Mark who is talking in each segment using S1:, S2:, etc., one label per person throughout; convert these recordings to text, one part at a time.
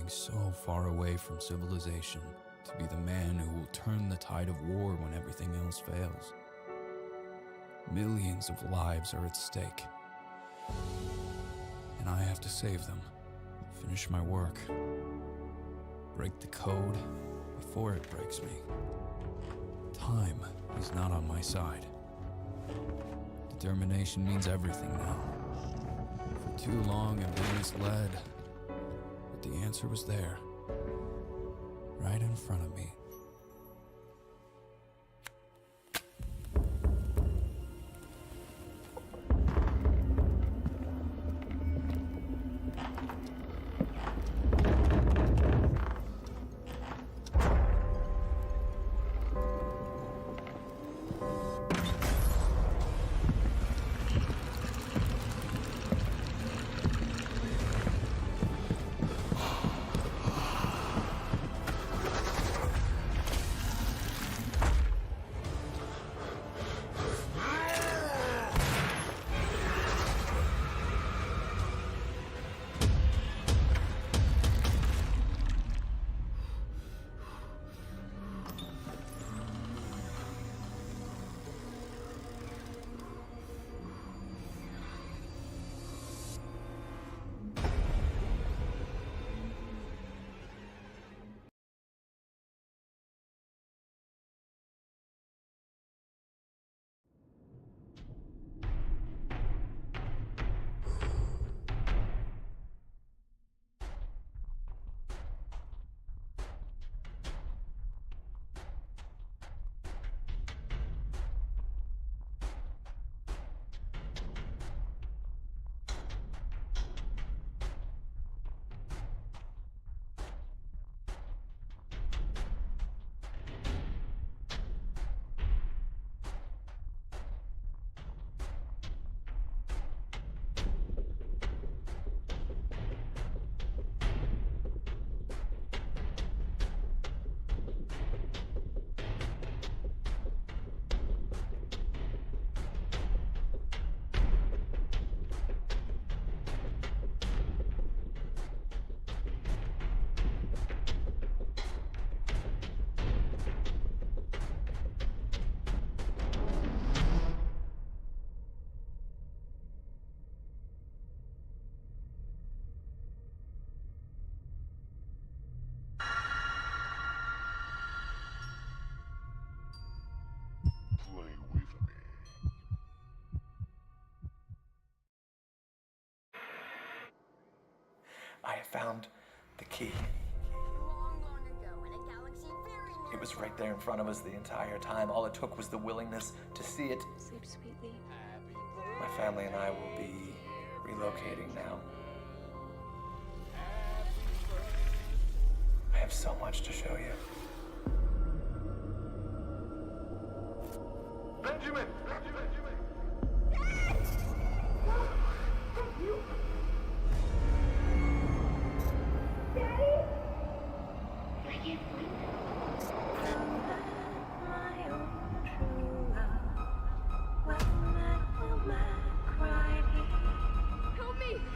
S1: getting so far away from civilization to be the man who will turn the tide of war when everything else fails. Millions of lives are at stake, and I have to save them, finish my work, break the code before it breaks me. Time is not on my side. Determination means everything now. For too long I've been misled, but the answer was there, right in front of me.
S2: I have found the key.
S3: Long ago, in a galaxy very near.
S2: It was right there in front of us the entire time. All it took was the willingness to see it.
S4: Sleep sweetly.
S2: My family and I will be relocating now. I have so much to show you. Benjamin!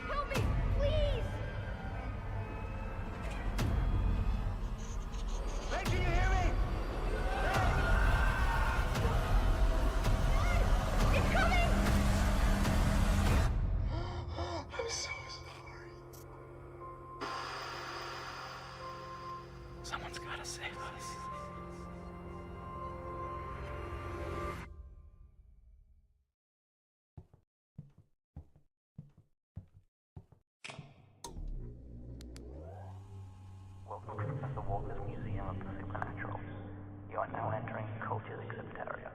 S3: Help me, please!
S2: Hey, can you hear me?
S3: It's coming!
S2: I'm so sorry. Someone's gotta save us.
S5: Welcome to the Walker's Museum of the Supernatural. You are now entering Culture's exhibit area.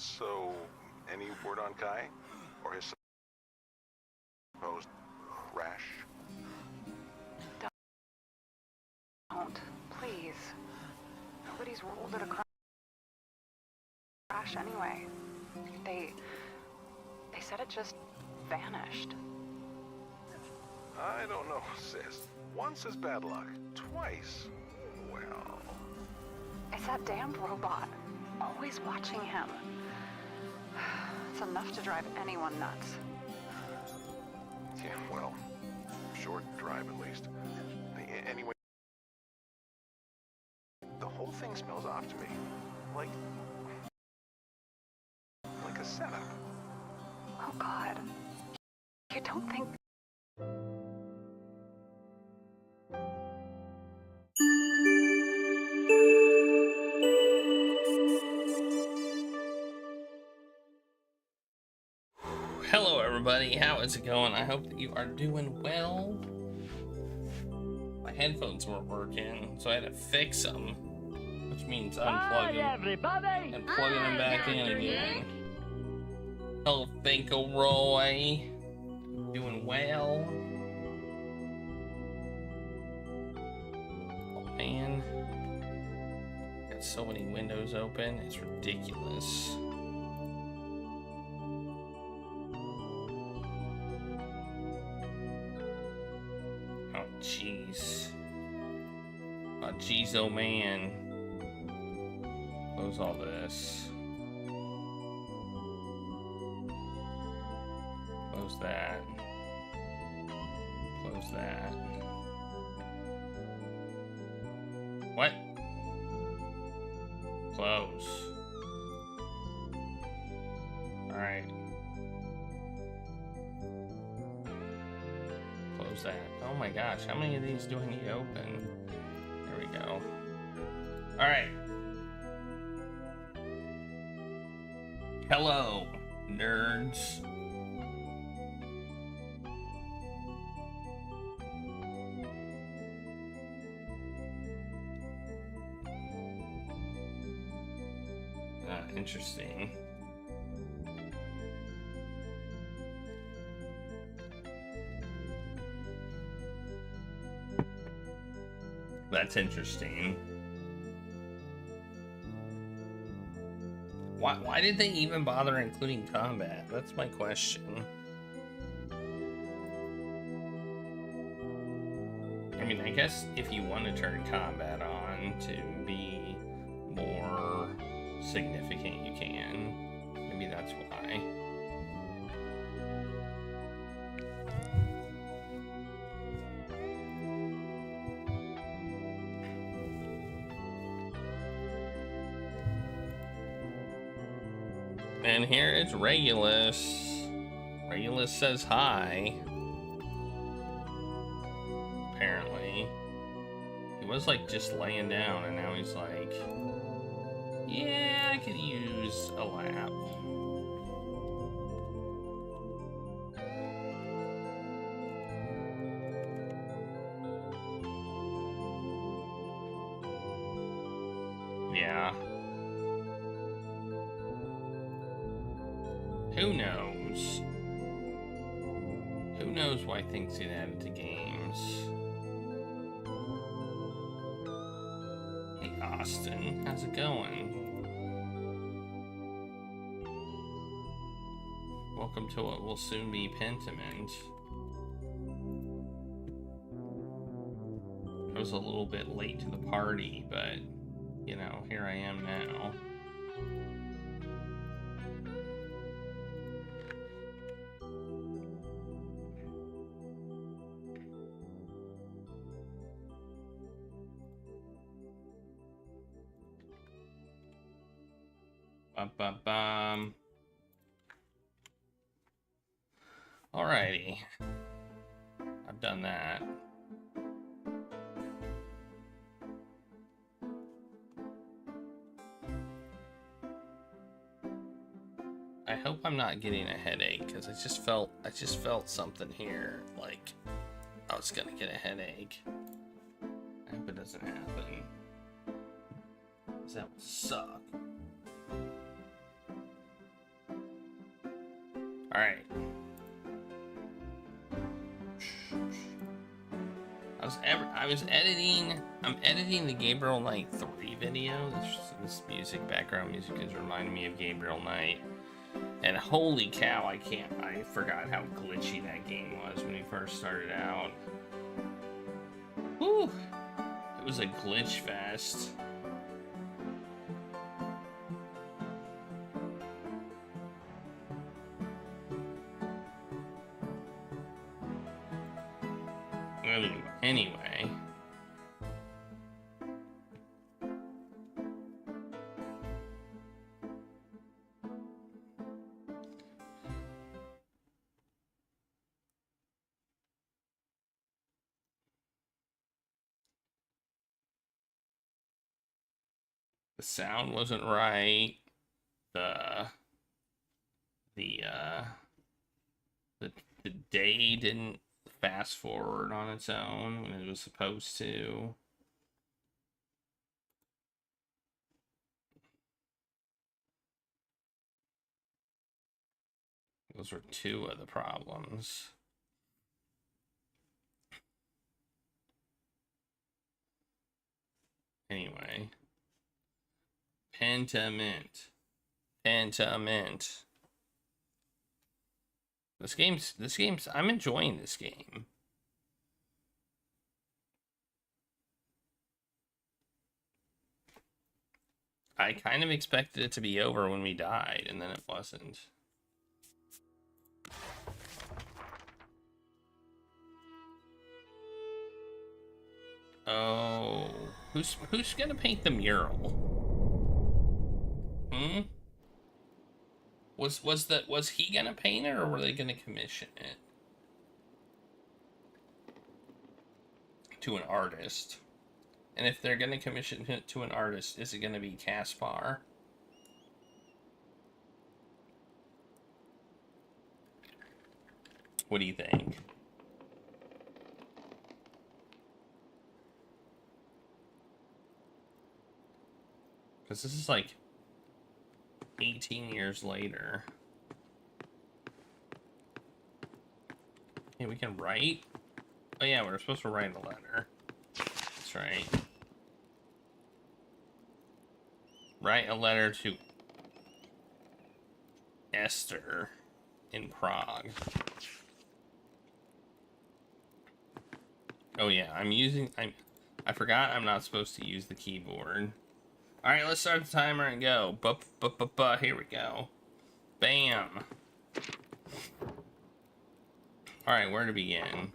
S4: So, any word on Kai? Or his supposed crash?
S6: Don't. Please. Nobody's ruled it a crash anyway. They said it just vanished.
S4: I don't know, sis. Once is bad luck. Twice, well...
S6: It's that damned robot. Always watching him. It's enough to drive anyone nuts.
S4: Yeah, well, short drive at least. Anyway, the whole thing smells off to me. Like a setup.
S6: Oh God. You don't think...
S7: Hello everybody, how is it going? I hope that you are doing well. My headphones weren't working, so I had to fix them, which means unplugging and plugging them back in again. Hello Finkelroy, doing well. Oh man, got so many windows open, it's ridiculous. Jeez. Oh, jeez, oh man. Close all this. Close that. Close that. What? Close. Alright. Close that. Oh my gosh, how many of these do I need to open? There we go. Alright. Hello, nerds. Interesting. That's interesting. Why did they even bother including combat? That's my question. I mean, I guess if you want to turn combat on to be more significant, you can. Maybe that's why. And here it's Regulus. Regulus says hi. Apparently. He was like just laying down and now he's like, yeah, I could use a lap. Yeah. Who knows? Who knows why things get added to games? Hey Austin, how's it going? Welcome to what will soon be Pentiment. I was a little bit late to the party, but, you know, here I am now. Bum. Alrighty. I've done that. I hope I'm not getting a headache because I just felt something here like I was gonna get a headache. I hope it doesn't happen. 'Cause that would suck. Alright. I'm editing the Gabriel Knight 3 video. This music, background music is reminding me of Gabriel Knight. And holy cow, I forgot how glitchy that game was when we first started out. Whew. It was a glitch fest. Anyway. The sound wasn't right. The day didn't fast forward on its own when it was supposed to. Those were two of the problems. Anyway. Pentiment. This game's, I'm enjoying this game. I kind of expected it to be over when we died, and then it wasn't. Oh, who's gonna paint the mural? Was he gonna paint it, or were they gonna commission it to an artist? And if they're gonna commission it to an artist, is it gonna be Caspar? What do you think? Because this is like 18 years later. Hey, we can write? Oh yeah, we're supposed to write a letter. That's right. Write a letter to Esther in Prague. Oh yeah, I forgot I'm not supposed to use the keyboard. Alright, let's start the timer and go. Here we go. Bam. Alright, where to begin?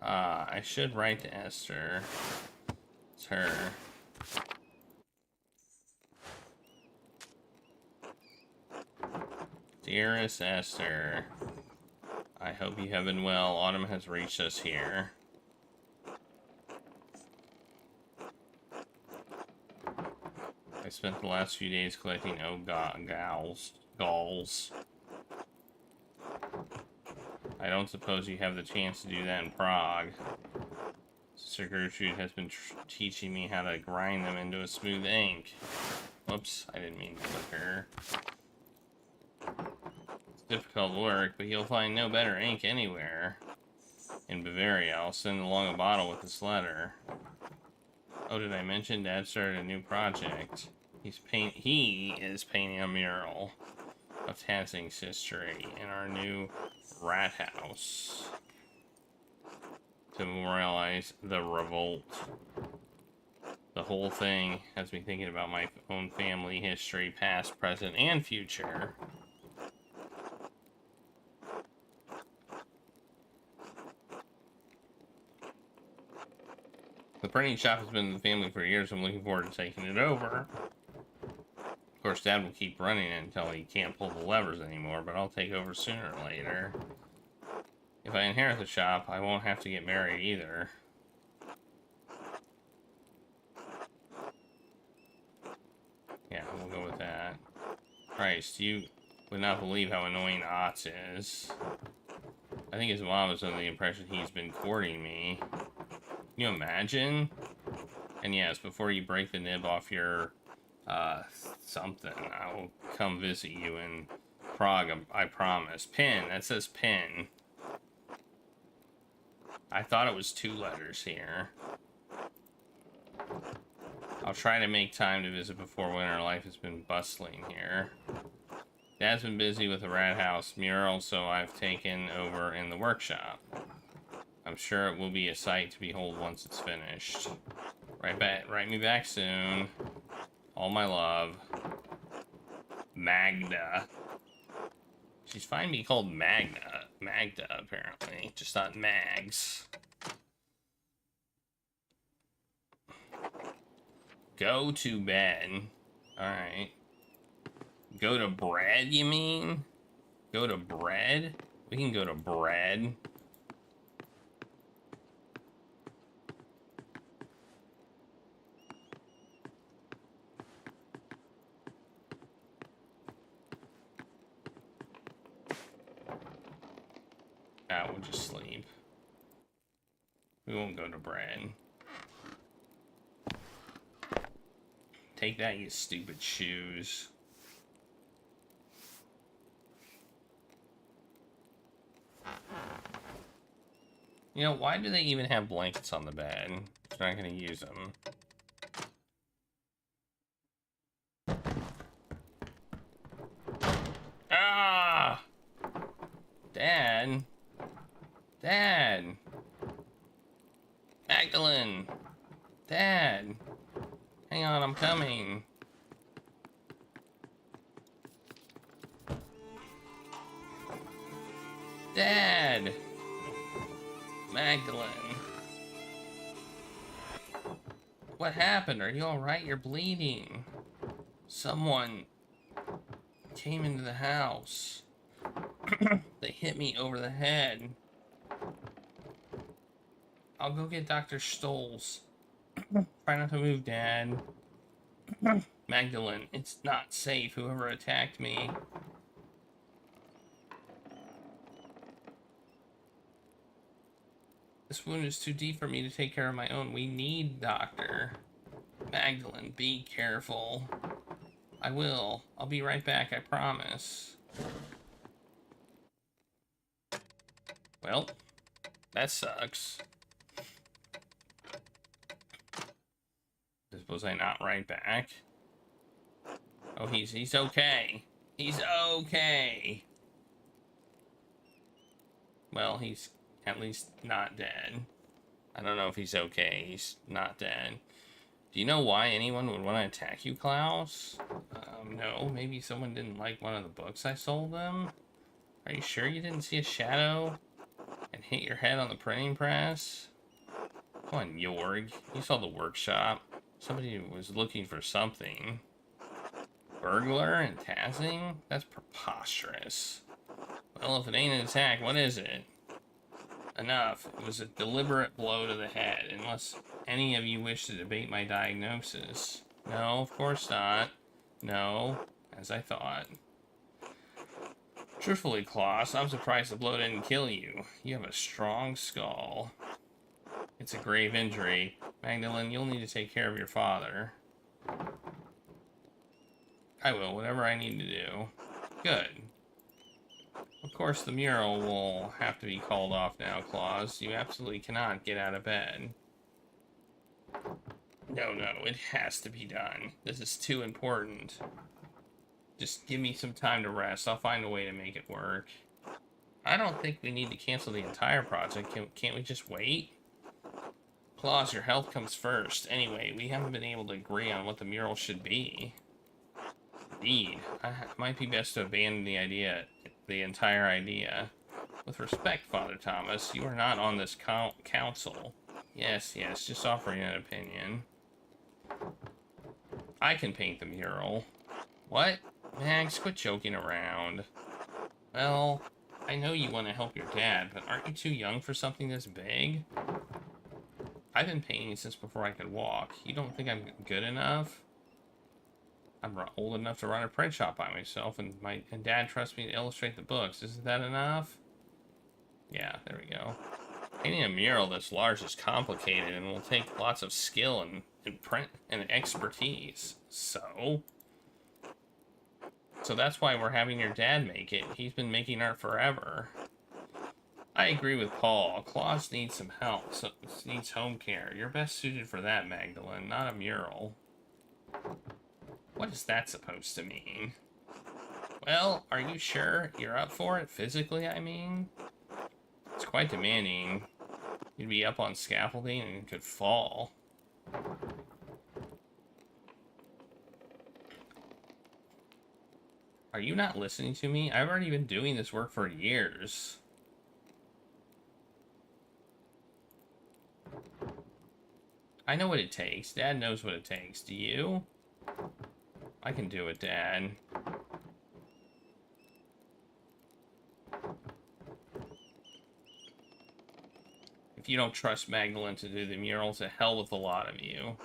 S7: I should write to Esther. It's her. Dearest Esther, I hope you have been well. Autumn has reached us here. I spent the last few days collecting galls. I don't suppose you have the chance to do that in Prague. Sister Gertrude has been teaching me how to grind them into a smooth ink. Whoops, I didn't mean to click her. It's difficult work, but you'll find no better ink anywhere. In Bavaria, I'll send along a bottle with this letter. Oh, did I mention Dad started a new project? He is painting a mural of Tassing's history in our new rat house to memorialize the revolt. The whole thing has me thinking about my own family history, past, present, and future. The printing shop has been in the family for years. I'm looking forward to taking it over. Of course, Dad will keep running it until he can't pull the levers anymore, but I'll take over sooner or later. If I inherit the shop, I won't have to get married either. Yeah, we'll go with that. Christ, you would not believe how annoying Otz is. I think his mom is under the impression he's been courting me. Can you imagine? And yes, before you break the nib off your, something, I'll come visit you in Prague, I promise. Pin, that says pin. I thought it was 2 letters here. I'll try to make time to visit before winter. Life has been bustling here. Dad's been busy with the rat house mural, so I've taken over in the workshop. I'm sure it will be a sight to behold once it's finished. Write me back soon. All my love. Magda. She's fine being called Magda, apparently. Just not Mags. Go to bed. Alright. Go to bread, you mean? Go to bread? We can go to bread. We'll just sleep. We won't go to bread. Take that, you stupid shoes. You know, why do they even have blankets on the bed? They're not gonna use them. Ah! Dad. Dad. Magdalene. Dad. Hang on, I'm coming. Dad. Magdalene. What happened? Are you alright? You're bleeding. Someone came into the house. They hit me over the head. I'll go get Dr. Stolz. Try not to move, Dad. Magdalene, it's not safe. Whoever attacked me. This wound is too deep for me to take care of my own. We need doctor. Magdalene, be careful. I will. I'll be right back, I promise. Well, that sucks. Was I not right back? Oh, he's okay. He's okay. Well, he's at least not dead. I don't know if he's okay. He's not dead. Do you know why anyone would want to attack you, Klaus? No. Maybe someone didn't like one of the books I sold them? Are you sure you didn't see a shadow and hit your head on the printing press? Come on, Jorg. You saw the workshop. Somebody was looking for something. Burglar and Tazing? That's preposterous. Well, if it ain't an attack, what is it? Enough. It was a deliberate blow to the head, unless any of you wish to debate my diagnosis. No, of course not. No, as I thought. Truthfully, Klaus, I'm surprised the blow didn't kill you. You have a strong skull. It's a grave injury. Magdalene, you'll need to take care of your father. I will, whatever I need to do. Good. Of course, the mural will have to be called off now, Claus. You absolutely cannot get out of bed. No, it has to be done. This is too important. Just give me some time to rest. I'll find a way to make it work. I don't think we need to cancel the entire project. Can't we just wait? Claus, your health comes first. Anyway, we haven't been able to agree on what the mural should be. Indeed. It might be best to abandon the entire idea. With respect, Father Thomas, you are not on this council. Yes, just offering an opinion. I can paint the mural. What? Max, quit joking around. Well, I know you want to help your dad, but aren't you too young for something this big? I've been painting since before I could walk. You don't think I'm good enough? I'm old enough to run a print shop by myself, and Dad trusts me to illustrate the books. Isn't that enough? Yeah, there we go. Painting a mural this large is complicated and will take lots of skill and print and expertise. So, So that's why we're having your dad make it. He's been making art forever. I agree with Paul. Claus needs some help. So needs home care. You're best suited for that, Magdalene, not a mural. What is that supposed to mean? Well, are you sure you're up for it? Physically, I mean? It's quite demanding. You'd be up on scaffolding and could fall. Are you not listening to me? I've already been doing this work for years. I know what it takes. Dad knows what it takes. Do you? I can do it, Dad. If you don't trust Magdalene to do the mural, to hell with a lot of you.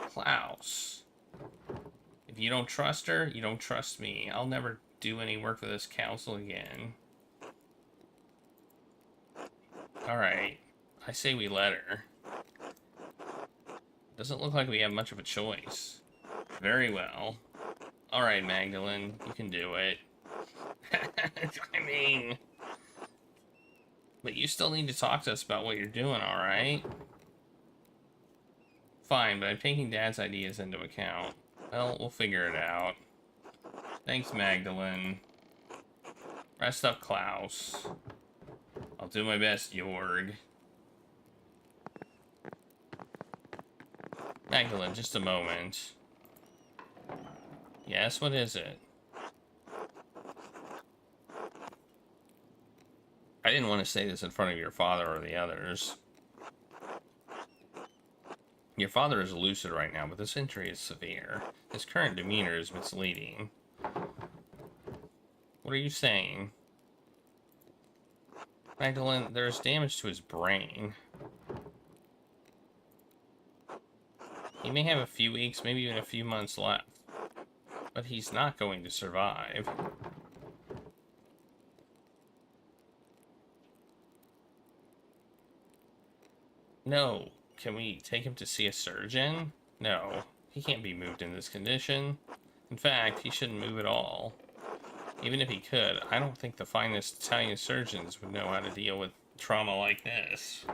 S7: Klaus. If you don't trust her, you don't trust me. I'll never do any work for this council again. Alright. I say we let her. Doesn't look like we have much of a choice. Very well. Alright, Magdalene. You can do it. I mean... But you still need to talk to us about what you're doing, alright? Fine, but I'm taking Dad's ideas into account. Well, we'll figure it out. Thanks, Magdalene. Rest up, Klaus. I'll do my best, Jorg. Magdalene, just a moment. Yes, what is it? I didn't want to say this in front of your father or the others. Your father is lucid right now, but this injury is severe. His current demeanor is misleading. What are you saying? Magdalene, there is damage to his brain. He may have a few weeks, maybe even a few months left. But he's not going to survive. No. Can we take him to see a surgeon? No. He can't be moved in this condition. In fact, he shouldn't move at all. Even if he could, I don't think the finest Italian surgeons would know how to deal with trauma like this.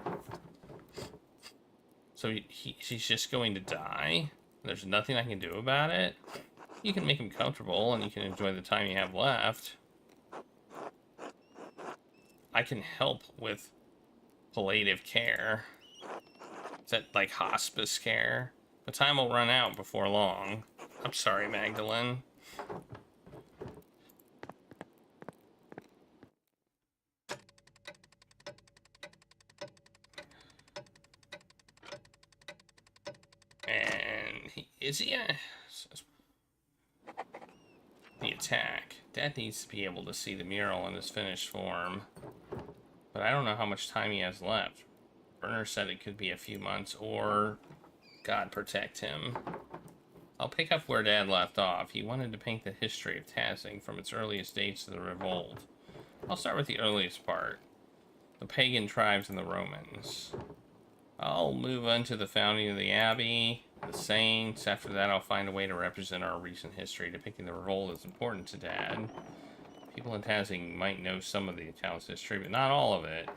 S7: So he's just going to die? There's nothing I can do about it? You can make him comfortable and you can enjoy the time you have left. I can help with palliative care. Is that like hospice care? But time will run out before long. I'm sorry, Magdalene. And is he the attack? Dad needs to be able to see the mural in its finished form. But I don't know how much time he has left. Werner said it could be a few months, or God protect him. I'll pick up where Dad left off. He wanted to paint the history of Tassing from its earliest dates to the revolt. I'll start with the earliest part. The pagan tribes and the Romans. I'll move on to the founding of the Abbey, the saints. After that, I'll find a way to represent our recent history, depicting the revolt as important to Dad. People in Tassing might know some of the town's history, but not all of it.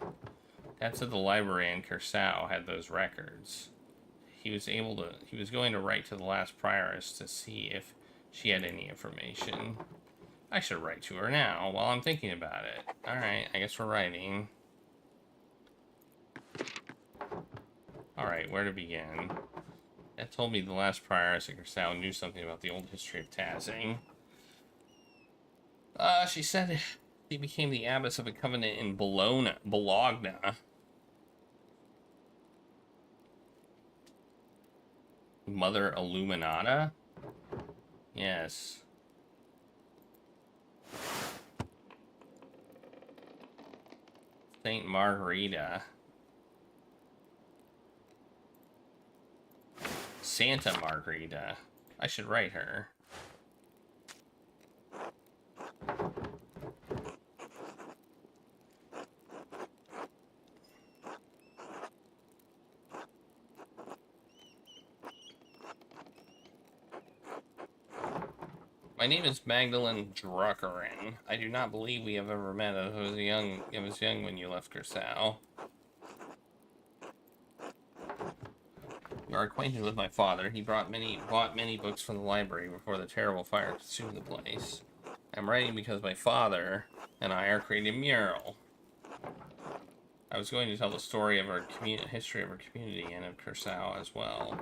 S7: Dad said the library in Curacao had those records. He was going to write to the last prioress to see if she had any information. I should write to her now while I'm thinking about it. Alright, I guess we're writing. Alright, where to begin? Dad told me the last prioress at Curacao knew something about the old history of Tassing. She said she became the abbess of a convent in Bologna. Mother Illuminata? Yes. Saint Margarita. Santa Margarita. I should write her. My name is Magdalene Druckerin. I do not believe we have ever met. I was young when you left Curacao. You are acquainted with my father. He bought many books from the library before the terrible fire consumed the place. I'm writing because my father and I are creating a mural. I was going to tell the story of our history of our community and of Curacao as well.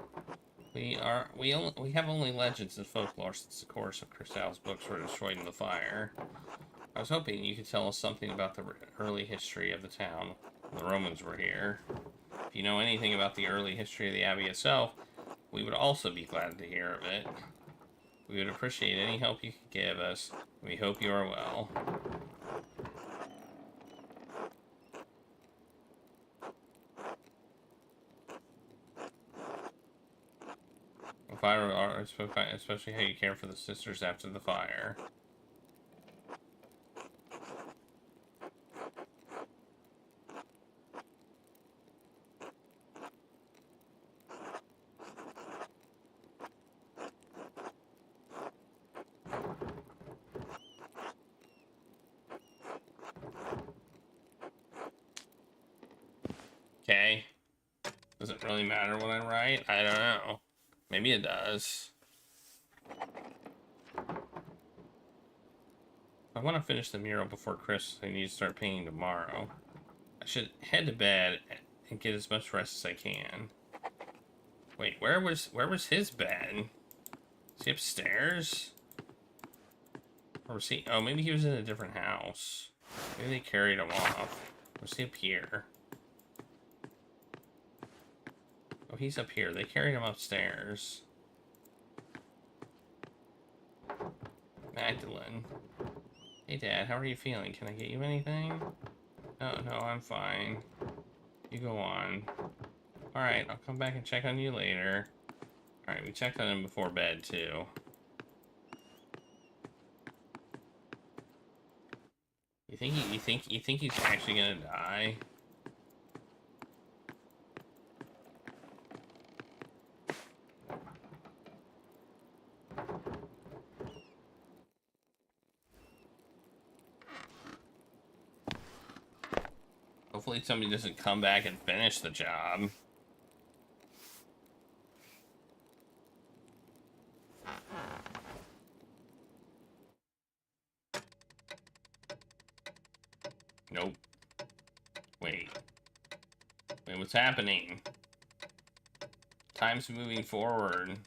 S7: We have only legends and folklore since the course of Curacao's books were destroyed in the fire. I was hoping you could tell us something about the early history of the town when the Romans were here. If you know anything about the early history of the abbey itself, we would also be glad to hear of it. We would appreciate any help you could give us. We hope you are well. If I were, especially how you care for the sisters after the fire. Okay. Does it really matter what I write? I don't know. Maybe it does. I want to finish the mural before Christmas. I need to start painting tomorrow. I should head to bed and get as much rest as I can. Wait, where was his bed? Is he upstairs? Or was he? Oh, maybe he was in a different house. Maybe they carried him off. Or was he up here? Oh, he's up here. They carried him upstairs. Magdalene. Hey, Dad, how are you feeling? Can I get you anything? No, I'm fine. You go on. Alright, I'll come back and check on you later. Alright, we checked on him before bed, too. You think he's actually gonna die? Hopefully somebody doesn't come back and finish the job. Nope. Wait, what's happening? Time's moving forward.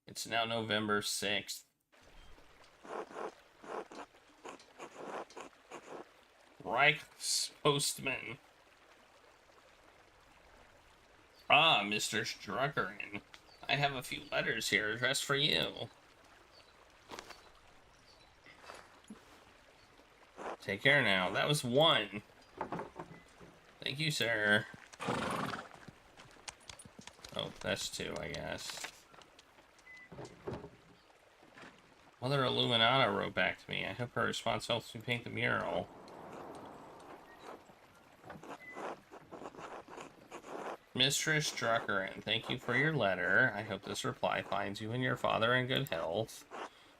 S7: It's now November 6th. Reich's postman. Ah, Mr. Struckerin. I have a few letters here addressed for you. Take care now. That was one. Thank you, sir. Oh, that's two, I guess. Mother Illuminata wrote back to me. I hope her response helps me paint the mural. Mistress Struckerin, thank you for your letter. I hope this reply finds you and your father in good health.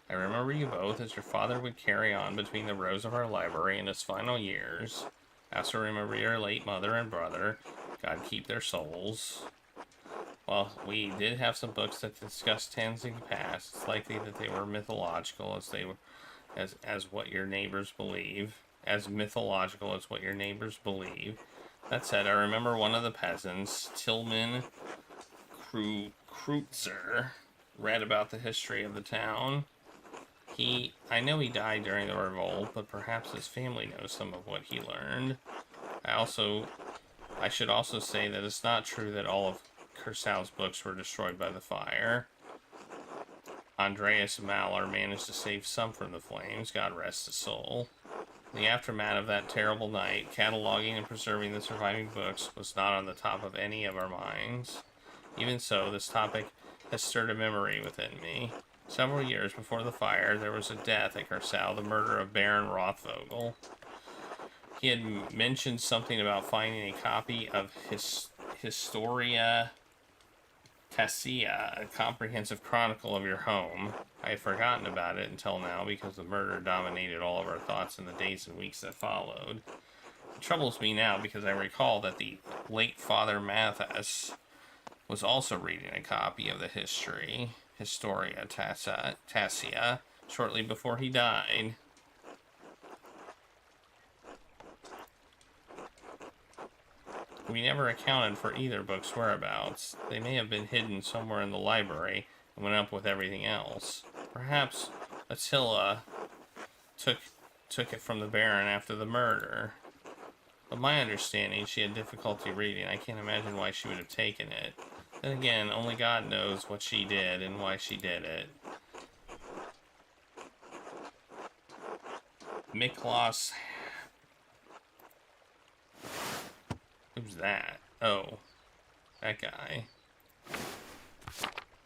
S7: I remember you both as your father would carry on between the rows of our library in his final years. I also remember your late mother and brother. God keep their souls. While we did have some books that discussed Tanzania past, it's likely that they were mythological as what your neighbors believe. As mythological as what your neighbors believe. That said, I remember one of the peasants, Tillman Kreutzer, read about the history of the town. I know he died during the revolt, but perhaps his family knows some of what he learned. I should also say that it's not true that all of Curacao's books were destroyed by the fire. Andreas Maller managed to save some from the flames, God rest his soul. In the aftermath of that terrible night, cataloging and preserving the surviving books was not on the top of any of our minds. Even so, this topic has stirred a memory within me. Several years before the fire, there was a death at Curacao, the murder of Baron Rothvogel. He had mentioned something about finding a copy of Historia Tassia, a comprehensive chronicle of your home. I had forgotten about it until now because the murder dominated all of our thoughts in the days and weeks that followed. It troubles me now because I recall that the late Father Mathis was also reading a copy of the Historia Tassia, shortly before he died. We never accounted for either book's whereabouts. They may have been hidden somewhere in the library and went up with everything else. Perhaps Attila took it from the Baron after the murder. But my understanding, she had difficulty reading. I can't imagine why she would have taken it. Then again, only God knows what she did and why she did it. Miklos. Who's that? Oh, that guy.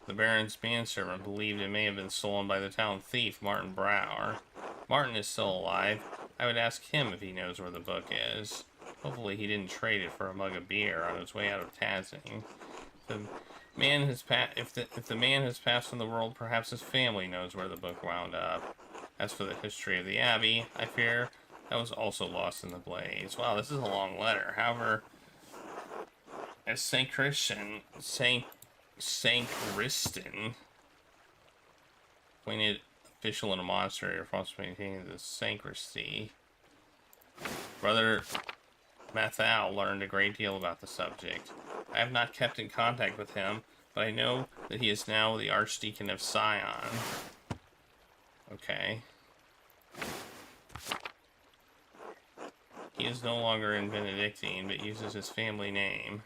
S7: The Baron's manservant believed it may have been stolen by the town thief, Martin Brower. Martin is still alive. I would ask him if he knows where the book is. Hopefully he didn't trade it for a mug of beer on his way out of Tazing. If the man has passed from the world, perhaps his family knows where the book wound up. As for the history of the Abbey, I fear that was also lost in the blaze. Wow, this is a long letter. However, as Saint Christian, Saint Riston, appointed official in a monastery responsible for maintaining the sacristy, Brother Mathau learned a great deal about the subject. I have not kept in contact with him, but I know that he is now the Archdeacon of Sion. Okay. He is no longer in Benedictine, but uses his family name.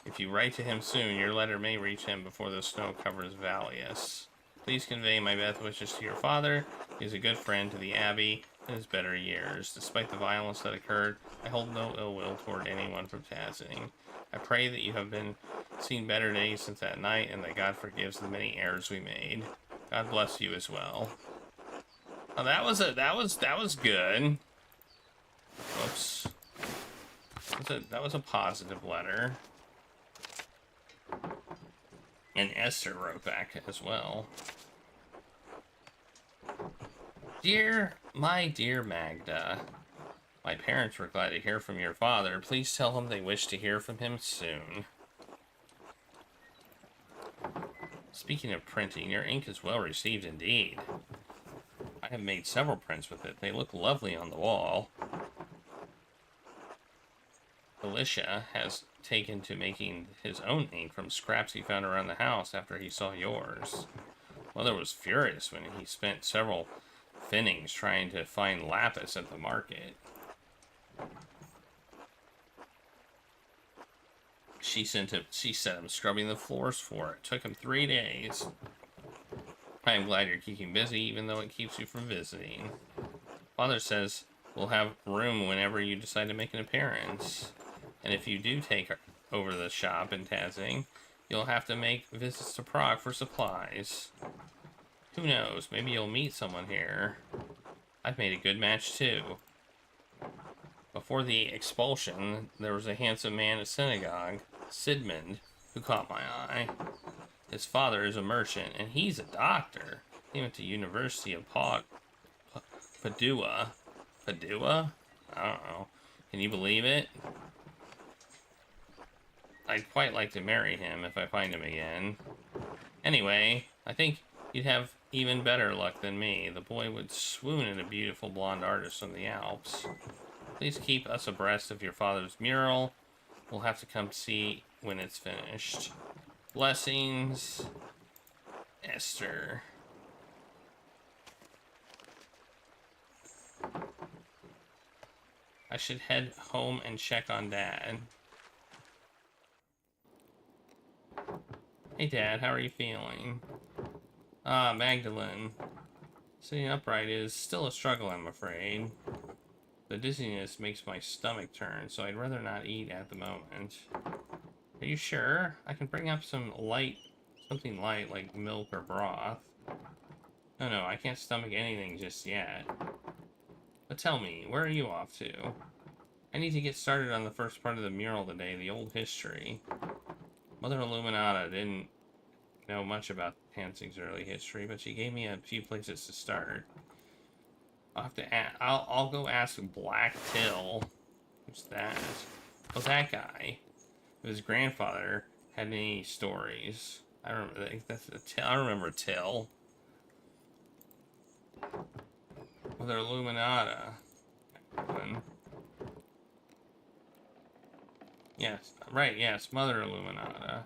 S7: If you write to him soon, your letter may reach him before the snow covers Valius. Please convey my best wishes to your father. He is a good friend to the Abbey in his better years. Despite the violence that occurred, I hold no ill will toward anyone from Tazing. I pray that you have been seen better days since that night, and that God forgives the many errors we made. God bless you as well. Oh, that was good. Whoops. That was a positive letter. And Esther wrote back as well. My dear Magda, my parents were glad to hear from your father. Please tell him they wish to hear from him soon. Speaking of printing, your ink is well received indeed. I have made several prints with it. They look lovely on the wall. Alicia has taken to making his own ink from scraps he found around the house after he saw yours. Mother was furious when he spent several finnings trying to find lapis at the market. She set him scrubbing the floors for it. Took him 3 days. I am glad you're keeping busy, even though it keeps you from visiting. Father says we'll have room whenever you decide to make an appearance. And if you do take over the shop in Tazing, you'll have to make visits to Prague for supplies. Who knows, maybe you'll meet someone here. I've made a good match too. Before the expulsion, there was a handsome man at synagogue, Sidmund, who caught my eye. His father is a merchant, and he's a doctor. He went to University of Padua. Padua? I don't know. Can you believe it? I'd quite like to marry him if I find him again. Anyway, I think you'd have even better luck than me. The boy would swoon at a beautiful blonde artist from the Alps. Please keep us abreast of your father's mural. We'll have to come see when it's finished. Blessings, Esther. I should head home and check on Dad. Hey Dad, how are you feeling? Ah, Magdalene. Sitting upright is still a struggle, I'm afraid. The dizziness makes my stomach turn, so I'd rather not eat at the moment. Are you sure? I can bring up something light like milk or broth. No, I can't stomach anything just yet. But tell me, where are you off to? I need to get started on the first part of the mural today, the old history. Mother Illuminata didn't know much about Hansing's early history, but she gave me a few places to start. I'll go ask Black Till. Who's that? Oh, that guy. If his grandfather had any stories. I remember that's a Till. I remember Till. Mother Illuminata. Yes, right, yes, Mother Illuminata.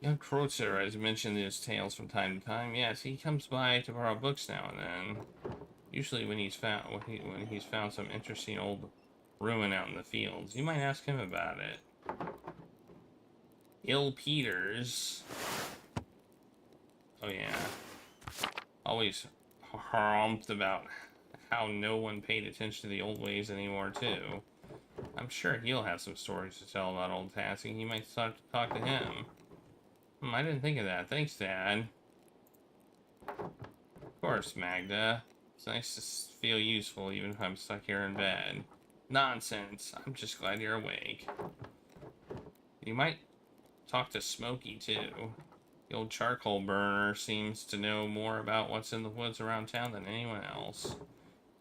S7: Young Kreutzer has mentioned his tales from time to time. Yes, he comes by to borrow books now and then. Usually when he's found some interesting old ruin out in the fields. You might ask him about it. Il Peters. Oh yeah. Always harmed about how no one paid attention to the old ways anymore too. I'm sure he'll have some stories to tell about old Tassie. You might start to talk to him. I didn't think of that. Thanks, Dad. Of course, Magda. It's nice to feel useful even if I'm stuck here in bed. Nonsense. I'm just glad you're awake. You might talk to Smokey, too. The old charcoal burner seems to know more about what's in the woods around town than anyone else.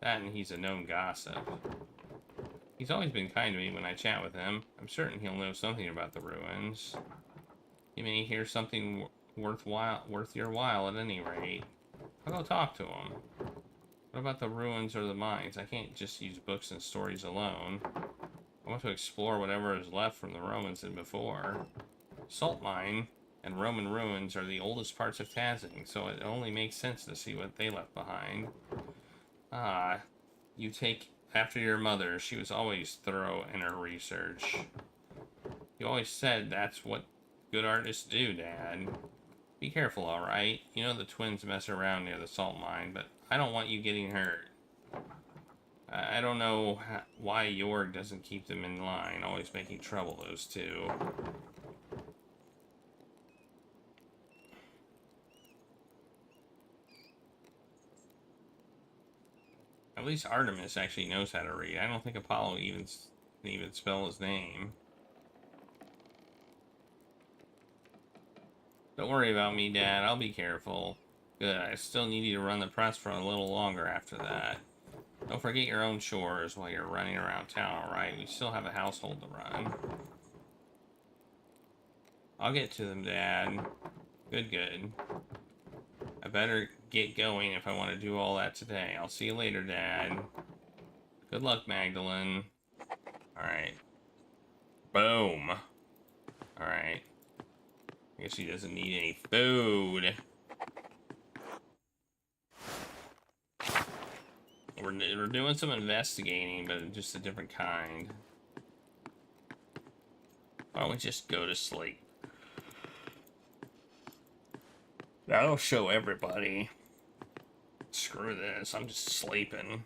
S7: That and he's a known gossip. He's always been kind to me when I chat with him. I'm certain he'll know something about the ruins. You may hear something worth your while at any rate. I'll go talk to him. What about the ruins or the mines? I can't just use books and stories alone. I want to explore whatever is left from the Romans and before. Salt mine and Roman ruins are the oldest parts of Tazing, so it only makes sense to see what they left behind. Ah, you take after your mother. She was always thorough in her research. You always said that's what good artists do, Dad. Be careful, alright? You know the twins mess around near the salt mine, but I don't want you getting hurt. I don't know why Jorg doesn't keep them in line, always making trouble, those two. At least Artemis actually knows how to read. I don't think Apollo can even spell his name. Don't worry about me, Dad. I'll be careful. Good. I still need you to run the press for a little longer after that. Don't forget your own chores while you're running around town, alright? We still have a household to run. I'll get to them, Dad. Good, good. I better get going if I want to do all that today. I'll see you later, Dad. Good luck, Magdalene. Alright. Boom. Alright. I guess he doesn't need any food. We're doing some investigating, but just a different kind. Why don't we just go to sleep? That'll show everybody. Screw this, I'm just sleeping.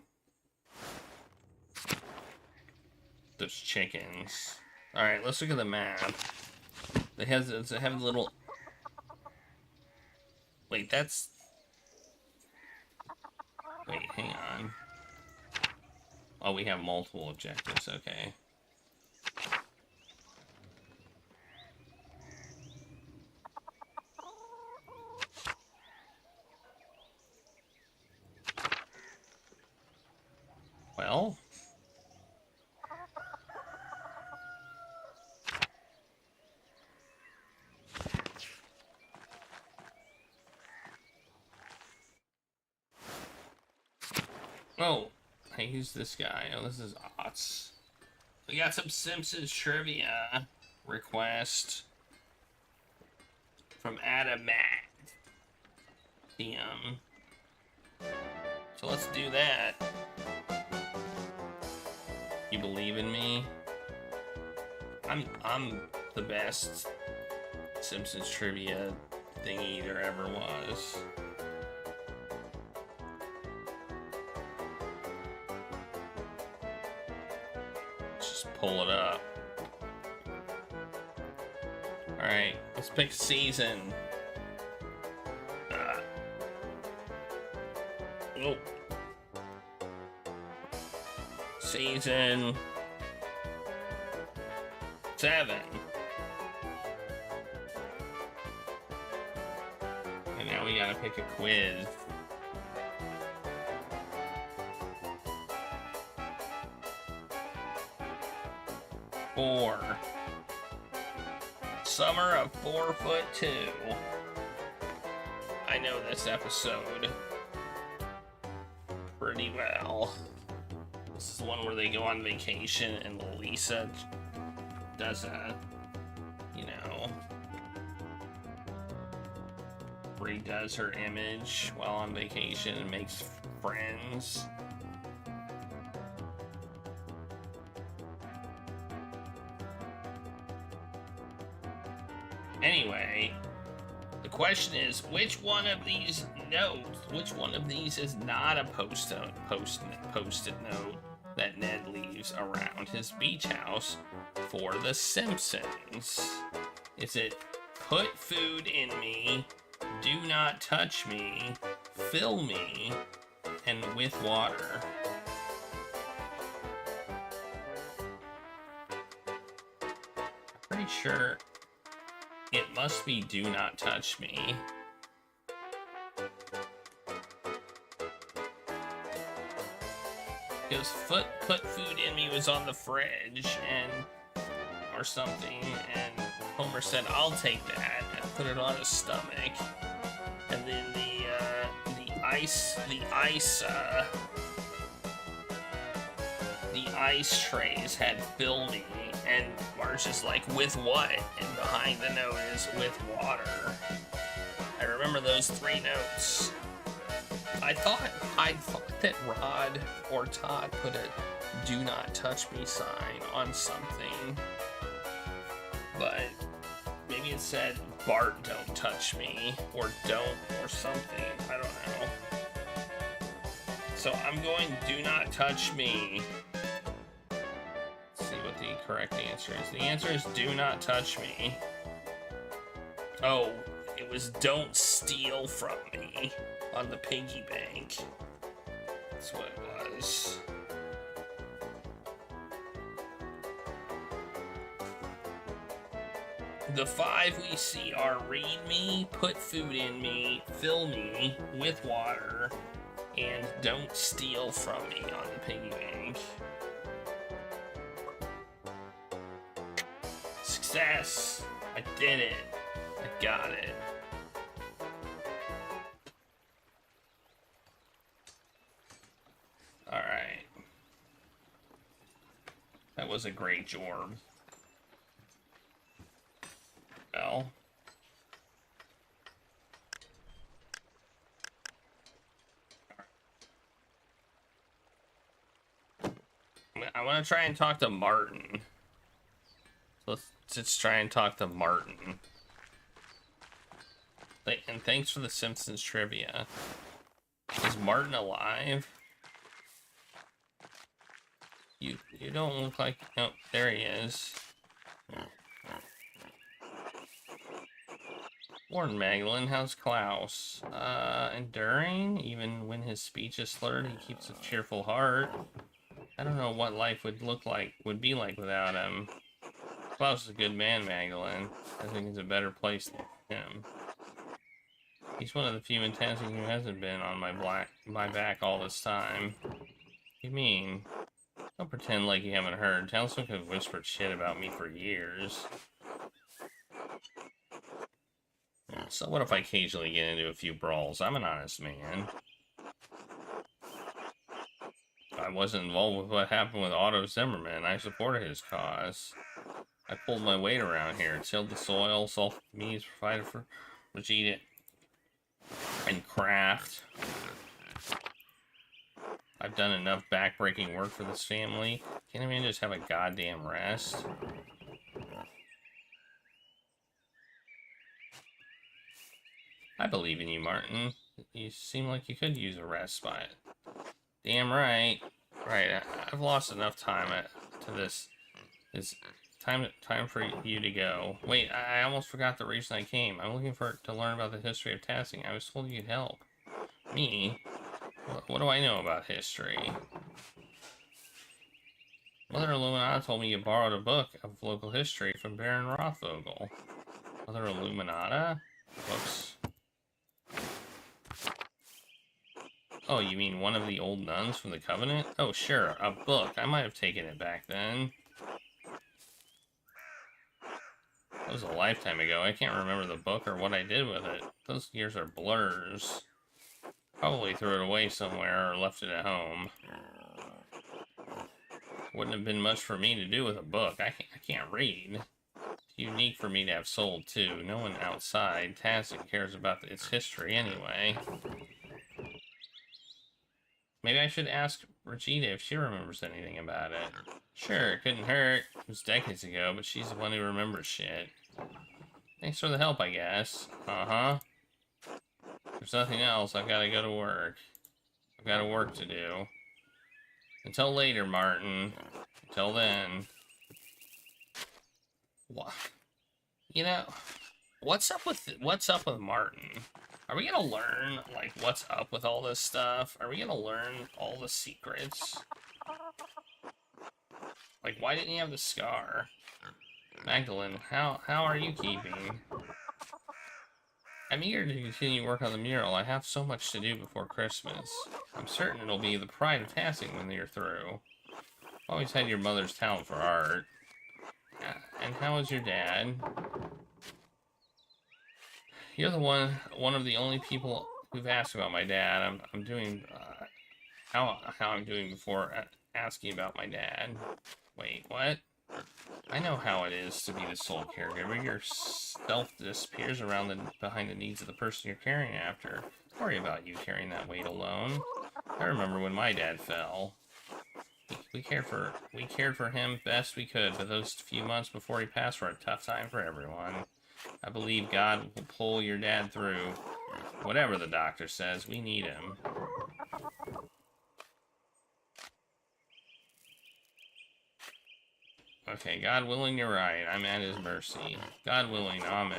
S7: Those chickens. Alright, let's look at the map. They have a little... Wait, that's... Wait, hang on. Oh, we have multiple objectives, okay. Well... Oh, hey, who's this guy? Oh, this is Otts. We got some Simpsons trivia request from Adamat. DM. So let's do that. You believe in me? I'm the best Simpsons trivia thingy there ever was. Pull it up. Alright, let's pick season. Oh. Season 7. And now we gotta pick a quiz. Four. Summer of 4'2". I know this episode pretty well. This is one where they go on vacation and Lisa does a, redoes her image while on vacation and makes friends. Anyway, the question is, which one of these is not a post-it note that Ned leaves around his beach house for The Simpsons? Is it put food in me, do not touch me, fill me, and with water? I'm pretty sure it must be do not touch me. Because put food in me was on the fridge or something, and Homer said, I'll take that, and put it on his stomach. And then the ice trays had fill me, and Marge is like, with what? And behind the note is with water. I remember those 3 notes. I thought that Rod or Todd put a do not touch me sign on something, but maybe it said Bart don't touch me, or don't, or something. I don't know. So I'm going do not touch me. Let's see what the correct answer is. The answer is do not touch me. Oh, it was don't steal from me on the piggy bank. That's what it was. The 5 we see are read me, put food in me, fill me with water, and don't steal from me on the piggy bank. Success! I did it. I got it. Alright. That was a great job. Well. I want to try and talk to Martin. So let's try and talk to Martin. And thanks for the Simpsons trivia. Is Martin alive? You don't look like... Oh, there he is. Morning, Magdalene. How's Klaus? Enduring? Even when his speech is slurred, he keeps a cheerful heart. I don't know what life would be like without him. Klaus is a good man, Magdalene. I think it's a better place than him. He's one of the few in Tansing who hasn't been on my back all this time. What do you mean? Don't pretend like you haven't heard. Townsfolk have whispered shit about me for years. So what if I occasionally get into a few brawls? I'm an honest man. I wasn't involved with what happened with Otto Zimmerman. I supported his cause. I pulled my weight around here, tilled the soil, salted the meats, provided for Vegeta and Kraft. I've done enough back-breaking work for this family. Can't a man just have a goddamn rest? I believe in you, Martin. You seem like you could use a respite. Damn right. Right, I've lost enough time to this. It's time for you to go. Wait, I almost forgot the reason I came. I'm looking to learn about the history of Tassing. I was told you could help. Me? What do I know about history? Mother Illuminata told me you borrowed a book of local history from Baron Rothvogel. Mother Illuminata? Whoops. Oh, you mean one of the old nuns from the Covenant? Oh, sure, a book. I might have taken it back then. That was a lifetime ago. I can't remember the book or what I did with it. Those years are blurs. Probably threw it away somewhere or left it at home. Wouldn't have been much for me to do with a book. I can't read. It's unique for me to have sold, too. No one outside Tassin cares about its history anyway. Maybe I should ask Regina if she remembers anything about it. Sure, it couldn't hurt. It was decades ago, but she's the one who remembers shit. Thanks for the help, I guess. Uh-huh. There's nothing else. I've got to go to work. I've got work to do. Until later, Martin. Until then. What? You know, what's up with Martin? Are we gonna learn, like, what's up with all this stuff? Are we gonna learn all the secrets? Like, why didn't you have the scar? Magdalene, how are you keeping? I'm eager to continue work on the mural. I have so much to do before Christmas. I'm certain it'll be the pride of Tassing when you're through. Always had your mother's talent for art. And how is your dad? You're the one of the only people who've asked about my dad. I'm doing how I'm doing before asking about my dad. Wait, what? I know how it is to be the sole caregiver. Your self disappears behind the needs of the person you're caring after. Don't worry about you carrying that weight alone. I remember when my dad fell. We cared for him best we could, but those few months before he passed were a tough time for everyone. I believe God will pull your dad through. Whatever the doctor says, we need him. Okay, God willing, you're right. I'm at his mercy. God willing, amen.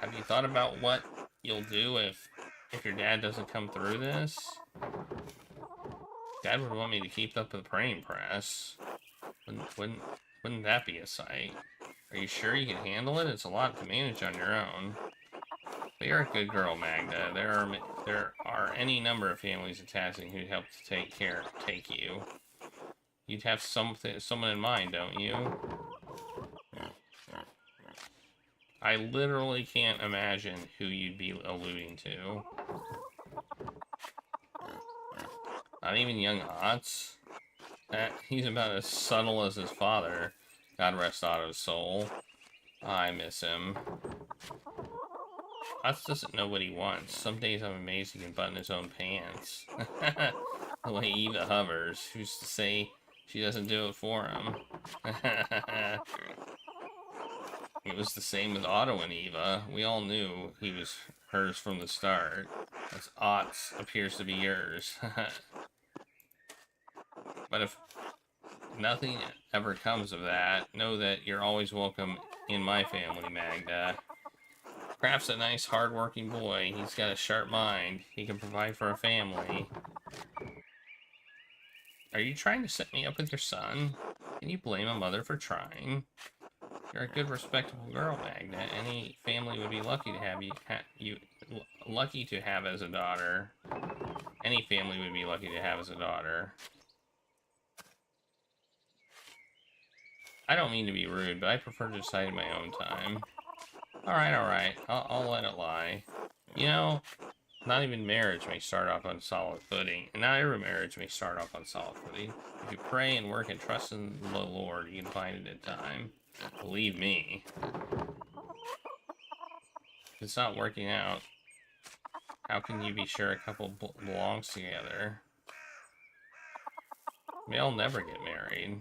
S7: Have you thought about what you'll do if your dad doesn't come through this? Dad would want me to keep up with the printing press. Wouldn't that be a sight? Are you sure you can handle it? It's a lot to manage on your own. But you're a good girl, Magda. There are any number of families in Tassing who'd help to take you. You'd have someone in mind, don't you? I literally can't imagine who you'd be alluding to. Not even young Otts? He's about as subtle as his father. God rest Otto's soul. I miss him. Otts doesn't know what he wants. Some days I'm amazed he can button his own pants. The way Eva hovers. Who's to say she doesn't do it for him? It was the same with Otto and Eva. We all knew he was hers from the start. As Otts appears to be yours. But if nothing ever comes of that, know that you're always welcome in my family, Magda. Kraft's a nice, hard-working boy. He's got a sharp mind. He can provide for a family. Are you trying to set me up with your son? Can you blame a mother for trying? You're a good, respectable girl, Magda. Any family would be lucky to have you lucky to have as a daughter. Any family would be lucky to have as a daughter. I don't mean to be rude, but I prefer to decide in my own time. Alright. I'll let it lie. You know, not even marriage may start off on solid footing, and not every marriage may start off on solid footing. If you pray and work and trust in the Lord, you can find it in time. Believe me. If it's not working out, how can you be sure a couple belongs together? They'll never get married.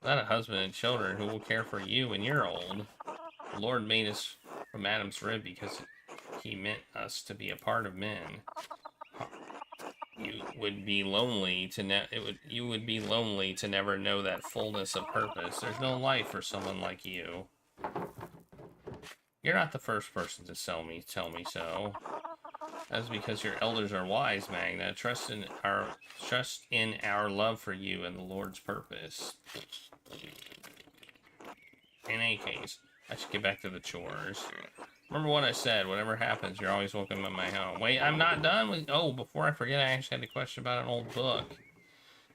S7: Without a husband and children who will care for you when you're old. The Lord made us from Adam's rib because he meant us to be a part of men. You would be lonely to never know that fullness of purpose. There's no life for someone like you. You're not the first person to tell me so. That's because your elders are wise, Magna. Trust in our love for you and the Lord's purpose. In any case, I should get back to the chores. Remember what I said, whatever happens, you're always welcome at my home. Wait, I'm not done with... Oh, before I forget, I actually had a question about an old book.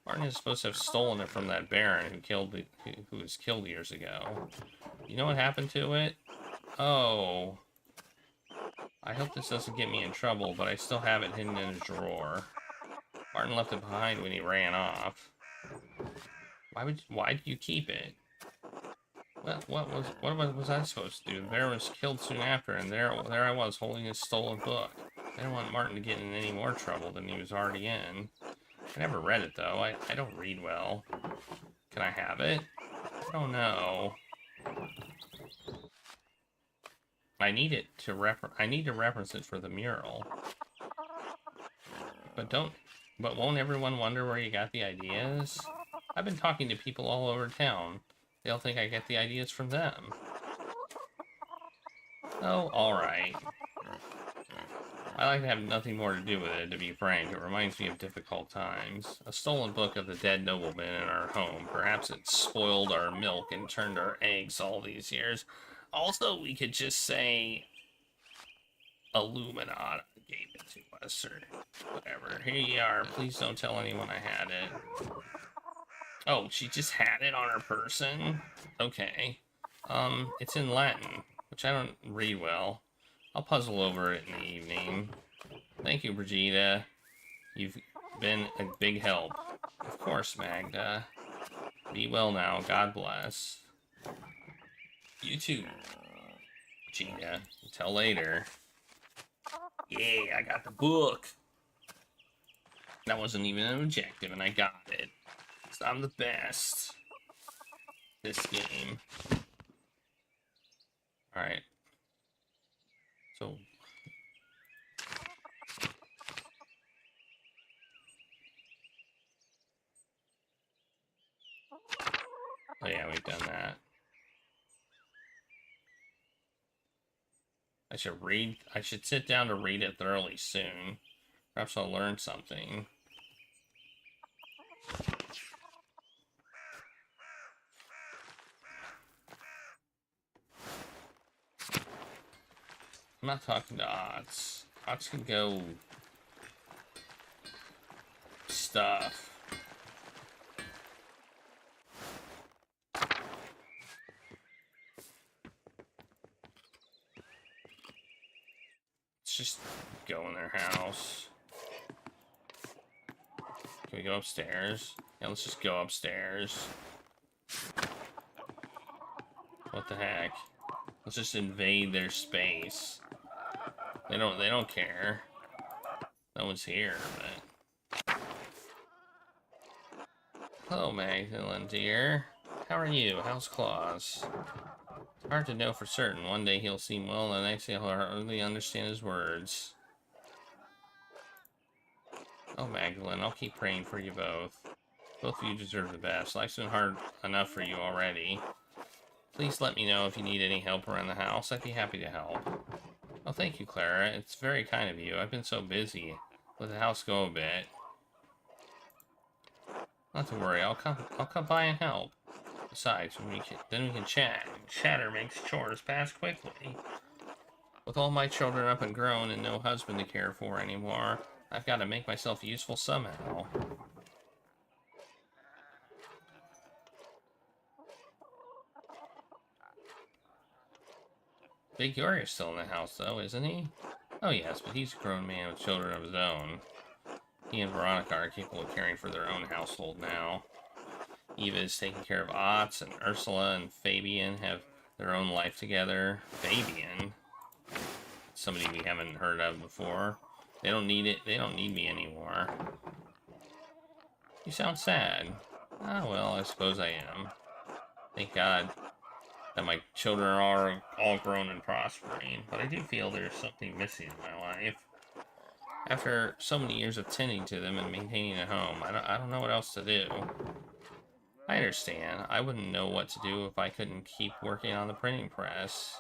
S7: Martin is supposed to have stolen it from that baron who was killed years ago. You know what happened to it? Oh. I hope this doesn't get me in trouble, but I still have it hidden in a drawer. Martin left it behind when he ran off. Why did you keep it? What was I supposed to do? The bear was killed soon after, and there I was holding his stolen book. I didn't want Martin to get in any more trouble than he was already in. I never read it though. I don't read well. Can I have it? I don't know. I need to reference it for the mural. But won't everyone wonder where you got the ideas? I've been talking to people all over town. They'll think I get the ideas from them. Oh, alright. I like to have nothing more to do with it, to be frank. It reminds me of difficult times. A stolen book of the dead nobleman in our home. Perhaps it spoiled our milk and turned our eggs all these years. Also, we could just say Illuminati gave it to us, or whatever. Here you are. Please don't tell anyone I had it. Oh, she just had it on her person? Okay. It's in Latin, which I don't read well. I'll puzzle over it in the evening. Thank you, Brigida. You've been a big help. Of course, Magda. Be well now. God bless. You too, Brigida. Until later. Yeah, I got the book. That wasn't even an objective, and I got it. So I'm the best. This game. Alright. So... Oh yeah, we've done that. I should sit down to read it thoroughly soon. Perhaps I'll learn something. I'm not talking to Ots. Ots can go... stuff. Let's just go in their house. Can we go upstairs? Yeah, let's just go upstairs. What the heck? Let's just invade their space. They don't care. No one's here, but... Hello, Magdalene, dear. How are you? How's Claus? It's hard to know for certain. One day he'll seem well, and the next day he'll hardly understand his words. Oh, Magdalene, I'll keep praying for you both. Both of you deserve the best. Life's been hard enough for you already. Please let me know if you need any help around the house. I'd be happy to help. Oh, thank you, Clara. It's very kind of you. I've been so busy. Let the house go a bit. Not to worry. I'll come by and help. Besides, then we can chat. Chatter makes chores pass quickly. With all my children up and grown and no husband to care for anymore, I've got to make myself useful somehow. Big Yori's still in the house, though, isn't he? Oh, yes, but he's a grown man with children of his own. He and Veronica are capable of caring for their own household now. Eva is taking care of Otts, and Ursula and Fabian have their own life together. Fabian? Somebody we haven't heard of before. They don't need it. They don't need me anymore. You sound sad. Ah, well, I suppose I am. Thank God that my children are all grown and prospering, but I do feel there's something missing in my life. After so many years of tending to them and maintaining a home, I don't know what else to do. I understand. I wouldn't know what to do if I couldn't keep working on the printing press.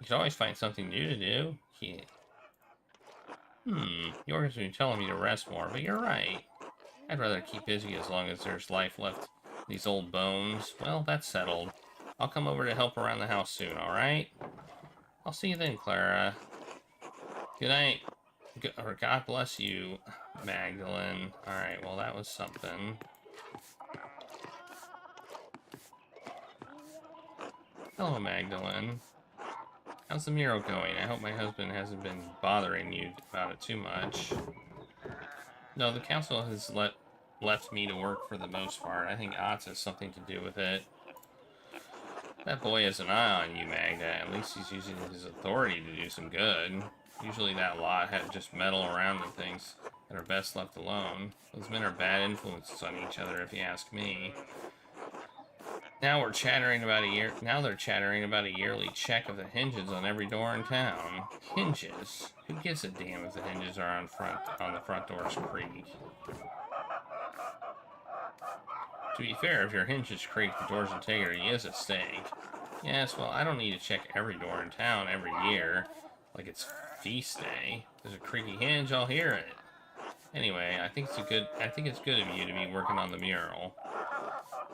S7: You could always find something new to do. Yeah. York's been telling me to rest more, but you're right. I'd rather keep busy as long as there's life left in these old bones. Well, that's settled. I'll come over to help around the house soon, alright? I'll see you then, Clara. Good night. Or God bless you, Magdalene. Alright, well, that was something. Hello, Magdalene. How's the mural going? I hope my husband hasn't been bothering you about it too much. No, the council has left me to work for the most part. I think Otz has something to do with it. That boy has an eye on you, Magda. At least he's using his authority to do some good. Usually that lot had just meddle around with things that are best left alone. Those men are bad influences on each other, if you ask me. Now they're chattering about a yearly check of the hinges on every door in town. Hinges? Who gives a damn if the hinges are on the front door's creak? To be fair, if your hinges creak, the door's integrity is at stake. Yes, well, I don't need to check every door in town every year, like it's feast day. If there's a creaky hinge, I'll hear it. Anyway, I think it's good of you to be working on the mural.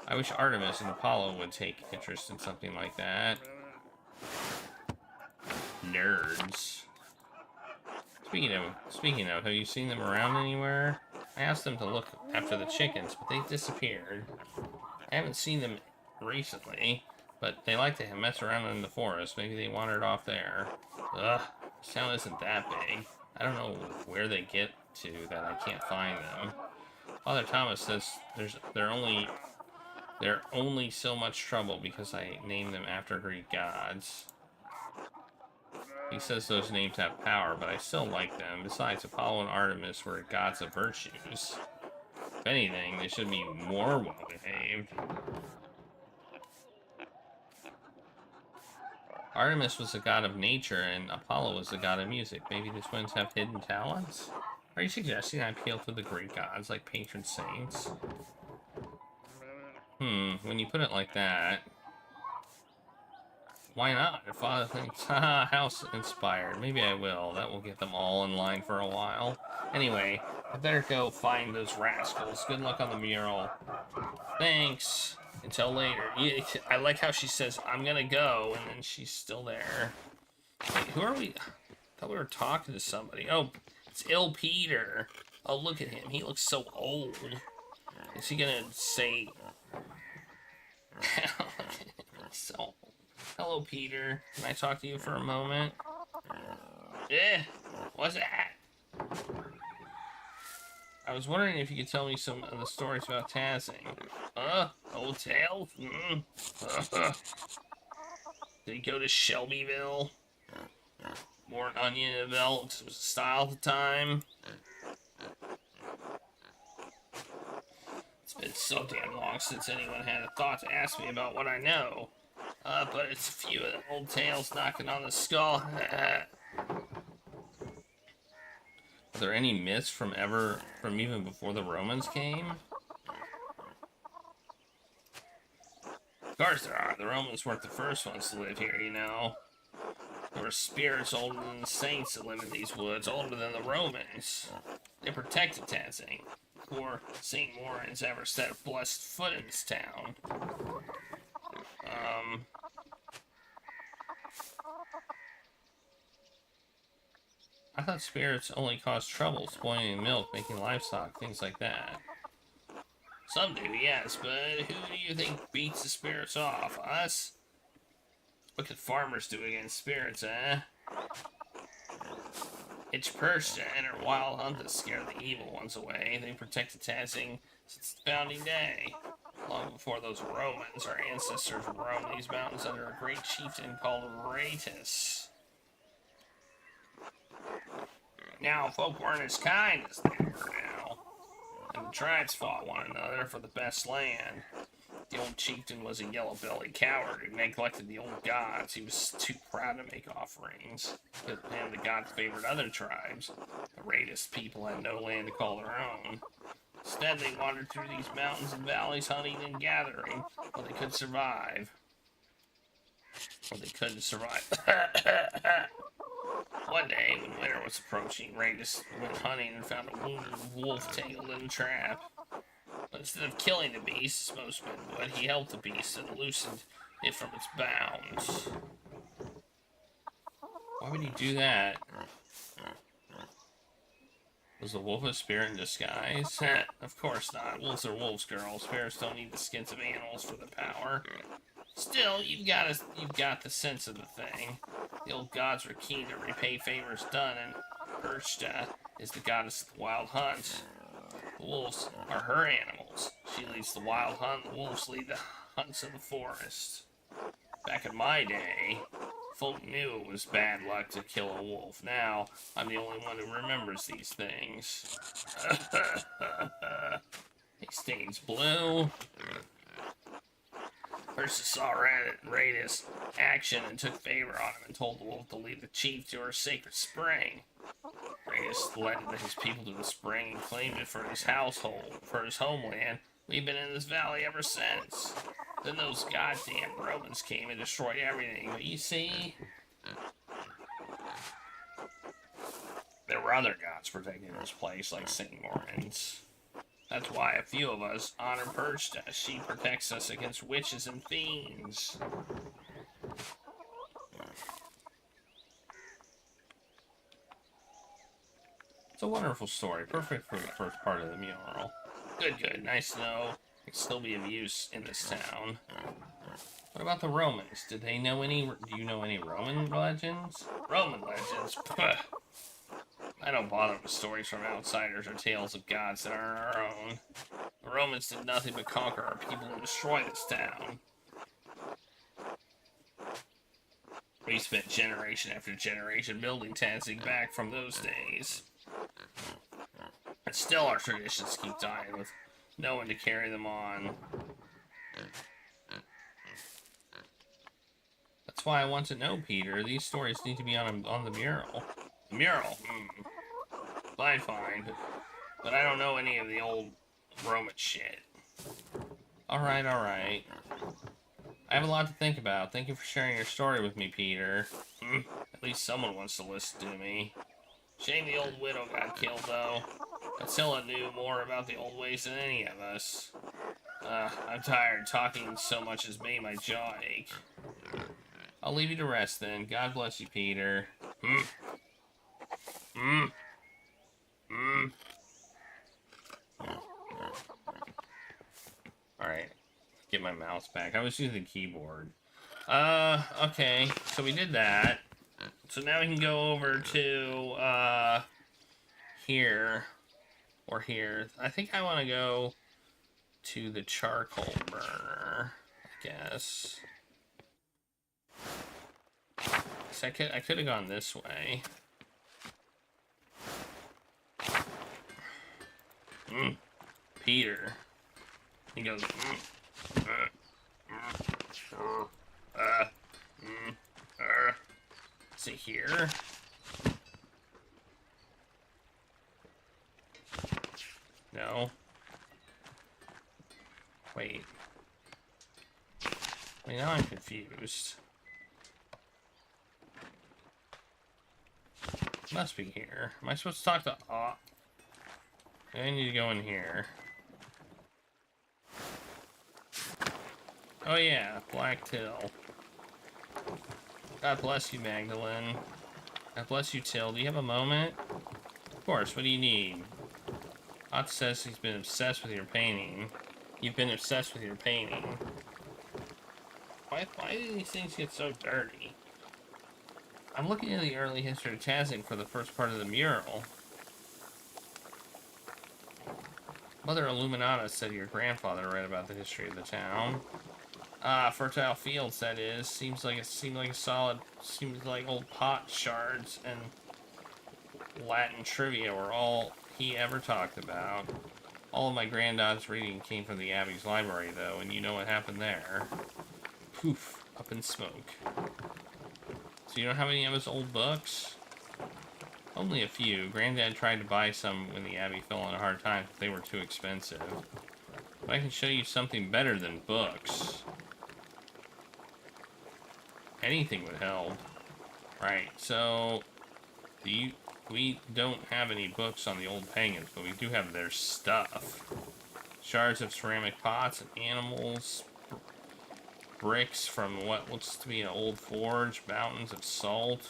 S7: I wish Artemis and Apollo would take interest in something like that. Nerds. Speaking of, have you seen them around anywhere? I asked them to look after the chickens, but they disappeared. I haven't seen them recently, but they like to mess around in the forest. Maybe they wandered off there. Ugh, this town isn't that big. I don't know where they get to that I can't find them. Father Thomas says they're only so much trouble because I named them after Greek gods. He says those names have power, but I still like them. Besides, Apollo and Artemis were gods of virtues. If anything, they should be more well-behaved. Artemis was the god of nature, and Apollo was the god of music. Maybe the twins have hidden talents? Are you suggesting I appeal to the Greek gods like patron saints? When you put it like that... Why not? If Father thinks, haha, house inspired. Maybe I will. That will get them all in line for a while. Anyway, I better go find those rascals. Good luck on the mural. Thanks. Until later. Yeah, I like how she says, I'm gonna go, and then she's still there. Wait, who are we? I thought we were talking to somebody. Oh, it's Il Peter. Oh, look at him. He looks so old. Is he gonna say... so... Hello, Peter. Can I talk to you for a moment? What's that? I was wondering if you could tell me some of the stories about Tazzing. Old tales? Did he go to Shelbyville? More an onion and a belt because it was a style at the time? It's been so damn long since anyone had a thought to ask me about what I know. But it's a few of the old tales knocking on the skull. Are there any myths from even before the Romans came? Of course there are. The Romans weren't the first ones to live here, you know. There were spirits older than the saints that live in these woods, older than the Romans. They protected Tazzing before St. Moritz ever set a blessed foot in this town. I thought spirits only caused trouble, spoiling milk, making livestock, things like that. Some do, yes, but who do you think beats the spirits off? Us? What could farmers do against spirits, eh? Hitch perched to enter wild hunt to scare the evil ones away. They protected Tazzing since the founding day. Long before those Romans, our ancestors roamed these mountains under a great chieftain called Raetus. Now, folk weren't as kind as they were now, and the tribes fought one another for the best land. The old chieftain was a yellow-bellied coward who neglected the old gods. He was too proud to make offerings, and the gods favored other tribes. The Raetus people had no land to call their own. Instead, they wandered through these mountains and valleys, hunting and gathering, but they could survive. Or they couldn't survive. One day, when winter was approaching, Raiders went hunting and found a wounded wolf tangled in a trap. But instead of killing the beast, as most men would, he helped the beast and loosened it from its bounds. Why would he do that? Was the wolf a spirit in disguise? Of course not. Wolves are wolves, girls. Spirits don't need the skins of animals for the power. Still, you've got the sense of the thing. The old gods were keen to repay favors done, and Perchta is the goddess of the wild hunt. The wolves are her animals. She leads the wild hunt, the wolves lead the hunts of the forest. Back in my day, folk knew it was bad luck to kill a wolf. Now, I'm the only one who remembers these things. He stains blue. Perchta saw Radis action and took favor on him and told the wolf to lead the chief to her sacred spring. Radis led his people to the spring and claimed it for his household, for his homeland. We've been in this valley ever since. Then those goddamn Romans came and destroyed everything. But you see, there were other gods protecting this place, like St. Mormons. That's why a few of us honor Perchta. She protects us against witches and fiends. It's a wonderful story, perfect for the first part of the mural. Good. Nice to know it can still be of use in this town. What about the Romans? Do you know any Roman legends? Roman legends? Puh. I don't bother with stories from outsiders or tales of gods that aren't our own. The Romans did nothing but conquer our people and destroy this town. We spent generation after generation building Tanzig back from those days. And still our traditions keep dying with no one to carry them on. That's why I want to know, Peter. These stories need to be on the mural. The mural? Fine. But I don't know any of the old Roman shit. Alright. I have a lot to think about. Thank you for sharing your story with me, Peter. At least someone wants to listen to me. Shame the old widow got killed, though. Attila knew more about the old ways than any of us. I'm tired. Talking so much has made my jaw ache. I'll leave you to rest, then. God bless you, Peter. Alright. Get my mouse back. I was using the keyboard. Okay. So we did that. So now we can go over to, here. Or here. I think I want to go to the charcoal burner, I guess. So I could have gone this way. Peter. He goes, is it here? No. Wait, now I'm confused. Must be here. Am I supposed to talk to I need to go in here. Oh yeah, Black Till. God bless you, Magdalene. God bless you, Till. Do you have a moment? Of course, what do you need? Ott says he's been obsessed with your painting. You've been obsessed with your painting. Why do these things get so dirty? I'm looking at the early history of Tazing for the first part of the mural. Mother Illuminata said your grandfather read about the history of the town. Fertile fields, that is. Seems like old pot shards and Latin trivia were all he ever talked about. All of my granddad's reading came from the Abbey's library, though, and you know what happened there. Poof, up in smoke. So you don't have any of his old books? Only a few. Granddad tried to buy some when the Abbey fell on a hard time, but they were too expensive. But I can show you something better than books. anything would help. Right, so we don't have any books on the old pagans, but we do have their stuff. Shards of ceramic pots and animals, bricks from what looks to be an old forge, mountains of salt.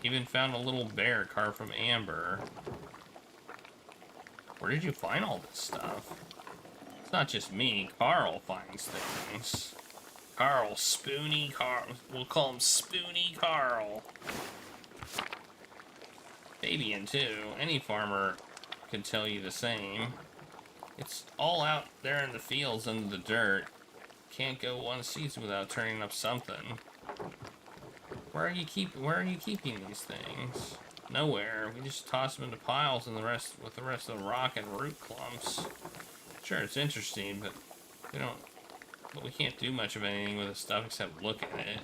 S7: Even found a little bear carved from amber. Where did you find all this stuff? It's not just me. Carl finds things. Carl, Spoony Carl. We'll call him Spoony Carl. Fabian, too. Any farmer could tell you the same. It's all out there in the fields under the dirt. Can't go one season without turning up something. Where are you keeping these things? Nowhere. We just toss them into piles and the rest of the rock and root clumps. Sure, it's interesting, but we can't do much of anything with the stuff except look at it.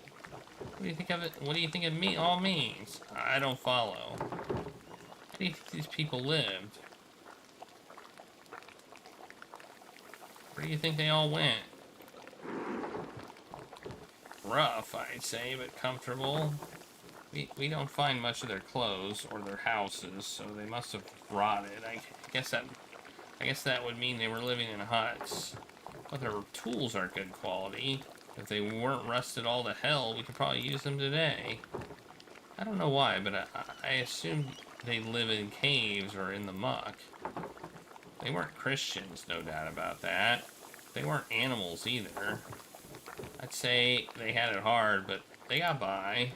S7: What do you think of it? What do you think it all means? I don't follow. How do you think these people lived? Where do you think they all went? Rough, I'd say, but comfortable. We don't find much of their clothes or their houses, so they must have rotted. I guess that would mean they were living in huts. But their tools are good quality. If they weren't rusted all to hell, we could probably use them today. I don't know why, but I assumed they live in caves or in the muck. They weren't Christians, no doubt about that. They weren't animals either. I'd say they had it hard, but they got by.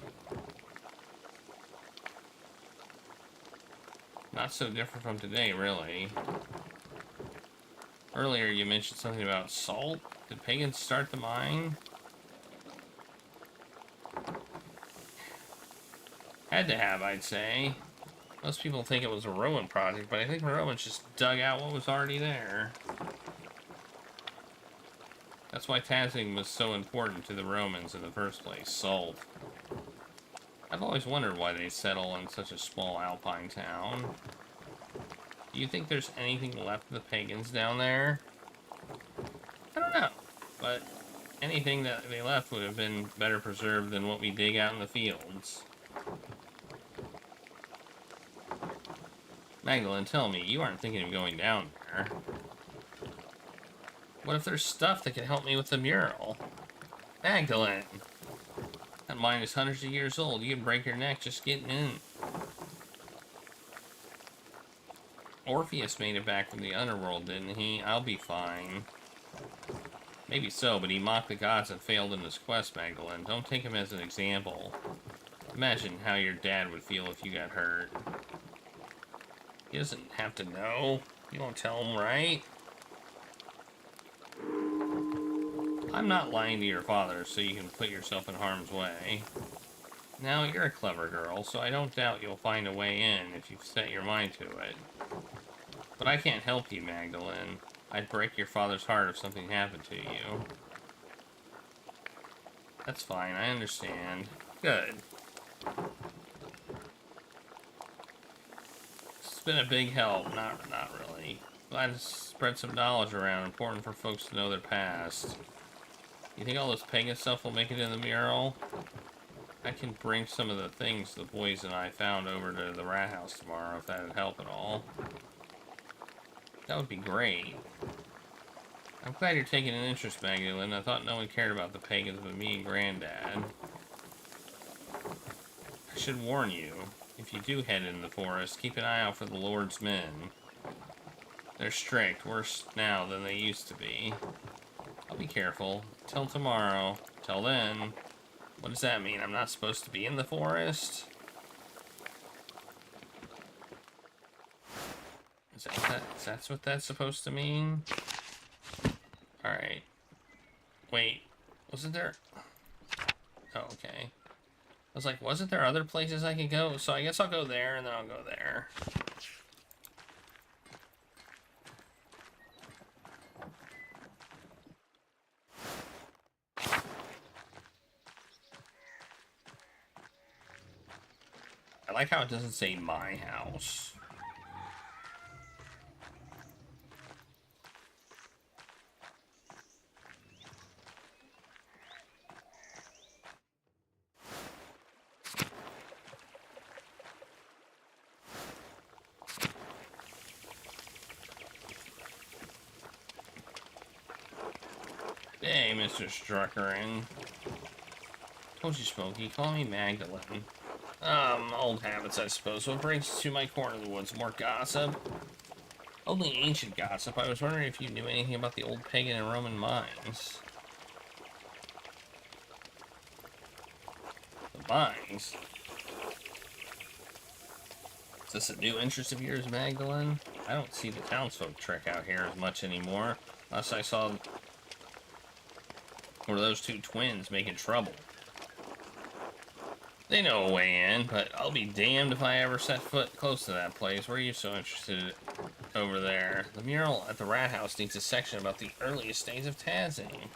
S7: Not so different from today, really. Earlier you mentioned something about salt. Did pagans start the mine? Had to have, I'd say. Most people think it was a Roman project, but I think the Romans just dug out what was already there. That's why Tasing was so important to the Romans in the first place, salt. I've always wondered why they settle in such a small alpine town. Do you think there's anything left of the pagans down there? I don't know, but anything that they left would have been better preserved than what we dig out in the fields. Magdalene, tell me, you aren't thinking of going down there. What if there's stuff that can help me with the mural? Magdalene! That mine is hundreds of years old. You can break your neck just getting in. Orpheus made it back from the underworld, didn't he? I'll be fine. Maybe so, but he mocked the gods and failed in his quest, Magdalene. Don't take him as an example. Imagine how your dad would feel if you got hurt. He doesn't have to know. You won't tell him, right? I'm not lying to your father so you can put yourself in harm's way. Now, you're a clever girl, so I don't doubt you'll find a way in if you've set your mind to it. But I can't help you, Magdalene. I'd break your father's heart if something happened to you. That's fine, I understand. Good. It's been a big help. Not really. Glad to spread some knowledge around. Important for folks to know their past. You think all this pagan stuff will make it in the mural? I can bring some of the things the boys and I found over to the rat house tomorrow, if that'd help at all. That would be great. I'm glad you're taking an interest, Magdalene. I thought no one cared about the pagans but me and Granddad. I should warn you, if you do head in the forest, keep an eye out for the Lord's men. They're strict, worse now than they used to be. I'll be careful. Till tomorrow. Till then. What does that mean? I'm not supposed to be in the forest? Is that what that's supposed to mean? Alright. Wait. Wasn't there... Oh, okay. I was like, wasn't there other places I could go? So I guess I'll go there, and then I'll go there. I like how it doesn't say my house. Hey, Mr. Struckering. Told you, Smokey. Call me Magdalene. Old habits, I suppose. What brings you to my corner of the woods? More gossip? Only ancient gossip. I was wondering if you knew anything about the old pagan and Roman mines. The mines? Is this a new interest of yours, Magdalene? I don't see the townsfolk trek out here as much anymore. Last I saw were those two twins making trouble. They know a way in, but I'll be damned if I ever set foot close to that place. Where are you so interested over there? The mural at the rat house needs a section about the earliest days of Tazzing.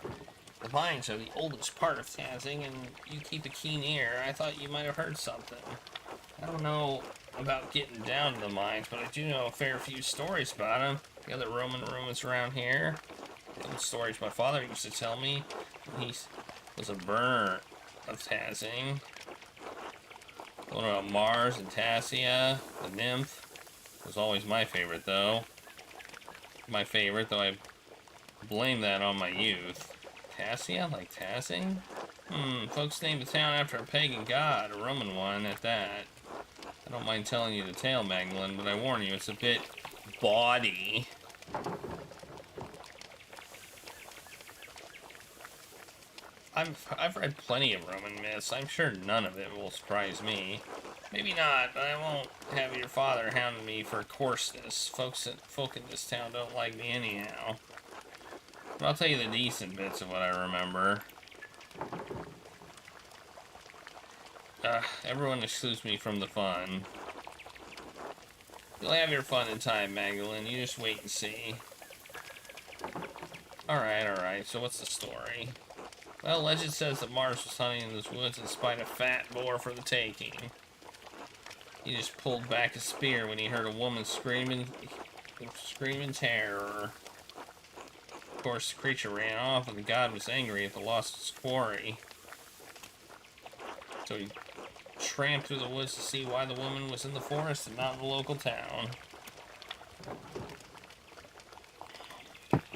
S7: The mines are the oldest part of Tazzing, and you keep a keen ear. I thought you might have heard something. I don't know about getting down to the mines, but I do know a fair few stories about them. The other Roman ruins around here. Old stories my father used to tell me. He was a burner of Tazzing. One about Mars and Tassia, the nymph, was always my favorite, though. My favorite, though I blame that on my youth. Tassia, like Tazzing? Folks named the town after a pagan god, a Roman one at that. I don't mind telling you the tale, Magdalene, but I warn you, it's a bit bawdy. I've read plenty of Roman myths. I'm sure none of it will surprise me. Maybe not, but I won't have your father hounding me for coarseness. Folk in this town don't like me anyhow. But I'll tell you the decent bits of what I remember. Everyone excludes me from the fun. You'll have your fun in time, Magdalene. You just wait and see. Alright. So what's the story? Well, legend says that Mars was hunting in those woods and spied a fat boar for the taking. He just pulled back his spear when he heard a woman screaming terror. Of course, the creature ran off, and the god was angry at the loss of his quarry. So he tramped through the woods to see why the woman was in the forest and not in the local town.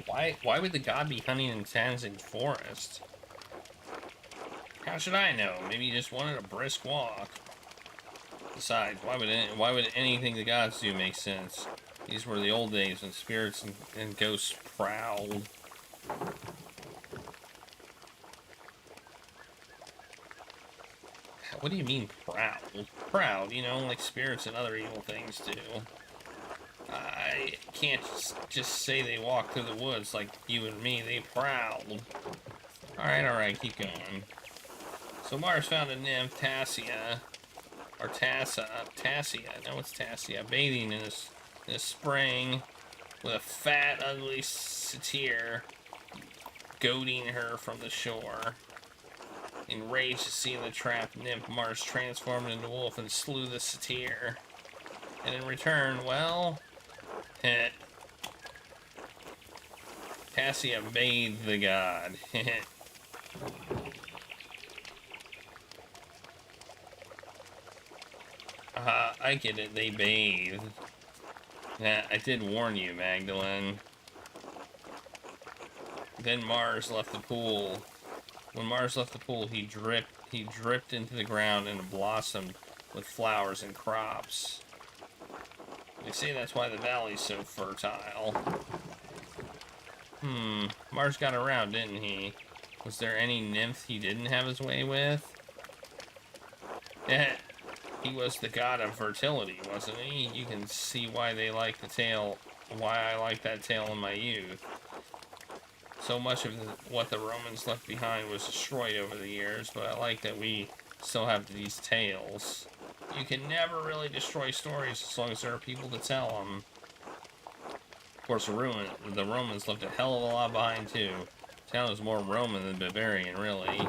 S7: Why would the god be hunting in Tanzing forest? How should I know? Maybe he just wanted a brisk walk. Besides, why would anything the gods do make sense? These were the old days when spirits and ghosts prowled. What do you mean prowled? Proud, you know, like spirits and other evil things do. I can't just say they walked through the woods like you and me. They prowled. Alright, keep going. So Mars found a nymph, Tassia, no, it's Tassia, bathing in a spring with a fat, ugly satyr goading her from the shore. Enraged to see the trapped nymph, Mars transformed into a wolf and slew the satyr. And in return, well, Tassia bathed the god. I get it, they bathed. Yeah, I did warn you, Magdalene. Then Mars left the pool. When Mars left the pool, he dripped into the ground and blossomed with flowers and crops. They say that's why the valley's so fertile. Mars got around, didn't he? Was there any nymph he didn't have his way with? Yeah. He was the god of fertility, wasn't he? You can see why they like the tale, why I like that tale in my youth. So much of what the Romans left behind was destroyed over the years, but I like that we still have these tales. You can never really destroy stories as long as there are people to tell them. Of course, the Romans left a hell of a lot behind too. The town was more Roman than Bavarian, really.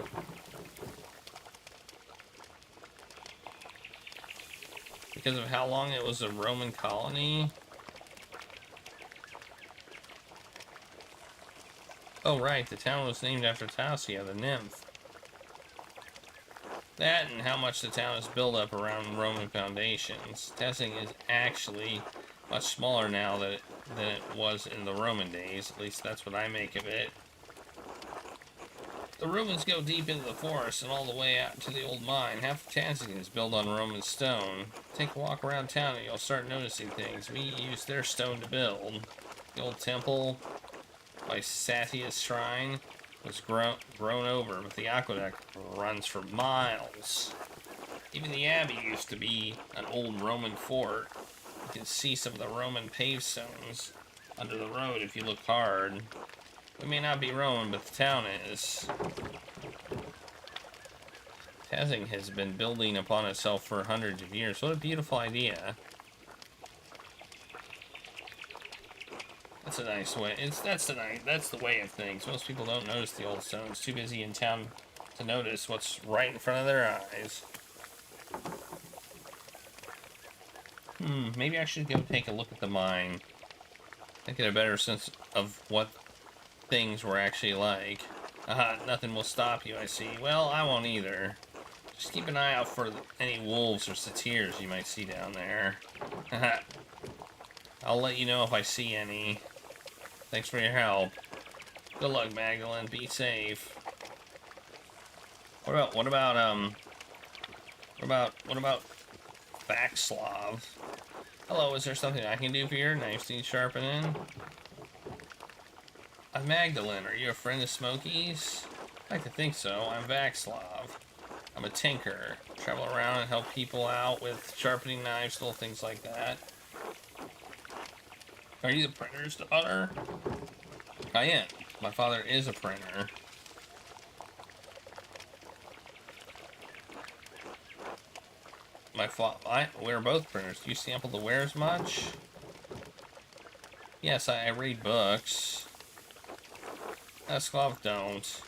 S7: Because of how long it was a Roman colony? Oh right, the town was named after Tassia, the nymph. That and how much the town is built up around Roman foundations. Tazzing is actually much smaller now than it was in the Roman days. At least that's what I make of it. The Romans go deep into the forest and all the way out to the old mine. Half of Tanzania is built on Roman stone. Take a walk around town and you'll start noticing things. We used their stone to build. The old temple by Satia's shrine was grown over, but the aqueduct runs for miles. Even the abbey used to be an old Roman fort. You can see some of the Roman paved stones under the road if you look hard. We may not be Roman, but the town is. Tazing has been building upon itself for hundreds of years. What a beautiful idea. That's a nice way. That's the way of things. Most people don't notice the old stones. Too busy in town to notice what's right in front of their eyes. Maybe I should go take a look at the mine. I get a better sense of what things were actually like. Aha, nothing will stop you, I see. Well, I won't either. Just keep an eye out for any wolves or satyrs you might see down there. Haha. I'll let you know if I see any. Thanks for your help. Good luck, Magdalene. Be safe. What about Backslav? Hello, is there something I can do for your knife needs sharpening? I'm Magdalene. Are you a friend of Smokey's? I like to think so. I'm Backslav. I'm a tinker. Travel around and help people out with sharpening knives, little things like that. Are you the printer's daughter? I am. My father is a printer. We're both printers. Do you sample the wares much? Yes, I read books. Backslav don't.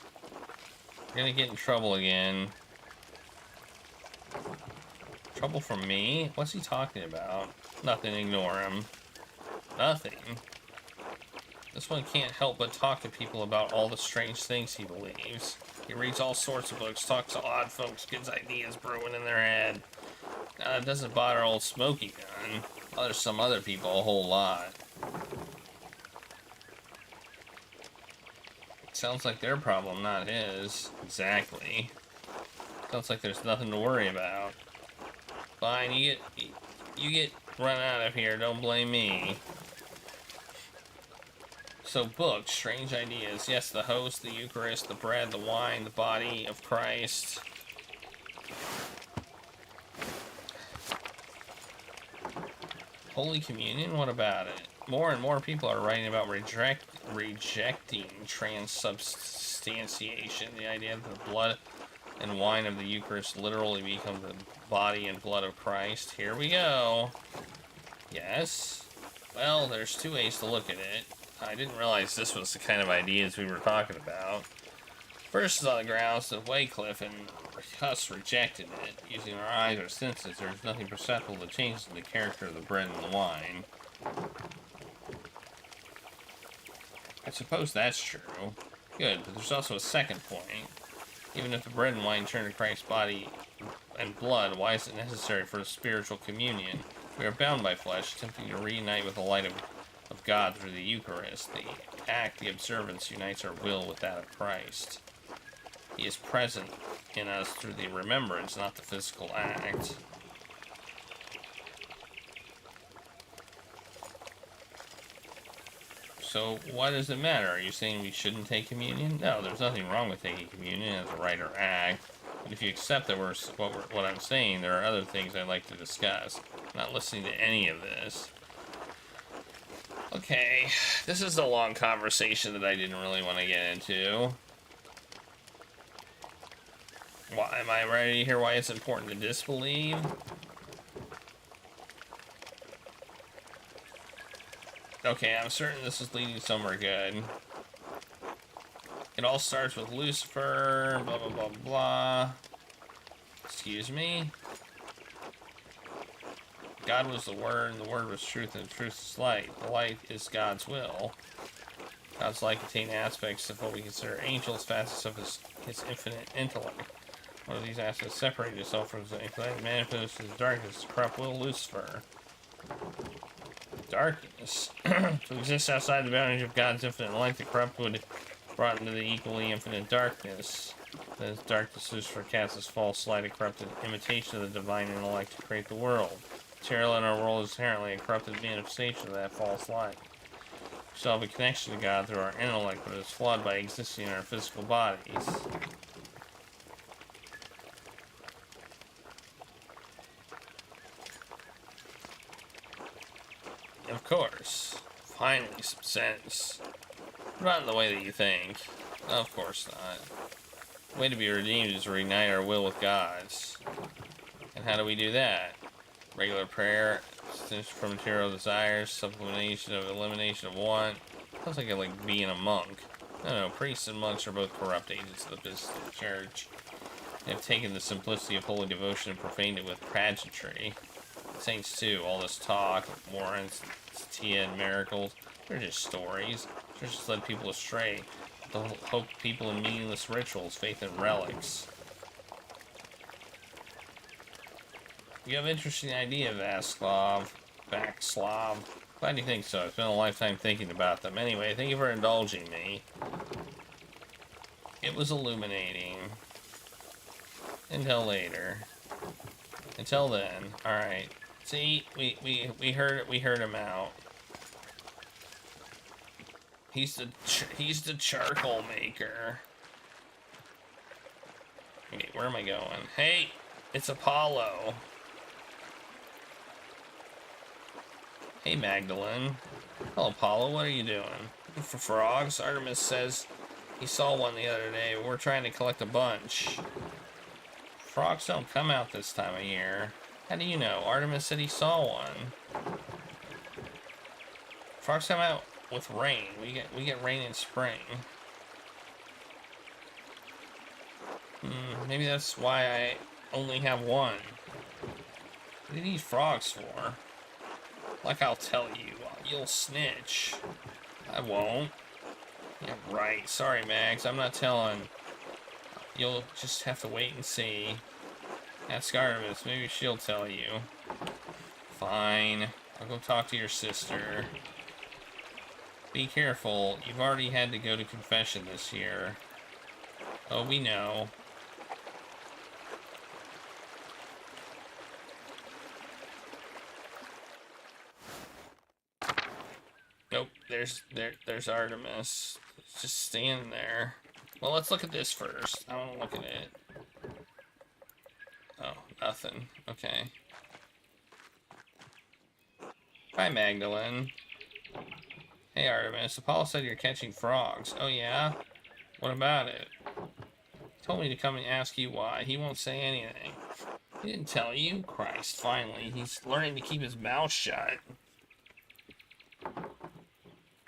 S7: You're gonna get in trouble again. Trouble from me? What's he talking about? Nothing, ignore him. Nothing. This one can't help but talk to people about all the strange things he believes. He reads all sorts of books, talks to odd folks, gets ideas brewing in their head. It doesn't bother old Smokey none. Bothers some other people a whole lot. Sounds like their problem, not his. Exactly. Sounds like there's nothing to worry about. Fine, you get run out of here, don't blame me. So books, strange ideas. Yes, the host, the Eucharist, the bread, the wine, the body of Christ. Holy Communion, what about it? More and more people are writing about rejecting transubstantiation. The idea that the blood and wine of the Eucharist literally become the body and blood of Christ. Here we go. Yes. Well, there's two ways to look at it. I didn't realize this was the kind of ideas we were talking about. First is on the grounds that Wycliffe and Huss rejected it. Using our eyes or senses, there is nothing perceptible that changes in the character of the bread and the wine. I suppose that's true. Good, but there's also a second point. Even if the bread and wine turn to Christ's body and blood, why is it necessary for a spiritual communion? We are bound by flesh, attempting to reunite with the light of God through the Eucharist. The act, the observance, unites our will with that of Christ. He is present in us through the remembrance, not the physical act. So, why does it matter? Are you saying we shouldn't take communion? No, there's nothing wrong with taking communion as a rite or act. But if you accept that what I'm saying, there are other things I'd like to discuss. I'm not listening to any of this. Okay, this is a long conversation that I didn't really want to get into. Why am I ready to hear why it's important to disbelieve? Okay, I'm certain this is leading somewhere good. It all starts with Lucifer, blah, blah, blah, blah. Excuse me? God was the Word, and the Word was truth, and the truth is light. The light is God's will. God's light contains aspects of what we consider angels, facets of his infinite intellect. One of these aspects separated itself from his intellect, manifested his darkness, corrupt will, Lucifer. Darkness. To exist outside the boundaries of God's infinite light, the corrupt would brought into the equally infinite darkness. This darkness is for Cass's false light, a corrupted imitation of the divine intellect to create the world. Material in our world is inherently a corrupted manifestation of that false light. We still have a connection to God through our intellect, but it is flawed by existing in our physical bodies. Of course. Finally, some sense. Not in the way that you think. Of course not. The way to be redeemed is to reunite our will with God's. And how do we do that? Regular prayer, abstinence from material desires, sublimation of elimination of want. Sounds like being a monk. No, priests and monks are both corrupt agents of the business of the church. They have taken the simplicity of holy devotion and profaned it with pageantry. Saints too, all this talk of warrants, satia, and miracles, they're just stories. Church has led people astray. They'll hope people in meaningless rituals, faith in relics. You have an interesting idea, Vaslav. Glad you think so. It's been a lifetime thinking about them. Anyway, thank you for indulging me. It was illuminating. Until later. Until then. Alright. See, we heard him out. He's the charcoal maker. Okay, where am I going? Hey, it's Apollo. Hey, Magdalene. Hello, Apollo. What are you doing? Looking for frogs? Artemis says he saw one the other day. We're trying to collect a bunch. Frogs don't come out this time of year. How do you know? Artemis said he saw one. Frogs come out with rain. We get rain in spring. Maybe that's why I only have one. What do you need frogs for? Like I'll tell you, you'll snitch. I won't. Yeah, right. Sorry, Max. I'm not telling. You'll just have to wait and see. Ask Artemis. Maybe she'll tell you. Fine. I'll go talk to your sister. Be careful. You've already had to go to confession this year. Oh, we know. Nope, there's Artemis. It's just standing there. Well, let's look at this first. I want to look at it. Oh, nothing. Okay. Hi, Magdalene. Hey, Artemis. Apollo said you're catching frogs. Oh, yeah? What about it? He told me to come and ask you why. He won't say anything. He didn't tell you? Christ, finally. He's learning to keep his mouth shut.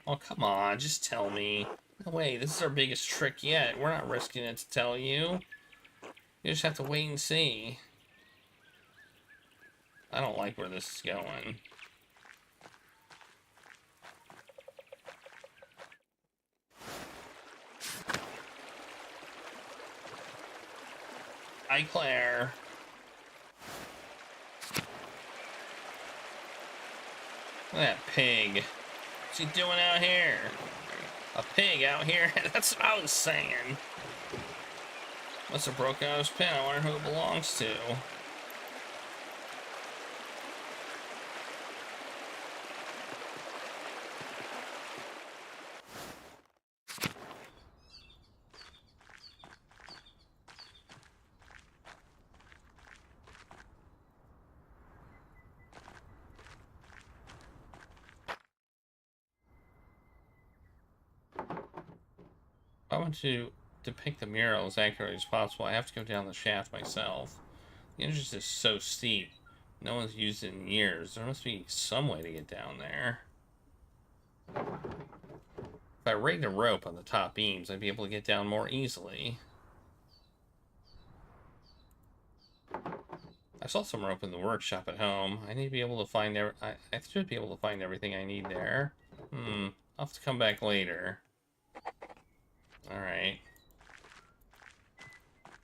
S7: Oh, come on. Just tell me. No way. This is our biggest trick yet. We're not risking it to tell you. You just have to wait and see. I don't like where this is going. Hi, Claire. Look at that pig. What's he doing out here? A pig out here? That's what I was saying. Must have broken out his pen. I wonder who it belongs to. I want to depict the mural as accurately as possible. I have to go down the shaft myself. The entrance is so steep. No one's used it in years. There must be some way to get down there. If I rigged a rope on the top beams, I'd be able to get down more easily. I saw some rope in the workshop at home. I need to be able to find I should be able to find everything I need there. I'll have to come back later. Alright.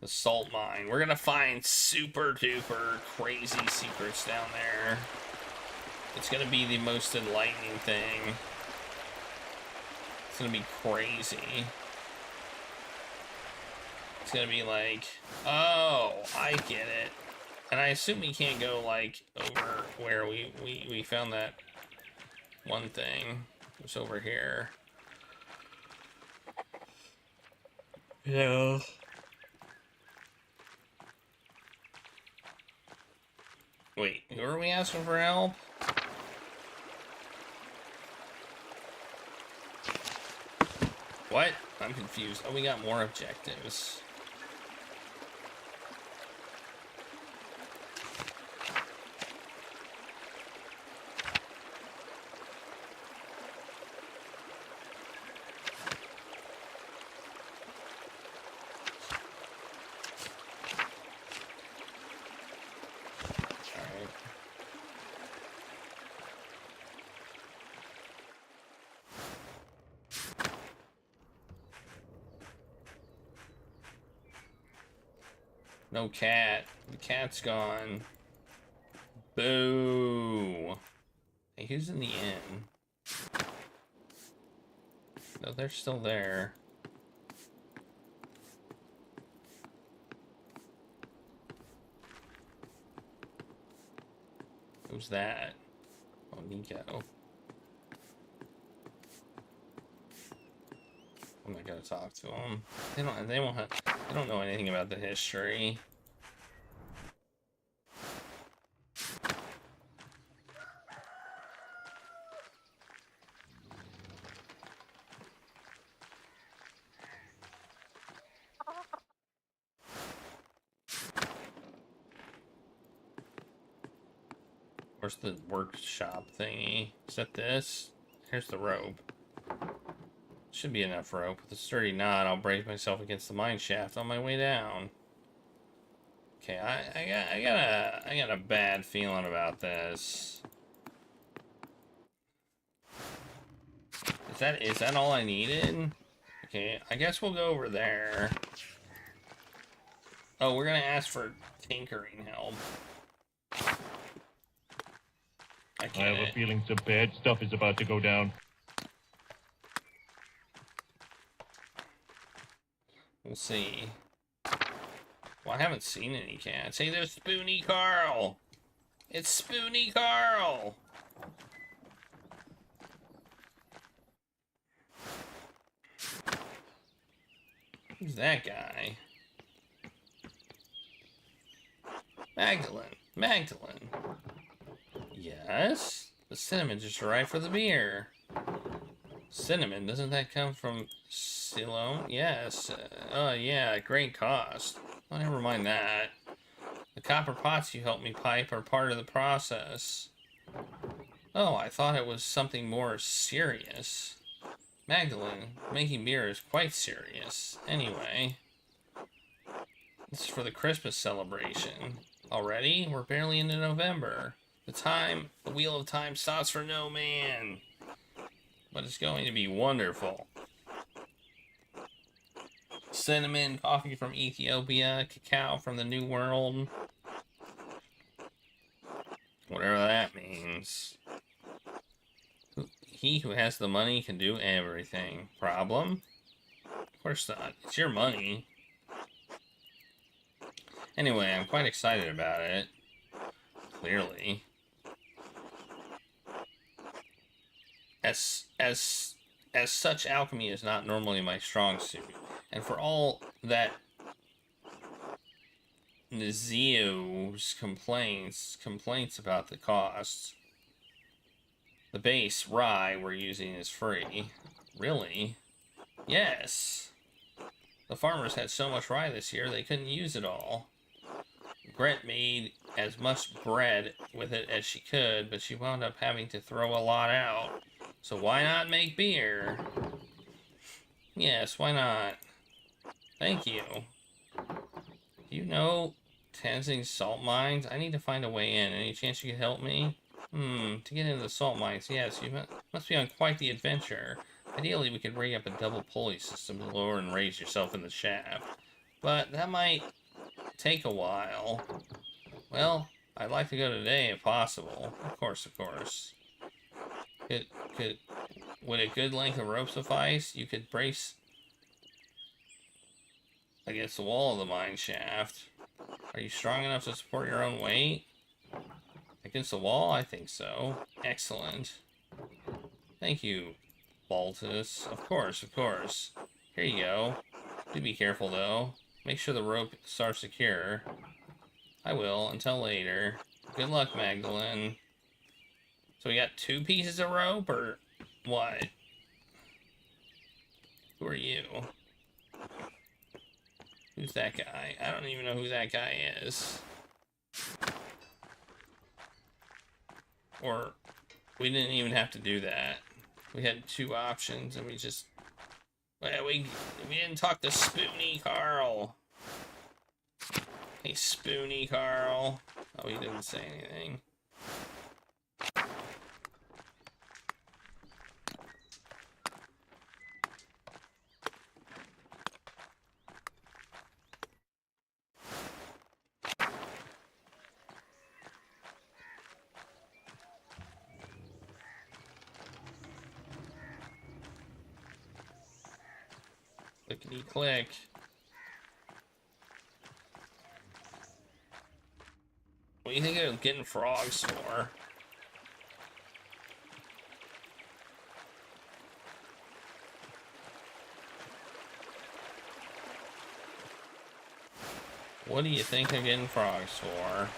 S7: The salt mine. We're gonna find super duper crazy secrets down there. It's gonna be the most enlightening thing. It's gonna be crazy. It's gonna be like, oh, I get it. And I assume we can't go, like, over where we found that one thing. It's over here. Yeah. Wait, who are we asking for help? What? I'm confused. Oh, we got more objectives. Alright. No cat. The cat's gone. Boo. Hey, who's in the inn? No, they're still there. Who's that? Oh, Nico. I'm not gonna talk to them. They don't know anything about the history. Where's the workshop thingy? Is that this? Here's the rope. Should be enough rope. With a sturdy knot, I'll brace myself against the mine shaft on my way down. Okay, I got a bad feeling about this. Is that all I needed? Okay, I guess we'll go over there. Oh, we're gonna ask for tinkering help.
S8: I have a feeling some bad stuff is about to go down.
S7: We'll see. Well, I haven't seen any cats. Hey, there's Spoony Carl! It's Spoony Carl! Who's that guy? Magdalene. Magdalene. Yes? The cinnamon just arrived for the beer. Cinnamon, doesn't that come from Ceylon? Yes. Yeah, great cost. Oh, never mind that. The copper pots you helped me pipe are part of the process. Oh, I thought it was something more serious. Magdalene, making beer is quite serious. Anyway, this is for the Christmas celebration. Already? We're barely into November. The wheel of time stops for no man. But it's going to be wonderful. Cinnamon, coffee from Ethiopia, cacao from the New World. Whatever that means. He who has the money can do everything. Problem? Of course not. It's your money. Anyway, I'm quite excited about it. Clearly. As such, alchemy is not normally my strong suit. And for all that Nizio's complaints about the costs, the base rye we're using is free. Really? Yes. The farmers had so much rye this year they couldn't use it all. Gret made as much bread with it as she could, but she wound up having to throw a lot out. So why not make beer? Yes, why not? Thank you. Do you know Tenzing's salt mines? I need to find a way in. Any chance you could help me? To get into the salt mines, yes, you must be on quite the adventure. Ideally, we could rig up a double pulley system to lower and raise yourself in the shaft. But that might take a while. Well, I'd like to go today if possible. Of course, of course. Would a good length of rope suffice? You could brace against the wall of the mine shaft. Are you strong enough to support your own weight? Against the wall? I think so. Excellent. Thank you, Baltus. Of course, of course. Here you go. Do be careful, though. Make sure the ropes are secure. I will, until later. Good luck, Magdalene. So we got 2 pieces of rope, or what? Who are you? Who's that guy? I don't even know who that guy is. Or, we didn't even have to do that. We had 2 options, and we just... Well, we didn't talk to Spoony Carl. Hey, Spoony Carl. Oh, he didn't say anything. Clickety click. What do you think of getting frogs for? What do you think they're getting frogs for?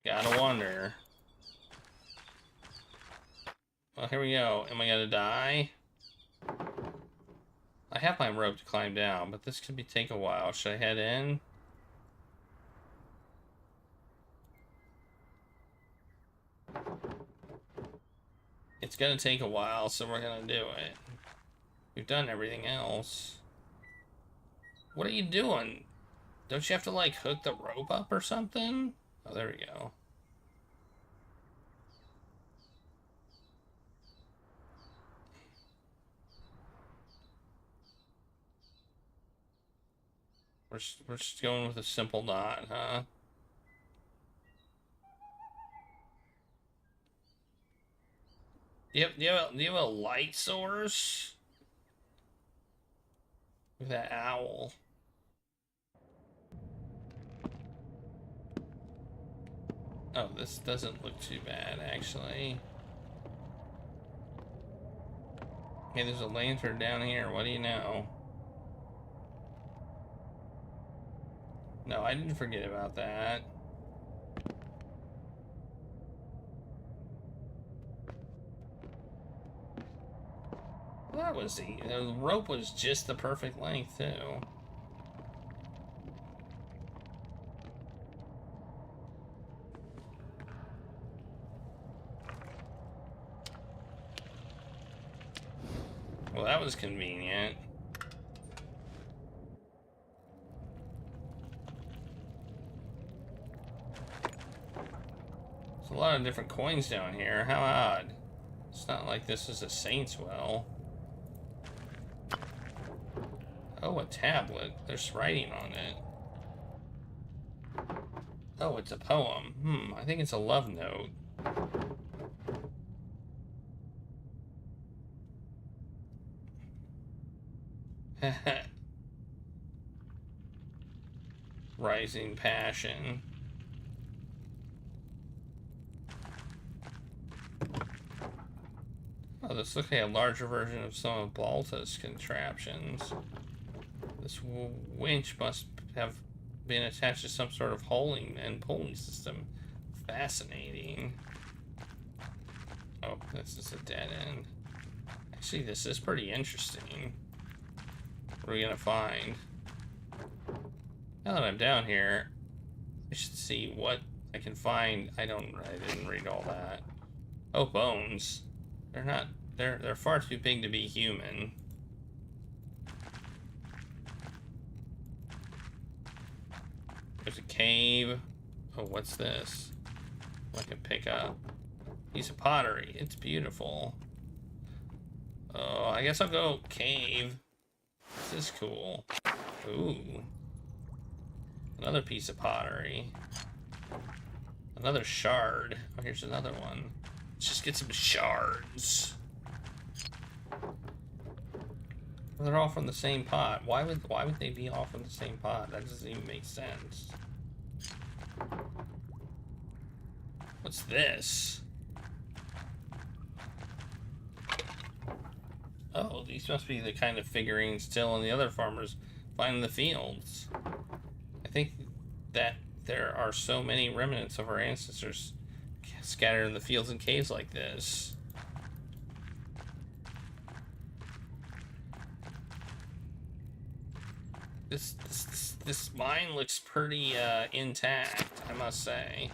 S7: Gotta wonder. Well, here we go. Am I gonna die? I have my rope to climb down, but this could take a while. Should I head in? It's gonna take a while, so we're gonna do it. We've done everything else. What are you doing? Don't you have to, like, hook the rope up or something? Oh, there we go. We're just going with a simple knot, huh? Do you have a light source? With that owl. Oh, this doesn't look too bad, actually. Okay, there's a lantern down here. What do you know? No, I didn't forget about that. Well, that was the rope was just the perfect length, too. Well, that was convenient. There's a lot of different coins down here. How odd. It's not like this is a saint's well. Oh, a tablet. There's writing on it. Oh, it's a poem. I think it's a love note. Rising passion. Oh, this looks like a larger version of some of Balta's contraptions. This winch must have been attached to some sort of holding and pulling system. Fascinating. Oh, this is a dead end. Actually, this is pretty interesting. What are we gonna find? Now that I'm down here, I should see what I can find. I didn't read all that. Oh, bones. They're far too big to be human. There's a cave. Oh, what's this? I can pick up. Piece of pottery. It's beautiful. Oh, I guess I'll go cave. This is cool. Ooh. Another piece of pottery. Another shard. Oh, here's another one. Let's just get some shards. Well, they're all from the same pot. Why would they be all from the same pot? That doesn't even make sense. What's this? Oh, these must be the kind of figurines Till and the other farmers find in the fields. I think that there are so many remnants of our ancestors scattered in the fields and caves like this. This mine looks pretty intact, I must say.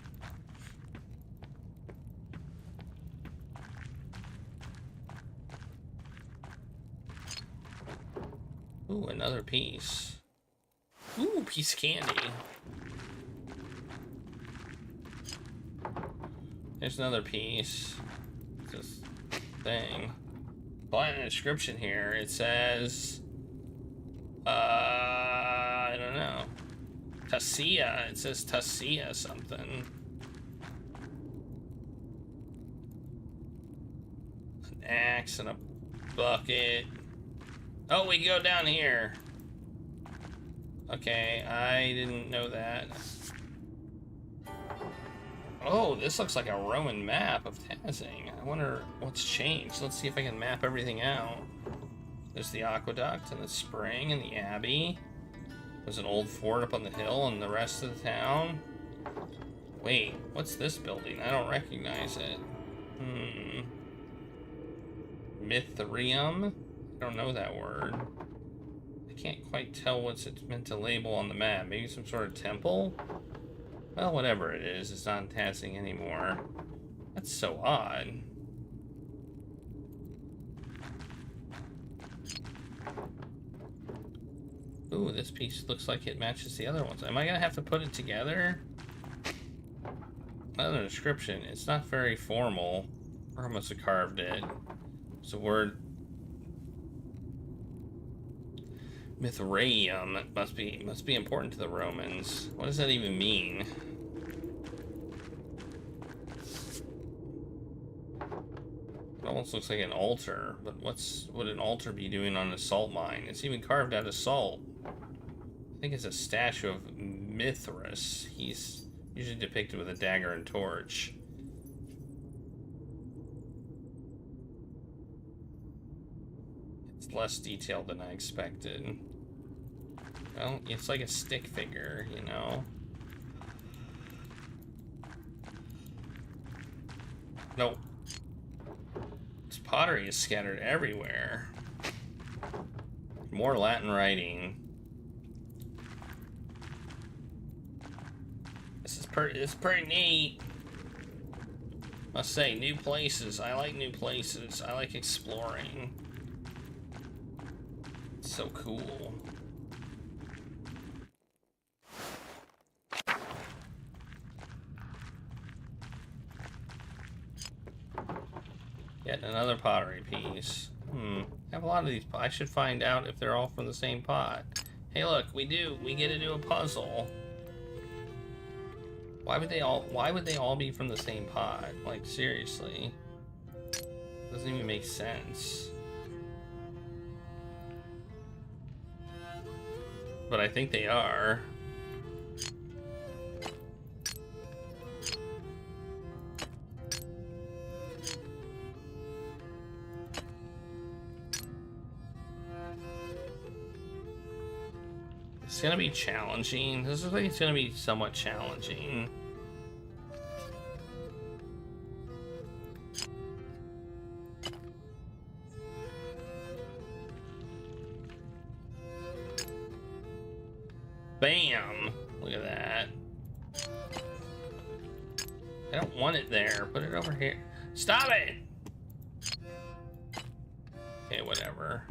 S7: Ooh, another piece. Ooh, piece of candy. There's another piece. This thing. Find a description here. It says, I don't know. Tassia. It says Tassia something. An axe and a bucket. Oh, we go down here. Okay, I didn't know that. Oh, this looks like a Roman map of Tazing. I wonder what's changed. Let's see if I can map everything out. There's the aqueduct and the spring and the abbey. There's an old fort up on the hill and the rest of the town. Wait, what's this building? I don't recognize it. Mithrium? I don't know that word. I can't quite tell what's it's meant to label on the map. Maybe some sort of temple? Well, whatever it is, it's not Tazing anymore. That's so odd. Ooh, this piece looks like it matches the other ones. Am I gonna have to put it together? Another description. It's not very formal. Or I must have carved it. It's a word. Mithraeum. It must be important to the Romans. What does that even mean? It almost looks like an altar, but what would an altar be doing on a salt mine? It's even carved out of salt. I think it's a statue of Mithras. He's usually depicted with a dagger and torch. It's less detailed than I expected. Well, it's like a stick figure, you know? Nope. This pottery is scattered everywhere. More Latin writing. It's pretty neat. Must say, new places. I like new places. I like exploring. It's so cool. Yet another pottery piece. I have a lot of these. I should find out if they're all from the same pot. Hey, look, we do. We get to do a puzzle. Why would they all be from the same pot? Like, seriously. Doesn't even make sense. But I think they are. It's gonna be challenging. This looks like it's gonna be somewhat challenging. Bam! Look at that. I don't want it there. Put it over here. Stop it! Okay, whatever.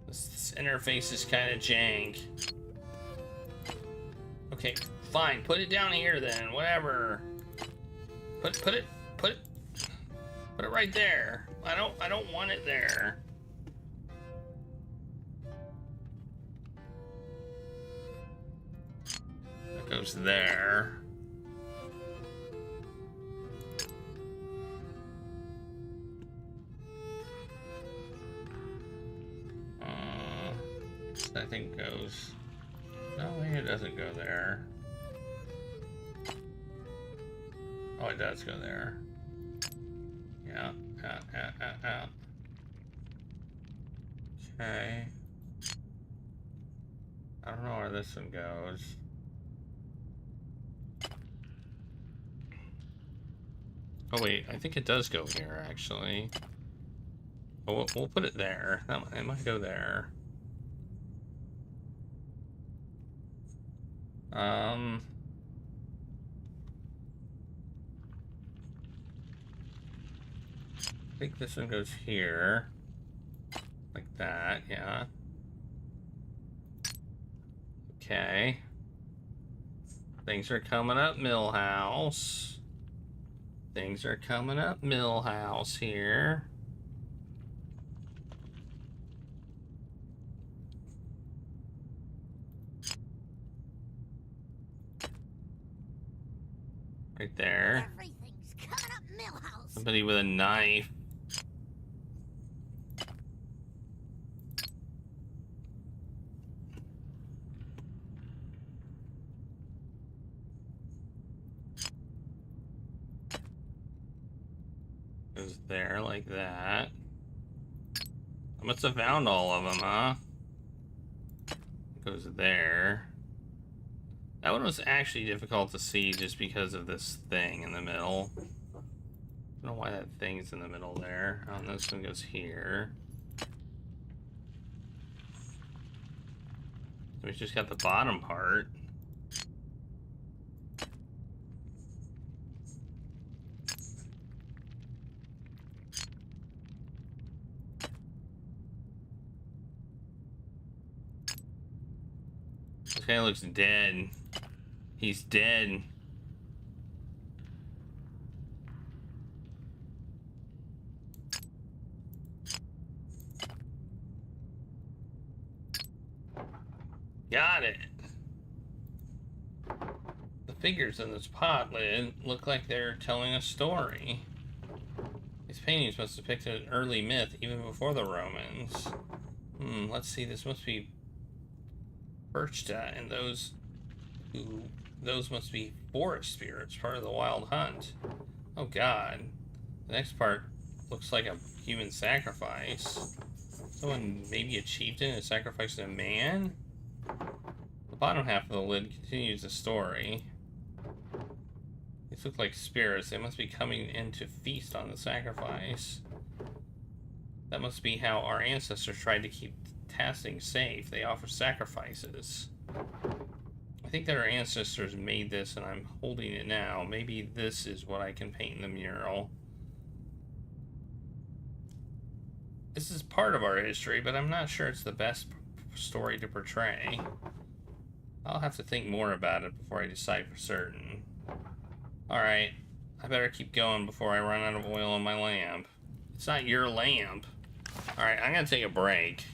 S7: This interface is kind of jank. Okay, fine. Put it down here then. Whatever. Put it right there. I don't want it there. goes there. I think goes. No, maybe it doesn't go there. Oh, it does go there. Yeah. Okay. I don't know where this one goes. Oh wait, I think it does go here actually. Oh, we'll put it there. It might go there. I think this one goes here. Like that, yeah. Okay. Things are coming up, Millhouse. Things are coming up, Millhouse here. Right there.
S3: Everything's coming up, Millhouse.
S7: Somebody with a knife. Goes there like that. I must have found all of them, huh? Goes there. That one was actually difficult to see just because of this thing in the middle. I don't know why that thing's in the middle there. Oh, and this one goes here. We just got the bottom part. This guy looks dead. He's dead. Got it. The figures in this pot lid look like they're telling a story. These paintings must depict an early myth even before the Romans. Let's see, this must be Perchta, and those must be forest spirits, part of the wild hunt. Oh god. The next part looks like a human sacrifice. Someone, maybe a chieftain, is sacrificing a man? The bottom half of the lid continues the story. These look like spirits. They must be coming in to feast on the sacrifice. That must be how our ancestors tried to keep Tasting safe. They offer sacrifices. I think that our ancestors made this and I'm holding it now. Maybe this is what I can paint in the mural. This is part of our history, but I'm not sure it's the best story to portray. I'll have to think more about it before I decide for certain. Alright, I better keep going before I run out of oil in my lamp. It's not your lamp. Alright, I'm gonna take a break.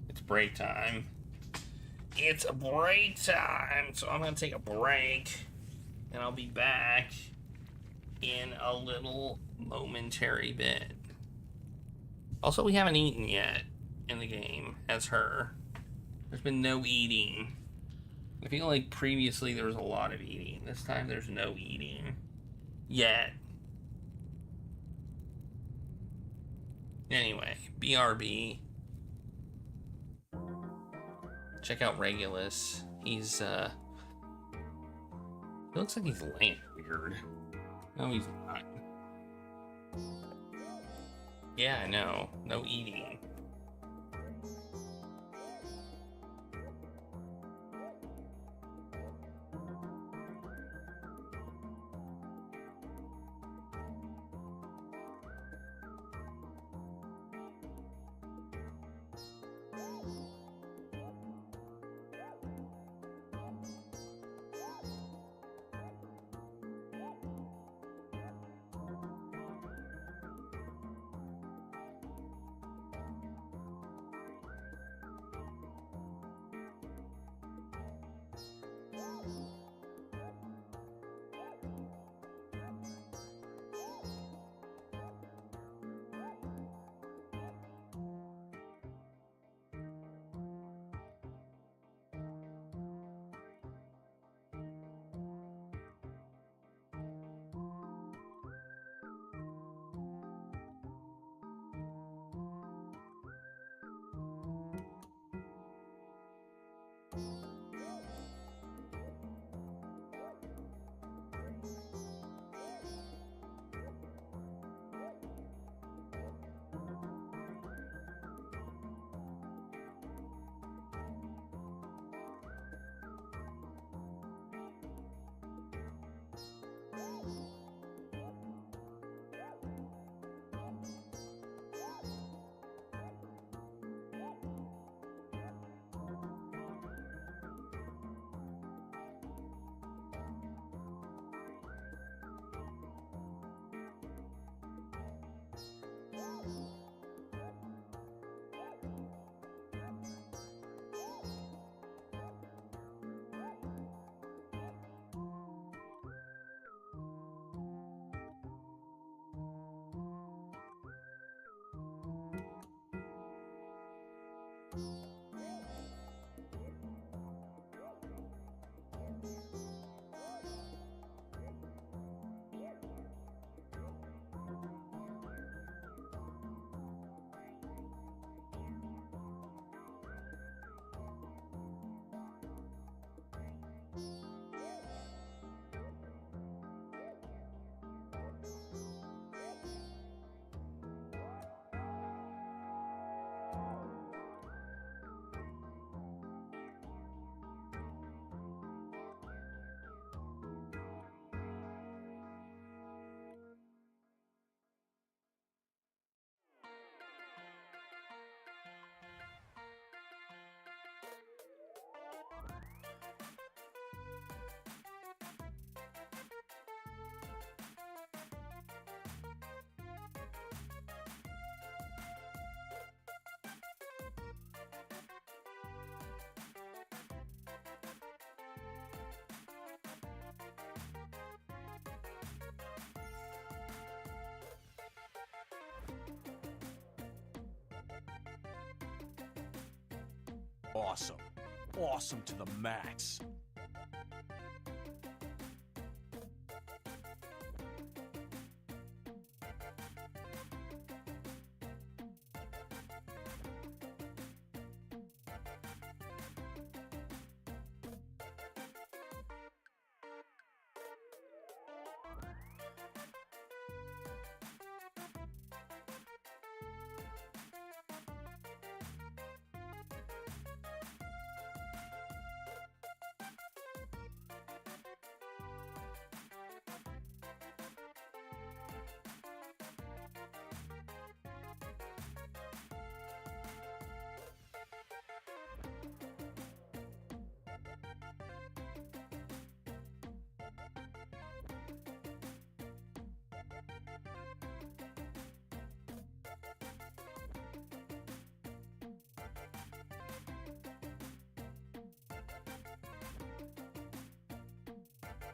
S7: It's break time. It's a break time, so I'm gonna take a break, and I'll be back in a little momentary bit. Also, we haven't eaten yet in the game as her. There's been no eating. I feel like previously there was a lot of eating. This time there's no eating. Yet. Anyway, BRB. Check out Regulus. He's, he looks like he's laying weird. No, he's not. Yeah, I know. No eating.
S9: Awesome. Awesome to the max.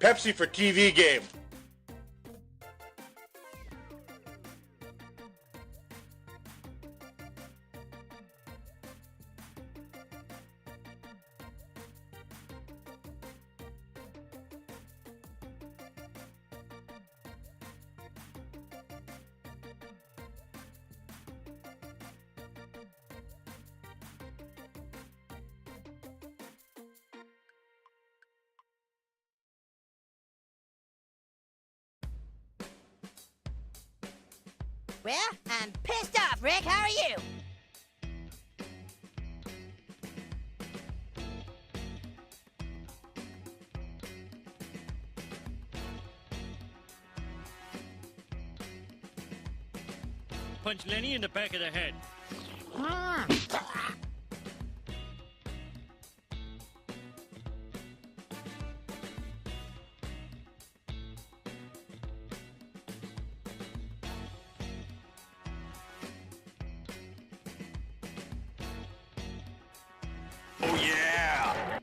S10: Pepsi for TV game.
S3: Well, I'm pissed off, Rick. How are you?
S8: Punch Lenny in the back of the head.
S10: Oh yeah!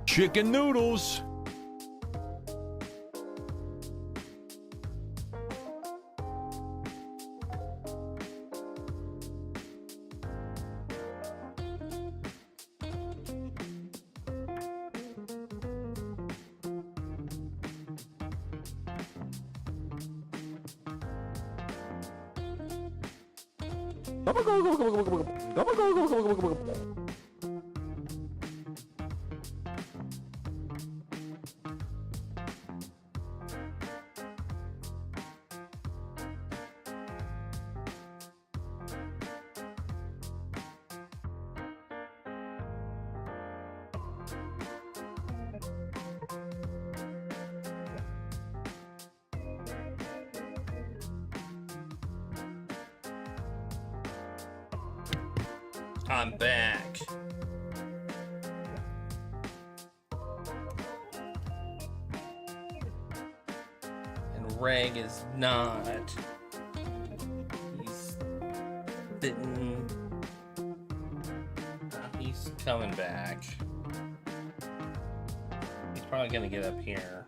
S9: Chicken noodles.
S7: I'm back. And Reg is not. He's sitting. He's coming back. He's probably gonna get up here.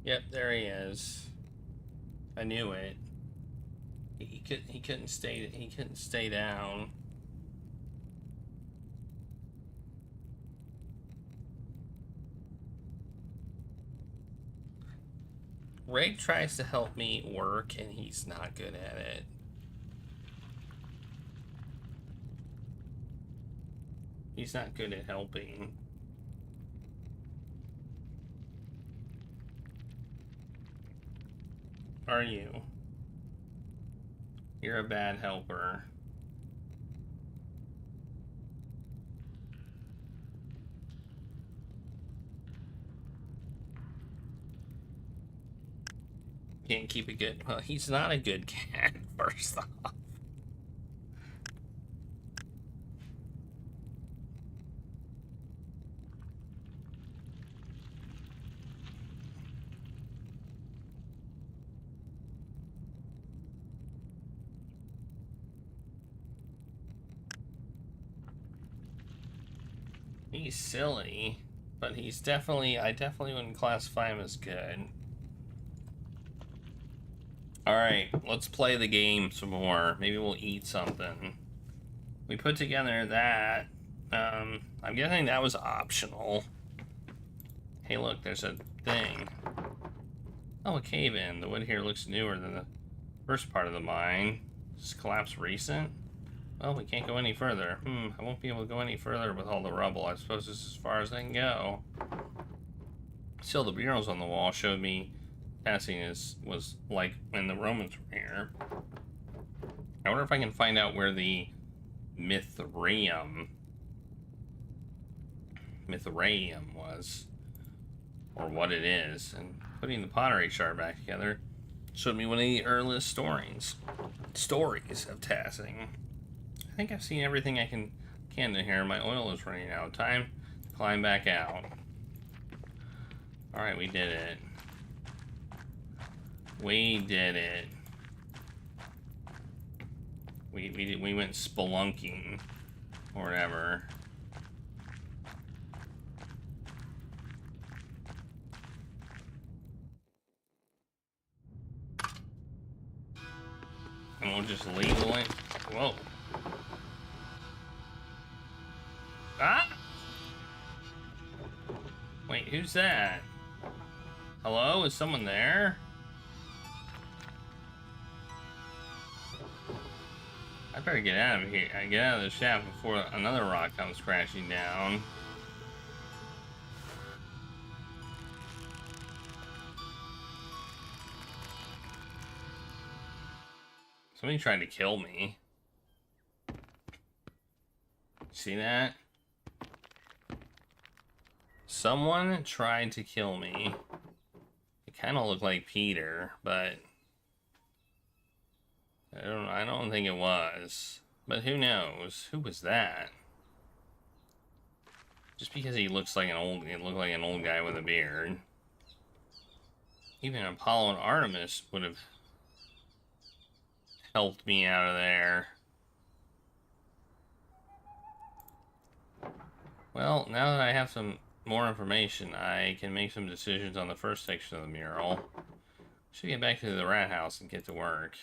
S7: Yep, there he is. I knew it. He couldn't stay down. Ray tries to help me work and he's not good at it. He's not good at helping. Are you? You're a bad helper. Can't keep a good... Well, he's not a good cat, first off. He's silly, but he's definitely, I definitely wouldn't classify him as good. Alright, let's play the game some more. Maybe we'll eat something. We put together that. I'm guessing that was optional. Hey, look, there's a thing. Oh, a cave-in. The wood here looks newer than the first part of the mine. Is collapse recent? Well, we can't go any further. I won't be able to go any further with all the rubble. I suppose this is as far as I can go. Still, the murals on the wall showed me passing was like when the Romans were here. I wonder if I can find out where the Mithraeum was, or what it is. And putting the pottery shard back together showed me one of the earliest stories of tassing. I think I've seen everything I can in here. My oil is running out. Time to climb back out. Alright, we did it. We did it. We went spelunking or whatever. And we'll just leave the link. Whoa. Ah! Wait, who's that? Hello? Is someone there? I better get out of here. I get out of the shaft before another rock comes crashing down. Somebody tried to kill me. See that? Someone tried to kill me. It kind of looked like Peter, but I don't think it was. But who knows? Who was that? Just because he looked like an old guy with a beard. Even Apollo and Artemis would have helped me out of there. Well, now that I have some more information, I can make some decisions on the first section of the mural. Should get back to the rat house and get to work.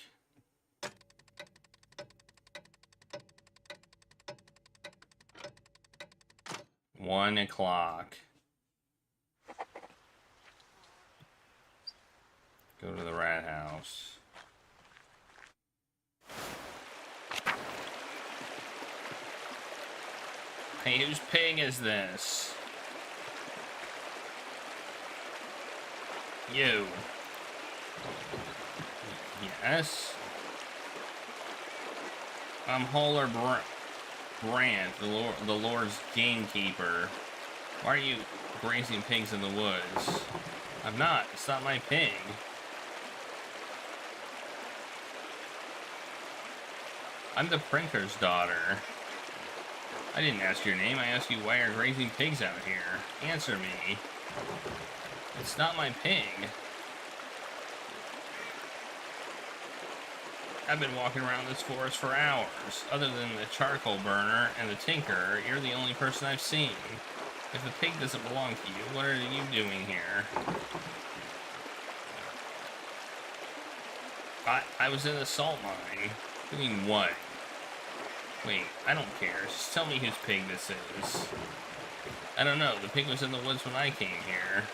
S7: One o'clock. Go to the rat house. Hey, whose pig is this? You. Yes. I'm Holler Brant, the Lord's gamekeeper. Why are you grazing pigs in the woods? I'm not. It's not my pig. I'm the printer's daughter. I didn't ask your name. I asked you why you're grazing pigs out here. Answer me. It's not my pig. I've been walking around this forest for hours. Other than the charcoal burner and the tinker, you're the only person I've seen. If the pig doesn't belong to you, what are you doing here? I was in the salt mine. Doing what? Wait, I don't care. Just tell me whose pig this is. I don't know. The pig was in the woods when I came here.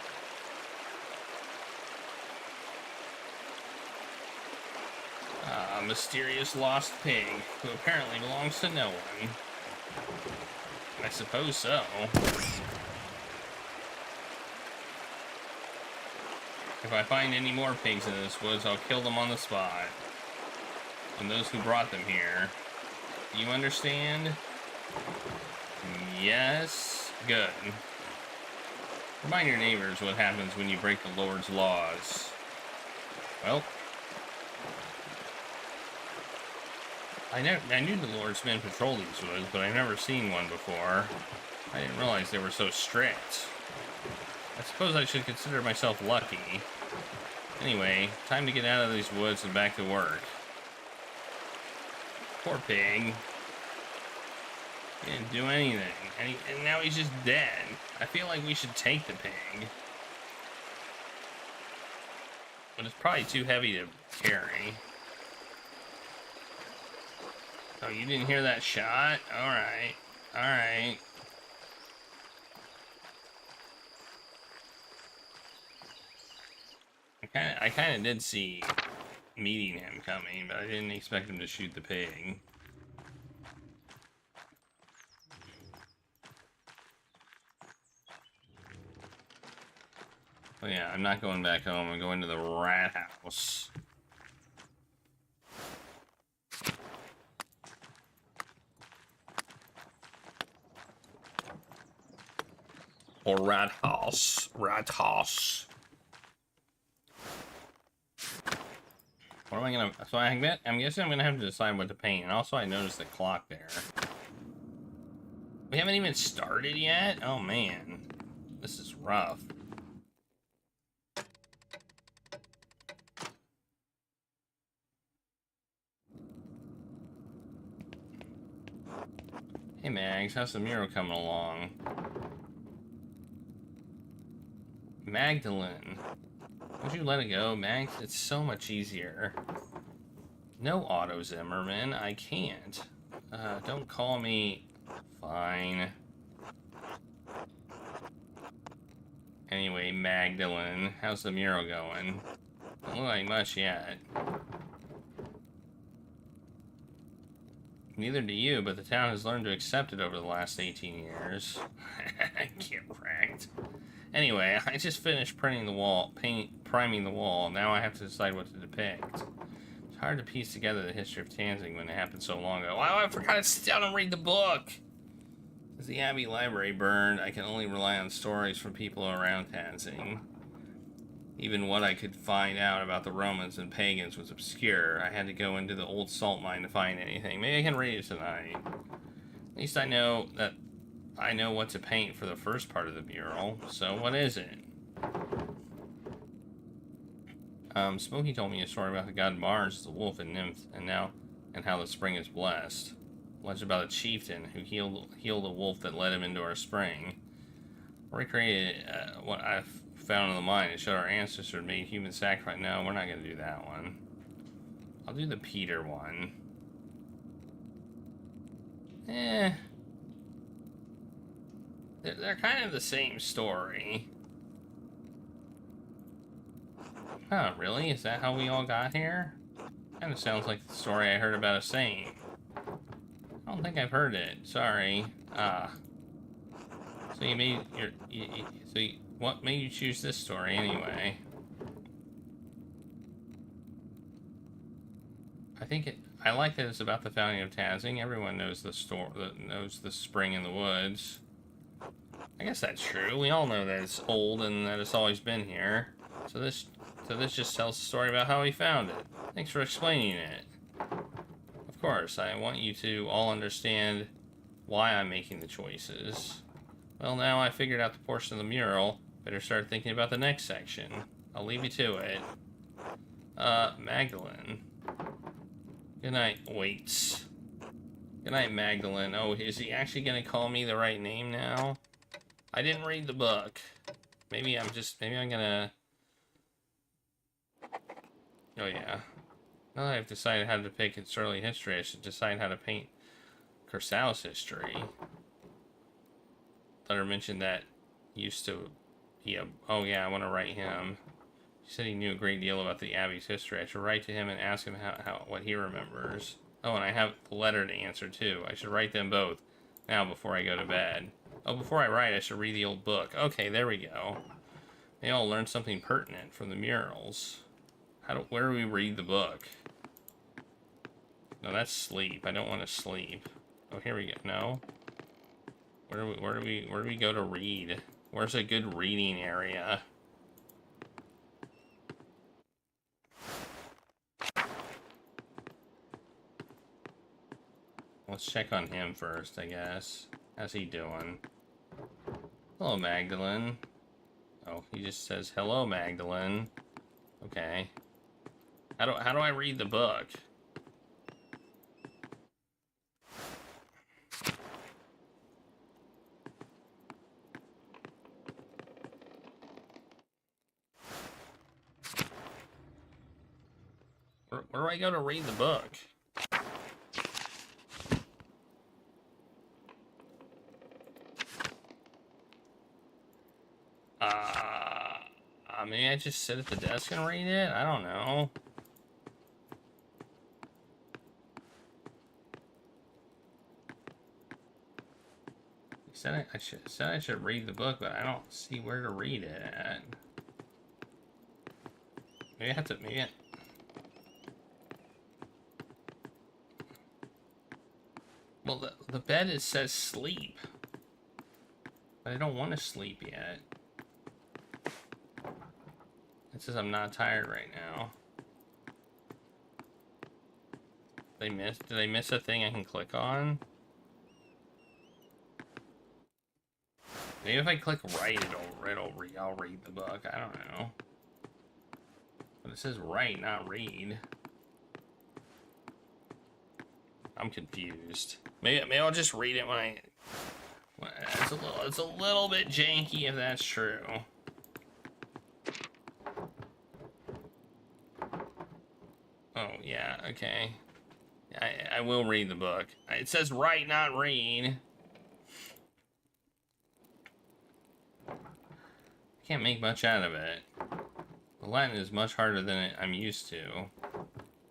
S7: A mysterious lost pig who apparently belongs to no one. I suppose so. If I find any more pigs in this woods, I'll kill them on the spot. And those who brought them here. Do you understand? Yes? Good. Remind your neighbors what happens when you break the Lord's laws. Well, I knew the Lord's men patrol these woods, but I've never seen one before. I didn't realize they were so strict. I suppose I should consider myself lucky. Anyway, time to get out of these woods and back to work. Poor pig. He didn't do anything, and now he's just dead. I feel like we should take the pig. But it's probably too heavy to carry. Oh, you didn't hear that shot? Alright. Alright. I kinda did see meeting him coming, but I didn't expect him to shoot the pig. Oh yeah, I'm not going back home. I'm going to the rat house. Or rat house. Rat house. What am I gonna... So I'm guessing I'm gonna have to decide what to paint. And also I noticed the clock there. We haven't even started yet? Oh man. This is rough. Hey Mags, how's the mural coming along? Magdalene. Would you let it go, Mags? It's so much easier. No Otto Zimmerman, I can't. Don't call me... Fine. Anyway, Magdalene, how's the mural going? Don't look like much yet. Neither do you, but the town has learned to accept it over the last 18 years. Get wrecked. Anyway, I just finished printing the wall, priming the wall. Now I have to decide what to depict. It's hard to piece together the history of Tanzing when it happened so long ago. Wow, I forgot to sit down and read the book! As the Abbey Library burned, I can only rely on stories from people around Tanzing. Even what I could find out about the Romans and pagans was obscure. I had to go into the old salt mine to find anything. Maybe I can read it tonight. At least I know what to paint for the first part of the mural. So what is it? Smokey told me a story about the god Mars, the wolf and nymph, and how the spring is blessed. Legend about a chieftain who healed a wolf that led him into our spring. Recreated what I've found in the mine. It showed our ancestors had made human sacrifice. No, we're not going to do that one. I'll do the Peter one. They're kind of the same story. Oh, really? Is that how we all got here? Kind of sounds like the story I heard about a saint. I don't think I've heard it. Sorry. So you made what made you choose this story anyway? I like that it's about the founding of Tanzing. Everyone knows the spring in the woods. I guess that's true. We all know that it's old and that it's always been here. So this just tells the story about how he found it. Thanks for explaining it. Of course, I want you to all understand why I'm making the choices. Well, now I figured out the portion of the mural. Better start thinking about the next section. I'll leave you to it. Magdalene. Good night, waits. Good night, Magdalene. Oh, is he actually gonna call me the right name now? I didn't read the book. Maybe I'm gonna... Oh yeah. Now that I've decided how to pick its early history, I should decide how to paint Kursau's history. Letter mentioned that used to be a... Oh yeah, I want to write him. He said he knew a great deal about the Abbey's history. I should write to him and ask him what he remembers. Oh, and I have the letter to answer too. I should write them both now before I go to bed. Oh, before I write, I should read the old book. Okay, there we go. They all learned something pertinent from the murals. Where do we read the book? No, that's sleep. I don't want to sleep. Oh, here we go. No. Where do we go to read? Where's a good reading area? Let's check on him first, I guess. How's he doing? Hello, Magdalene. Oh, he just says, hello, Magdalene. Okay. How do I read the book? Where do I go to read the book? Maybe I just sit at the desk and read it? I don't know. Said I should read the book, but I don't see where to read it at. Maybe I have to, well, the bed, it says sleep. But I don't want to sleep yet. It says I'm not tired right now. Did I miss a thing I can click on? Maybe if I click right, I'll read the book. I don't know. But it says write, not read. I'm confused. Maybe I'll just read it when I... It's a little bit janky if that's true. Oh, yeah, okay. I will read the book. It says write, not read. Can't make much out of it. The Latin is much harder than I'm used to.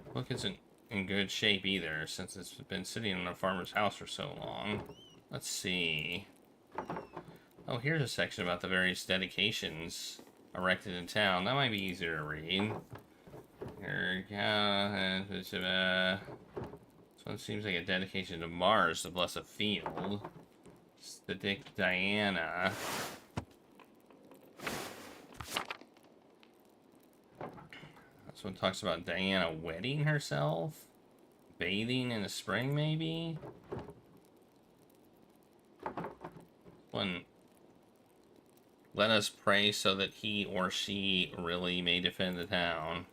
S7: The book isn't in good shape either, since it's been sitting in a farmer's house for so long. Let's see. Oh, here's a section about the various dedications erected in town. That might be easier to read. This one seems like a dedication to Mars to bless a field. It's the Dick Diana. This one talks about Diana wetting herself, bathing in the spring, maybe. One. Let us pray so that he or she really may defend the town.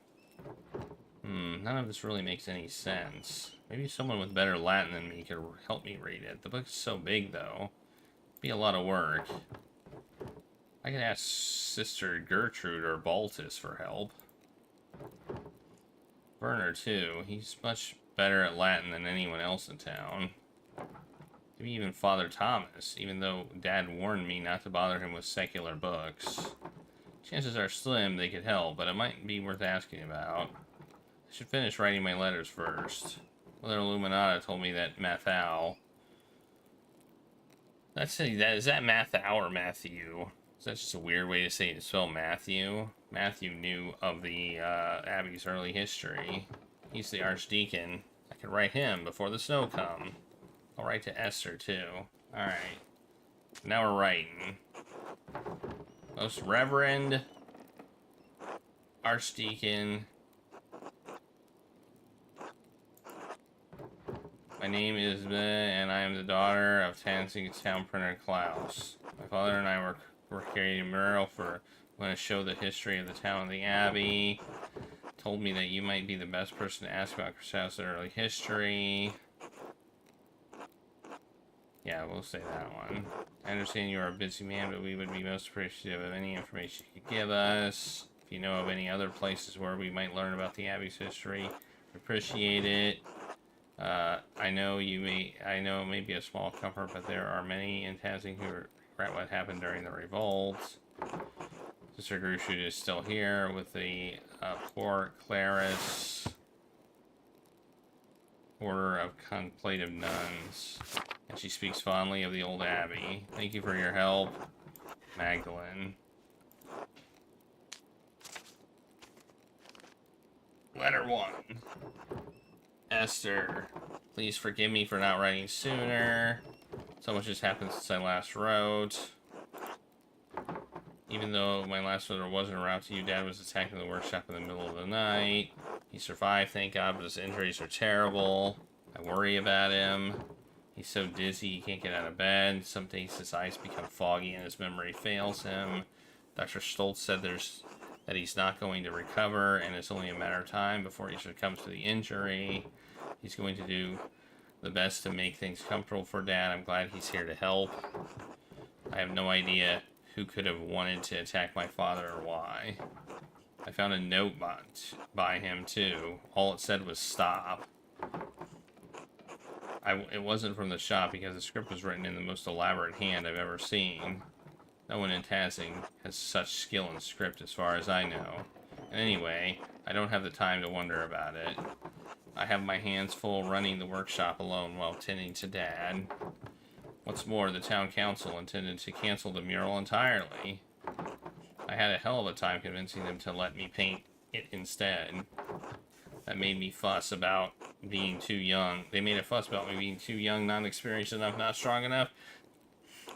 S7: None of this really makes any sense. Maybe someone with better Latin than me could help me read it. The book's so big, though. It'd be a lot of work. I could ask Sister Gertrude or Baltus for help. Werner, too. He's much better at Latin than anyone else in town. Maybe even Father Thomas, even though Dad warned me not to bother him with secular books. Chances are slim they could help, but it might be worth asking about. I should finish writing my letters first. Mother Illuminata told me that Mathau... Is that Mathau or Matthew? Is that just a weird way to say to spell Matthew? Matthew knew of the Abbey's early history. He's the Archdeacon. I could write him before the snow come. I'll write to Esther, too. Alright. Now we're writing. Most Reverend Archdeacon. My name is Be, and I am the daughter of Tansing's town printer Klaus. My father and I were carrying a mural for going to show the history of the town of the Abbey. Told me that you might be the best person to ask about Christmas early history. Yeah, we'll say that one. I understand you are a busy man, but we would be most appreciative of any information you could give us. If you know of any other places where we might learn about the Abbey's history, we appreciate it. I know it may be a small comfort, but there are many in Tansing who regret what happened during the revolt. Sister Gertrude is still here with the poor Claris Order of Contemplative Nuns, and she speaks fondly of the old abbey. Thank you for your help, Magdalene. Letter 1. Esther, please forgive me for not writing sooner. So much has happened since I last wrote. Even though my last letter wasn't a route to you, Dad was attacked in the workshop in the middle of the night. He survived, thank God, but his injuries are terrible. I worry about him. He's so dizzy he can't get out of bed. Some days his eyes become foggy and his memory fails him. Dr. Stoltz said that he's not going to recover, and it's only a matter of time before he succumbs to the injury. He's going to do the best to make things comfortable for Dad. I'm glad he's here to help. I have no idea who could have wanted to attack my father or why. I found a note by him too. All it said was stop. It wasn't from the shop because the script was written in the most elaborate hand I've ever seen. No one in Tasing has such skill in script as far as I know. And anyway, I don't have the time to wonder about it. I have my hands full running the workshop alone while tending to Dad. What's more, the town council intended to cancel the mural entirely. I had a hell of a time convincing them to let me paint it instead. That made me fuss about being too young. They made a fuss about me being too young, not experienced enough, not strong enough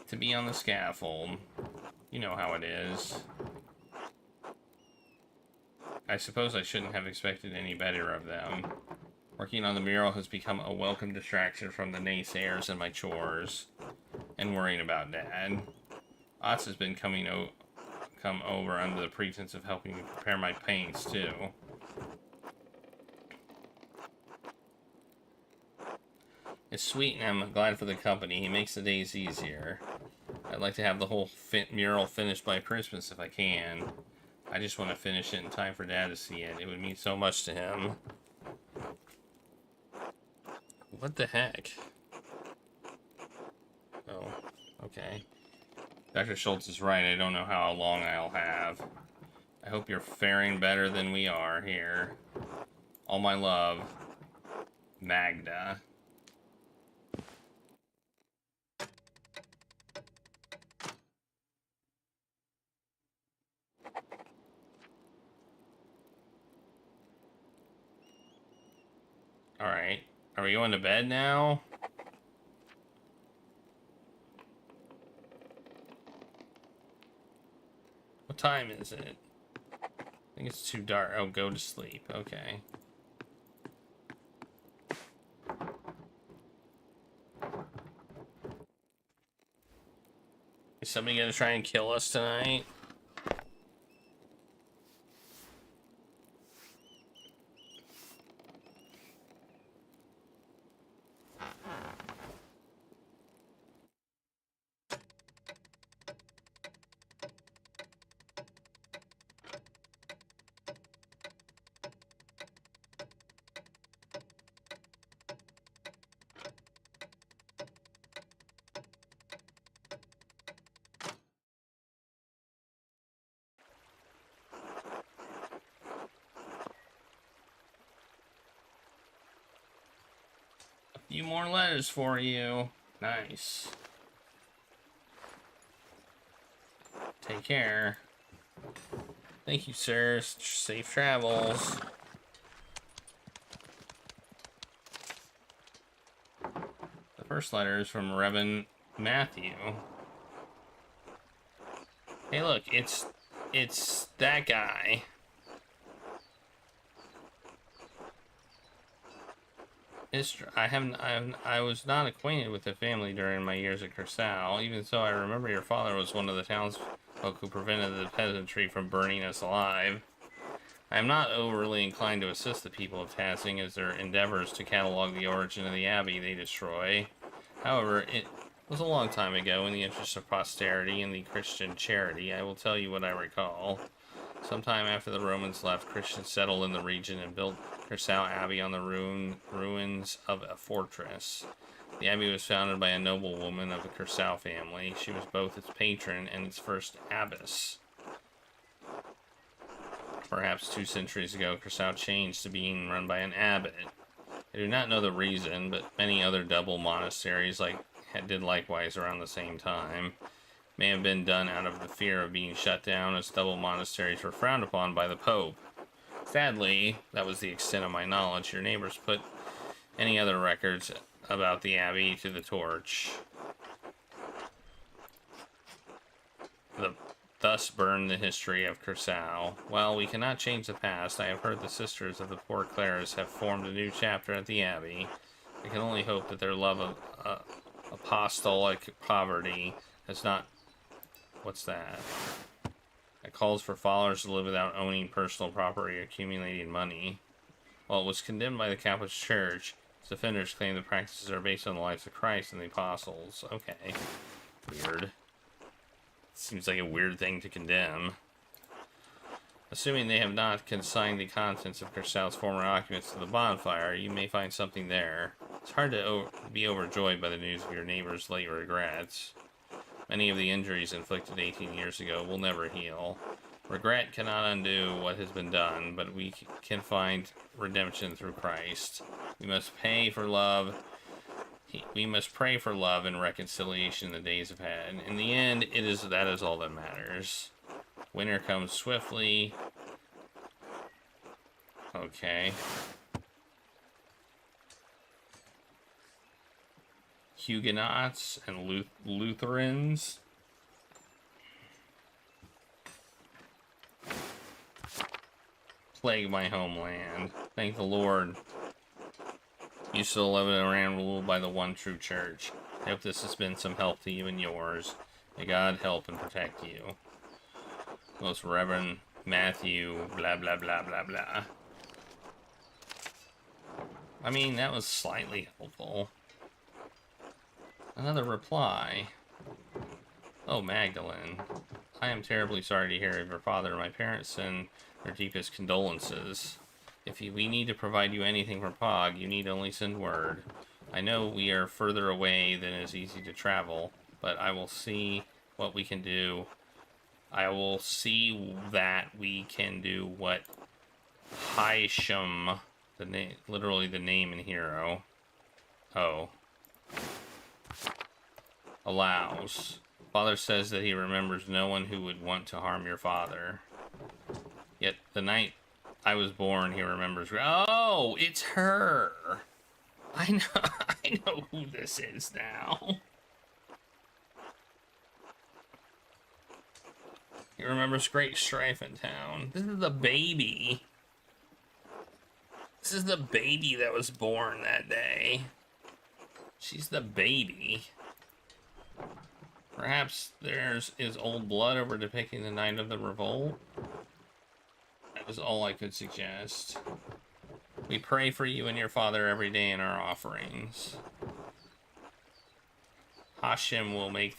S7: to be on the scaffold. You know how it is. I suppose I shouldn't have expected any better of them. Working on the mural has become a welcome distraction from the naysayers and my chores, and worrying about Dad. Otts has been come over under the pretense of helping me prepare my paints, too. It's sweet, and I'm glad for the company. He makes the days easier. I'd like to have the whole mural finished by Christmas if I can. I just want to finish it in time for Dad to see it. It would mean so much to him. What the heck? Oh, okay. Dr. Schultz is right. I don't know how long I'll have. I hope you're faring better than we are here. All my love, Magda. Alright. Are we going to bed now? What time is it? I think it's too dark. Oh, go to sleep. Okay. Is somebody gonna try and kill us tonight? Few more letters for you. Nice. Take care. Thank you, sir. Safe travels. The first letter is from Reverend Matthew. Hey, look, it's that guy. I was not acquainted with the family during my years at Curacao. Even so, I remember your father was one of the townsfolk who prevented the peasantry from burning us alive. I am not overly inclined to assist the people of Tasing as their endeavors to catalog the origin of the abbey they destroy. However, it was a long time ago. In the interest of posterity and the Christian charity, I will tell you what I recall. Sometime after the Romans left, Christians settled in the region and built Curacao Abbey on the ruins of a fortress. The abbey was founded by a noblewoman of the Curacao family. She was both its patron and its first abbess. Perhaps 2 centuries ago, Curacao changed to being run by an abbot. I do not know the reason, but many other double monasteries did likewise around the same time. May have been done out of the fear of being shut down, as double monasteries were frowned upon by the Pope. Sadly, that was the extent of my knowledge. Your neighbors put any other records about the abbey to the torch. Thus burned the history of Curacao. While we cannot change the past, I have heard the sisters of the poor Clares have formed a new chapter at the abbey. I can only hope that their love of apostolic poverty has not... What's that? It calls for followers to live without owning personal property or accumulating money. While it was condemned by the Catholic Church, its defenders claim the practices are based on the lives of Christ and the apostles. Okay. Weird. Seems like a weird thing to condemn. Assuming they have not consigned the contents of Cristal's former occupants to the bonfire, you may find something there. It's hard to be overjoyed by the news of your neighbor's late regrets. Many of the injuries inflicted 18 years ago will never heal. Regret cannot undo what has been done, but we can find redemption through Christ. We must pay for love. We must pray for love and reconciliation in the days ahead. In the end, that is all that matters. Winter comes swiftly. Okay. Huguenots and Lutherans. Plague my homeland. Thank the Lord. You still live around ruled by the one true church. I hope this has been some help to you and yours. May God help and protect you. Most Reverend Matthew, blah, blah, blah, blah, blah. I mean, that was slightly helpful. Another reply. Oh, Magdalene. I am terribly sorry to hear of your father. My parents send their deepest condolences. If we need to provide you anything from Pog, you need only send word. I know we are further away than is easy to travel, but I will see what we can do. I will see that we can do what Hisham, literally the name in Hero, allows. Father says that he remembers no one who would want to harm your father. Yet the night I was born, he remembers. Oh, it's her. I know who this is now. He remembers great strife in town. This is the baby. This is the baby that was born that day. She's the baby. Perhaps there's old blood over depicting the night of the revolt. That was all I could suggest. We pray for you and your father every day in our offerings. Hashem will make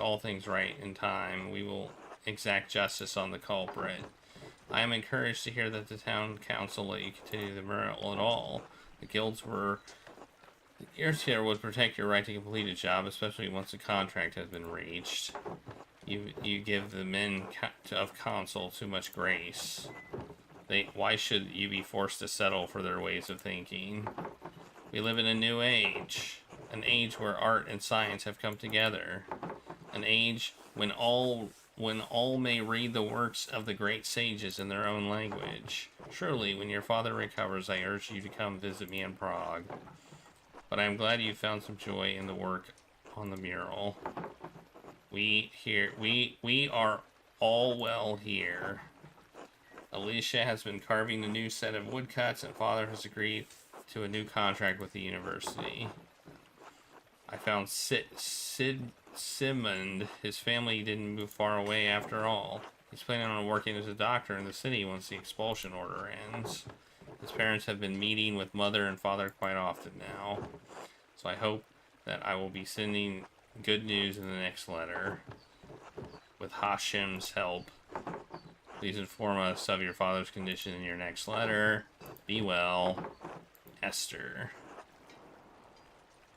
S7: all things right in time. We will exact justice on the culprit. I am encouraged to hear that the town council let you continue the mural at all. The guilds here would protect your right to complete a job, especially once a contract has been reached. You give the men of council too much grace. Why should you be forced to settle for their ways of thinking? We live in a new age. An age where art and science have come together. An age when all may read the works of the great sages in their own language. Surely, when your father recovers, I urge you to come visit me in Prague. But I am glad you found some joy in the work on the mural. We are all well here. Alicia has been carving a new set of woodcuts, and Father has agreed to a new contract with the university. I found Simond. His family didn't move far away after all. He's planning on working as a doctor in the city once the expulsion order ends. His parents have been meeting with Mother and Father quite often now. So I hope that I will be sending good news in the next letter. With Hashem's help. Please inform us of your father's condition in your next letter. Be well. Esther.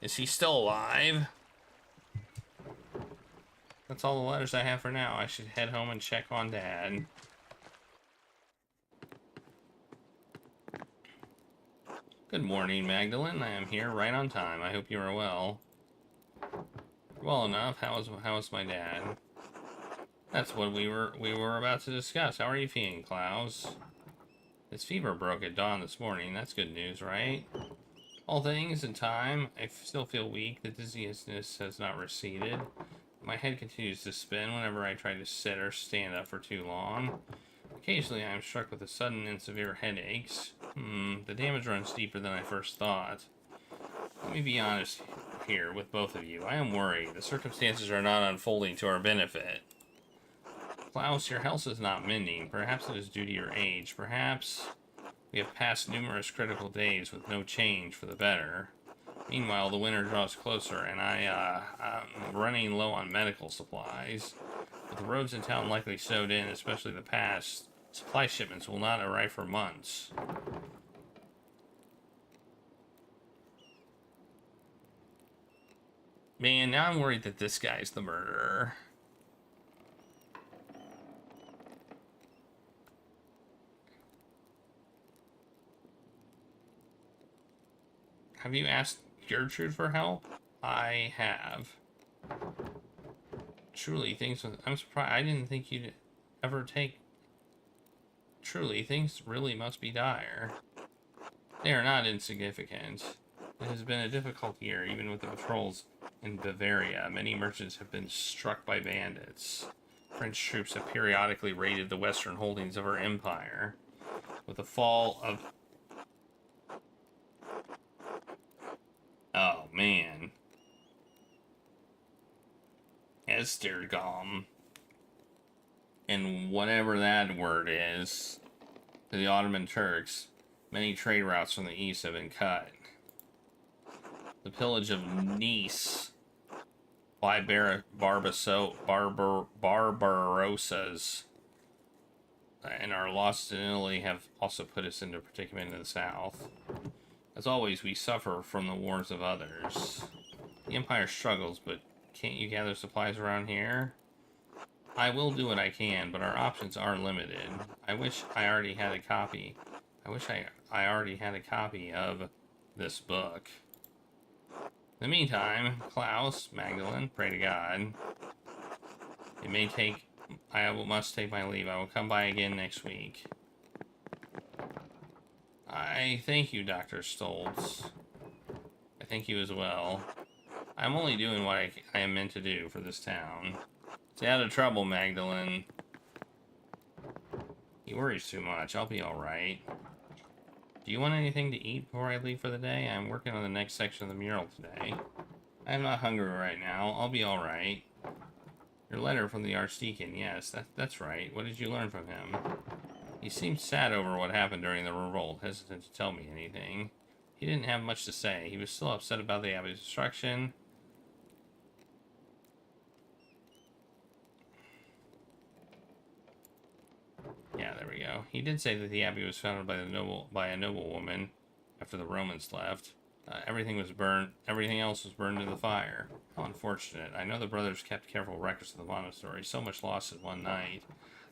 S7: Is he still alive? That's all the letters I have for now. I should head home and check on Dad. Good morning, Magdalene. I am here right on time. I hope you are well. Well enough. How is my dad? That's what we were about to discuss. How are you feeling, Klaus? His fever broke at dawn this morning. That's good news, right? All things in time. I still feel weak. The dizziness has not receded. My head continues to spin whenever I try to sit or stand up for too long. Occasionally, I am struck with a sudden and severe headaches. The damage runs deeper than I first thought. Let me be honest here with both of you. I am worried. The circumstances are not unfolding to our benefit. Klaus, your health is not mending. Perhaps it is due to your age. Perhaps we have passed numerous critical days with no change for the better. Meanwhile, the winter draws closer, and I'm running low on medical supplies. With the roads in town likely snowed in, especially the pass Supply shipments will not arrive for months. Man, now I'm worried that this guy's the murderer. Have you asked Gertrude for help? I have. Truly, I'm surprised. I didn't think you'd ever take... Truly, things really must be dire. They are not insignificant. It has been a difficult year, even with the patrols in Bavaria. Many merchants have been struck by bandits. French troops have periodically raided the western holdings of our empire. With the fall of... Oh, man. Estergom. And whatever that word is, to the Ottoman Turks, many trade routes from the east have been cut. The pillage of Nice by Barbarossas and our losses in Italy have also put us into predicament in the south. As always, we suffer from the wars of others. The Empire struggles, but can't you gather supplies around here? I will do what I can, but our options are limited. I wish I already had a copy. I wish I already had a copy of this book. In the meantime, Klaus, Magdalene, pray to God. It may take... I must take my leave. I will come by again next week. I thank you, Dr. Stoltz. I thank you as well. I'm only doing what I am meant to do for this town. Stay out of trouble, Magdalene. He worries too much. I'll be alright. Do you want anything to eat before I leave for the day? I'm working on the next section of the mural today. I'm not hungry right now. I'll be alright. Your letter from the Archdeacon. Yes, that's right. What did you learn from him? He seemed sad over what happened during the revolt, hesitant to tell me anything. He didn't have much to say. He was still upset about the Abbey's destruction. Yeah, there we go. He did say that the Abbey was founded by a noble woman after the Romans left. Everything else was burned in the fire. How unfortunate. I know the brothers kept careful records of the monastery. So much lost in one night.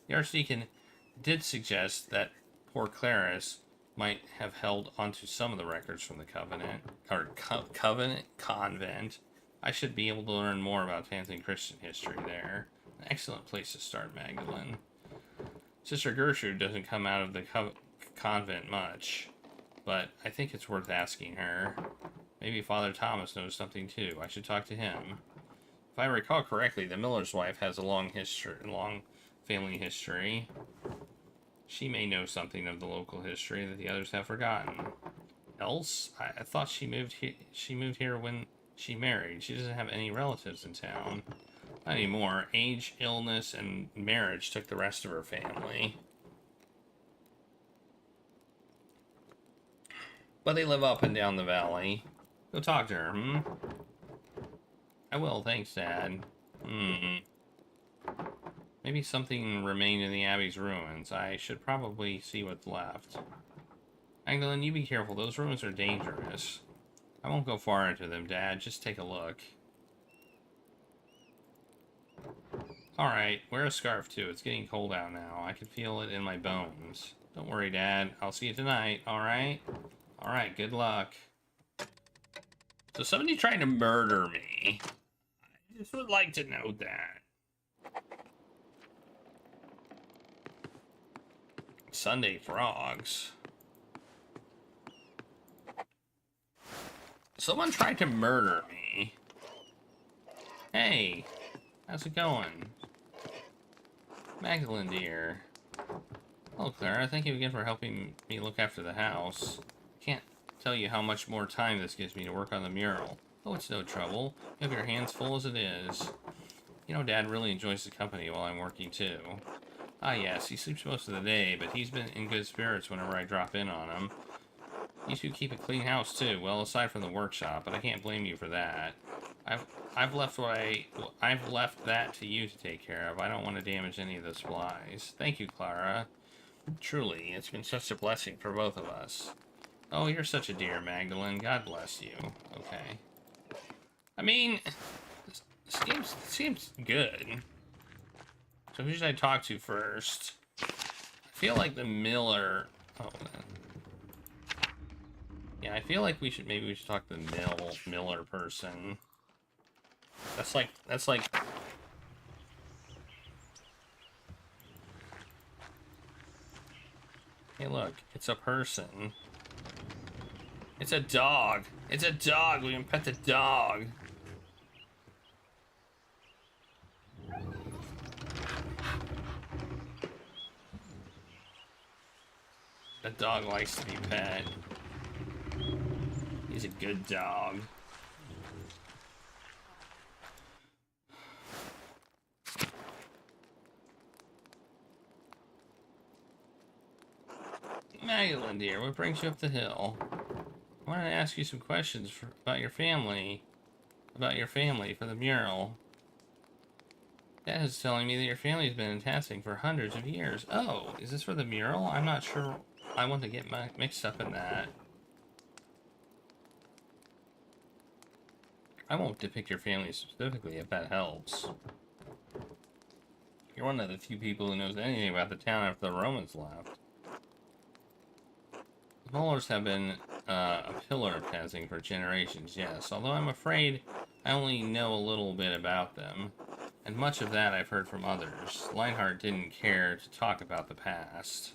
S7: The Archdeacon did suggest that poor Clarice might have held onto some of the records from the convent. I should be able to learn more about Tanzan Christian history there. An excellent place to start, Magdalene. Sister Gertrude doesn't come out of the convent much, but I think it's worth asking her. Maybe Father Thomas knows something too. I should talk to him. If I recall correctly, the miller's wife has a long family history. She may know something of the local history that the others have forgotten. Else, I thought she moved here when she married. She doesn't have any relatives in town. Not anymore. Age, illness, and marriage took the rest of her family. But they live up and down the valley. Go talk to her, I will, thanks, Dad. Maybe something remained in the Abbey's ruins. I should probably see what's left. Magdalene, you be careful. Those ruins are dangerous. I won't go far into them, Dad. Just take a look. Alright, wear a scarf too. It's getting cold out now. I can feel it in my bones. Don't worry, Dad. I'll see you tonight, alright? Alright, good luck. So somebody trying to murder me. I just would like to know that. Sunday frogs. Someone tried to murder me. Hey, how's it going? Magdalene, dear. Hello, Clara. Thank you again for helping me look after the house. Can't tell you how much more time this gives me to work on the mural. Oh, it's no trouble. You have your hands full as it is. You know, Dad really enjoys the company while I'm working, too. Ah, yes, he sleeps most of the day, but he's been in good spirits whenever I drop in on him. You two keep a clean house, too. Well, aside from the workshop, but I can't blame you for that. I've left that to you to take care of. I don't want to damage any of the supplies. Thank you, Clara. Truly, it's been such a blessing for both of us. Oh, you're such a dear, Magdalene. God bless you. Okay. I mean, seems good. So who should I talk to first? I feel like the Miller... Oh, yeah, I feel like we should talk to the Miller person. That's like... Hey, look, it's a person. It's a dog. It's a dog. We can pet the dog. The dog likes to be pet. He's a good dog. Magdalene, dear, what brings you up the hill? I wanted to ask you some questions about your family. About your family for the mural. Dad is telling me that your family's been in Tassing for hundreds of years. Oh, is this for the mural? I'm not sure I want to get mixed up in that. I won't depict your family specifically if that helps. You're one of the few people who knows anything about the town after the Romans left. The Mullers have been a pillar of Tassing for generations, yes, although I'm afraid I only know a little bit about them, and much of that I've heard from others. Lionheart didn't care to talk about the past.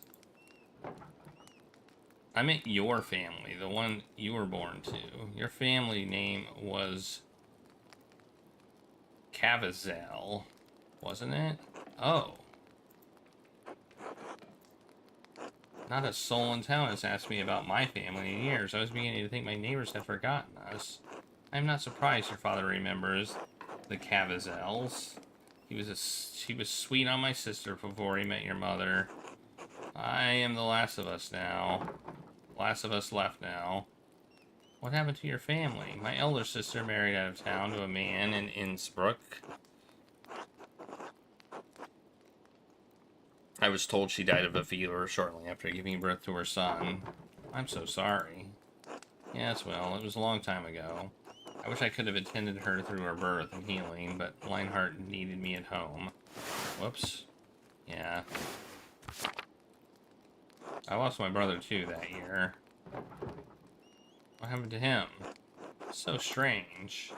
S7: I meant your family, the one you were born to. Your family name was Cavazel, wasn't it? Oh. Not a soul in town has asked me about my family in years. I was beginning to think my neighbors had forgotten us. I'm not surprised your father remembers the Cavazels. He was sweet on my sister before he met your mother. I am the last of us now. Last of us left now. What happened to your family? My elder sister married out of town to a man in Innsbruck. I was told she died of a fever shortly after giving birth to her son. I'm so sorry. Yes, well, it was a long time ago. I wish I could have attended her through her birth and healing, but Lionheart needed me at home. Whoops. Yeah. I lost my brother too that year. What happened to him? So strange.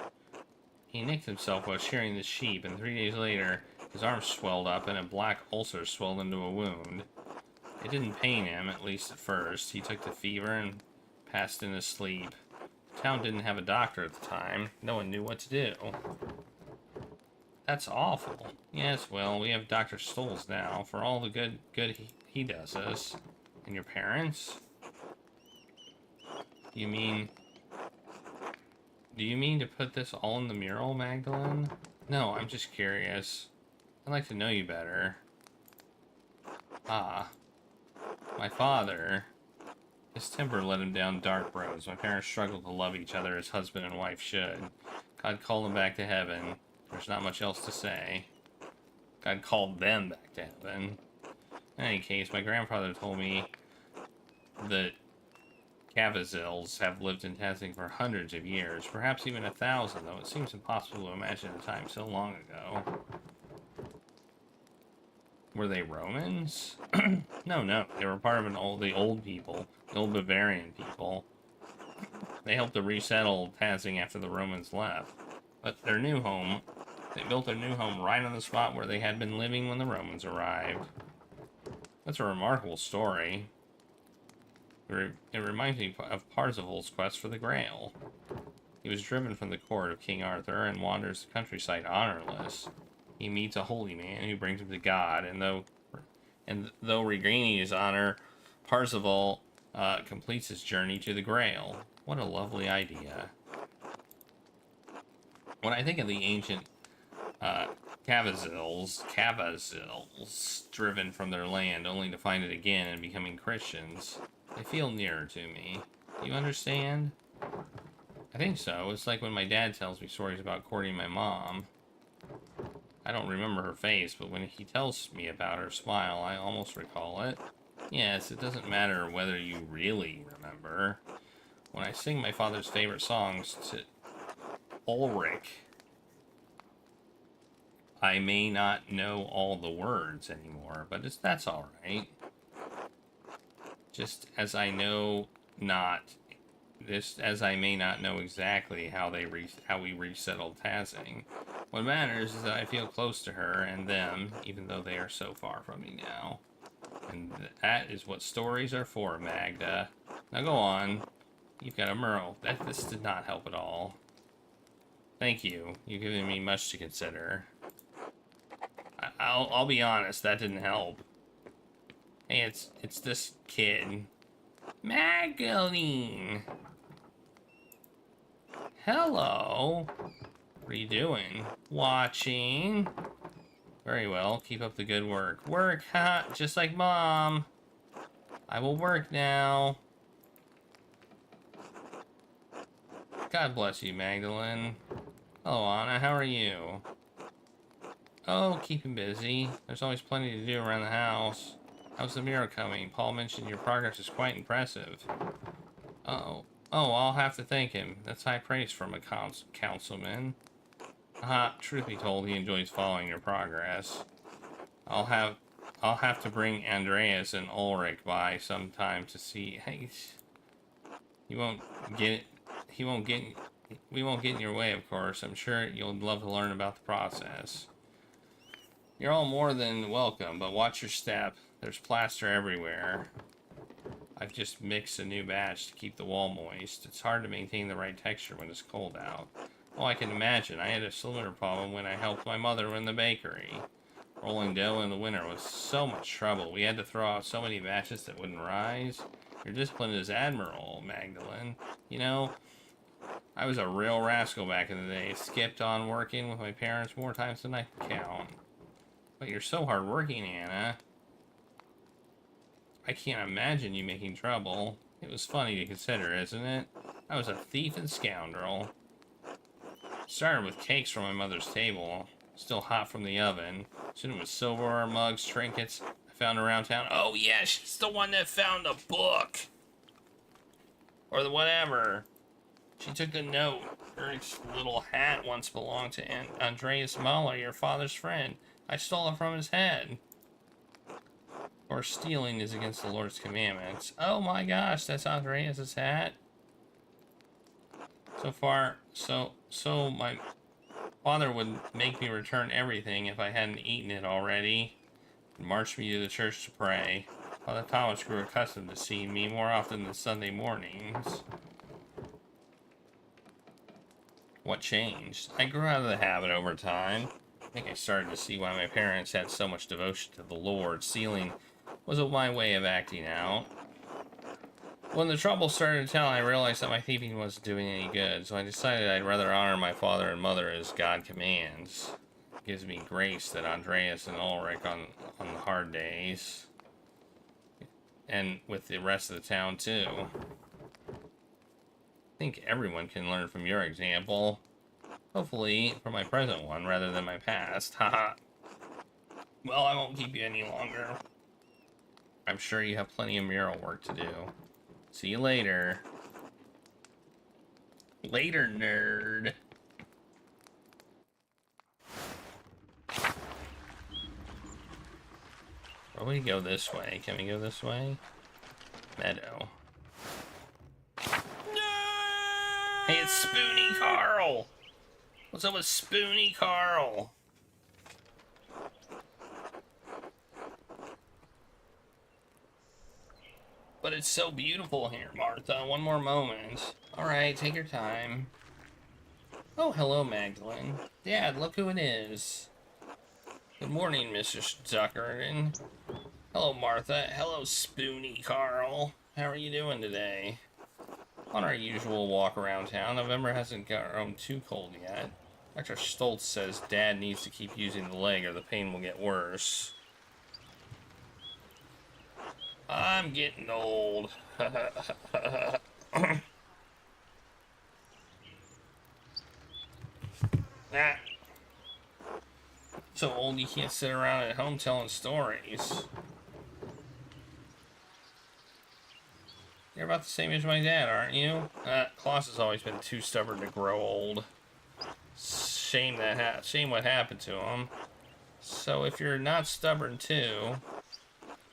S7: He nicked himself while shearing the sheep, and 3 days later, his arm swelled up and a black ulcer swelled into a wound. It didn't pain him, at least at first. He took the fever and passed in his sleep. The town didn't have a doctor at the time. No one knew what to do. That's awful. Yes, well, we have Dr. Stolz now, for all the good he does us. And your parents? Do you mean to put this all in the mural, Magdalene? No, I'm just curious. I'd like to know you better. Ah. My father. His temper led him down dark roads. My parents struggled to love each other as husband and wife should. God called them back to heaven. There's not much else to say. God called them back to heaven. In any case, my grandfather told me that Cavazels have lived in Tassing for hundreds of years, perhaps even 1,000, though it seems impossible to imagine a time so long ago. Were they Romans? No, they were part of the old people, the old Bavarian people. They helped to resettle Tassing after the Romans left. But they built their new home right on the spot where they had been living when the Romans arrived. That's a remarkable story. It reminds me of Parzival's quest for the Grail. He was driven from the court of King Arthur and wanders the countryside honorless. He meets a holy man who brings him to God, and though regaining his honor, Parzival completes his journey to the Grail. What a lovely idea. When I think of the ancient Cavazils driven from their land only to find it again and becoming Christians, they feel nearer to me. Do you understand? I think so. It's like when my dad tells me stories about courting my mom. I don't remember her face, but when he tells me about her smile, I almost recall it. Yes, it doesn't matter whether you really remember. When I sing my father's favorite songs to Ulrich, I may not know all the words anymore, but that's all right. Just as I may not know exactly how we resettled Tazing. What matters is that I feel close to her and them, even though they are so far from me now. And that is what stories are for, Magda. Now go on. You've got a Merle. This did not help at all. Thank you. You've given me much to consider. I'll be honest, that didn't help. Hey, it's this kid. Magdalene! Hello. What are you doing? Watching. Very well. Keep up the good work. Work, ha! Just like Mom. I will work now. God bless you, Magdalene. Hello, Anna. How are you? Oh, keeping busy. There's always plenty to do around the house. How's the mural coming? Paul mentioned your progress is quite impressive. Uh-oh. Oh, I'll have to thank him. That's high praise from a councilman. Truth be told, he enjoys following your progress. I'll have to bring Andreas and Ulrich by sometime to see. Hey, we won't get in your way, of course. I'm sure you'll love to learn about the process. You're all more than welcome, but watch your step. There's plaster everywhere. I've just mixed a new batch to keep the wall moist. It's hard to maintain the right texture when it's cold out. Oh, I can imagine. I had a similar problem when I helped my mother in the bakery. Rolling dough in the winter was so much trouble. We had to throw out so many batches that wouldn't rise. Your discipline is admirable, Magdalene. You know, I was a real rascal back in the day. Skipped on working with my parents more times than I can count. But you're so hardworking, Anna. I can't imagine you making trouble. It was funny to consider, isn't it? I was a thief and scoundrel. Started with cakes from my mother's table, still hot from the oven. Soon it was silverware, mugs, trinkets I found around town. Oh yeah, she's the one that found the book! Or the whatever. She took the note. Eric's little hat once belonged to Andreas Mahler, your father's friend. I stole it from his head. Or stealing is against the Lord's commandments. Oh my gosh, that's Andreas's hat? So my father would make me return everything if I hadn't eaten it already, and march me to the church to pray. Father Thomas grew accustomed to seeing me more often than Sunday mornings. What changed? I grew out of the habit over time. I think I started to see why my parents had so much devotion to the Lord. Stealing was my way of acting out. When the trouble started to tell, I realized that my thieving wasn't doing any good, so I decided I'd rather honor my father and mother as God commands. It gives me grace that Andreas and Ulrich on the hard days, and with the rest of the town too. I think everyone can learn from your example. Hopefully from my present one rather than my past. Haha. Well, I won't keep you any longer. I'm sure you have plenty of mural work to do. See you later. Later, nerd. Probably go this way. Can we go this way? Meadow. No! Hey, it's Spoony Carl! What's up with Spoony Carl? But it's so beautiful here, Martha. One more moment. Alright, take your time. Oh, hello, Magdalene. Dad, look who it is. Good morning, Mr. Zuckerman. Hello, Martha. Hello, Spoony Carl. How are you doing today? On our usual walk around town, November hasn't gotten too cold yet. Dr. Stoltz says Dad needs to keep using the leg or the pain will get worse. I'm getting old. Ah. So old you can't sit around at home telling stories. about the same age as my dad, aren't you? Klaus has always been too stubborn to grow old. Shame what happened to him. So if you're not stubborn too,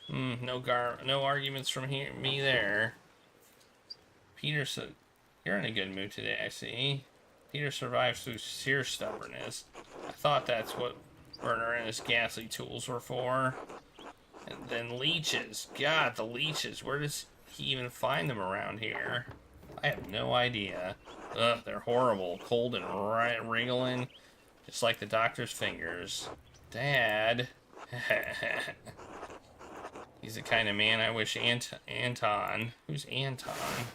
S7: no arguments from me there. Peter said, "You're in a good mood today, I see." Peter survives through sheer stubbornness. I thought that's what Werner and his ghastly tools were for. And then leeches. God, the leeches. Where does he even find them around here? I have no idea. Ugh, they're horrible. Cold and wriggling. Just like the doctor's fingers. Dad. He's the kind of man I wish Anton... Who's Anton?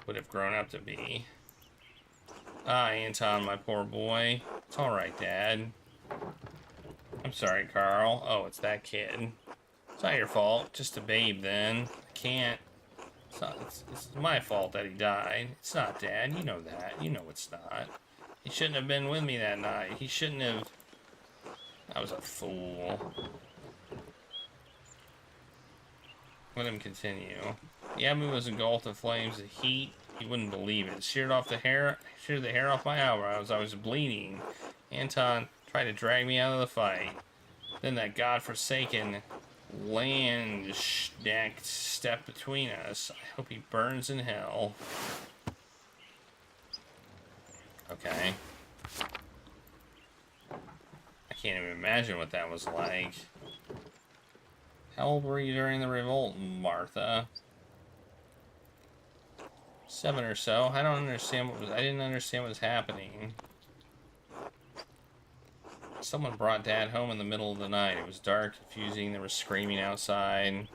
S7: Would have grown up to be. Ah, Anton, my poor boy. It's alright, Dad. I'm sorry, Carl. Oh, it's that kid. It's not your fault. Just a babe, then. I can't. It's my fault that he died. It's not, Dad. You know that. You know it's not. He shouldn't have been with me that night. He shouldn't have... I was a fool. Let him continue. The avenue was engulfed in flames. The heat, you wouldn't believe it. Sheared the hair off my eyebrows. I was bleeding. Anton tried to drag me out of the fight. Then that godforsaken Landsknecht stepped between us. I hope he burns in hell. Okay. I can't even imagine what that was like. How old were you during the revolt, Martha? 7 or so. I didn't understand what was happening. Someone brought Dad home in the middle of the night. It was dark, confusing. There was screaming outside.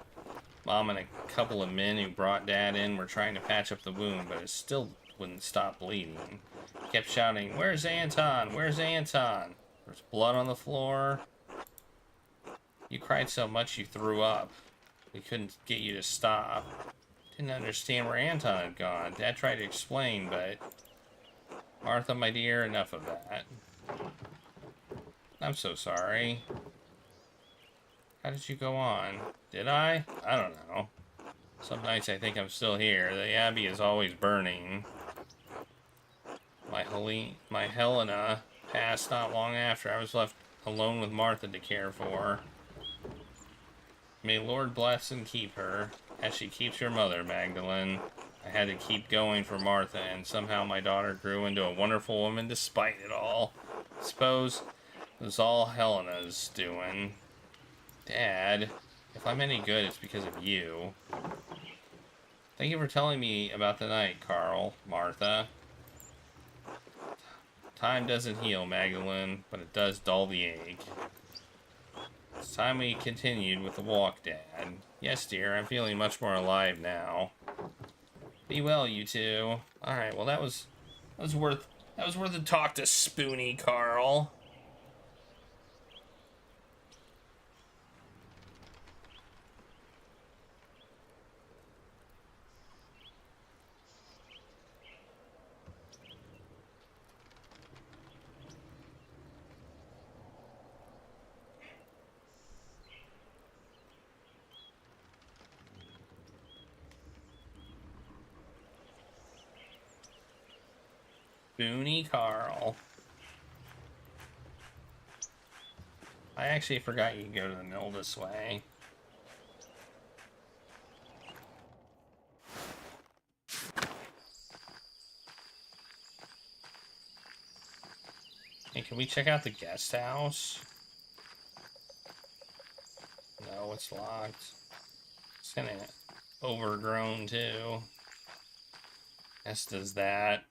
S7: Mom and a couple of men who brought Dad in were trying to patch up the wound, but it still wouldn't stop bleeding. He kept shouting, "Where's Anton? Where's Anton?" There was blood on the floor. You cried so much you threw up. We couldn't get you to stop. Didn't understand where Anton had gone. Dad tried to explain, but... Martha, my dear, enough of that. I'm so sorry. How did you go on? Did I? I don't know. Some nights I think I'm still here. The Abbey is always burning. My Helena passed not long after. I was left alone with Martha to care for. May Lord bless and keep her, as she keeps your mother, Magdalene. I had to keep going for Martha, and somehow my daughter grew into a wonderful woman despite it all. I suppose it was all Helena's doing. Dad, if I'm any good, it's because of you. Thank you for telling me about the night, Carl, Martha. Time doesn't heal, Magdalene, but it does dull the ache. It's time we continued with the walk, Dad. Yes, dear, I'm feeling much more alive now. Be well, you two. Alright, well that was worth a talk to Spoony, Carl. Spoony Carl. I actually forgot you could go to the mill this way. Hey, can we check out the guest house? No, it's locked. It's kind of overgrown too. Yes, does that.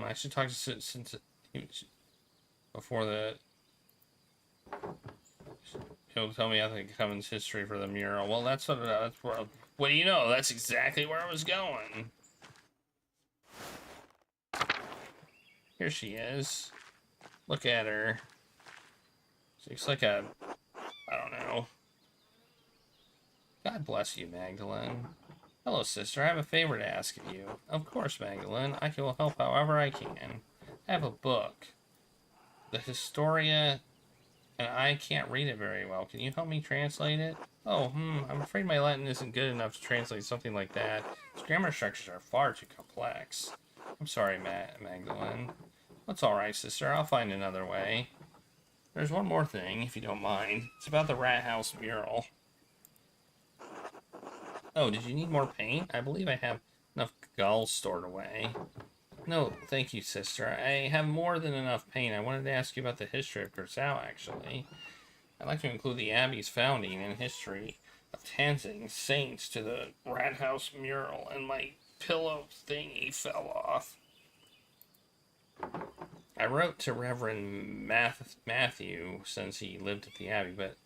S7: I should talk to since before the. He'll tell me how to come in history for the mural. Well, that's what do you know? That's exactly where I was going. Here she is. Look at her. She looks like a, I don't know. God bless you, Magdalene. Hello, sister. I have a favor to ask of you. Of course, Magdalene. I will help however I can. I have a book. The Historia and I can't read it very well. Can you help me translate it? Oh, I'm afraid my Latin isn't good enough to translate something like that. Its grammar structures are far too complex. I'm sorry, Magdalene. That's alright, sister. I'll find another way. There's one more thing, if you don't mind. It's about the Rat House mural. Oh, did you need more paint? I believe I have enough gulls stored away. No, thank you, sister. I have more than enough paint. I wanted to ask you about the history of Curacao, actually. I'd like to include the Abbey's founding and history of Tanzing saints to the Rat House mural, and my pillow thingy fell off. I wrote to Reverend Matthew since he lived at the Abbey, but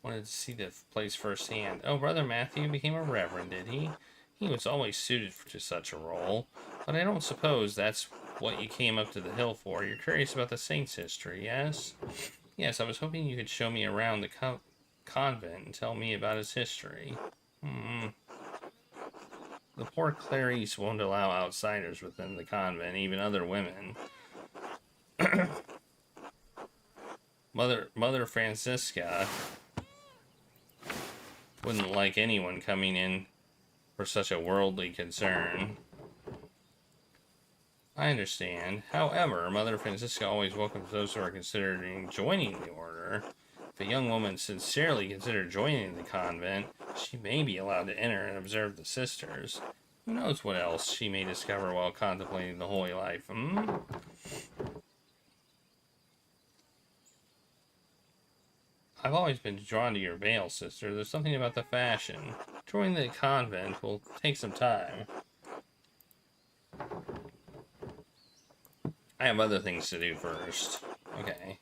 S7: wanted to see the place firsthand. Oh, Brother Matthew became a reverend, did he? He was always suited to such a role, but I don't suppose that's what you came up to the hill for. You're curious about the saint's history, yes? Yes, I was hoping you could show me around the convent and tell me about its history. The poor Clarice won't allow outsiders within the convent, even other women. Mother Francisca wouldn't like anyone coming in for such a worldly concern. I understand. However, Mother Francisca always welcomes those who are considering joining the order. If a young woman sincerely considers joining the convent, she may be allowed to enter and observe the sisters. Who knows what else she may discover while contemplating the holy life, I've always been drawn to your veil, sister. There's something about the fashion. Joining the convent will take some time. I have other things to do first. Okay.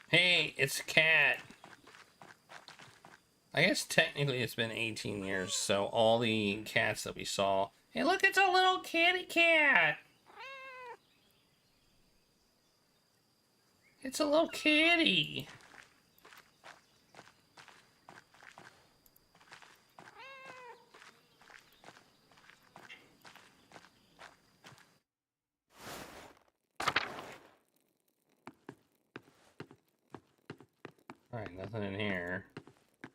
S7: Hey, it's a cat. I guess technically it's been 18 years, so all the cats that we saw... Hey, look, it's a little kitty cat! It's a little kitty. Alright, nothing in here. So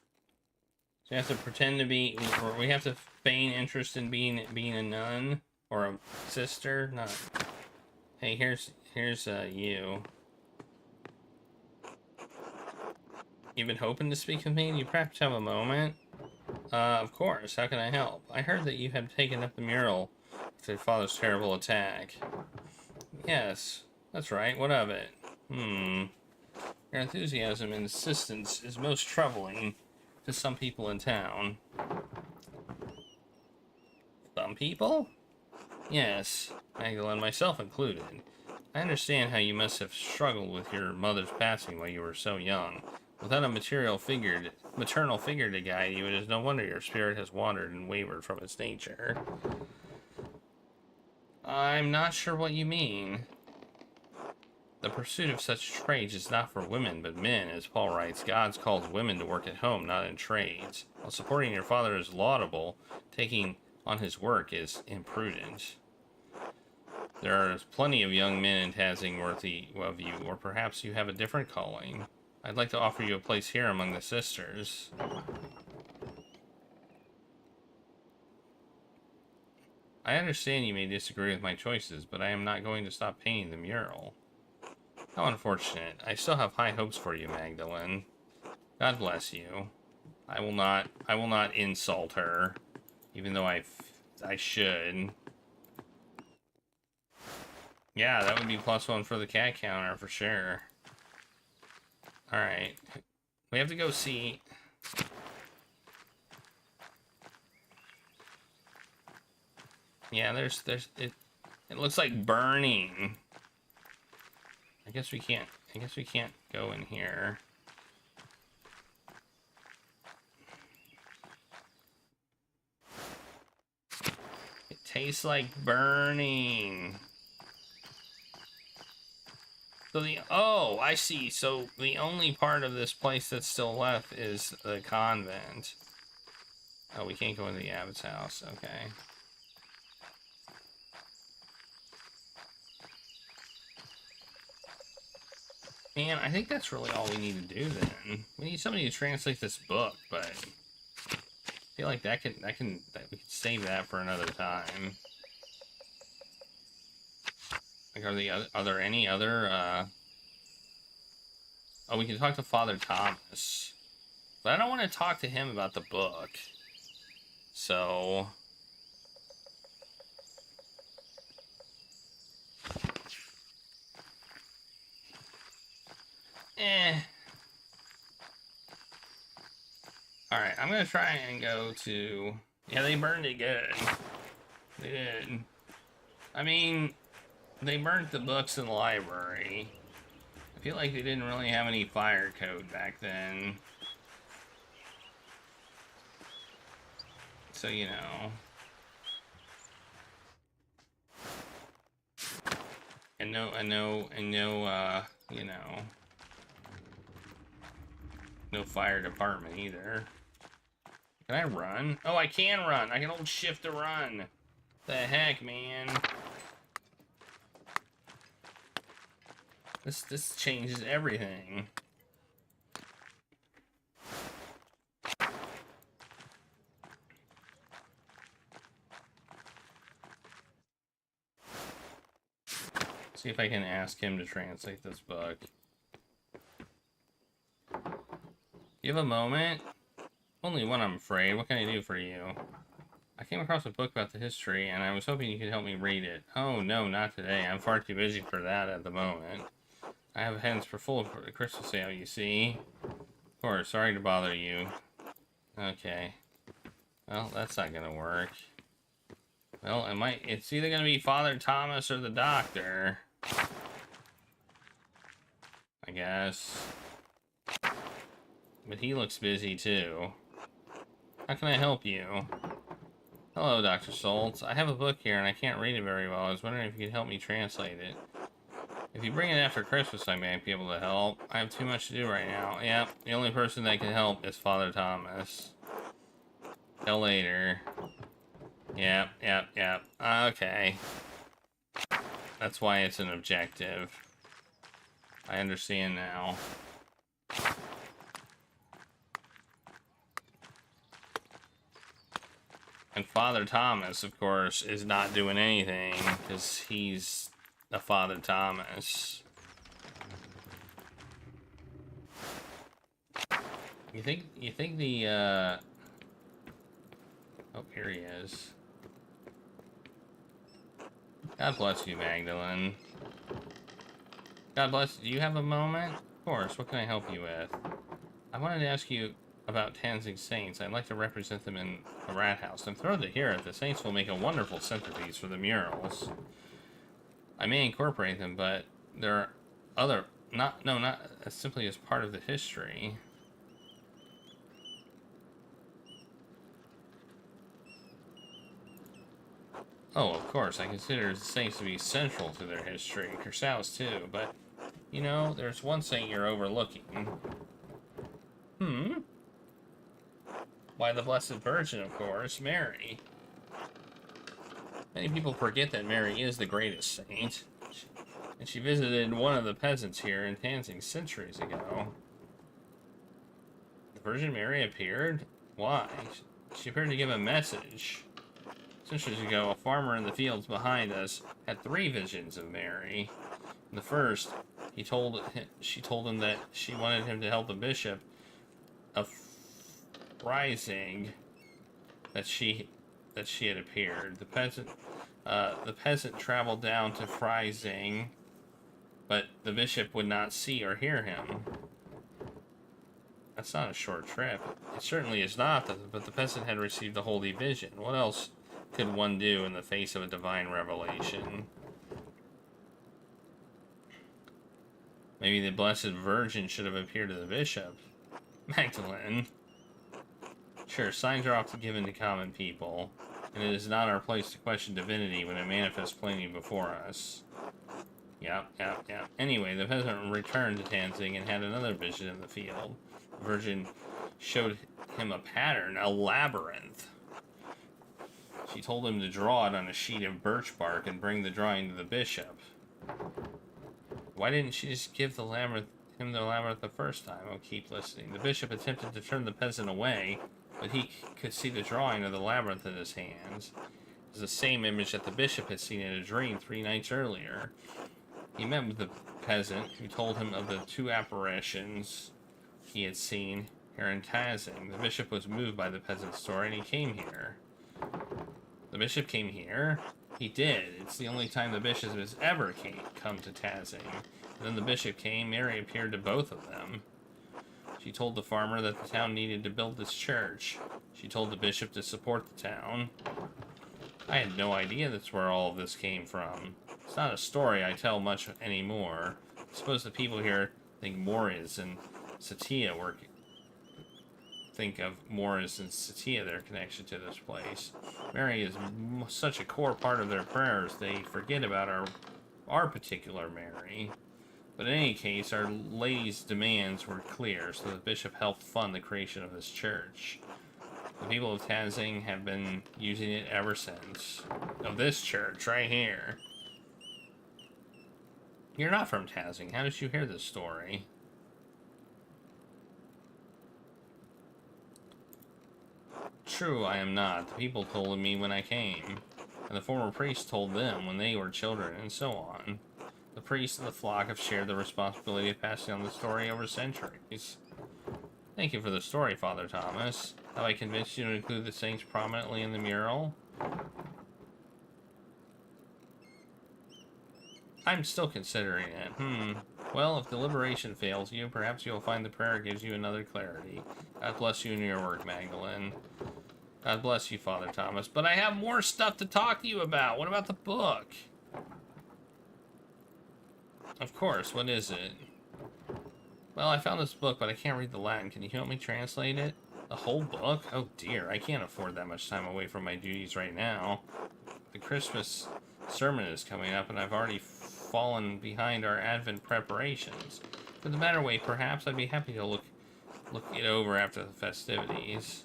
S7: you have to pretend to be, or we have to feign interest in being a nun or a sister. No. Hey, here's you. You've been hoping to speak with me? Do you perhaps have a moment? Of course. How can I help? I heard that you had taken up the mural after your father's terrible attack. Yes, that's right. What of it? Your enthusiasm and insistence is most troubling to some people in town. Some people? Yes, Magdalene, myself included. I understand how you must have struggled with your mother's passing while you were so young. Without a maternal figure to guide you, it is no wonder your spirit has wandered and wavered from its nature. I'm not sure what you mean. The pursuit of such trades is not for women, but men. As Paul writes, God calls women to work at home, not in trades. While supporting your father is laudable, taking on his work is imprudent. There are plenty of young men in Tanzing worthy of you, or perhaps you have a different calling. I'd like to offer you a place here among the sisters. I understand you may disagree with my choices, but I am not going to stop painting the mural. How unfortunate. I still have high hopes for you, Magdalene. God bless you. I will not insult her, even though I should. Yeah, that would be +1 for the cat counter for sure. Alright. We have to go see. Yeah, it looks like burning. I guess we can't go in here. It tastes like burning. So oh, I see. So the only part of this place that's still left is the convent. Oh, we can't go into the abbot's house. Okay. Man, I think that's really all we need to do then. We need somebody to translate this book, but I feel like that we can save that for another time. Like, are there any other, oh, we can talk to Father Thomas. But I don't want to talk to him about the book. So... Alright, I'm gonna try and go to... Yeah, they burned it good. They did. I mean, they burnt the books in the library. I feel like they didn't really have any fire code back then. So, you know. And no, you know, no fire department either. Can I run? Oh, I can run. I can hold shift to run. The heck, man. This changes everything. See if I can ask him to translate this book. You have a moment? Only one, I'm afraid. What can I do for you? I came across a book about the history, and I was hoping you could help me read it. Oh, no, not today. I'm far too busy for that at the moment. I have hands full for the Christmas sale, you see. Of course, sorry to bother you. Okay. Well, that's not gonna work. Well, it's either gonna be Father Thomas or the doctor. I guess. But he looks busy, too. How can I help you? Hello, Dr. Schultz. I have a book here, and I can't read it very well. I was wondering if you could help me translate it. If you bring it after Christmas, I might be able to help. I have too much to do right now. Yep, the only person that can help is Father Thomas. Till later. Yep. Okay. That's why it's an objective. I understand now. And Father Thomas, of course, is not doing anything because he's a Father Thomas. You think the oh, here he is. God bless you, Magdalene. God bless. Do you have a moment? Of course. What can I help you with? I wanted to ask you about Tanzing Saints. I'd like to represent them in a rat house. I'm thrilled to hear it. The Saints will make a wonderful centerpiece for the murals. I may incorporate them, but there are other... not as simply as part of the history. Oh, of course, I consider the Saints to be central to their history. Cursaus, too, but, you know, there's one saint you're overlooking. Why, the Blessed Virgin, of course, Mary. Many people forget that Mary is the greatest saint, and she visited one of the peasants here in Tanzing centuries ago. The Virgin Mary appeared? Why? She appeared to give a message. Centuries ago, a farmer in the fields behind us had 3 visions of Mary. In the first, she told him that she wanted him to help the bishop of Rising, that she had appeared. The peasant traveled down to Freising, but the bishop would not see or hear him. That's not a short trip. It certainly is not, but the peasant had received a holy vision. What else could one do in the face of a divine revelation? Maybe the Blessed Virgin should have appeared to the bishop. Magdalene. Sure, signs are often given to common people, and it is not our place to question divinity when it manifests plainly before us. Yep. Anyway, the peasant returned to Tanzing and had another vision in the field. The Virgin showed him a pattern, a labyrinth. She told him to draw it on a sheet of birch bark and bring the drawing to the bishop. Why didn't she just give the him the labyrinth the first time. Oh, keep listening. The bishop attempted to turn the peasant away, but he could see the drawing of the labyrinth in his hands. It was the same image that the bishop had seen in a dream 3 nights earlier. He met with the peasant, who told him of the 2 apparitions he had seen here in Tazing. The bishop was moved by the peasant's story, and he came here. The bishop came here? He did. It's the only time the bishop has ever come to Tazing. And then the bishop came. Mary appeared to both of them. She told the farmer that the town needed to build this church. She told the bishop to support the town. I had no idea that's where all of this came from. It's not a story I tell much anymore. I suppose the people here think Morris and Satya think of Morris and Satya, their connection to this place. Mary is such a core part of their prayers, they forget about our particular Mary. But in any case, Our Lady's demands were clear, so the bishop helped fund the creation of this church. The people of Tazing have been using it ever since. Of this church, right here. You're not from Tazing. How did you hear this story? True, I am not. The people told me when I came, and the former priest told them when they were children, and so on. The priest and the flock have shared the responsibility of passing on the story over centuries. Thank you for the story, Father Thomas. Have I convinced you to include the saints prominently in the mural? I'm still considering it. Well, if deliberation fails you, perhaps you'll find the prayer gives you another clarity. God bless you in your work, Magdalene. God bless you, Father Thomas. But I have more stuff to talk to you about. What about the book? Of course, what is it? Well, I found this book, but I can't read the Latin. Can you help me translate it? The whole book? Oh dear, I can't afford that much time away from my duties right now. The Christmas sermon is coming up, and I've already fallen behind our Advent preparations. For the matter way, perhaps I'd be happy to look it over after the festivities.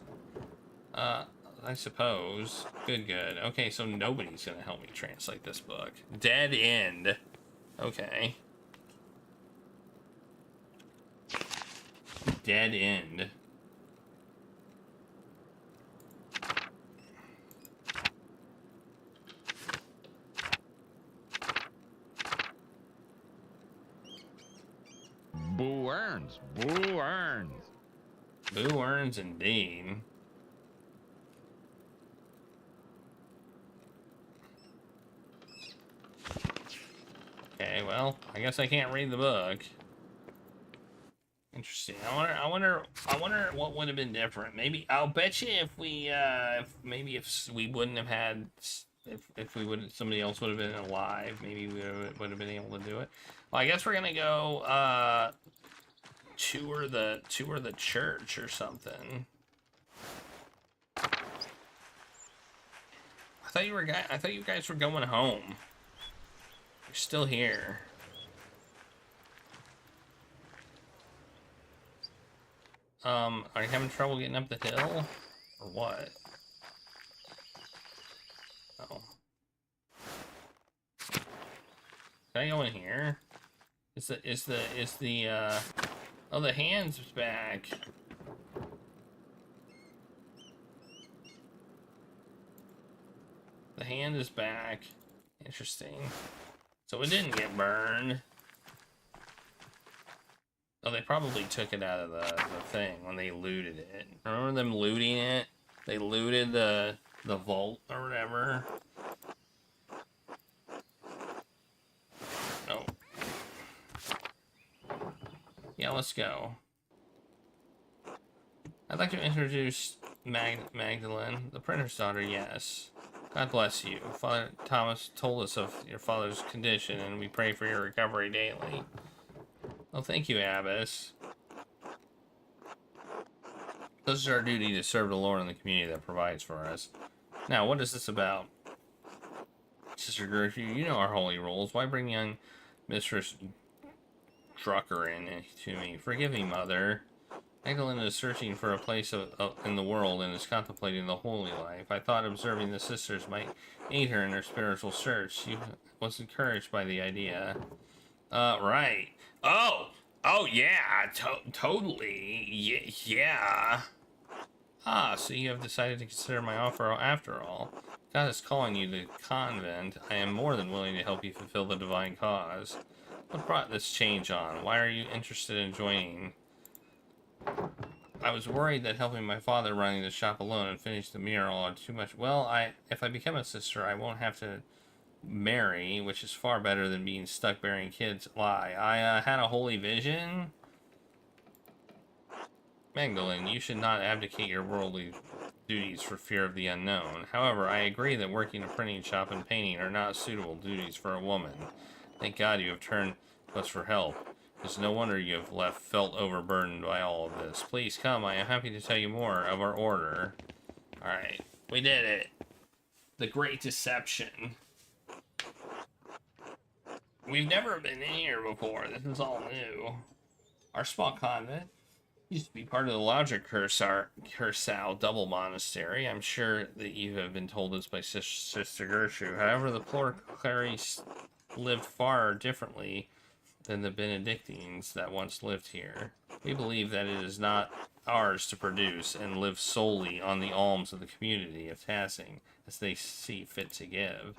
S7: I suppose. Good. Okay, so nobody's gonna help me translate this book. Dead end. Okay. Dead end.
S11: Boo earns. Boo earns.
S7: Boo earns indeed. Okay, well, I guess I can't read the book. Interesting. I wonder what would have been different. Maybe I'll bet you if we wouldn't have had, somebody else would have been alive. Maybe we would have been able to do it. Well, I guess we're gonna go tour the church or something. I thought you guys were going home. You're still here. Are you having trouble getting up the hill? Or what? Oh. Can I go in here? Oh, the hand's back. The hand is back. Interesting. So it didn't get burned. Oh, they probably took it out of the thing when they looted it. Remember them looting it? They looted the vault or whatever. Oh. Yeah, let's go. I'd like to introduce Magdalene, the printer's daughter, yes. God bless you. Father Thomas told us of your father's condition, and we pray for your recovery daily. Well, thank you, Abbess. This is our duty to serve the Lord and the community that provides for us. Now, what is this about? Sister Gertrude, you know our holy rules. Why bring young Mistress Drucker in to me? Forgive me, Mother. Magdalene is searching for a place in the world and is contemplating the holy life. I thought observing the sisters might aid her in her spiritual search. She was encouraged by the idea. Right. Oh, Oh, yeah, totally. Yeah. Ah, so you have decided to consider my offer after all. God is calling you to the convent. I am more than willing to help you fulfill the divine cause. What brought this change on? Why are you interested in joining? I was worried that helping my father running the shop alone and finish the mural are too much. Well, if I become a sister, I won't have to marry, which is far better than being stuck bearing kids. Lie. I had a holy vision. Magdalene, you should not abdicate your worldly duties for fear of the unknown. However, I agree that working a printing shop and painting are not suitable duties for a woman. Thank God you have turned to us for help. It's no wonder you have felt overburdened by all of this. Please come, I am happy to tell you more of our order. Alright, we did it. The Great Deception. We've never been in here before. This is all new. Our small convent used to be part of the larger Kursau double monastery. I'm sure that you have been told this by Sister Gertrude. However, the poor clerics lived far differently than the Benedictines that once lived here. We believe that it is not ours to produce and live solely on the alms of the community of Tassing, as they see fit to give.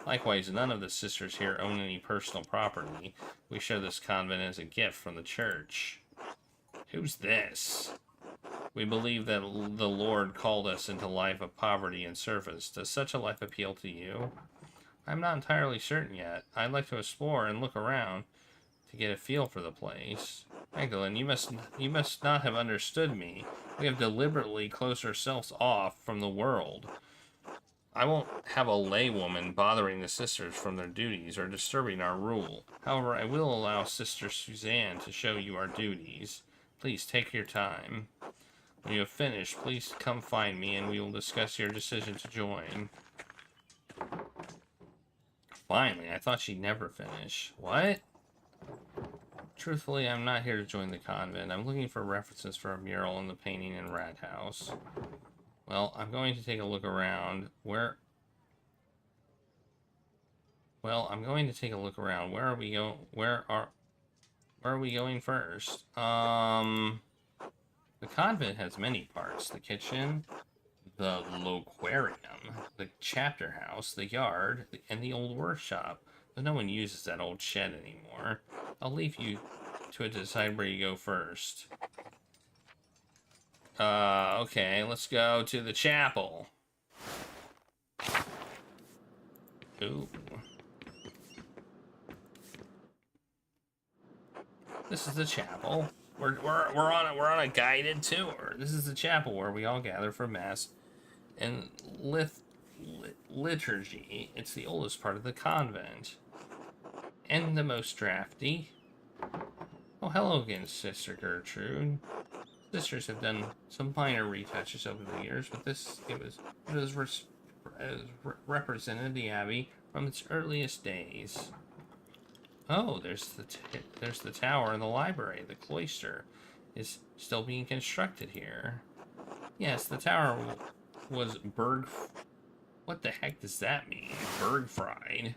S7: Likewise, none of the sisters here own any personal property. We share this convent as a gift from the church. Who's this? We believe that the Lord called us into a life of poverty and service. Does such a life appeal to you? I'm not entirely certain yet. I'd like to explore and look around to get a feel for the place. Magdalene, you must not have understood me. We have deliberately closed ourselves off from the world. I won't have a laywoman bothering the sisters from their duties or disturbing our rule. However, I will allow Sister Suzanne to show you our duties. Please take your time. When you have finished, please come find me and we will discuss your decision to join. Finally, I thought she'd never finish. What? Truthfully, I'm not here to join the convent. I'm looking for references for a mural in the painting in Rat House. Well, I'm going to take a look around. Where are we going? Where are we going first? The convent has many parts. The kitchen, the loquarium, the chapter house, the yard, and the old workshop. But no one uses that old shed anymore. I'll leave you to decide where you go first. Okay, let's go to the chapel. Ooh. This is the chapel. We're on a guided tour. This is the chapel where we all gather for mass and liturgy. It's the oldest part of the convent. And the most drafty. Oh, hello again, Sister Gertrude. Sisters have done some minor retouches over the years, but it represented the abbey from its earliest days. Oh, there's the tower and the library. The cloister is still being constructed here. Yes, the tower was what the heck does that mean? Bergfried.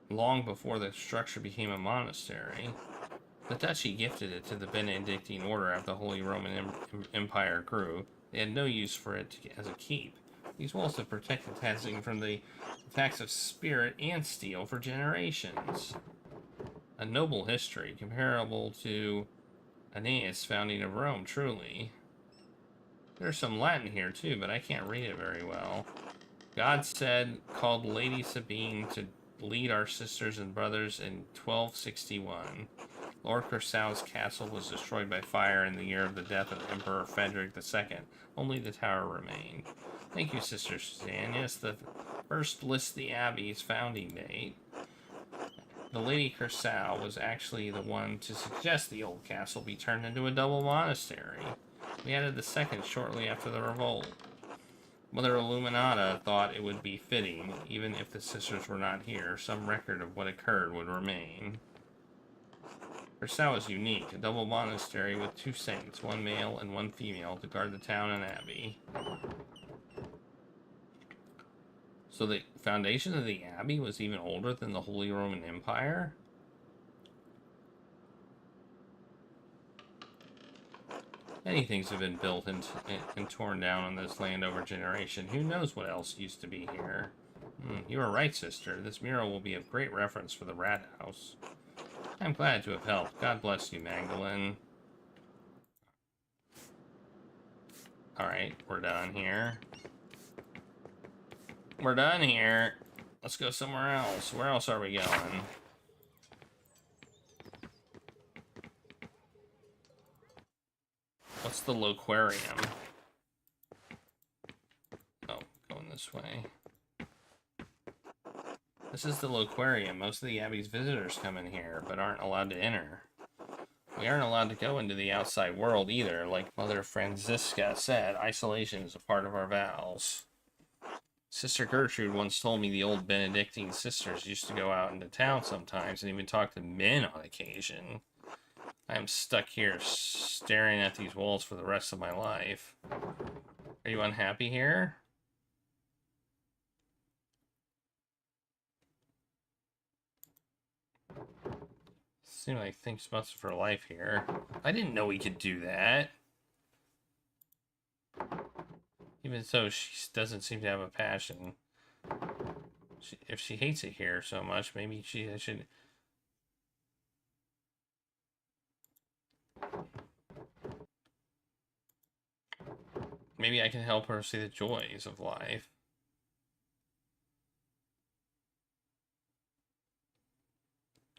S7: Long before the structure became a monastery. The duchy gifted it to the Benedictine order after the Holy Roman Empire grew. They had no use for it as a keep. These walls have protected Tassing from the attacks of spirit and steel for generations. A noble history, comparable to Aeneas' founding of Rome, truly. There's some Latin here too, but I can't read it very well. God called Lady Sabine to lead our sisters and brothers in 1261. Lord Kursau's castle was destroyed by fire in the year of the death of Emperor Frederick II. Only the tower remained. Thank you, Sister Suzanne. Yes, the first lists the abbey's founding date. The Lady Kursau was actually the one to suggest the old castle be turned into a double monastery. We added the second shortly after the revolt. Mother Illuminata thought it would be fitting, even if the sisters were not here, some record of what occurred would remain. Kursau is unique, a double monastery with two saints, one male and one female, to guard the town and abbey. So the foundation of the Abbey was even older than the Holy Roman Empire? Many things have been built and torn down on this land over generation. Who knows what else used to be here? You are right, sister. This mural will be of great reference for the rat house. I'm glad to have helped. God bless you, Magdalene. Alright, we're done here. We're done here. Let's go somewhere else. Where else are we going? What's the Loquarium? Oh, going this way. This is the Loquarium. Most of the Abbey's visitors come in here, but aren't allowed to enter. We aren't allowed to go into the outside world either. Like Mother Franziska said, isolation is a part of our vows. Sister Gertrude once told me the old Benedictine sisters used to go out into town sometimes and even talk to men on occasion. I am stuck here staring at these walls for the rest of my life. Are you unhappy here? Seems like thinks much of her life here. I didn't know we could do that. Even so, she doesn't seem to have a passion. If she hates it here so much, maybe I should... Maybe I can help her see the joys of life.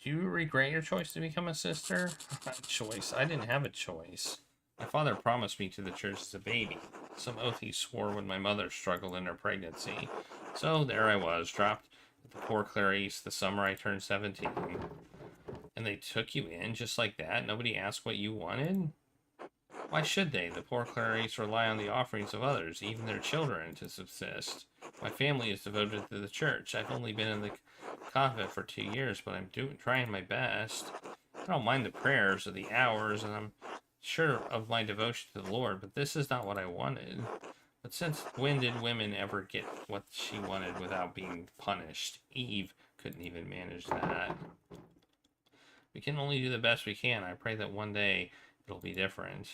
S7: Do you regret your choice to become a sister? Choice. I didn't have a choice. My father promised me to the church as a baby, some oath he swore when my mother struggled in her pregnancy. So there I was, dropped at the poor Clarice the summer I turned 17. And they took you in just like that? Nobody asked what you wanted? Why should they? The poor Clarice rely on the offerings of others, even their children, to subsist. My family is devoted to the church. I've only been in the convent for 2 years, but I'm trying my best. I don't mind the prayers or the hours, and I'm sure of my devotion to the Lord, but this is not what I wanted. But since when did women ever get what she wanted without being punished? Eve couldn't even manage that. We can only do the best we can. I pray that one day it'll be different.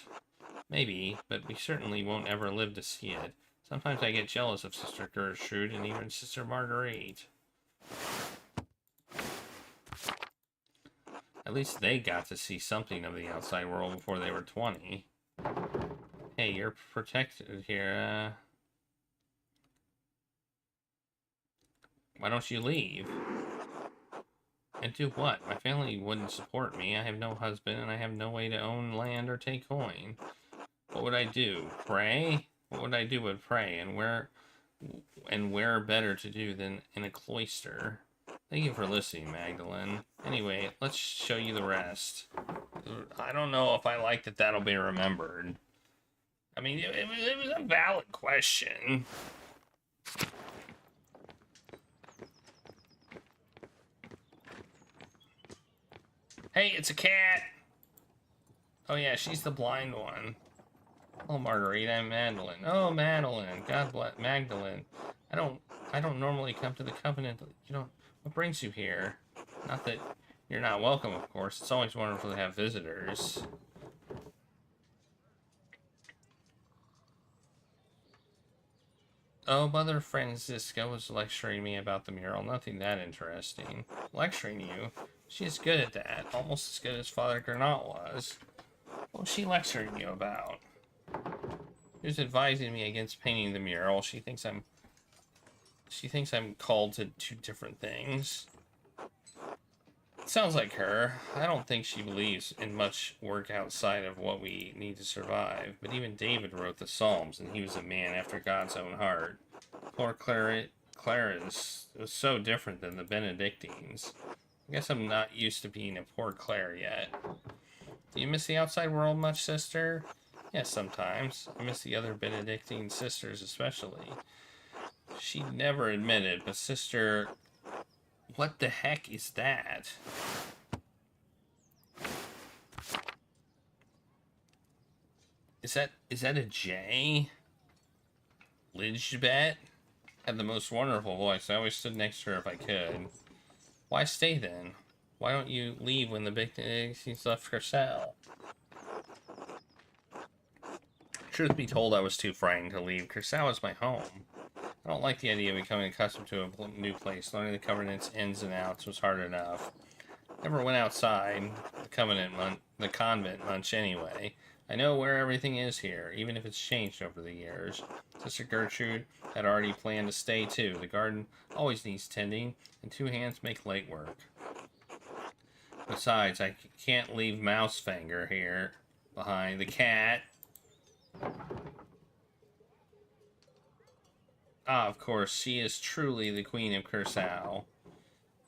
S7: Maybe, but we certainly won't ever live to see it. Sometimes I get jealous of Sister Gertrude and even Sister Marguerite. At least they got to see something of the outside world before they were 20. Hey, you're protected here. Why don't you leave? And do what? My family wouldn't support me. I have no husband, and I have no way to own land or take coin. What would I do? Pray? What would I do but pray? And where better to do than in a cloister? Thank you for listening, Magdalene. Anyway, let's show you the rest. I don't know if I like that that'll be remembered. I mean, it was a valid question. Hey, it's a cat! Oh yeah, she's the blind one. Oh, Marguerite, I'm Madeline. Oh, Madeline. God bless Magdalene. I don't normally come to the covenant. You don't... What brings you here? Not that you're not welcome, of course. It's always wonderful to have visitors. Oh, Mother Franziska was lecturing me about the mural. Nothing that interesting. Lecturing you? She's good at that. Almost as good as Father Gernot was. What was she lecturing you about? She was advising me against painting the mural. She thinks I'm called to 2 different things. It sounds like her. I don't think she believes in much work outside of what we need to survive. But even David wrote the Psalms, and he was a man after God's own heart. Poor Clarence was so different than the Benedictines. I guess I'm not used to being a poor Clare yet. Do you miss the outside world much, sister? Yes, sometimes. I miss the other Benedictine sisters especially. She never admitted, but sister... What the heck is that? Is that a J? Lidgebet? had the most wonderful voice. I always stood next to her if I could. Why stay then? Why don't you leave when the big she's left her cell? Truth be told, I was too frightened to leave. Curacao is my home. I don't like the idea of becoming accustomed to a new place. Learning the covenant's ins and outs was hard enough. Never went outside the convent much anyway. I know where everything is here, even if it's changed over the years. Sister Gertrude had already planned to stay too. The garden always needs tending, and 2 hands make light work. Besides, I can't leave Mousefinger here behind. The cat. Ah, of course, she is truly the Queen of Curacao.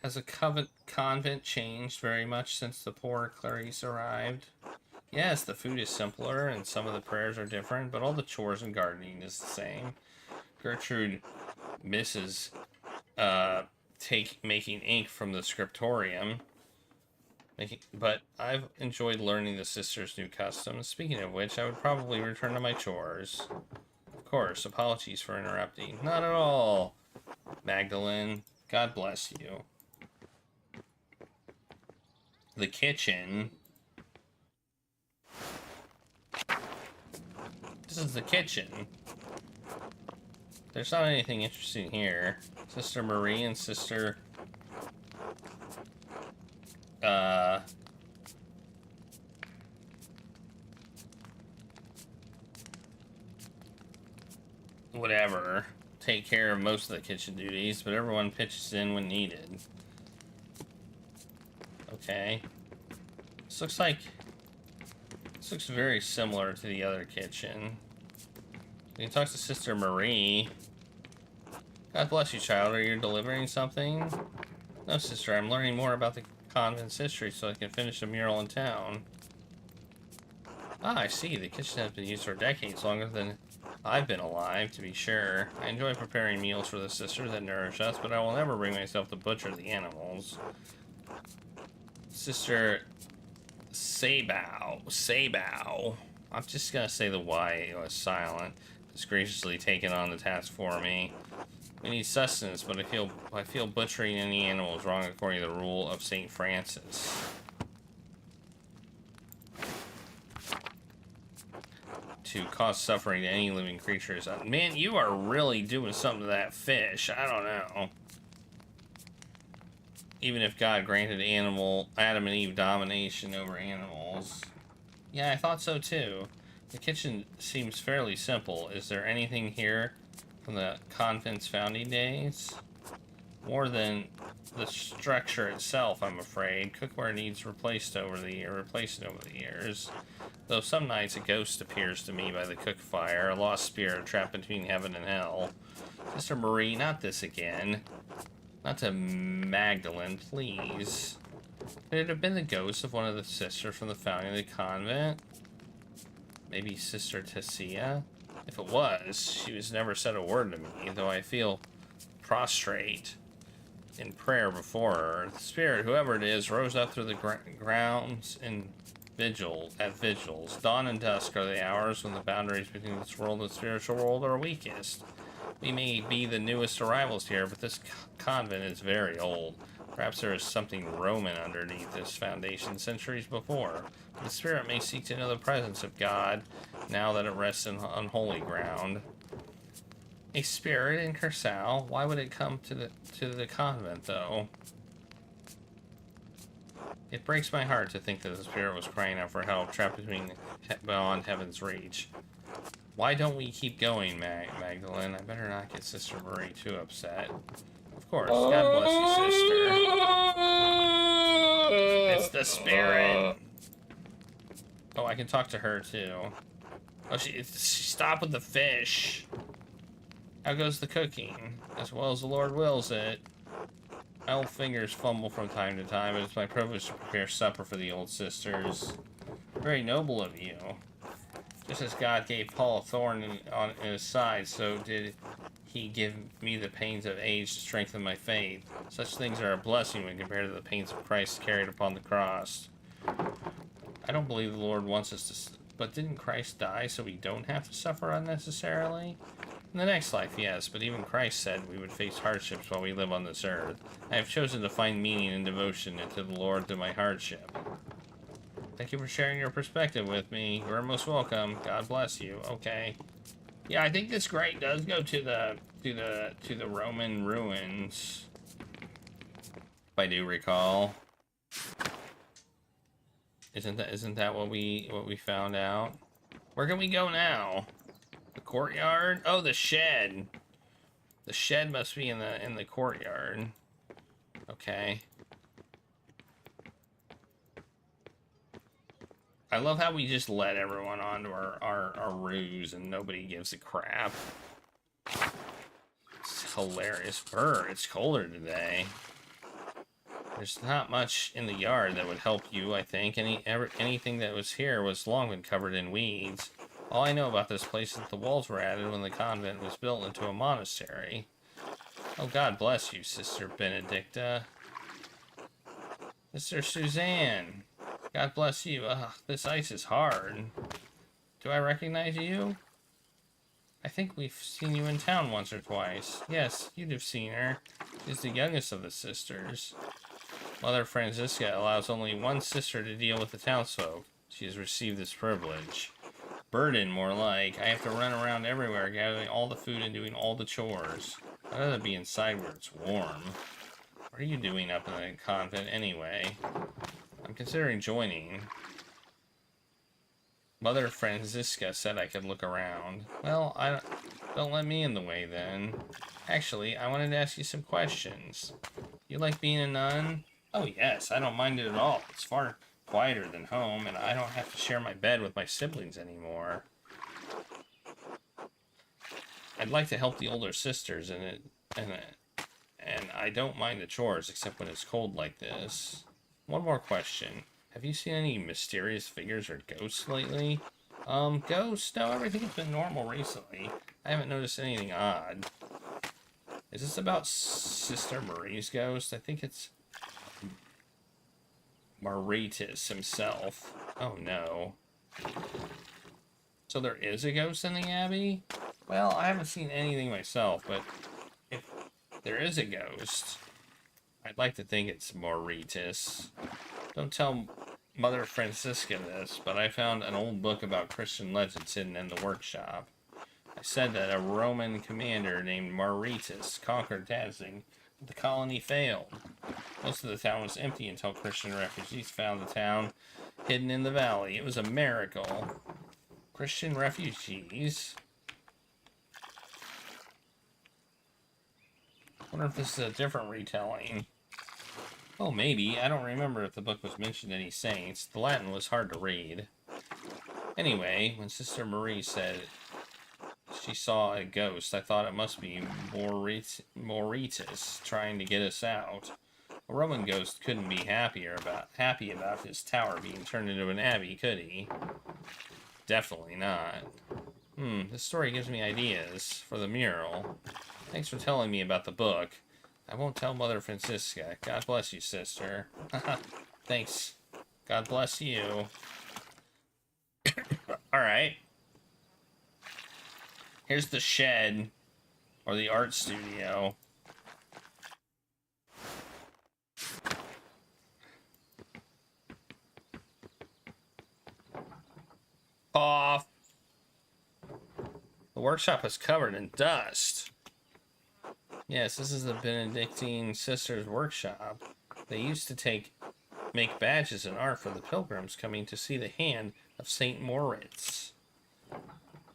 S7: Has the convent changed very much since the poor Clarice arrived? Yes, the food is simpler and some of the prayers are different, but all the chores and gardening is the same. Gertrude misses making ink from the scriptorium. But I've enjoyed learning the sisters' new customs. Speaking of which, I would probably return to my chores. Of course, apologies for interrupting. Not at all, Magdalene. God bless you. The kitchen. This is the kitchen. There's not anything interesting here. Sister Marie and Sister... whatever. Take care of most of the kitchen duties, but everyone pitches in when needed. Okay. This looks very similar to the other kitchen. We can talk to Sister Marie. God bless you, child. Are you delivering something? No, sister. I'm learning more about the convent's history so I can finish a mural in town. Ah, I see. The kitchen has been used for decades, longer than I've been alive, to be sure. I enjoy preparing meals for the sisters that nourish us, but I will never bring myself to butcher the animals. Sister Sabao. I'm just gonna say the Y was silent. It's graciously taken on the task for me. We need sustenance, but I feel butchering any animal is wrong according to the rule of St. Francis. To cause suffering to any living creatures. Man, you are really doing something to that fish. I don't know. Even if God granted Adam and Eve domination over animals. Yeah, I thought so too. The kitchen seems fairly simple. Is there anything here from the convent's founding days? More than the structure itself, I'm afraid. Cookware needs replaced over the years. Though some nights a ghost appears to me by the cook fire, a lost spirit trapped between heaven and hell. Sister Marie, not this again. Not to Magdalene, please. Could it have been the ghost of one of the sisters from the founding of the convent? Maybe Sister Tessia? If it was, she was never said a word to me, though I feel prostrate in prayer before her. The spirit, whoever it is, rose up through the grounds at vigils. Dawn and dusk are the hours when the boundaries between this world and the spiritual world are weakest. We may be the newest arrivals here, but this convent is very old. Perhaps there is something Roman underneath this foundation centuries before. The spirit may seek to know the presence of God now that it rests in unholy ground. A spirit in Curacao? Why would it come to the convent, though? It breaks my heart to think that the spirit was crying out for help, trapped beyond heaven's reach. Why don't we keep going, Magdalene? I better not get Sister Marie too upset. Of course. God bless you, sister. It's the spirit. Oh, I can talk to her, too. Oh, she stopped with the fish. How goes the cooking? As well as the Lord wills it. My old fingers fumble from time to time, but it's my privilege to prepare supper for the old sisters. Very noble of you. Just as God gave Paul a thorn in his side, so did he give me the pains of age to strengthen my faith. Such things are a blessing when compared to the pains of Christ carried upon the cross. I don't believe the Lord wants us to... But didn't Christ die so we don't have to suffer unnecessarily? In the next life, yes, but even Christ said we would face hardships while we live on this earth. I have chosen to find meaning and devotion into the Lord through my hardship. Thank you for sharing your perspective with me. You are most welcome. God bless you. Okay. Yeah, I think this grate does go to the Roman ruins, if I do recall. Isn't that what we found out? Where can we go now? The courtyard? Oh, the shed. The shed must be in the courtyard. Okay. I love how we just let everyone onto our ruse and nobody gives a crap. It's hilarious. Brr, it's colder today. There's not much in the yard that would help you, I think. Anything that was here was long been covered in weeds. All I know about this place is that the walls were added when the convent was built into a monastery. Oh, God bless you, Sister Benedicta. Sister Suzanne. God bless you. Ugh, this ice is hard. Do I recognize you? I think we've seen you in town once or twice. Yes, you'd have seen her. She's the youngest of the sisters. Mother Francisca allows only one sister to deal with the townsfolk. She has received this privilege. Burden, more like. I have to run around everywhere, gathering all the food and doing all the chores. I'd rather be inside where it's warm. What are you doing up in the convent anyway? I'm considering joining. Mother Francisca said I could look around. Well, don't let me in the way then. Actually, I wanted to ask you some questions. You like being a nun? Oh yes, I don't mind it at all. It's far quieter than home, and I don't have to share my bed with my siblings anymore. I'd like to help the older sisters and I don't mind the chores except when it's cold like this. One more question. Have you seen any mysterious figures or ghosts lately? Ghosts? No, everything's been normal recently. I haven't noticed anything odd. Is this about Sister Marie's ghost? I think it's Maritus himself. Oh no. So there is a ghost in the Abbey? Well, I haven't seen anything myself, but if there is a ghost, I'd like to think it's Maritus. Don't tell Mother Francisca this, but I found an old book about Christian legends hidden in the workshop. I said that a Roman commander named Maritus conquered Tazing, but the colony failed. Most of the town was empty until Christian refugees found the town hidden in the valley. It was a miracle. Christian refugees? I wonder if this is a different retelling. Oh, maybe. I don't remember if the book was mentioned any saints. The Latin was hard to read. Anyway, when Sister Marie said she saw a ghost, I thought it must be Maritus trying to get us out. A Roman ghost couldn't be happy about his tower being turned into an abbey, could he? Definitely not. This story gives me ideas for the mural. Thanks for telling me about the book. I won't tell Mother Francisca. God bless you, sister. Thanks. God bless you. Alright. Here's the shed, or the art studio. Off. The workshop is covered in dust. Yes, this is the Benedictine Sisters' workshop. They used to make badges and art for the pilgrims coming to see the hand of Saint Moritz.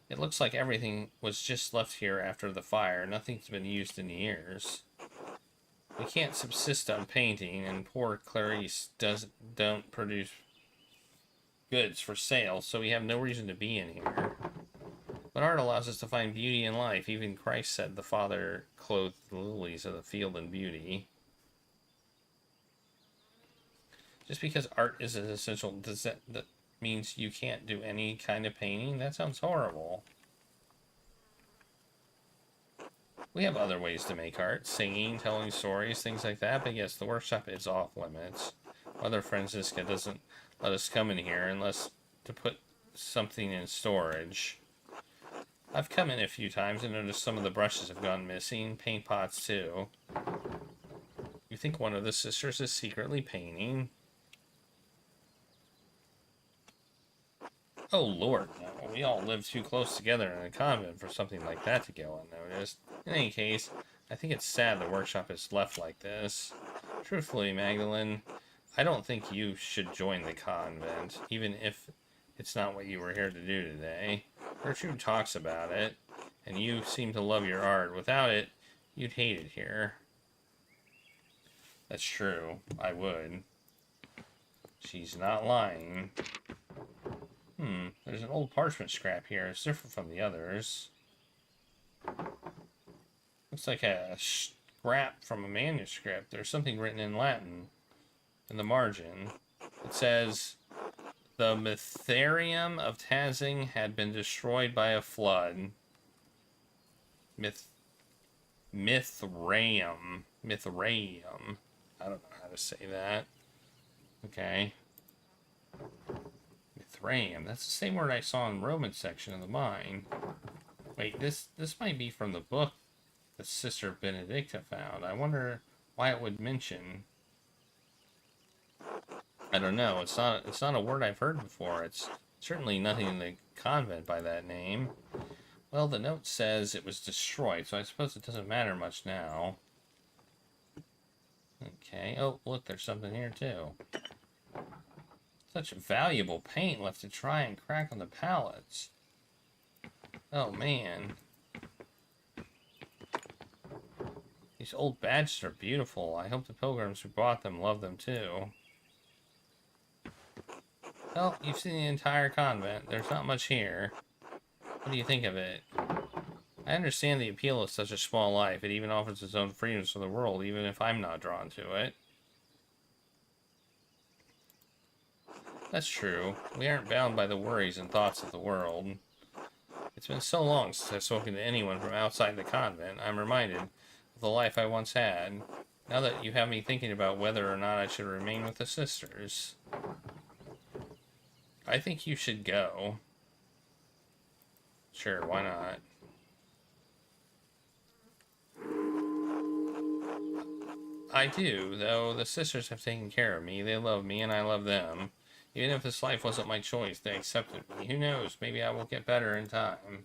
S7: It looks like everything was just left here after the fire. Nothing's been used in years. We can't subsist on painting, and poor Clarice don't produce goods for sale, so we have no reason to be in here. But art allows us to find beauty in life. Even Christ said the Father clothed the lilies of the field in beauty. Just because art is an essential, does that means you can't do any kind of painting? That sounds horrible. We have other ways to make art. Singing, telling stories, things like that. But yes, the workshop is off limits. Mother Francisca doesn't let us come in here unless to put something in storage. I've come in a few times and noticed some of the brushes have gone missing. Paint pots, too. You think one of the sisters is secretly painting? Oh, Lord, no. We all live too close together in a convent for something like that to go unnoticed. In any case, I think it's sad the workshop is left like this. Truthfully, Magdalene, I don't think you should join the convent, even if it's not what you were here to do today. Gertrude talks about it, and you seem to love your art. Without it, you'd hate it here. That's true. I would. She's not lying. There's an old parchment scrap here. It's different from the others. Looks like a scrap from a manuscript. There's something written in Latin in the margin. It says, the Mytharium of Tazing had been destroyed by a flood. Mithraeum. I don't know how to say that. Okay. Mithraeum. That's the same word I saw in Roman section of the mine. Wait, this might be from the book that Sister Benedicta found. I wonder why it would mention. I don't know. It's not a word I've heard before. It's certainly nothing in the convent by that name. Well, the note says it was destroyed, so I suppose it doesn't matter much now. Okay. Oh, look, there's something here too. Such valuable paint left to try and crack on the pallets. Oh, man. These old badges are beautiful. I hope the pilgrims who bought them love them too. Well, you've seen the entire convent. There's not much here. What do you think of it? I understand the appeal of such a small life. It even offers its own freedoms for the world, even if I'm not drawn to it. That's true. We aren't bound by the worries and thoughts of the world. It's been so long since I've spoken to anyone from outside the convent, I'm reminded of the life I once had. Now that you have me thinking about whether or not I should remain with the sisters. I think you should go. Sure, why not? I do, though the sisters have taken care of me. They love me, and I love them. Even if this life wasn't my choice, they accepted me. Who knows? Maybe I will get better in time.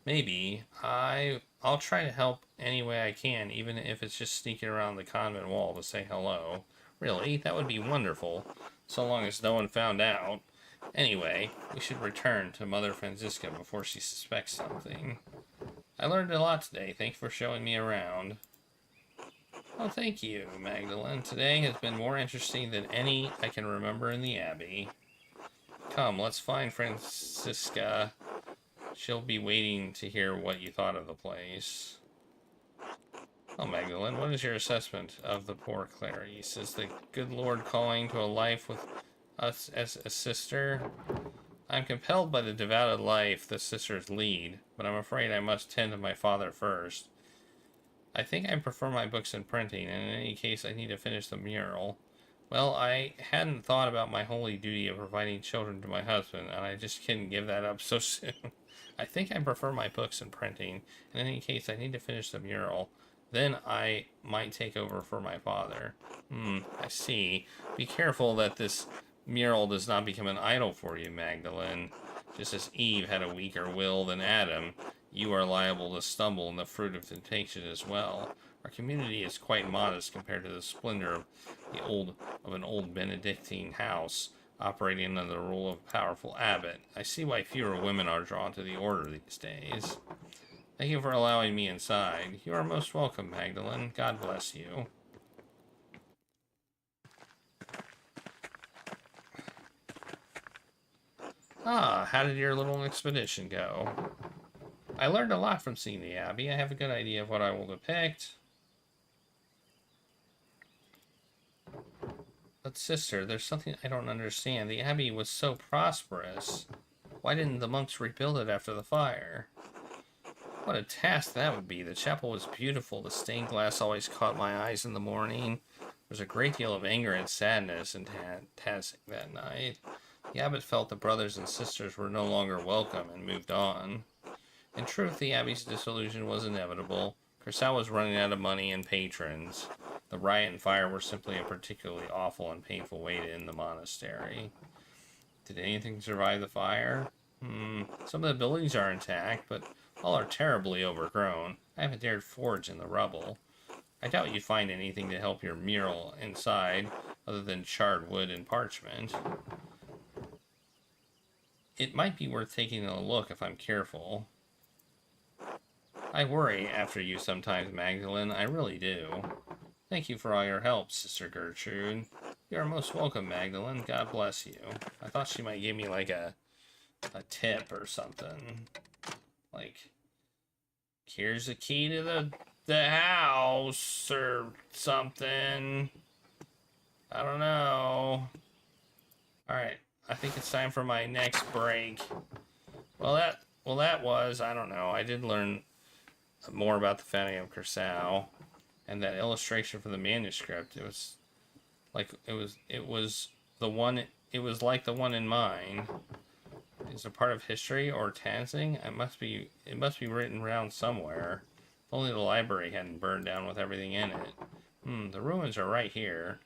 S7: Maybe. I'll try to help any way I can, even if it's just sneaking around the convent wall to say hello. Really? That would be wonderful, so long as no one found out. Anyway, we should return to Mother Franziska before she suspects something. I learned a lot today. Thank you for showing me around. Oh, thank you, Magdalene. Today has been more interesting than any I can remember in the Abbey. Come, let's find Franziska. She'll be waiting to hear what you thought of the place. Oh, Magdalene, what is your assessment of the poor Clarice? Is the good Lord calling to a life with us as a sister? I'm compelled by the devoted life the sisters lead, but I'm afraid I must tend to my father first. I think I prefer my books in printing, and in any case I need to finish the mural. Well, I hadn't thought about my holy duty of providing children to my husband, and I just couldn't give that up so soon. I think I prefer my books in printing, and in any case I need to finish the mural. Then I might take over for my father. I see. Be careful that this mural does not become an idol for you, Magdalene. Just as Eve had a weaker will than Adam, you are liable to stumble in the fruit of temptation as well. Our community is quite modest compared to the splendor of an old Benedictine house operating under the rule of a powerful abbot. I see why fewer women are drawn to the order these days. Thank you for allowing me inside. You are most welcome, Magdalene. God bless you. Ah, how did your little expedition go? I learned a lot from seeing the Abbey. I have a good idea of what I will depict. But sister, there's something I don't understand. The Abbey was so prosperous. Why didn't the monks rebuild it after the fire? What a task that would be. The chapel was beautiful. The stained glass always caught my eyes in the morning. There was a great deal of anger and sadness in Tazing that night. The abbot felt the brothers and sisters were no longer welcome and moved on. In truth, the Abbey's dissolution was inevitable. Curacao was running out of money and patrons. The riot and fire were simply a particularly awful and painful way to end the monastery. Did anything survive the fire? Some of the buildings are intact, but all are terribly overgrown. I haven't dared forage in the rubble. I doubt you'd find anything to help your mural inside, other than charred wood and parchment. It might be worth taking a look if I'm careful. I worry after you sometimes, Magdalene. I really do. Thank you for all your help, Sister Gertrude. You are most welcome, Magdalene. God bless you. I thought she might give me, like, a tip or something. Like, here's the key to the house or something. I don't know. Alright, I think it's time for my next break. Well, that was, I don't know. I did learn more about the founding of Curacao, and that illustration for the manuscript. It was like like the one in mine. Is it part of history or Tanzing? It must be written around somewhere. If only the library hadn't burned down with everything in it. The ruins are right here.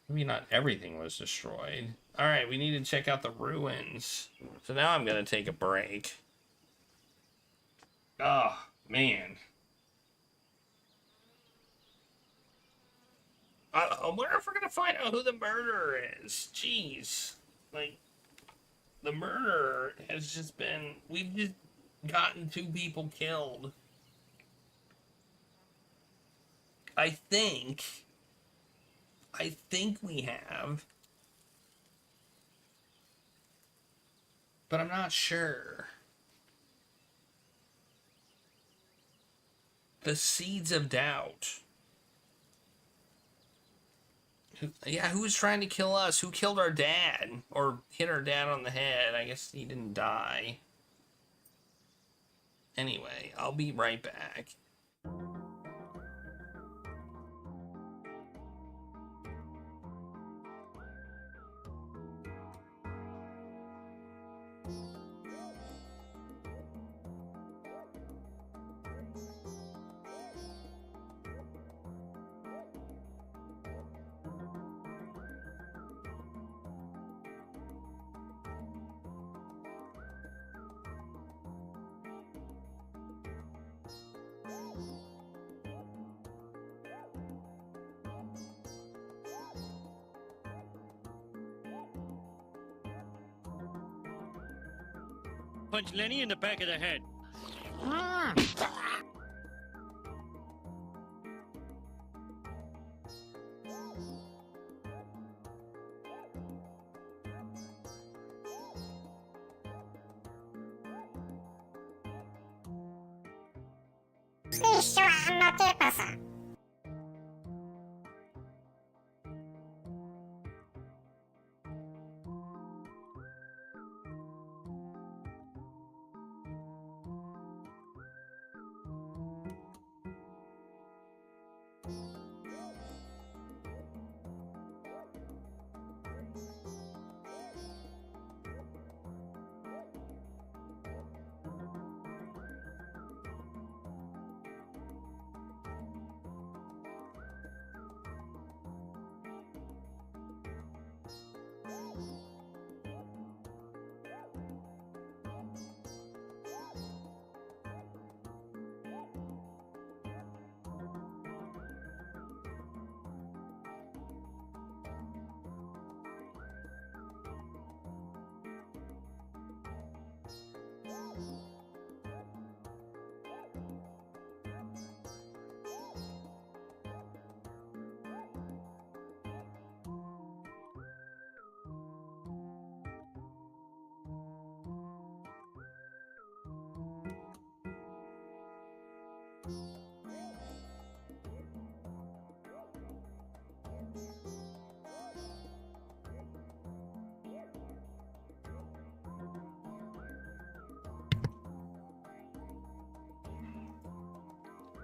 S7: Maybe not everything was destroyed. Alright, we need to check out the ruins. So now I'm gonna take a break. Oh, man. I wonder if we're gonna find out who the murderer is. Jeez. Like, the murderer has just been... We've just gotten 2 people killed. I think we have. But I'm not sure. The seeds of doubt. Who was trying to kill us? Who killed our dad? Or hit our dad on the head? I guess he didn't die. Anyway, I'll be right back.
S8: Punch Lenny in the back of the head.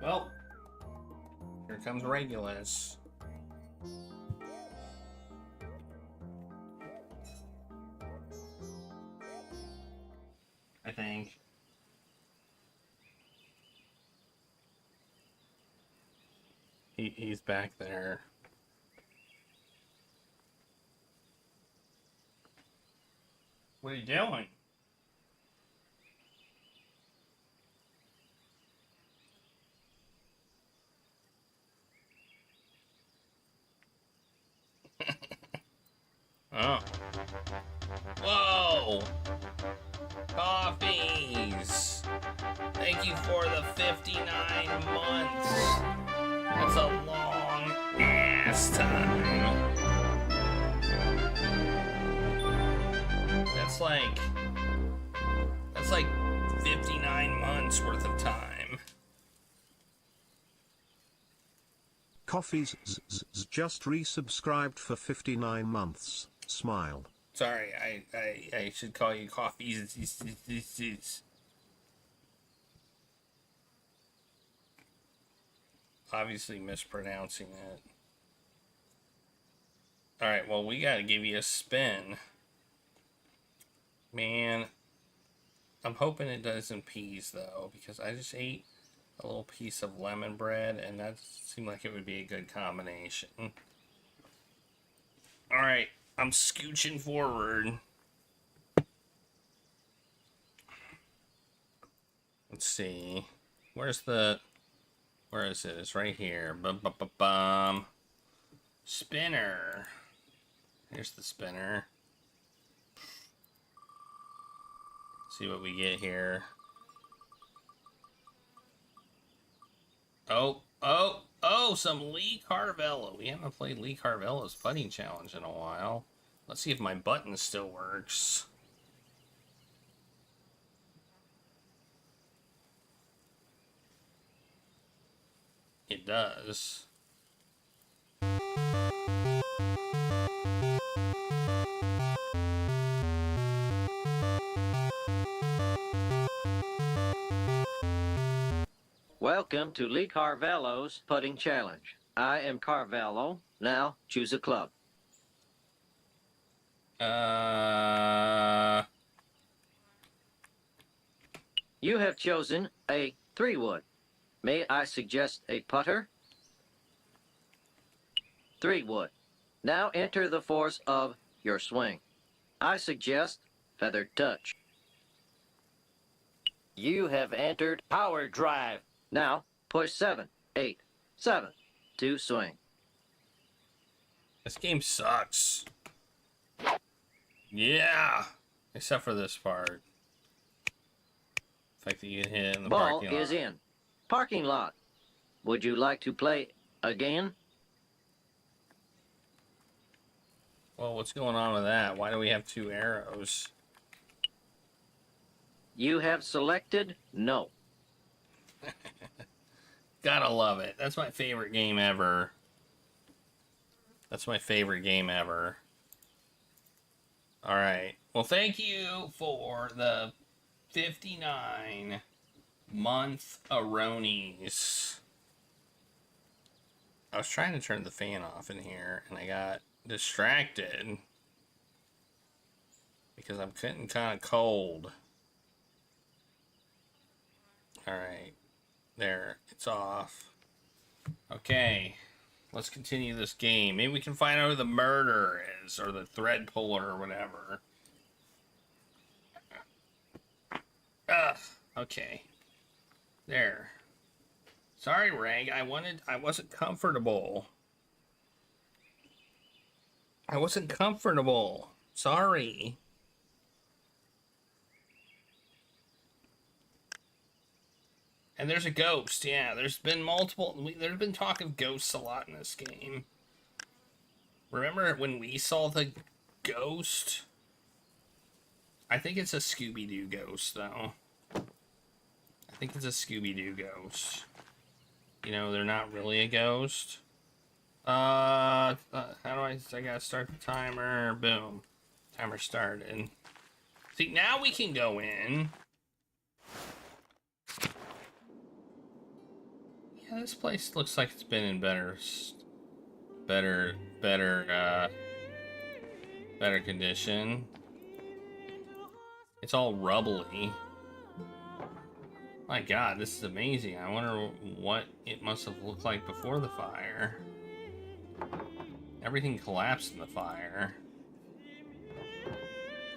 S8: Well, here comes Regulus. I think.
S7: He's back there. What are you doing? Oh. Whoa! Coffees! Thank you for the 59 months. That's a long ass time. That's like 59 months worth of time.
S12: Coffees just resubscribed for 59 months. Smile.
S7: Sorry, I should call you Coffees. Obviously mispronouncing it. Alright, well, we gotta give you a spin. Man, I'm hoping it doesn't peas, though, because I just ate a little piece of lemon bread, and that seemed like it would be a good combination. Alright, I'm scooching forward. Let's see. Where is it? It's right here. Bum. Spinner. Here's the spinner. See what we get here. Oh, some Lee Carvello. We haven't played Lee Carvello's putting challenge in a while. Let's see if my button still works. It does.
S13: Welcome to Lee Carvello's Putting Challenge. I am Carvello. Now choose a club. You have chosen a 3-wood. May I suggest a putter? 3-wood. Now enter the force of your swing. I suggest feather touch. You have entered power drive. Now push 7, 8, 7 to swing.
S7: This game sucks. Yeah. Except for this part. The fact that you can hit it in the parking lot.
S13: Ball is in. Parking lot. Would you like to play again?
S7: Well, what's going on with that? Why do we have 2 arrows?
S13: You have selected no.
S7: Gotta love it. That's my favorite game ever. That's my favorite game ever. Alright. Well, thank you for the 59 month Aronies. I was trying to turn the fan off in here, and I got distracted because I'm getting kind of cold. Alright. There. It's off. Okay. Let's continue this game. Maybe we can find out who the murderer is, or the thread puller, or whatever. Ugh. Okay. There. Sorry, Reg. I wasn't comfortable. I wasn't comfortable. Sorry. And there's a ghost. Yeah, there's been there's been talk of ghosts a lot in this game. Remember when we saw the ghost? I think it's a Scooby-Doo ghost, though. I think it's a Scooby-Doo ghost. You know, they're not really a ghost. How do I gotta start the timer. Boom. Timer started. See, now we can go in. Yeah, this place looks like it's been in better condition. It's all rubbly. My god, this is amazing. I wonder what it must have looked like before the fire. Everything collapsed in the fire.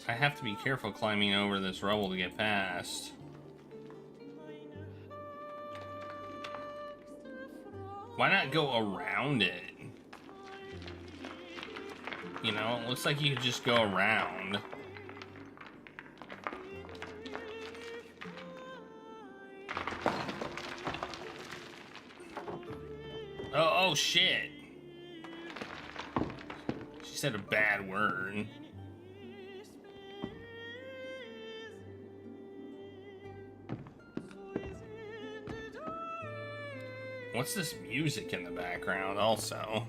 S7: I have to be careful climbing over this rubble to get past. Why not go around it? You know, it looks like you could just go around. Oh shit. She said a bad word. What's this music in the background also?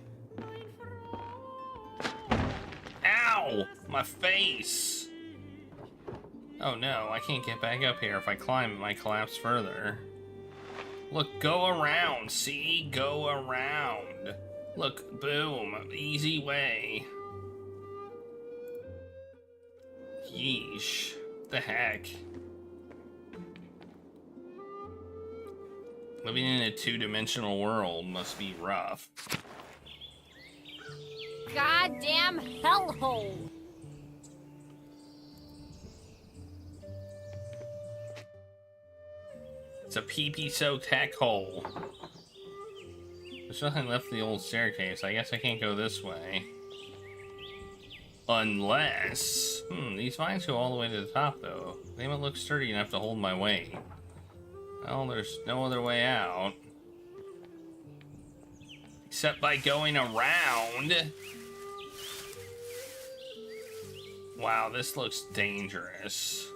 S7: Ow! My face! Oh no, I can't get back up here. If I climb, it might collapse further. Look, go around. See? Go around. Look, boom. Easy way. Yeesh. What the heck? Living in a two-dimensional world must be rough.
S3: Goddamn hellhole!
S7: It's a pee-pee-soaked heck hole. There's nothing left of the old staircase. I guess I can't go this way. Unless... these vines go all the way to the top, though. They might look sturdy enough to hold my weight. Well, there's no other way out. Except by going around. Wow, this looks dangerous.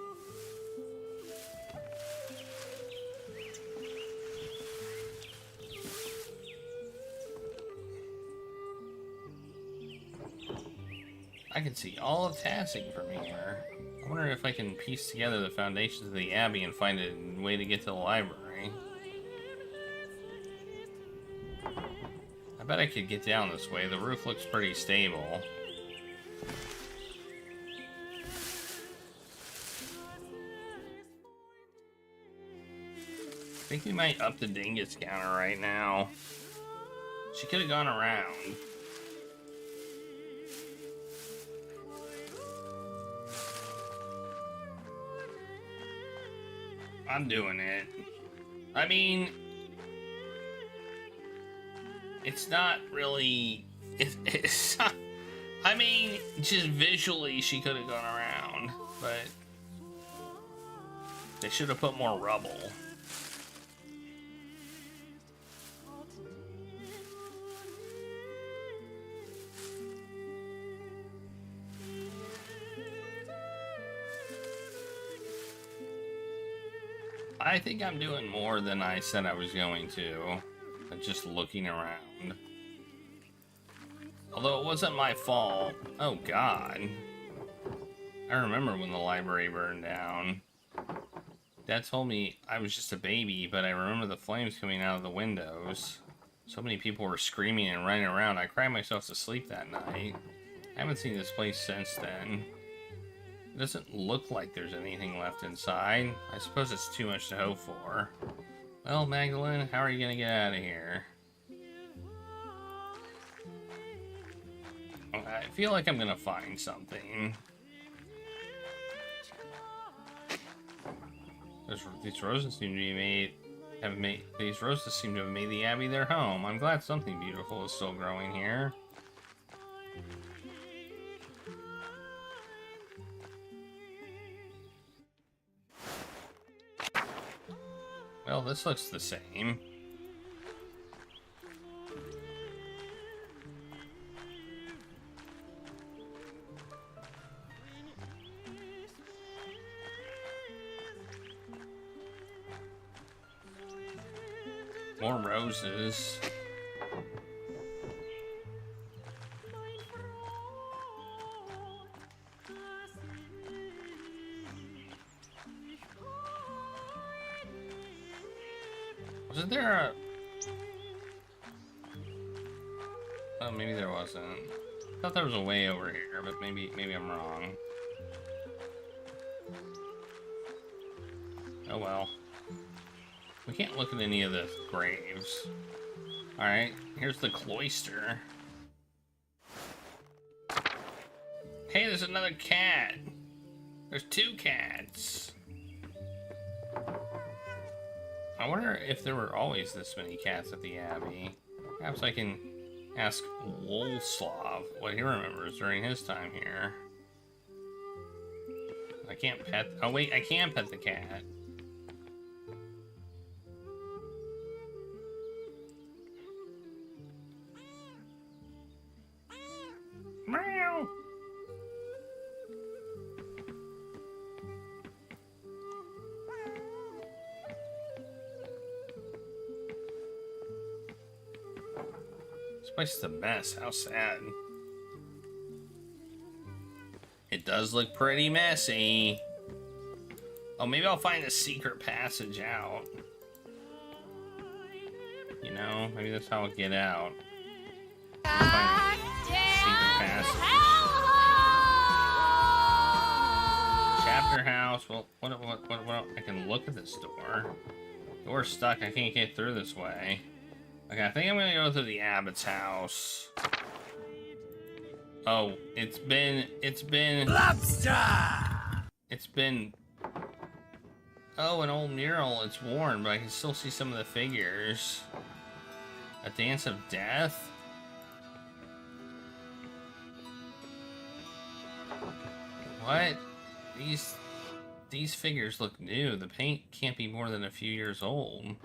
S7: I can see all of Tassing from here. I wonder if I can piece together the foundations of the Abbey and find a way to get to the library. I bet I could get down this way. The roof looks pretty stable. I think we might up the dingus counter right now. She could have gone around. I'm doing it. I mean, it's not really... It's not... I mean, just visually she could have gone around, but they should have put more rubble. I think I'm doing more than I said I was going to. Just looking around. Although it wasn't my fault. Oh god. I remember when the library burned down. Dad told me I was just a baby, but I remember the flames coming out of the windows. So many people were screaming and running around. I cried myself to sleep that night. I haven't seen this place since then. It doesn't look like there's anything left inside. I suppose it's too much to hope for. Well, Magdalene, how are you gonna get out of here? I feel like I'm gonna find something. These roses seem to be these roses seem to have made the Abbey their home. I'm glad something beautiful is still growing here. Well, this looks the same. More roses. Wasn't there a... Oh, maybe there wasn't. I thought there was a way over here, but maybe I'm wrong. Oh well. We can't look at any of the graves. Alright, here's the cloister. Hey, there's another cat. There's 2 cats. I wonder if there were always this many cats at the Abbey. Perhaps I can ask Wolslav what he remembers during his time here. I can't pet... Oh wait, I can pet the cat. Meow! This place is a mess. How sad. It does look pretty messy. Oh, maybe I'll find a secret passage out. You know, maybe that's how I'll get out. Find a secret passage. Chapter house. Well, what? I can look at this door. Door's stuck. I can't get through this way. Okay, I think I'm gonna go through the abbot's house. Oh, it's been lobster. It's been. Oh, an old mural. It's worn, but I can still see some of the figures. A dance of death. What? These figures look new. The paint can't be more than a few years old.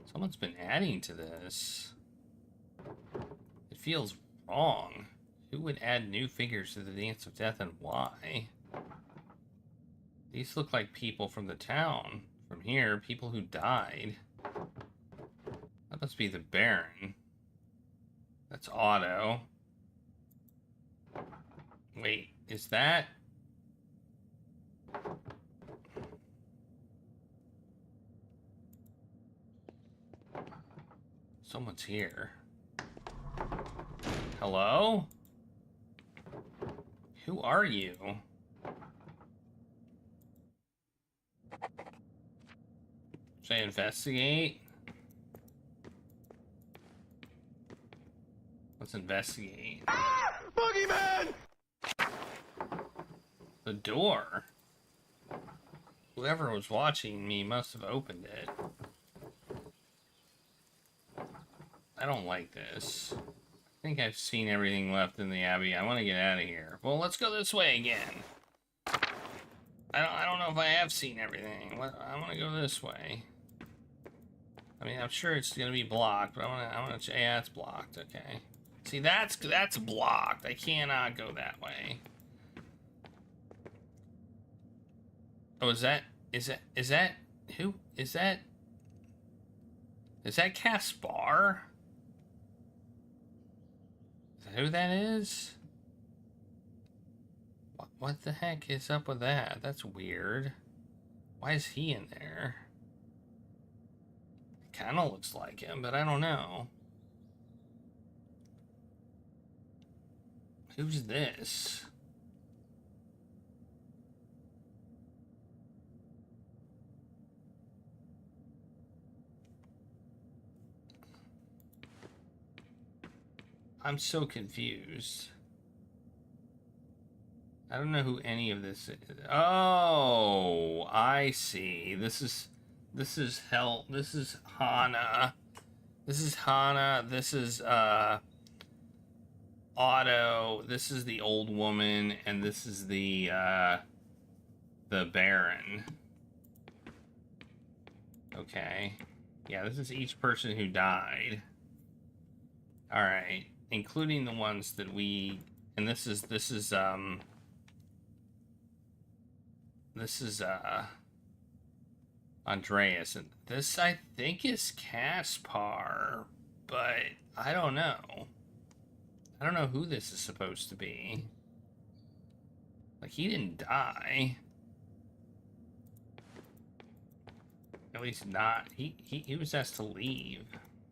S7: Someone's been adding to this. It feels wrong. Who would add new figures to the Dance of Death and why? These look like people from the town. From here, people who died. That must be the Baron. That's Otto. Wait, is that... Someone's here. Hello? Who are you? Should I investigate? Let's investigate.
S10: Ah! Boogeyman!
S7: The door. Whoever was watching me must have opened it. I don't like this. I think I've seen everything left in the Abbey. I want to get out of here. Well, let's go this way again. I don't know if I have seen everything. I want to go this way. I mean, I'm sure it's gonna be blocked, but I want to. Yeah, it's blocked. Okay. See, that's blocked. I cannot go that way. Oh, is that who is that? Is that Caspar? Is that who that is? What the heck is up with that? That's weird. Why is he in there? Kind of looks like him, but I don't know. Who's this? I'm so confused. I don't know who any of this is. Oh, I see. This is Hel. This is Hana. This is Hana. This is Otto. This is the old woman, and this is the Baron. Okay. Yeah, this is each person who died. All right, including the ones that we. And this is Andreas, and this I think is Caspar, but I don't know. I don't know who this is supposed to be. Like, he didn't die. At least not. He was asked to leave.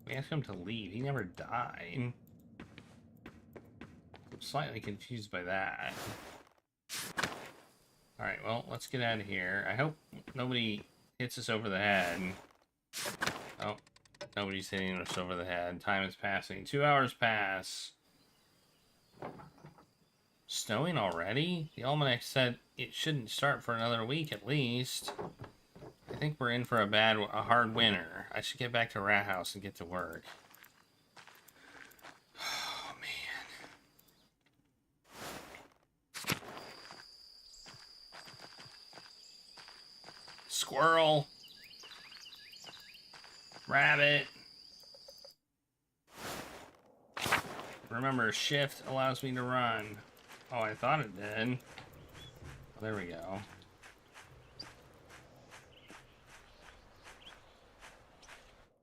S7: We asked him to leave. He never died. I'm slightly confused by that. Alright, well, let's get out of here. I hope nobody hits us over the head. Oh, nobody's hitting us over the head. Time is passing. 2 hours pass. Snowing already? The almanac said it shouldn't start for another week at least. I think we're in for a hard winter. I should get back to Rat House and get to work. Oh, man. Squirrel. Rabbit. Remember, shift allows me to run. Oh, I thought it did. Oh, there we go.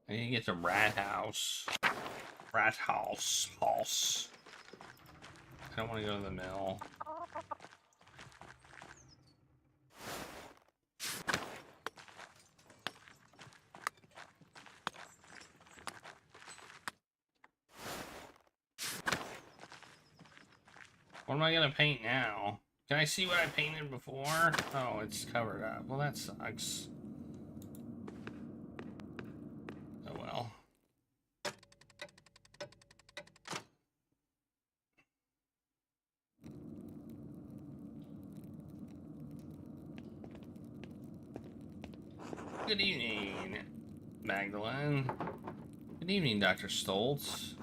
S7: I need to get to Rat House. Rat House. House. I don't want to go to the mill. What am I gonna paint now? Can I see what I painted before? Oh, it's covered up. Well, that sucks. Oh well. Good evening, Magdalene. Good evening, Dr. Stoltz.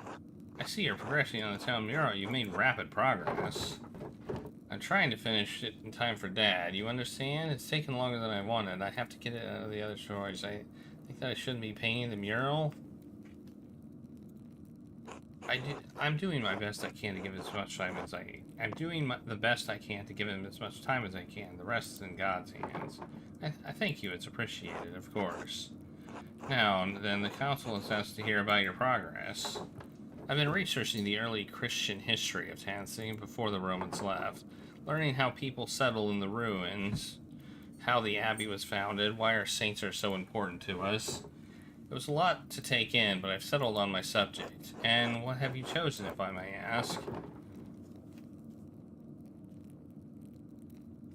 S7: I see you're progressing on the town mural. You've made rapid progress. I'm trying to finish it in time for Dad. You understand? It's taken longer than I wanted. I have to get it out of the other stories. I think that I shouldn't be painting the mural. I'm doing my best I can to give it as much time as I'm doing the best I can to give it as much time as I can. The rest is in God's hands. I thank you. It's appreciated, of course. Now, then, the council is asked to hear about your progress. I've been researching the early Christian history of Tansing before the Romans left, learning how people settled in the ruins, how the abbey was founded, why our saints are so important to us. It was a lot to take in, but I've settled on my subject. And what have you chosen, if I may ask?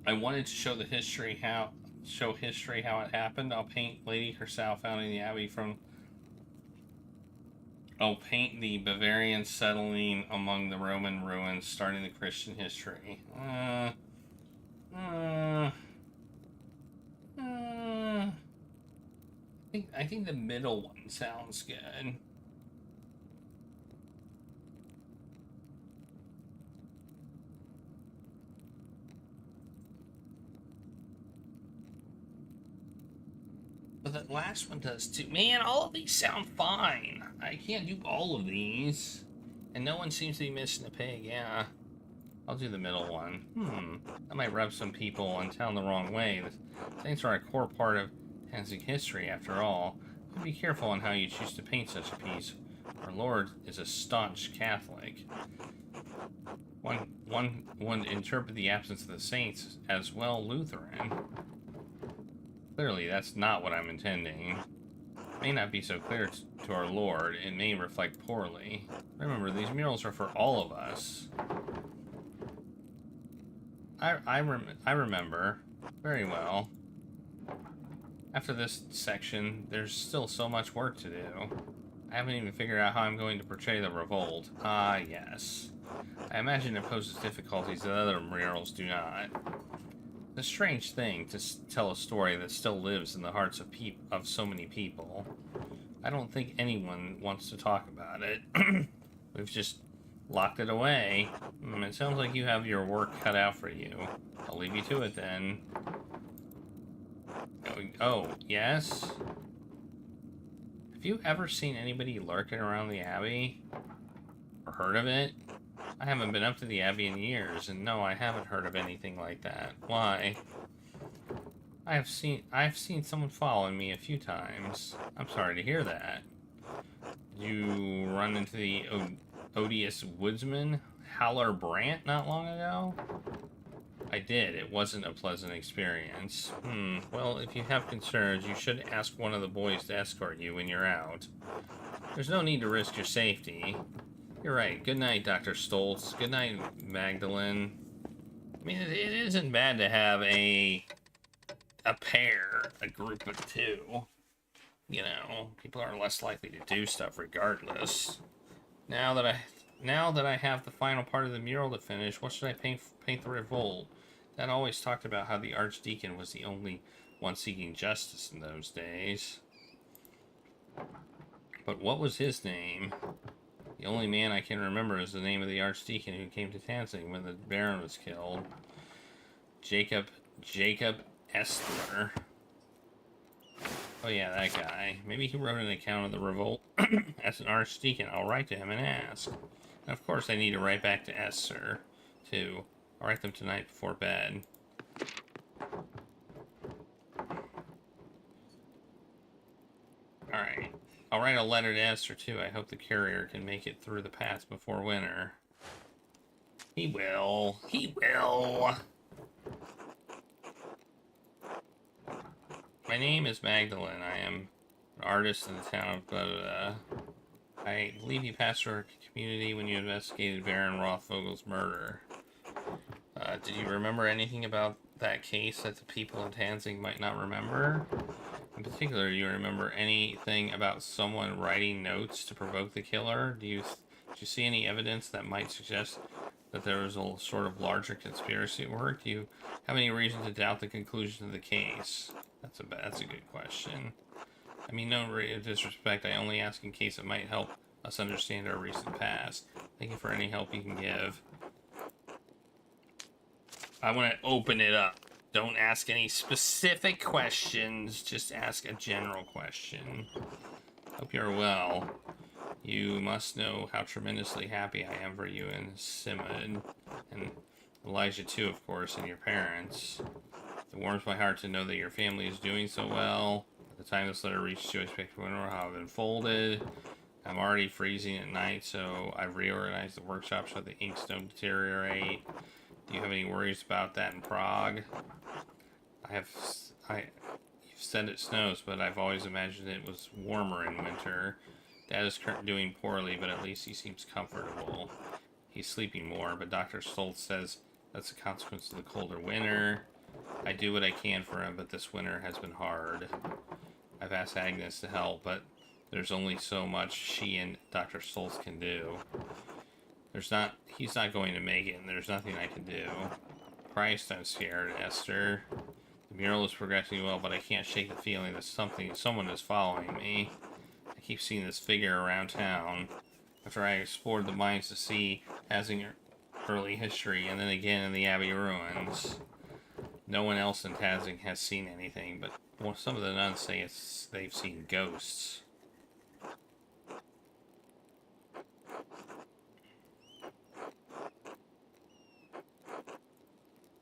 S7: I wanted to show history how it happened. I'll paint Lady herself founding the abbey from... I'll paint the Bavarians settling among the Roman ruins, starting the Christian history. I think the middle one sounds good. But that last one does too. Man, all of these sound fine. I can't do all of these. And no one seems to be missing a pig, yeah. I'll do the middle one. That might rub some people in town the wrong way. The saints are a core part of Tansing history, after all. But be careful on how you choose to paint such a piece. Our Lord is a staunch Catholic. One would interpret the absence of the saints as well Lutheran. Clearly, that's not what I'm intending. It may not be so clear to our Lord. It may reflect poorly. Remember, these murals are for all of us. I remember very well. After this section, there's still so much work to do. I haven't even figured out how I'm going to portray the revolt. Ah, yes. I imagine it poses difficulties that other murals do not. It's a strange thing to tell a story that still lives in the hearts of so many people. I don't think anyone wants to talk about it. We've just locked it away. It sounds like you have your work cut out for you. I'll leave you to it then. Oh, yes? Have you ever seen anybody lurking around the Abbey? Or heard of it? I haven't been up to the Abbey in years, and no, I haven't heard of anything like that. Why? I've seen someone following me a few times. I'm sorry to hear that. Did you run into the odious woodsman, Haller Brandt, not long ago? I did. It wasn't a pleasant experience. Well, if you have concerns, you should ask one of the boys to escort you when you're out. There's no need to risk your safety. You're right. Good night, Dr. Stoltz. Good night, Magdalene. I mean, it isn't bad to have a pair, a group of two. you know, people are less likely to do stuff regardless. Now that I have the final part of the mural to finish, what should I paint the revolt? Dad always talked about how the Archdeacon was the only one seeking justice in those days. But what was his name? The only man I can remember is the name of the Archdeacon who came to Tanzing when the Baron was killed. Jacob Estler. Oh yeah, that guy. Maybe he wrote an account of the revolt as an Archdeacon. I'll write to him and ask. And of course I need to write back to Esther, too. I'll write them tonight before bed. Alright. I'll write a letter to Esther, too. I hope the carrier can make it through the pass before winter. He will. He will. My name is Magdalene. I am an artist in the town of blah, blah, blah. I believe you passed through our community when you investigated Baron Rothvogel's murder. Did you remember anything about that case that the people in Tanzing might not remember? In particular, do you remember anything about someone writing notes to provoke the killer? Did you see any evidence that might suggest that there was a sort of larger conspiracy at work? Do you have any reason to doubt the conclusion of the case? That's a good question. I mean, no disrespect, I only ask in case it might help us understand our recent past. Thank you for any help you can give. I want to open it up. Don't ask any specific questions, just ask a general question. Hope you're well. You must know how tremendously happy I am for you and Simon, and Elijah too, of course, and your parents. It warms my heart to know that your family is doing so well. At the time this letter reached you, I expect to know how it's unfolded. I'm already freezing at night, so I've reorganized the workshop so the inks don't deteriorate. Do you have any worries about that in Prague? You've said it snows, but I've always imagined it was warmer in winter. Dad is doing poorly, but at least he seems comfortable. He's sleeping more, but Dr. Stoltz says that's a consequence of the colder winter. I do what I can for him, but this winter has been hard. I've asked Agnes to help, but there's only so much she and Dr. Stoltz can do. He's not going to make it, and there's nothing I can do. Christ, I'm scared, Esther. The mural is progressing well, but I can't shake the feeling that someone is following me. I keep seeing this figure around town. After I explored the mines to see Tanzing early history, and then again in the Abbey ruins. No one else in Tanzing has seen anything, but some of the nuns say they've seen ghosts.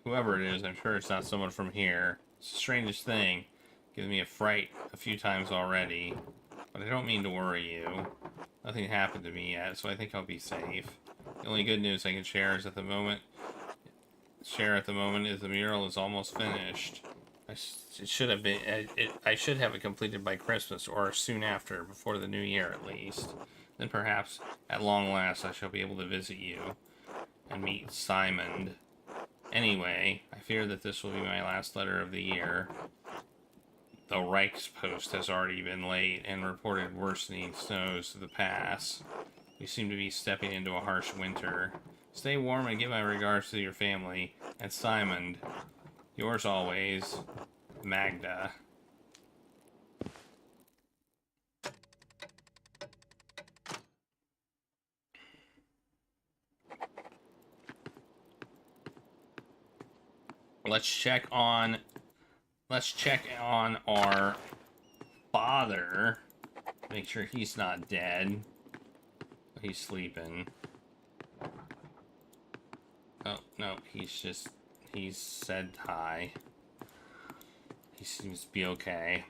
S7: Whoever it is, I'm sure it's not someone from here. It's the strangest thing. Given me a fright a few times already. But I don't mean to worry you. Nothing happened to me yet, so I think I'll be safe. The only good news I can share is at the moment is the mural is almost finished. I should have it completed by Christmas or soon after, before the new year at least. Then perhaps, at long last, I shall be able to visit you and meet Simon. Anyway, I fear that this will be my last letter of the year. The Reichspost has already been late and reported worsening snows to the pass. We seem to be stepping into a harsh winter. Stay warm and give my regards to your family. And Simon, yours always, Magda. Let's check on our father. Make sure he's not dead. He's sleeping. Oh, no, he's said hi. He seems to be okay.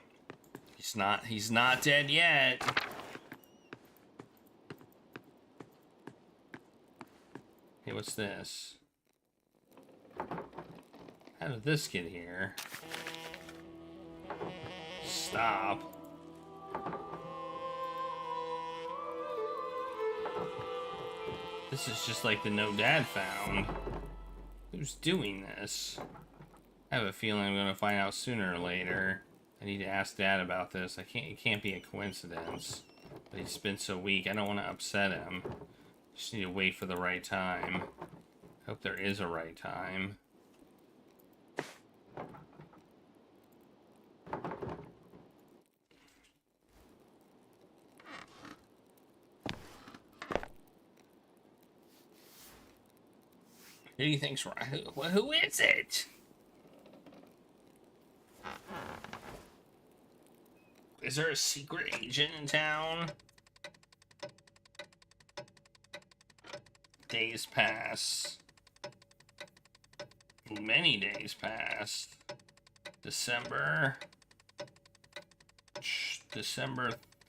S7: He's not dead yet. Hey, what's this? How did this get here? Stop. This is just like the note Dad found. Who's doing this? I have a feeling I'm gonna find out sooner or later. I need to ask Dad about this. It can't be a coincidence. But he's been so weak, I don't want to upset him. Just need to wait for the right time. Hope there is a right time. Who do you think's right? Who is it? Is there a secret agent in town? Days pass. Many days pass. December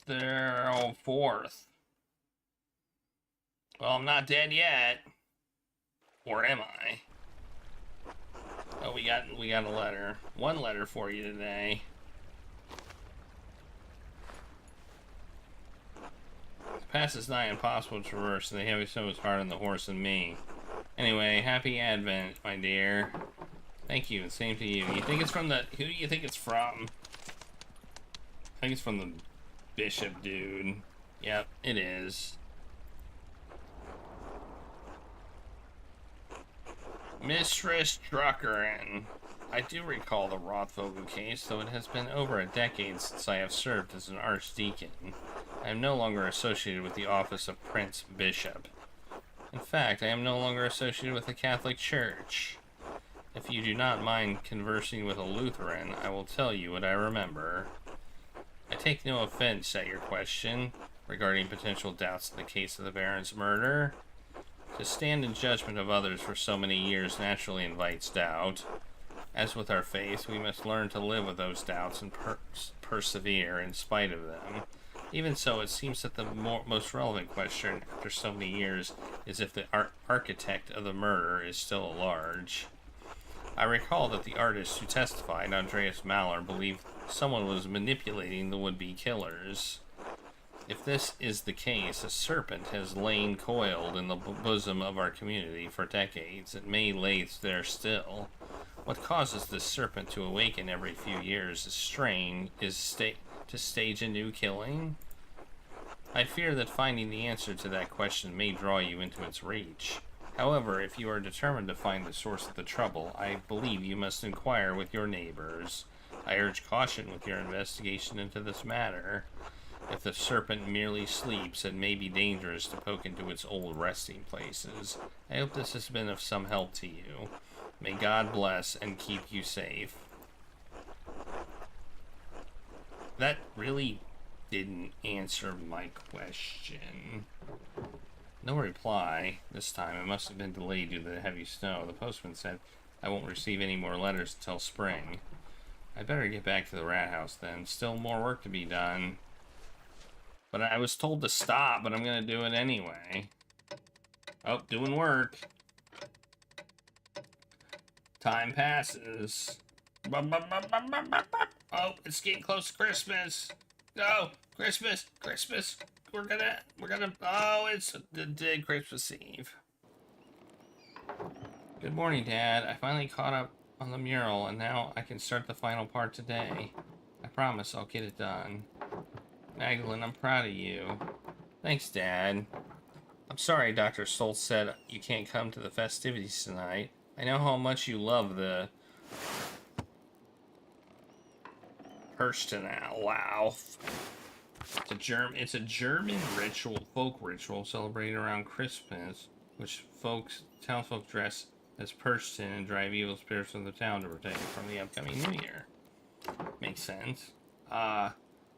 S7: 4th. Well, I'm not dead yet. Or am I? Oh, we got a letter. One letter for you today. The pass is nigh impossible to traverse, and the heavy snow is harder than the horse and me. Anyway, happy Advent, my dear. Thank you, and same to you. You think it's from the... Who do you think it's from? I think it's from the Bishop dude. Yep, it is. Mistress Druckerin. I do recall the Rothvogel case, though it has been over a decade since I have served as an archdeacon. I am no longer associated with the office of Prince Bishop. In fact, I am no longer associated with the Catholic Church. If you do not mind conversing with a Lutheran, I will tell you what I remember. I take no offense at your question regarding potential doubts in the case of the Baron's murder. To stand in judgment of others for so many years naturally invites doubt. As with our faith, we must learn to live with those doubts and persevere in spite of them. Even so, it seems that the most relevant question after so many years is if the architect of the murder is still at large. I recall that the artist who testified, Andreas Mahler, believed someone was manipulating the would-be killers. If this is the case, a serpent has lain coiled in the bosom of our community for decades. It may lay there still. What causes this serpent to awaken every few years to stage a new killing? I fear that finding the answer to that question may draw you into its reach. However, if you are determined to find the source of the trouble, I believe you must inquire with your neighbors. I urge caution with your investigation into this matter. If the serpent merely sleeps, it may be dangerous to poke into its old resting places. I hope this has been of some help to you. May God bless and keep you safe. That really didn't answer my question. No reply this time. It must have been delayed due to the heavy snow. The postman said I won't receive any more letters until spring. I better get back to the rat house then. Still more work to be done. But I was told to stop, but I'm going to do it anyway. Oh, doing work. Time passes. Oh, it's getting close to Christmas. Oh, Christmas. We're gonna, oh, it's the Christmas Eve. Good morning, Dad. I finally caught up on the mural, and now I can start the final part today. I promise I'll get it done. Magdalene, I'm proud of you. Thanks, Dad. I'm sorry Dr. Stoltz said you can't come to the festivities tonight. I know how much you love the Herstenlauf. It's a German folk ritual celebrated around Christmas, which townsfolk dress as Perchten and drive evil spirits from the town to protect it from the upcoming new year. Makes sense.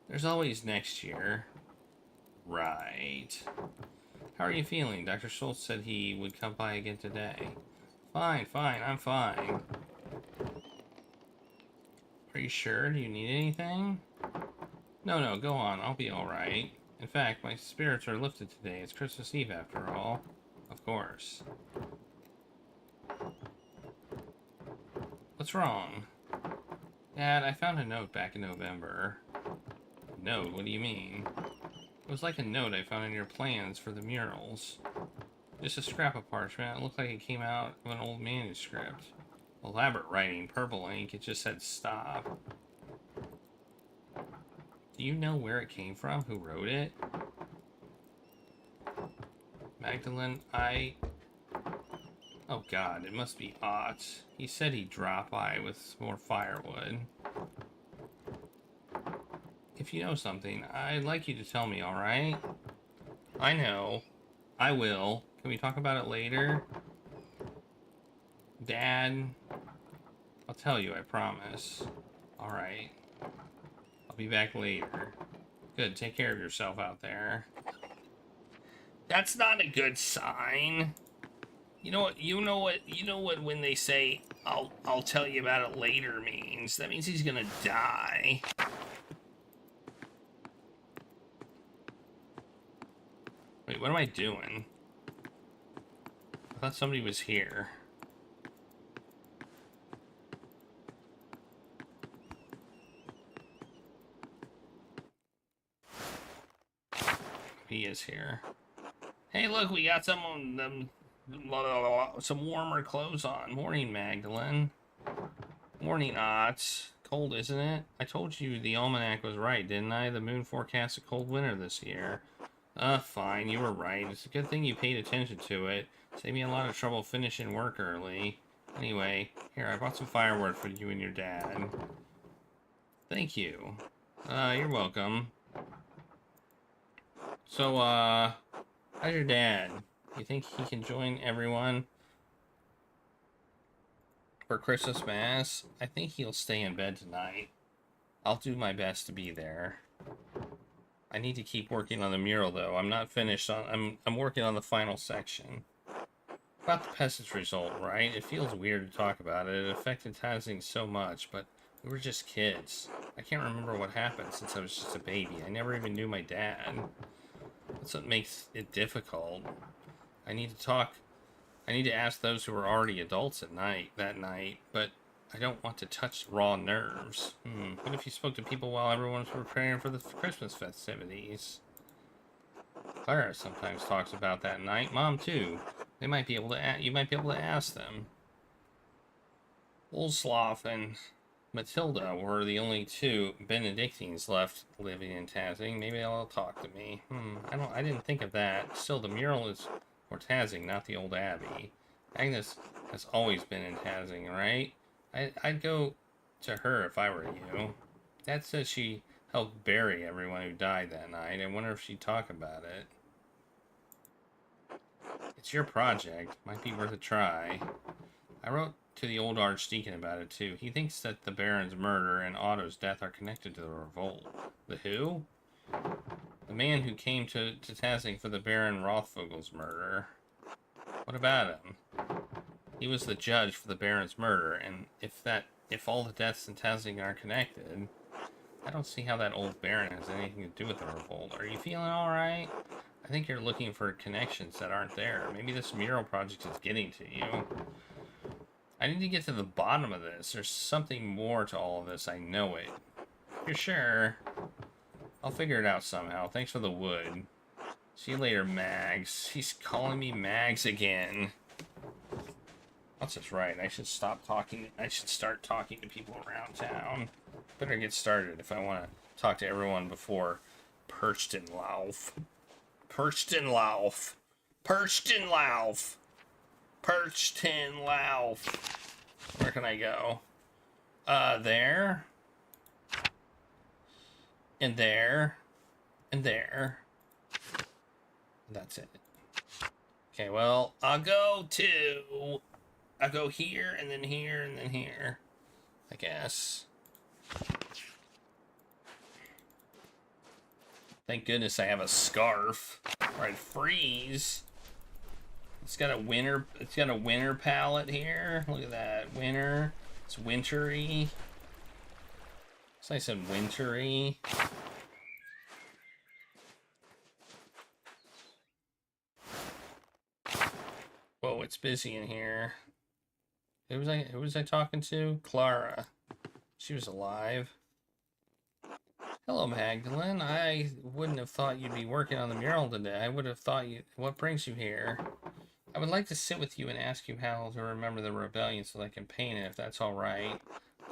S7: There's always next year. Right. How are you feeling? Dr. Schultz said he would come by again today. Fine, I'm fine. Are you sure? Do you need anything? No, go on. I'll be alright. In fact, my spirits are lifted today. It's Christmas Eve after all. Of course. What's wrong? Dad, I found a note back in November. Note? What do you mean? It was like a note I found in your plans for the murals. Just a scrap of parchment. It looked like it came out of an old manuscript. Elaborate writing, purple ink. It just said stop. Do you know where it came from? Who wrote it? Magdalene, oh god, it must be Ott. He said he'd drop by with some more firewood. If you know something, I'd like you to tell me, alright? I know. I will. Can we talk about it later? Dad? I'll tell you, I promise. Alright. I'll be back later. Good, take care of yourself out there. That's not a good sign. You know what when they say I'll tell you about it later means? That means he's gonna die. Wait, what am I doing? I thought somebody was here. He is here. Hey, look, we got some warmer clothes on. Morning, Magdalene. Morning, Otts. Cold, isn't it? I told you the almanac was right, didn't I? The moon forecasts a cold winter this year. Fine, you were right. It's a good thing you paid attention to it. Saved me a lot of trouble finishing work early. Anyway, here, I brought some firewood for you and your dad. Thank you. You're welcome. So, how's your dad? You think he can join everyone for Christmas Mass? I think he'll stay in bed tonight. I'll do my best to be there. I need to keep working on the mural, though. I'm not finished on... I'm working on the final section. About the peasants result, right? It feels weird to talk about it. It affected Tazing so much, but we were just kids. I can't remember what happened since I was just a baby. I never even knew my dad. That's what makes it difficult. I need to ask those who are already adults that night, but I don't want to touch raw nerves. What if you spoke to people while everyone was preparing for the Christmas festivities? Clara sometimes talks about that night. Mom, too. You might be able to ask them. Ulslav and Matilda were the only two Benedictines left living in Tazing. Maybe they'll talk to me. I didn't think of that. Still, the mural is for Tazing, not the old abbey. Agnes has always been in Tazing, right? I'd go to her if I were you. Dad says she helped bury everyone who died that night. I wonder if she'd talk about it. It's your project. Might be worth a try. I wrote to the old archdeacon about it, too. He thinks that the Baron's murder and Otto's death are connected to the revolt. The who? The man who came to Tazing for the Baron Rothvogel's murder. What about him? He was the judge for the Baron's murder, and if all the deaths in Tazing are connected, I don't see how that old Baron has anything to do with the revolt. Are you feeling alright? I think you're looking for connections that aren't there. Maybe this mural project is getting to you. I need to get to the bottom of this. There's something more to all of this. I know it. You're sure? I'll figure it out somehow. Thanks for the wood. See you later, Mags. He's calling me Mags again. That's just right. I should stop talking. I should start talking to people around town. Better get started if I want to talk to everyone before Perchtenlauf. Perchtenlauf. Perchtenlauf. Perchtenlauf. Where can I go? There. And there. And there. That's it. Okay, well, I'll go here, and then here, and then here. I guess. Thank goodness I have a scarf. Or I'd freeze. It's got a winter palette here. Look at that. Winter. It's wintry. It's nice and wintry. Whoa, it's busy in here. Who was I talking to? Clara. She was alive. Hello, Magdalene. I wouldn't have thought you'd be working on the mural today. I would have thought what brings you here? I would like to sit with you and ask you how to remember the rebellion so that I can paint it, if that's all right.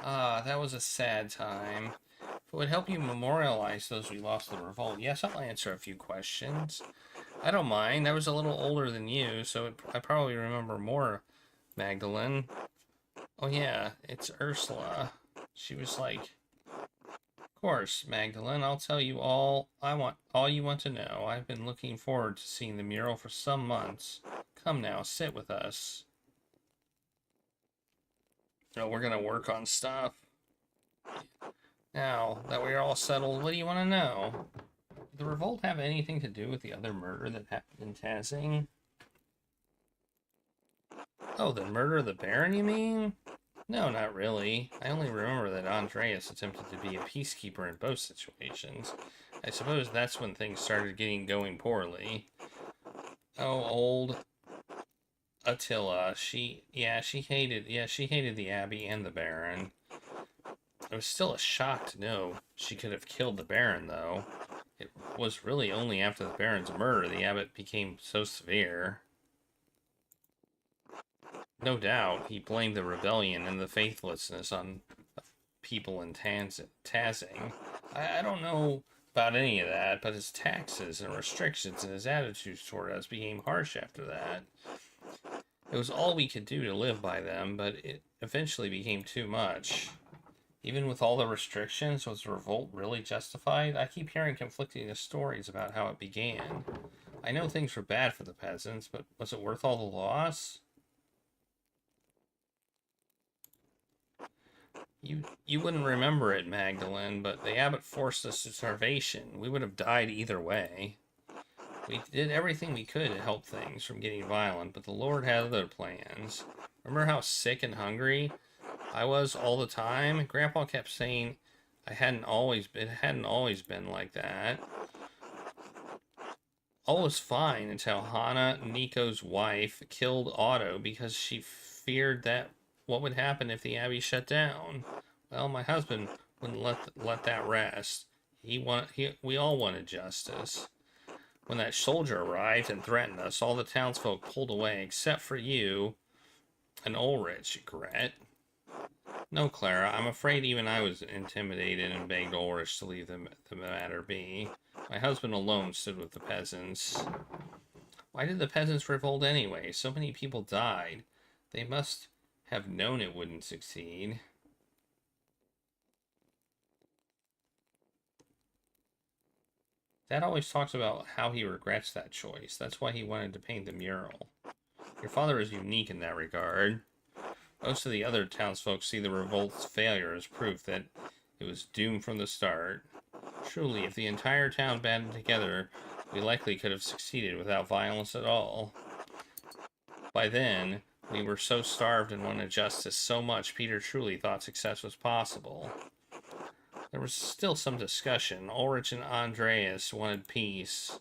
S7: Ah, that was a sad time. If it would help you memorialize those we lost in the revolt, yes, I'll answer a few questions. I don't mind. I was a little older than you, so I probably remember more, Magdalene. Oh yeah, it's Ursula. She was like, of course, Magdalene, I'll tell you all you want to know. I've been looking forward to seeing the mural for some months. Come now, sit with us. So we're gonna work on stuff. Now that we're all settled, what do you want to know? Did the revolt have anything to do with the other murder that happened in Tazing? Oh, the murder of the Baron, you mean? No, not really. I only remember that Andreas attempted to be a peacekeeper in both situations. I suppose that's when things started going poorly. Oh, old Attila. She hated the Abbey and the Baron. It was still a shock to know she could have killed the Baron, though. It was really only after the Baron's murder the Abbot became so severe. No doubt, he blamed the rebellion and the faithlessness on people in Tazing. I don't know about any of that, but his taxes and restrictions and his attitudes toward us became harsh after that. It was all we could do to live by them, but it eventually became too much. Even with all the restrictions, was the revolt really justified? I keep hearing conflicting stories about how it began. I know things were bad for the peasants, but was it worth all the loss? You wouldn't remember it, Magdalene, but the abbot forced us to starvation. We would have died either way. We did everything we could to help things from getting violent, but the Lord had other plans. Remember how sick and hungry I was all the time? Grandpa kept saying it hadn't always been like that. All was fine until Hannah, Nico's wife, killed Otto because she feared that what would happen if the Abbey shut down. Well, my husband wouldn't let that rest. We all wanted justice. When that soldier arrived and threatened us, all the townsfolk pulled away except for you and Ulrich, Gret. No, Clara, I'm afraid even I was intimidated and begged Ulrich to leave the matter be. My husband alone stood with the peasants. Why did the peasants revolt anyway? So many people died. They must have known it wouldn't succeed. Dad always talks about how he regrets that choice. That's why he wanted to paint the mural. Your father is unique in that regard. Most of the other townsfolk see the revolt's failure as proof that it was doomed from the start. Truly, if the entire town banded together, we likely could have succeeded without violence at all. By then, we were so starved and wanted justice so much, Peter truly thought success was possible. There was still some discussion. Ulrich and Andreas wanted peace.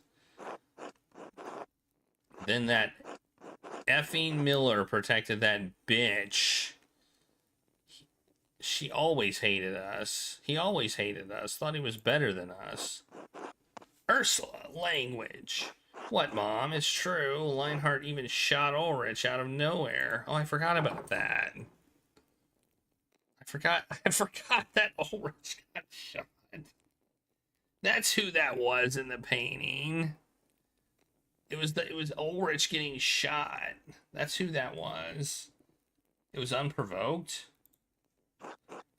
S7: Then that effing Miller protected that bitch. She always hated us. He always hated us. Thought he was better than us. Ursula, language. What, Mom? It's true. Leinhardt even shot Ulrich out of nowhere. Oh, I forgot about that. I forgot that Ulrich got shot. That's who that was in the painting. It was Ulrich getting shot. That's who that was. It was unprovoked.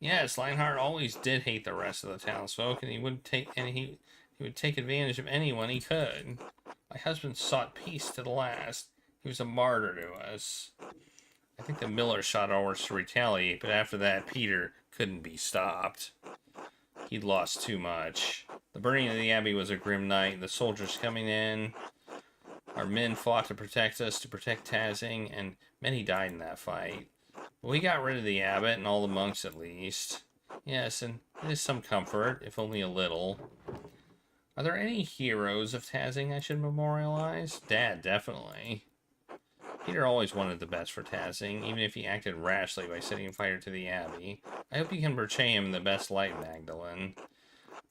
S7: Yes, Leinhardt always did hate the rest of the townsfolk, and he would take advantage of anyone he could. My husband sought peace to the last. He was a martyr to us. I think the Miller shot Ulrich to retaliate, but after that, Peter couldn't be stopped. He'd lost too much. The burning of the Abbey was a grim night. The soldiers coming in. Our men fought to protect us, to protect Tazing, and many died in that fight. But we got rid of the abbot and all the monks at least. Yes, and it is some comfort, if only a little. Are there any heroes of Tazing I should memorialize? Dad, definitely. Peter always wanted the best for Tazing, even if he acted rashly by setting fire to the Abbey. I hope you can portray him in the best light, Magdalene.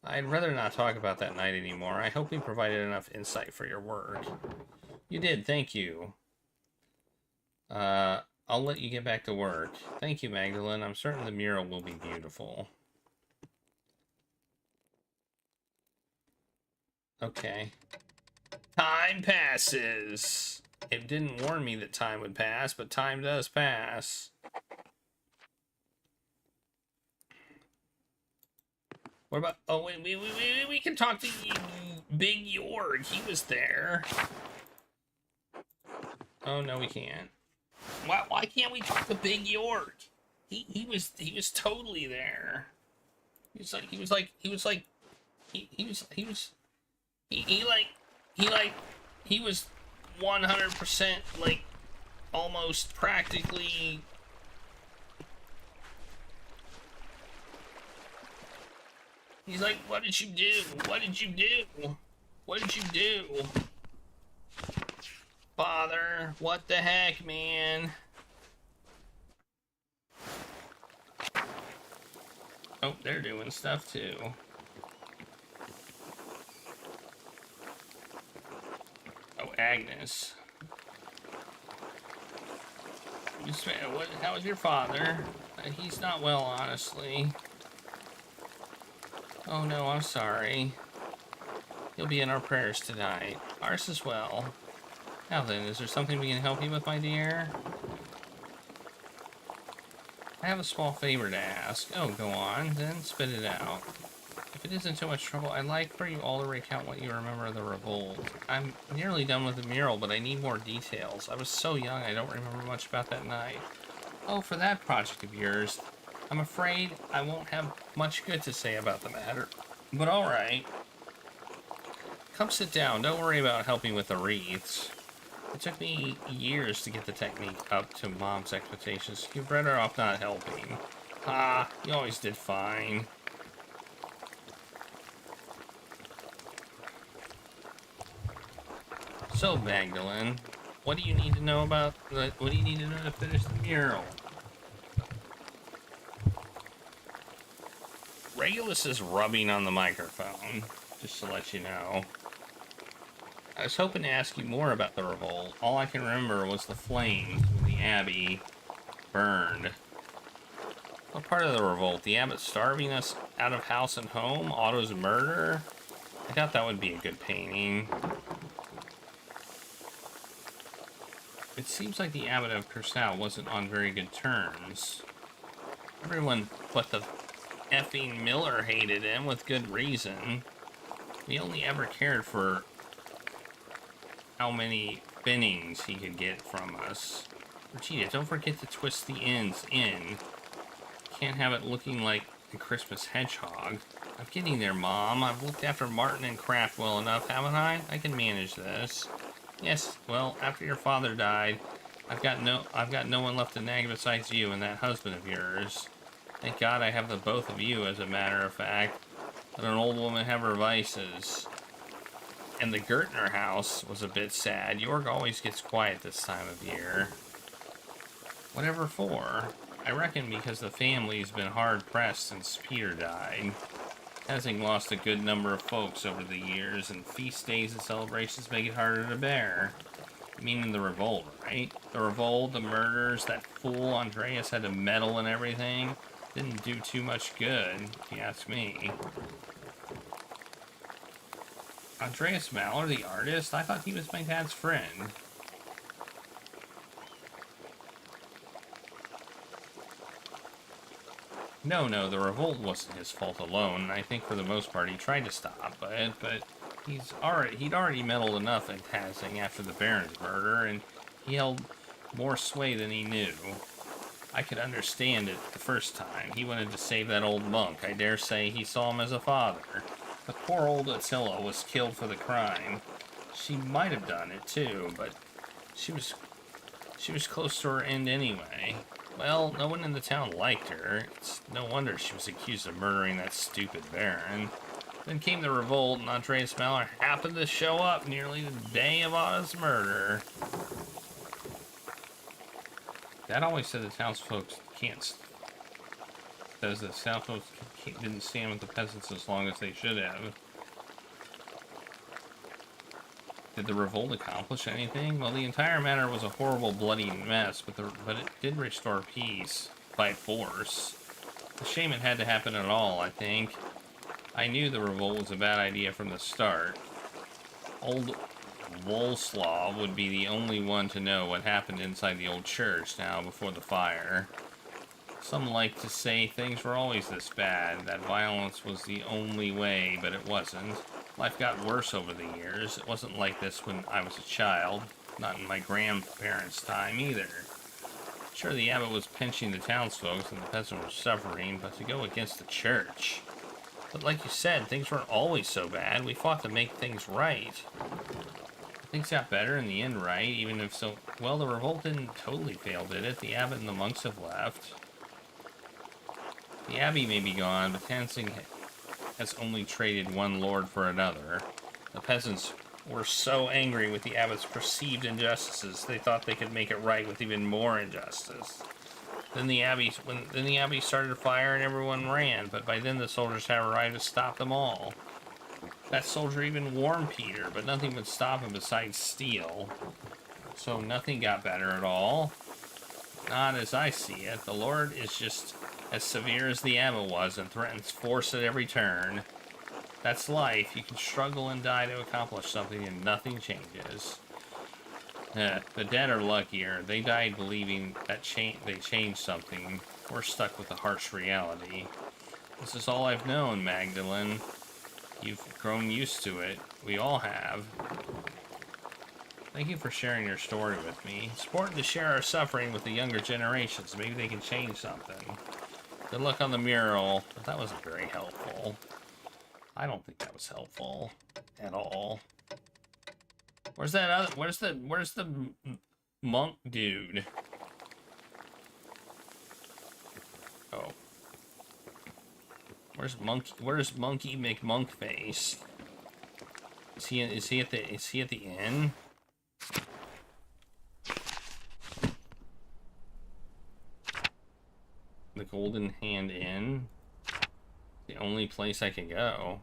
S7: I'd rather not talk about that night anymore. I hope we provided enough insight for your work. You did, thank you. I'll let you get back to work. Thank you, Magdalene. I'm certain the mural will be beautiful. Okay. Time passes. It didn't warn me that time would pass, but time does pass. What about... Oh, wait, we can talk to Big York. He was there. Oh, no, we can't. Why can't we talk to Big York? He was totally there. He was 100% like almost practically. He's like, what did you do? What did you do? What did you do? Father, what the heck, man? Oh, they're doing stuff too. Oh, Agnes. How is your father? He's not well, honestly. Oh no, I'm sorry. He'll be in our prayers tonight. Ours as well. Now then, is there something we can help you with, my dear? I have a small favor to ask. Oh, go on, then spit it out. If it isn't too much trouble, I'd like for you all to recount what you remember of the revolt. I'm nearly done with the mural, but I need more details. I was so young, I don't remember much about that night. Oh, for that project of yours, I'm afraid I won't have much good to say about the matter. But alright. Come sit down, don't worry about helping with the wreaths. It took me years to get the technique up to Mom's expectations. You're better off not helping. Ah, you always did fine. So, Magdalene, what do you need to know about what do you need to know to finish the mural? Regulus is rubbing on the microphone, just to let you know. I was hoping to ask you more about the revolt. All I can remember was the flames when the abbey burned. What part of the revolt? The abbot starving us out of house and home? Otto's murder? I thought that would be a good painting. It seems like the abbot of Curacao wasn't on very good terms. Everyone but the effing Miller hated him with good reason. We only ever cared for how many binnings he could get from us. Regina, don't forget to twist the ends in. Can't have it looking like a Christmas hedgehog. I'm getting there, Mom. I've looked after Martin and Kraft well enough, haven't I? I can manage this. Yes, well, after your father died, I've got no one left to nag besides you and that husband of yours. Thank God I have the both of you, as a matter of fact. Let an old woman have her vices. And the Gertner house was a bit sad. York always gets quiet this time of year. Whatever for? I reckon because the family's been hard-pressed since Peter died. Having lost a good number of folks over the years, and feast days and celebrations make it harder to bear. Meaning the revolt, right? The revolt, the murders, that fool Andreas had to meddle and everything. Didn't do too much good, if you ask me. Andreas Maller, the artist? I thought he was my dad's friend. No, the revolt wasn't his fault alone. I think for the most part he tried to stop it, but he'd already meddled enough in Tassing after the Baron's murder, and he held more sway than he knew. I could understand it the first time. He wanted to save that old monk. I dare say he saw him as a father. But poor old Attila was killed for the crime. She might have done it too, but she was close to her end anyway. Well, no one in the town liked her. It's no wonder she was accused of murdering that stupid Baron. Then came the revolt, and Andreas Maller happened to show up nearly the day of Otto's murder. Dad always said the townsfolk didn't stand with the peasants as long as they should have. Did the revolt accomplish anything? Well, the entire matter was a horrible, bloody mess, but it did restore peace by force. It's a shame it had to happen at all, I think. I knew the revolt was a bad idea from the start. Old Wolslaw would be the only one to know what happened inside the old church now before the fire. Some like to say things were always this bad, that violence was the only way, but it wasn't. Life got worse over the years. It wasn't like this when I was a child, not in my grandparents' time either. Sure, the abbot was pinching the townsfolk and the peasants were suffering, but to go against the church. But like you said, things weren't always so bad. We fought to make things right. Things got better in the end, right? Even if so... Well, the revolt didn't totally fail, did it? The abbot and the monks have left. The abbey may be gone, but Tansing has only traded one lord for another. The peasants were so angry with the abbot's perceived injustices, they thought they could make it right with even more injustice. Then the abbey started a fire and everyone ran, but by then the soldiers had arrived to stop them all. That soldier even warned Peter, but nothing would stop him besides steel. So nothing got better at all. Not as I see it. The Lord is just as severe as the abbot was and threatens force at every turn. That's life. You can struggle and die to accomplish something and nothing changes. The dead are luckier. They died believing that they changed something. We're stuck with the harsh reality. This is all I've known, Magdalene. You've grown used to it. We all have. Thank you for sharing your story with me. It's important to share our suffering with the younger generations. Maybe they can change something. Good luck on the mural. But that wasn't very helpful. I don't think that was helpful at all. Where's that other... Where's the monk dude? Oh. Where's Monkey McMonkface? Is he at the inn? The Golden Hand Inn? The only place I can go.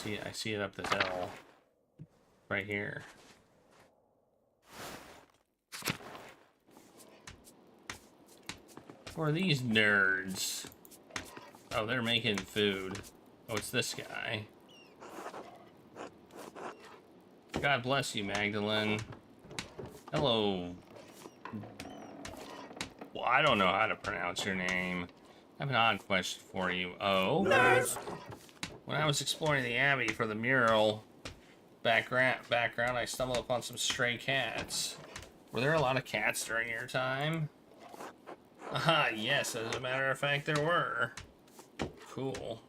S7: Yeah, I see it up the hill. Right here. Who are these nerds? Oh, they're making food. Oh, it's this guy. God bless you, Magdalene. Hello. Well, I don't know how to pronounce your name. I have an odd question for you. Oh? Nerds. When I was exploring the abbey for the mural background, I stumbled upon some stray cats. Were there a lot of cats during your time? Aha, yes, as a matter of fact, there were. Cool.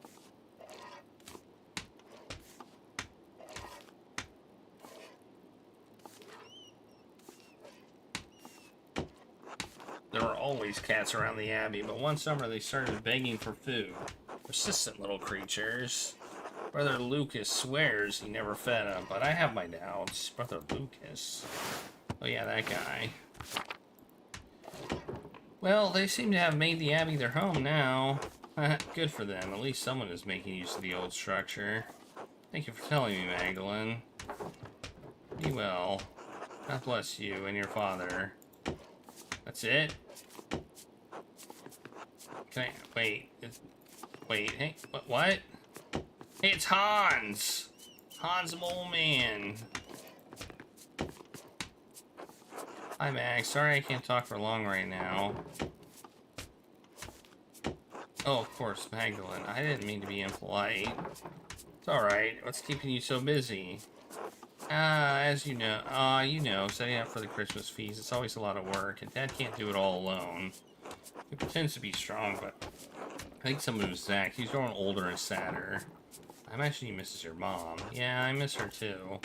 S7: There were always cats around the abbey, but one summer they started begging for food. Persistent little creatures. Brother Lucas swears he never fed them, but I have my doubts. Brother Lucas? Oh yeah, that guy. Well, they seem to have made the abbey their home now. Good for them. At least someone is making use of the old structure. Thank you for telling me, Magdalene. Be well. God bless you and your father. That's it? Can I... Wait. Wait, hey, what? Hey, it's Hans! Hans, Mole Man. Hi, Max. Sorry I can't talk for long right now. Oh, of course, Magdalene. I didn't mean to be impolite. It's alright. What's keeping you so busy? As you know, setting up for the Christmas feast, it's always a lot of work, and Dad can't do it all alone. He pretends to be strong, but I think some of it was Zach. He's growing older and sadder. I imagine he misses your mom. Yeah, I miss her too.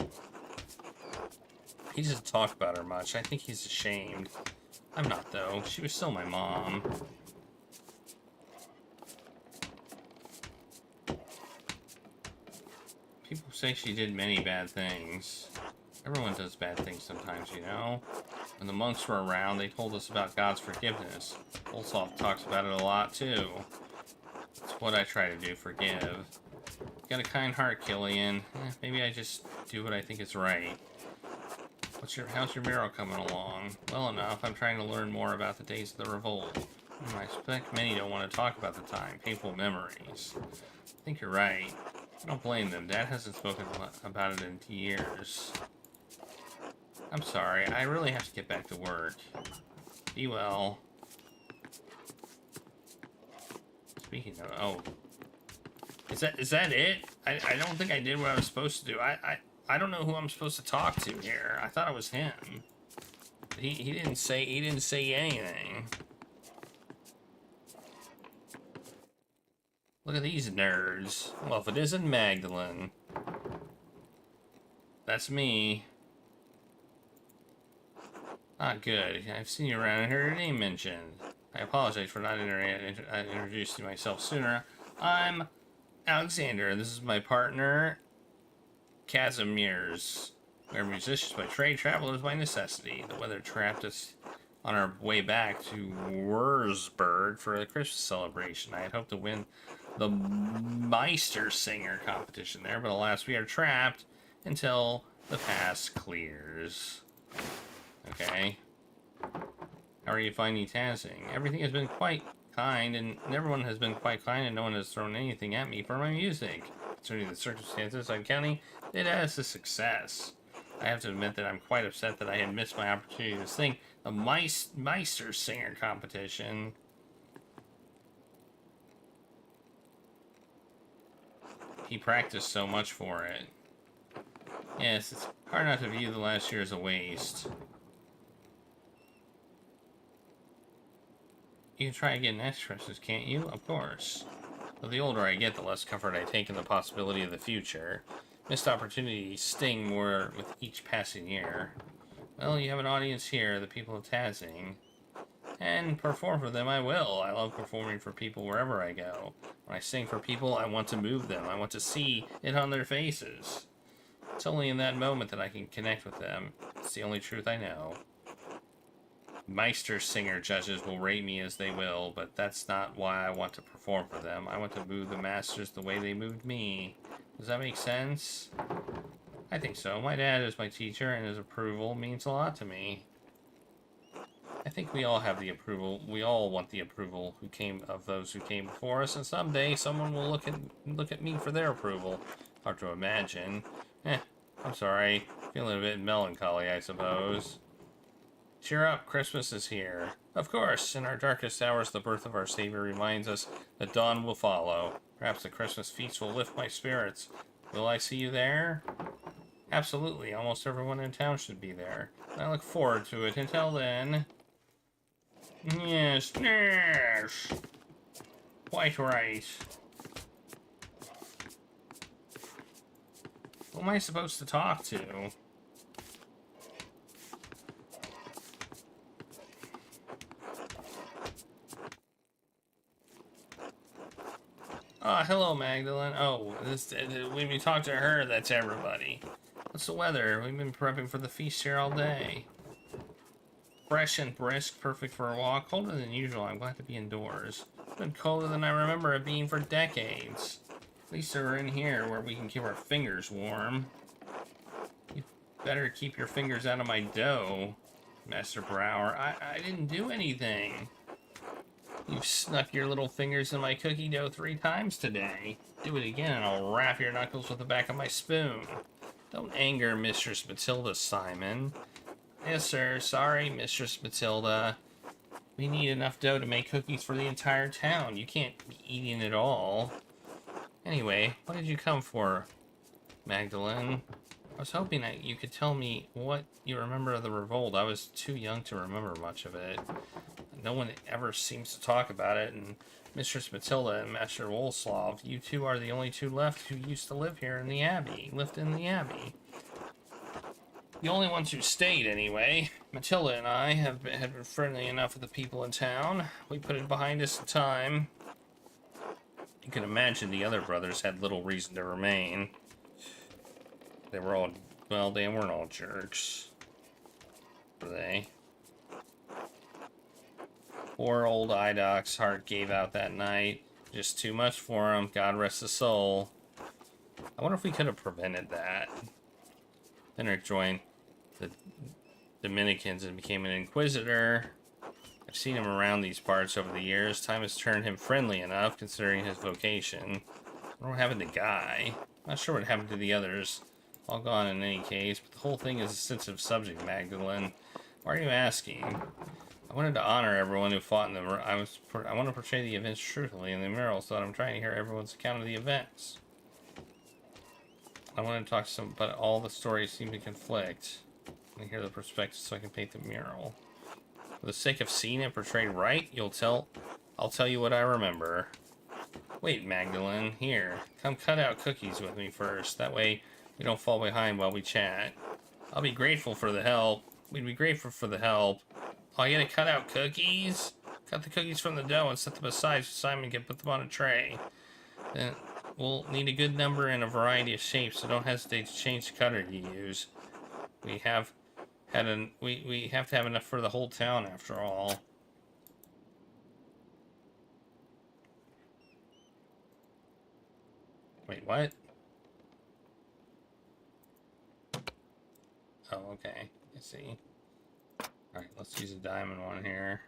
S7: He doesn't talk about her much. I think he's ashamed. I'm not, though. She was still my mom. People say she did many bad things. Everyone does bad things sometimes, you know? When the monks were around, they told us about God's forgiveness. Olsov talks about it a lot, too. It's what I try to do, forgive. Got a kind heart, Killian. Maybe I just do what I think is right. How's your mural coming along? Well enough. I'm trying to learn more about the days of the revolt. I suspect many don't want to talk about the time. Painful memories. I think you're right. I don't blame them. Dad hasn't spoken about it in years. I'm sorry. I really have to get back to work. Be well. Speaking of... Oh. Is that it? I don't think I did what I was supposed to do. I don't know who I'm supposed to talk to here. I thought it was him. He didn't say anything. Look at these nerds. Well, if it isn't Magdalene, that's me. Ah, good. I've seen you around and heard your name mentioned. I apologize for not introducing myself sooner. I'm Alexander. This is my partner, Casimir's. We're musicians by trade, travelers by necessity. The weather trapped us on our way back to Wurzburg for the Christmas celebration. I had hoped to win the Meister Singer competition there, but alas, we are trapped until the pass clears. Okay. How are you finding Tazing? Everything has been quite kind, and everyone has been quite kind, and no one has thrown anything at me for my music. Concerning the circumstances, I'm counting it as a success. I have to admit that I'm quite upset that I had missed my opportunity to sing the Meister Singer competition. He practiced so much for it. Yes, it's hard not to view the last year as a waste. You can try again next Christmas, can't you? Of course. But the older I get, the less comfort I take in the possibility of the future. Missed opportunities sting more with each passing year. Well, you have an audience here, the people of Tazing. And perform for them I will. I love performing for people wherever I go. When I sing for people, I want to move them. I want to see it on their faces. It's only in that moment that I can connect with them. It's the only truth I know. Meister Singer judges will rate me as they will, but that's not why I want to perform for them. I want to move the masters the way they moved me. Does that make sense? I think so. My dad is my teacher, and his approval means a lot to me. I think we all have the approval. We all want the approval of those who came before us, and someday someone will look at me for their approval. Hard to imagine. I'm sorry. Feeling a bit melancholy, I suppose. Cheer up, Christmas is here. Of course, in our darkest hours, the birth of our Savior reminds us that dawn will follow. Perhaps the Christmas feast will lift my spirits. Will I see you there? Absolutely. Almost everyone in town should be there. I look forward to it. Until then... Yes, yes. Quite right. Who am I supposed to talk to? Oh, hello, Magdalene. Oh, when we talk to her, that's everybody. What's the weather? We've been prepping for the feast here all day. Fresh and brisk, perfect for a walk. Colder than usual. I'm glad to be indoors. It's been colder than I remember it being for decades. At least we're in here where we can keep our fingers warm. You better keep your fingers out of my dough, Master Brower. I didn't do anything. You've snuck your little fingers in my cookie dough 3 times today. Do it again and I'll wrap your knuckles with the back of my spoon. Don't anger Mistress Matilda, Simon. Yes, sir. Sorry, Mistress Matilda. We need enough dough to make cookies for the entire town. You can't be eating it all. Anyway, what did you come for, Magdalene? I was hoping that you could tell me what you remember of the revolt. I was too young to remember much of it. No one ever seems to talk about it, and Mistress Matilda and Master Wolslav, you two are the only 2 left who used to live here in the Abbey. Lived in the Abbey. The only ones who stayed, anyway. Matilda and I had been friendly enough with the people in town. We put it behind us in time. You can imagine the other brothers had little reason to remain. They were all, well, they weren't all jerks. Were they? Poor old Idoc's heart gave out that night. Just too much for him. God rest his soul. I wonder if we could have prevented that. Henrik joined the Dominicans and became an inquisitor. I've seen him around these parts over the years. Time has turned him friendly enough, considering his vocation. I wonder what happened to Guy. Not sure what happened to the others. All gone in any case, but the whole thing is a sensitive subject, Magdalene. Why are you asking? I wanted to honor everyone who fought in the... I want to portray the events truthfully in the mural, so that I'm trying to hear everyone's account of the events. I want to talk to some, but all the stories seem to conflict. I want to hear the perspectives so I can paint the mural. For the sake of seeing it portrayed right, I'll tell you what I remember. Wait, Magdalene, here. Come cut out cookies with me first. That way we don't fall behind while we chat. I'll be grateful for the help. We'd be grateful for the help. Oh, I gotta cut out cookies? Cut the cookies from the dough and set them aside so Simon can put them on a tray. Then we'll need a good number and a variety of shapes, so don't hesitate to change the cutter you use. We have to have enough for the whole town after all. Wait, what? Oh, okay. I see. Alright, let's use a diamond one here.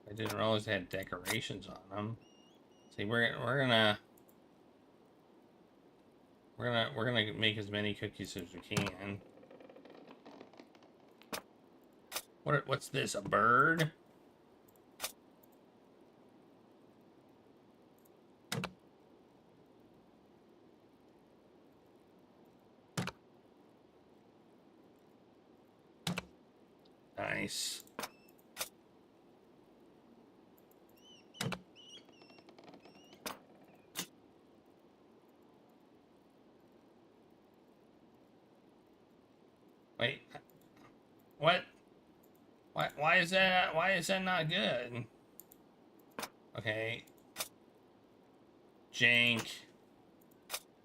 S7: I didn't realize they had decorations on them. See, we're gonna make as many cookies as we can. What's this? A bird? Nice. Wait. What? Why is that not good? Okay. Jank.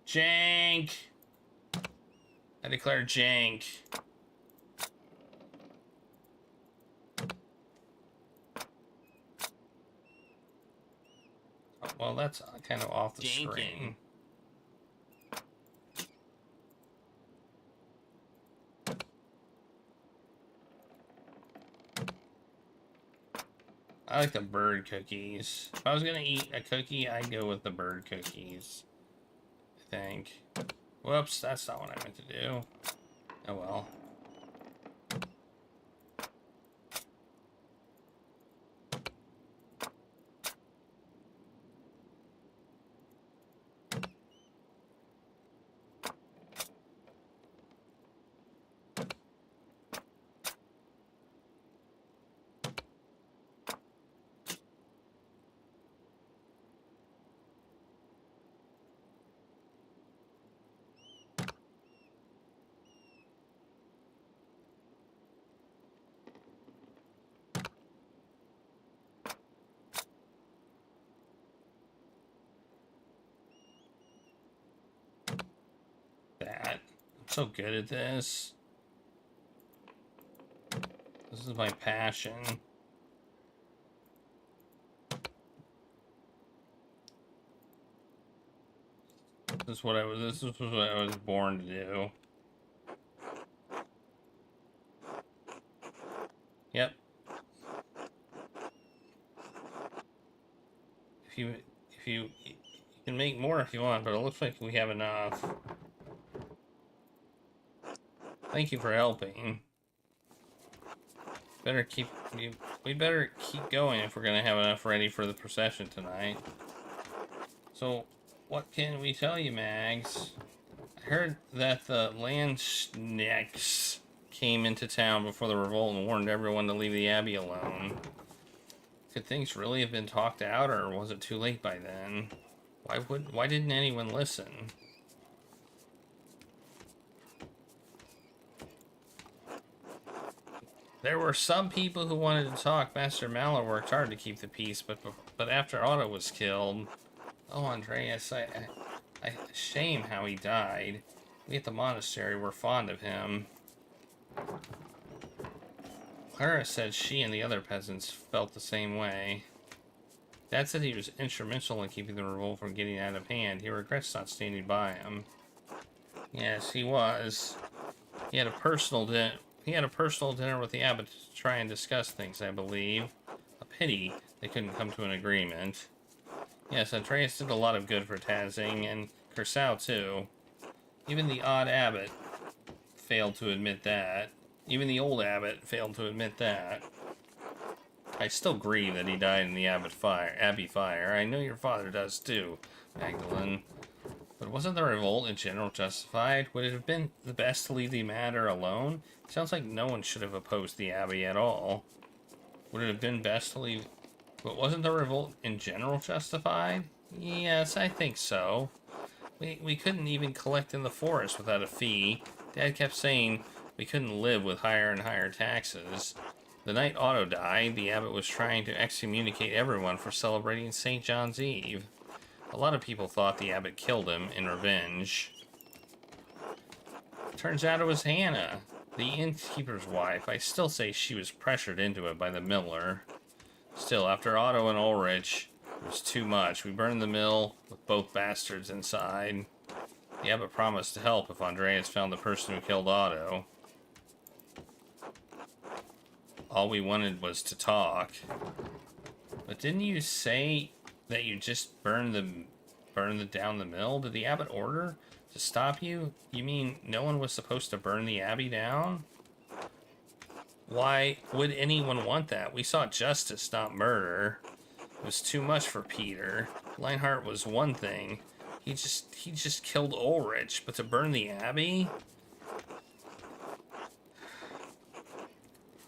S7: Jank. I declare jank. Oh, well, that's kind of off the screen. I like the bird cookies. If I was gonna eat a cookie, I'd go with the bird cookies. I think. Whoops, that's not what I meant to do. Oh well. I'm so good at this. This is my passion. This is what I was born to do. Yep. You can make more if you want, but it looks like we have enough. Thank you for helping. We'd better keep going if we're gonna have enough ready for the procession tonight. So, what can we tell you, Mags? I heard that the Landsknechts came into town before the revolt and warned everyone to leave the Abbey alone. Could things really have been talked out, or was it too late by then? Why didn't anyone listen? There were some people who wanted to talk. Master Mallow worked hard to keep the peace, but after Otto was killed... Oh, Andreas, Shame how he died. We at the monastery were fond of him. Clara said she and the other peasants felt the same way. Dad said he was instrumental in keeping the revolt from getting out of hand. He regrets not standing by him. Yes, he was. He had a personal dinner with the abbot to try and discuss things, I believe. A pity they couldn't come to an agreement. Yes, Andreas did a lot of good for Tazing, and Kursau too. Even the odd abbot failed to admit that. Even the old abbot failed to admit that. I still grieve that he died in the Abbey fire. I know your father does too, Magdalene. But wasn't the revolt in general justified? Would it have been the best to leave the matter alone? It sounds like no one should have opposed the Abbey at all. Would it have been best to leave... But wasn't the revolt in general justified? Yes, I think so. We couldn't even collect in the forest without a fee. Dad kept saying we couldn't live with higher and higher taxes. The night Otto died, the abbot was trying to excommunicate everyone for celebrating St. John's Eve. A lot of people thought the abbot killed him in revenge. Turns out it was Hannah, the innkeeper's wife. I still say she was pressured into it by the miller. Still, after Otto and Ulrich, it was too much. We burned the mill with both bastards inside. The abbot promised to help if Andreas found the person who killed Otto. All we wanted was to talk. But didn't you say that you just burned down the mill? Did the abbot order to stop you? You mean no one was supposed to burn the abbey down? Why would anyone want that? We sought justice, not murder. It was too much for Peter. Leinhardt was one thing. He just killed Ulrich, but to burn the abbey?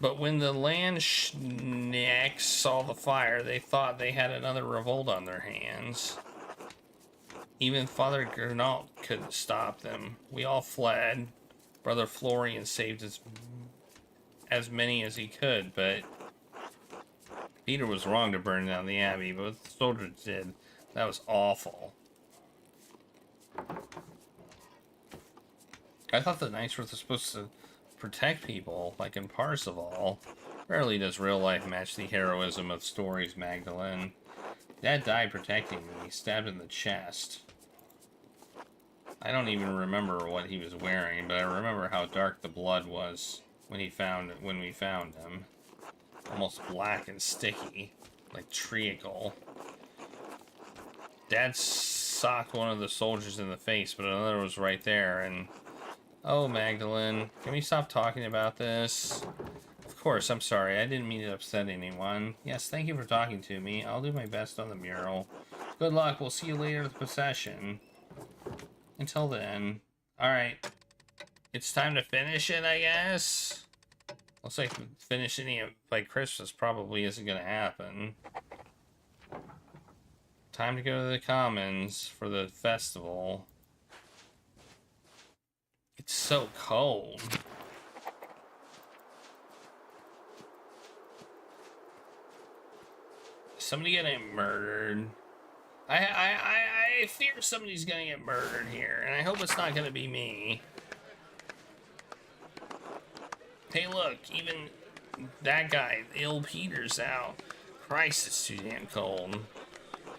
S7: But when the Landsknechts saw the fire, they thought they had another revolt on their hands. Even Father Gernot couldn't stop them. We all fled. Brother Florian saved as many as he could, but Peter was wrong to burn down the abbey, but what the soldiers did, that was awful. I thought the knights were supposed to protect people, like in Parzival. Rarely does real life match the heroism of stories, Magdalene. Dad died protecting me, stabbed in the chest. I don't even remember what he was wearing, but I remember how dark the blood was when we found him. Almost black and sticky, like treacle. Dad socked one of the soldiers in the face, but another was right there, and... Oh, Magdalene, can we stop talking about this? Of course, I'm sorry. I didn't mean to upset anyone. Yes, thank you for talking to me. I'll do my best on the mural. Good luck. We'll see you later at the procession. Until then. Alright. It's time to finish it, I guess? Looks like finishing it by Christmas probably isn't going to happen. Time to go to the Commons for the festival. It's so cold. Somebody getting murdered. I fear somebody's gonna get murdered here, and I hope it's not gonna be me. Hey look, even that guy, ill Peter's out. Christ, it's too damn cold.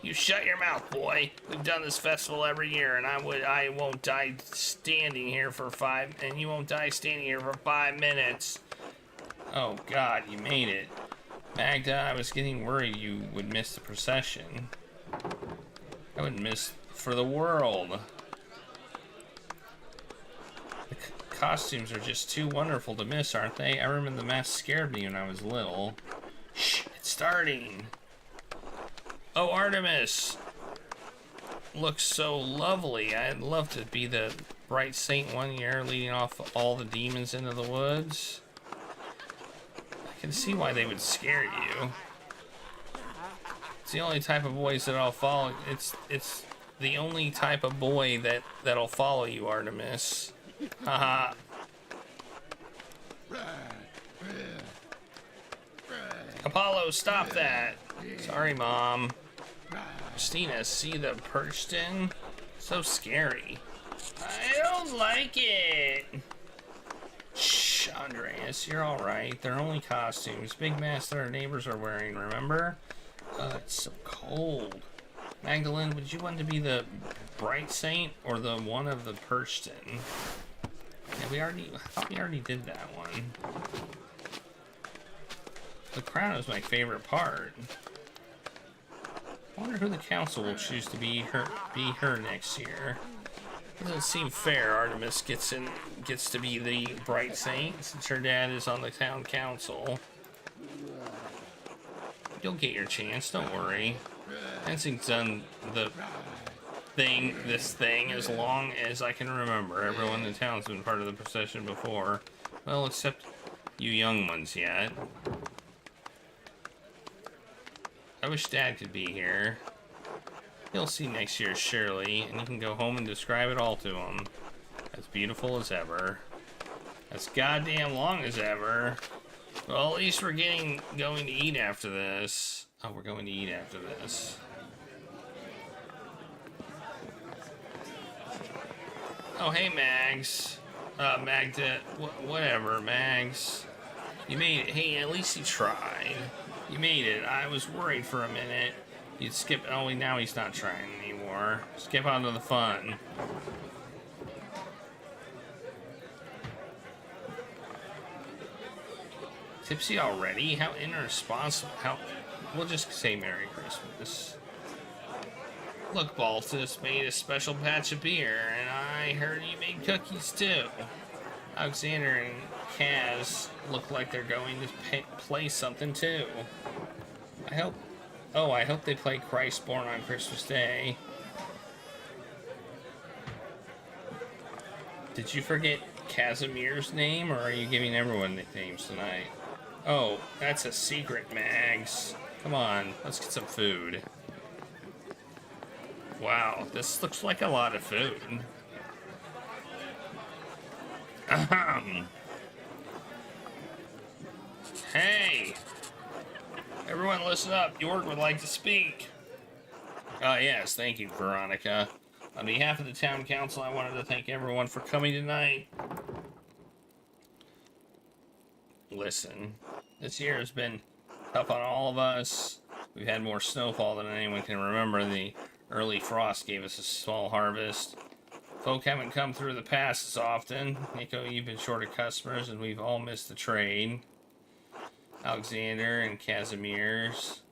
S7: You shut your mouth, boy. We've done this festival every year, and I won't die standing here for and you won't die standing here for 5 minutes. Oh God, you made it. Magda, I was getting worried you would miss the procession. I wouldn't miss for the world. The costumes are just too wonderful to miss, aren't they? I remember the mask scared me when I was little. Shh, it's starting. Oh, Artemis looks so lovely. I'd love to be the bright saint one year, leading off all the demons into the woods. I can see why they would scare you. It's the only type of boys that I'll follow. It's the only type of boy that'll follow you, Artemis. Haha. Apollo, stop that. Sorry, Mom. Christina, see the perched in? So scary. I don't like it. Shh, Andreas, you're alright. They're only costumes. Big masks that our neighbors are wearing, remember? It's so cold. Magdalene, would you want to be the bright saint or the one of the perched in? Yeah, I thought we already did that one. The crown is my favorite part. I wonder who the council will choose to be her next year. Doesn't seem fair. Artemis gets to be the bright saint since her dad is on the town council. You'll get your chance, don't worry. Hensing's done this thing as long as I can remember. Everyone in the town's been part of the procession before. Well, except you young ones yet. I wish Dad could be here. He'll see next year, surely, and you can go home and describe it all to him. As beautiful as ever. As goddamn long as ever. Well, at least we're going to eat after this. Oh, we're going to eat after this. Oh, hey, Mags. Magda, whatever, Mags. You made it. Hey, at least you tried. You made it. I was worried for a minute. You'd skip. Oh, now he's not trying anymore. Skip on to the fun. Tipsy already? How irresponsible. We'll just say Merry Christmas. Look, Baltus made a special batch of beer, and I heard you made cookies too. Alexander and Kaz look like they're going to play something too. I hope they play Christ Born on Christmas Day. Did you forget Casimir's name, or are you giving everyone nicknames tonight? Oh, that's a secret, Mags. Come on, let's get some food. Wow, this looks like a lot of food. Hey! Everyone listen up, York would like to speak. Yes, thank you, Veronica. On behalf of the town council, I wanted to thank everyone for coming tonight. Listen, this year has been tough on all of us. We've had more snowfall than anyone can remember. The early frost gave us a small harvest. Folk haven't come through the pass as often. Nico, you've been short of customers, and we've all missed the trade. Alexander and Casimir's,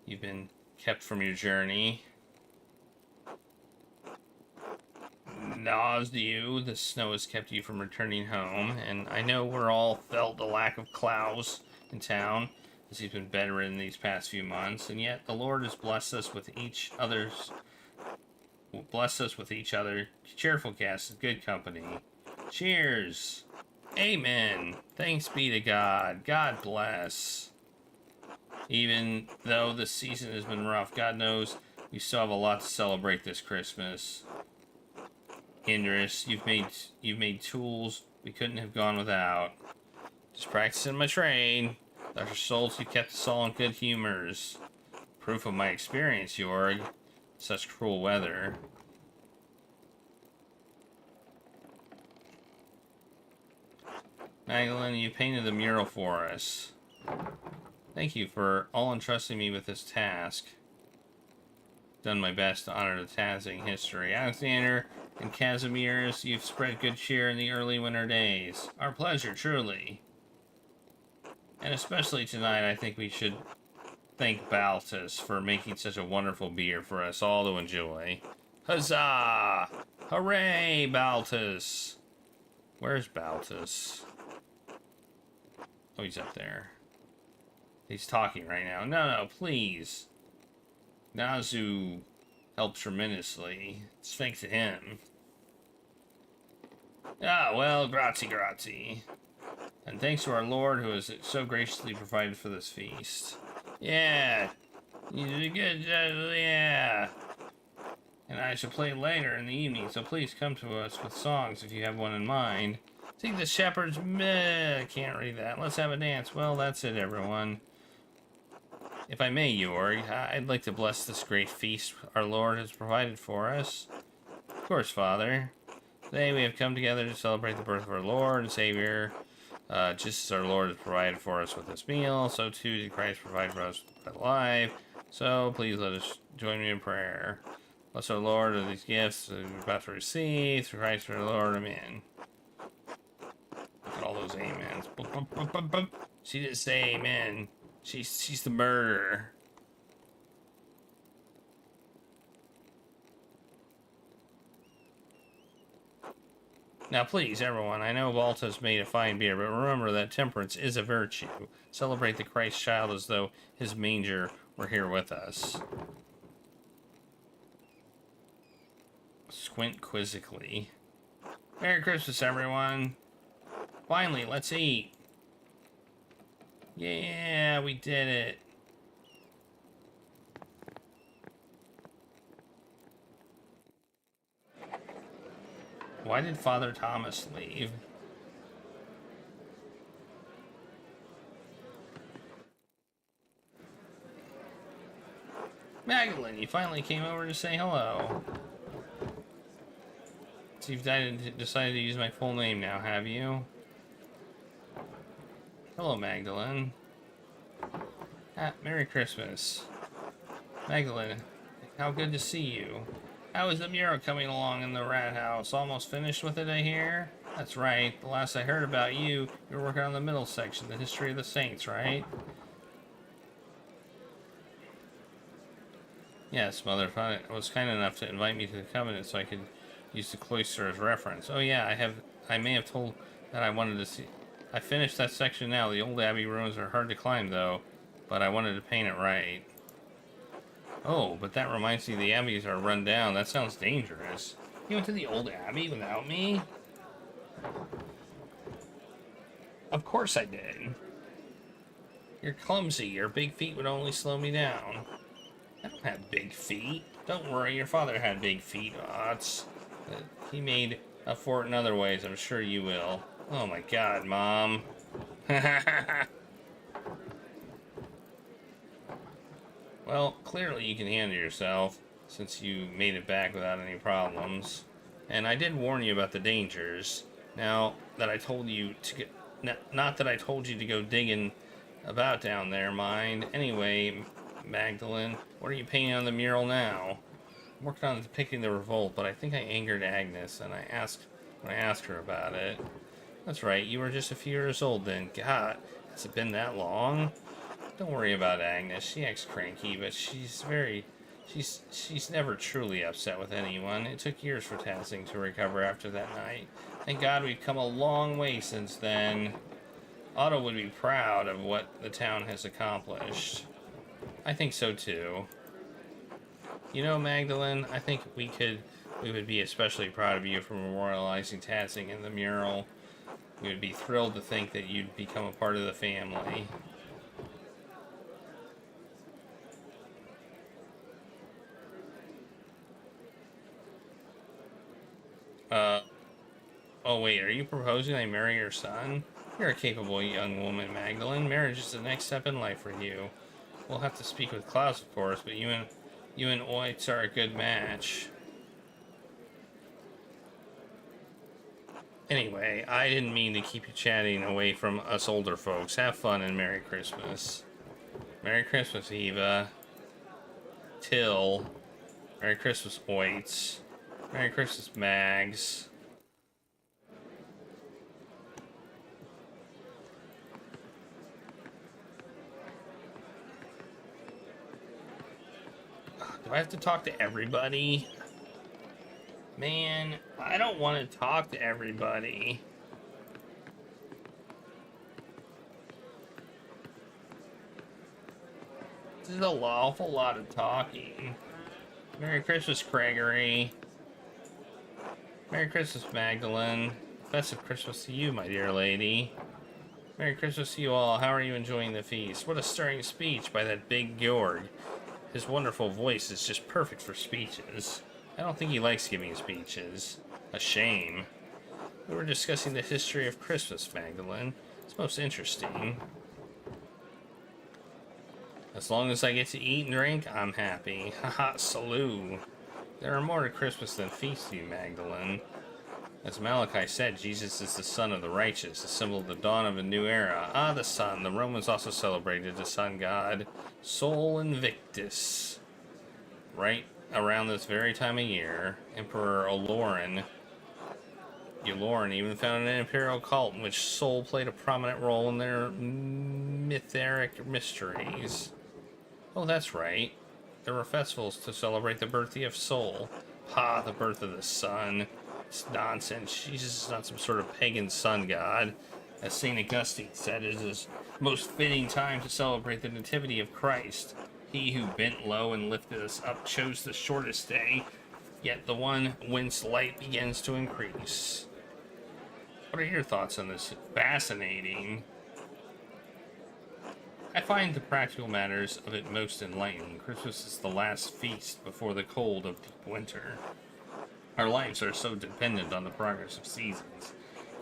S7: you've been kept from your journey. Nazdu, the snow has kept you from returning home, and I know we're all felt the lack of Klaus in town, as he's been bedridden these past few months, and yet the Lord has blessed us with each other. Cheerful guests and good company. Cheers! Amen. Thanks be to God. God bless. Even though the season has been rough, God knows we still have a lot to celebrate this Christmas. Indris, you've made tools we couldn't have gone without. Just practicing my trade. Dr. Schultz, you kept us all in good humors. Proof of my experience, Jorg. Such cruel weather. Magdalene, you painted the mural for us. Thank you for all entrusting me with this task. Done my best to honor the Tazing history. Alexander and Casimir's, you've spread good cheer in the early winter days. Our pleasure, truly. And especially tonight, I think we should thank Baltus for making such a wonderful beer for us all to enjoy. Huzzah! Hooray, Baltus! Where's Baltus? Oh, he's up there. He's talking right now. No, please. Nazu helped tremendously. It's thanks to him. Ah, well, grazie. And thanks to our Lord who has so graciously provided for this feast. Yeah. You did a good job, yeah. And I shall play later in the evening, so please come to us with songs if you have one in mind. Sing the shepherd's meh. Can't read that. Let's have a dance. Well, that's it, everyone. If I may, Jorg, I'd like to bless this great feast our Lord has provided for us. course, Father. Today we have come together to celebrate the birth of our Lord and Savior. Just as our Lord has provided for us with this meal, so too did Christ provide for us with life. So please let us join me in prayer. Bless our Lord of these gifts that we're about to receive. Through Christ our Lord, amen. Look at all those amens. She didn't say amen. She's the murderer. Now please, everyone, I know Balta's made a fine beer, but remember that temperance is a virtue. Celebrate the Christ child as though his manger were here with us. Squint quizzically. Merry Christmas, everyone. Finally, let's eat. Yeah, we did it. Why did Father Thomas leave? Magdalene, you finally came over to say hello. So you've decided to use my full name now, have you? Hello, Magdalene. Merry Christmas. Magdalene, how good to see you. How is the mural coming along in the rat house? Almost finished with it, I hear? That's right. The last I heard about you, you were working on the middle section, the history of the saints, right? Yes, Mother was kind enough to invite me to the covenant so I could use the cloister as reference. Oh yeah, I may have told that I wanted to see. I finished that section now. The old abbey ruins are hard to climb though, but I wanted to paint it right. Oh, but that reminds me the abbeys are run down. That sounds dangerous. You went to the old abbey without me? Of course I did. You're clumsy. Your big feet would only slow me down. I don't have big feet. Don't worry, your father had big feet, Otts. He made up for it in other ways. I'm sure you will. Oh my god, Mom. Well, clearly you can handle yourself, since you made it back without any problems. And I did warn you about the dangers. Now that I told you to get... Not that I told you to go digging about down there, mind. Anyway, Magdalene, what are you painting on the mural now? I'm working on depicting the revolt, but I think I angered Agnes, and I asked her about it. That's right, you were just a few years old then. God, has it been that long? Don't worry about Agnes. She acts cranky, but she's never truly upset with anyone. It took years for Tassing to recover after that night. Thank God we've come a long way since then. Otto would be proud of what the town has accomplished. I think so too. You know, Magdalene, I think we would be especially proud of you for memorializing Tassing in the mural. We would be thrilled to think that you'd become a part of the family. Oh wait, are you proposing I marry your son? You're a capable young woman, Magdalene. Marriage is the next step in life for you. We'll have to speak with Klaus, of course, but you and Oitz are a good match. Anyway, I didn't mean to keep you chatting away from us older folks. Have fun and Merry Christmas. Merry Christmas, Eva. Till. Merry Christmas, Oitz. Merry Christmas, Mags. Do I have to talk to everybody? Man, I don't want to talk to everybody. This is an awful lot of talking. Merry Christmas, Gregory. Merry Christmas, Magdalene. Festive Christmas to you, my dear lady. Merry Christmas to you all. How are you enjoying the feast? What a stirring speech by that big Georg. His wonderful voice is just perfect for speeches. I don't think he likes giving speeches. A shame. We were discussing the history of Christmas, Magdalene. It's most interesting. As long as I get to eat and drink, I'm happy. Haha, salute. There are more to Christmas than feasts, you Magdalene. As Malachi said, Jesus is the Son of the righteous, a symbol of the dawn of a new era. Ah, the sun. The Romans also celebrated the sun god, Sol Invictus. Right around this very time of year, Emperor Euloran even founded an imperial cult in which Sol played a prominent role in their mytheric mysteries. Oh, that's right. There were festivals to celebrate the birthday of Sol. Ha, the birth of the sun. It's nonsense. Jesus is not some sort of pagan sun god. As St. Augustine said, it is the most fitting time to celebrate the nativity of Christ. He who bent low and lifted us up chose the shortest day, yet the one whence light begins to increase. What are your thoughts on this? Fascinating. I find the practical matters of it most enlightening. Christmas is the last feast before the cold of deep winter. Our lives are so dependent on the progress of seasons.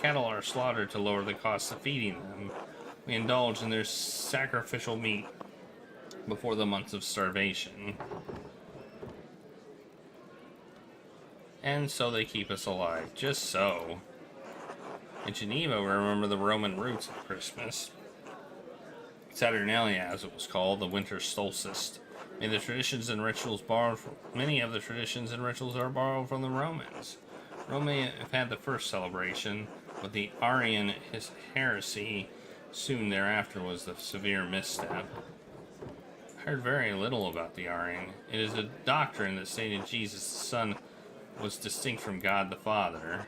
S7: Cattle are slaughtered to lower the cost of feeding them. We indulge in their sacrificial meat before the months of starvation. And so they keep us alive. Just so. In Geneva, we remember the Roman roots of Christmas. Saturnalia, as it was called, the winter solstice. Many of the traditions and rituals are borrowed from the Romans. Rome have had the first celebration, but the Arian heresy soon thereafter was the severe misstep. I heard very little about the Arian. It is a doctrine that stated Jesus the Son was distinct from God the Father.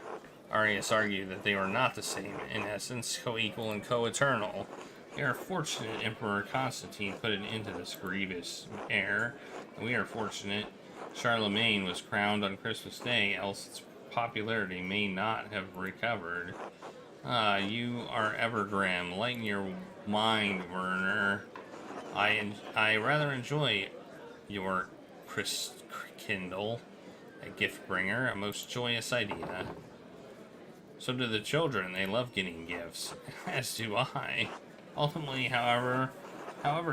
S7: Arius argued that they were not the same, in essence, co-equal and co-eternal. We are fortunate Emperor Constantine put an end to this grievous error, and we are fortunate Charlemagne was crowned on Christmas Day, else its popularity may not have recovered. Ah, you are ever grim. Lighten your mind, Werner. I rather enjoy your Kindle, a gift bringer, a most joyous idea. So do the children. They love getting gifts, as do I. Ultimately, however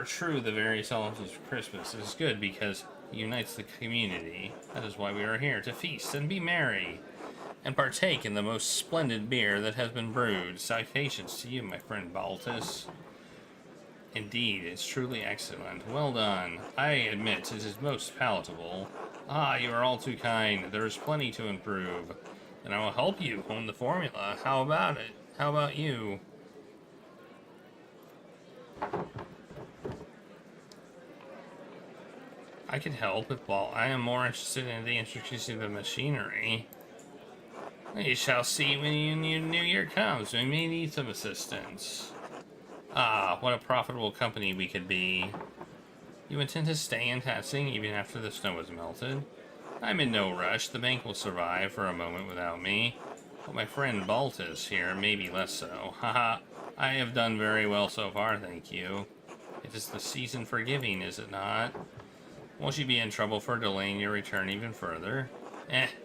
S7: true the various elements of Christmas is good because it unites the community. That is why we are here, to feast and be merry, and partake in the most splendid beer that has been brewed. Salutations to you, my friend Baltus. Indeed, it's truly excellent. Well done. I admit it is most palatable. Ah, you are all too kind. There is plenty to improve. And I will help you hone the formula. How about it? How about you? I could help if I am more interested in the intricacies of the machinery. You shall see when the new year comes. We may need some assistance. Ah, what a profitable company we could be. You intend to stay in Tatsing even after the snow has melted? I'm in no rush. The bank will survive for a moment without me. But my friend Baltus here, maybe less so. Haha, I have done very well so far, thank you. It is the season for giving, is it not? Won't you be in trouble for delaying your return even further?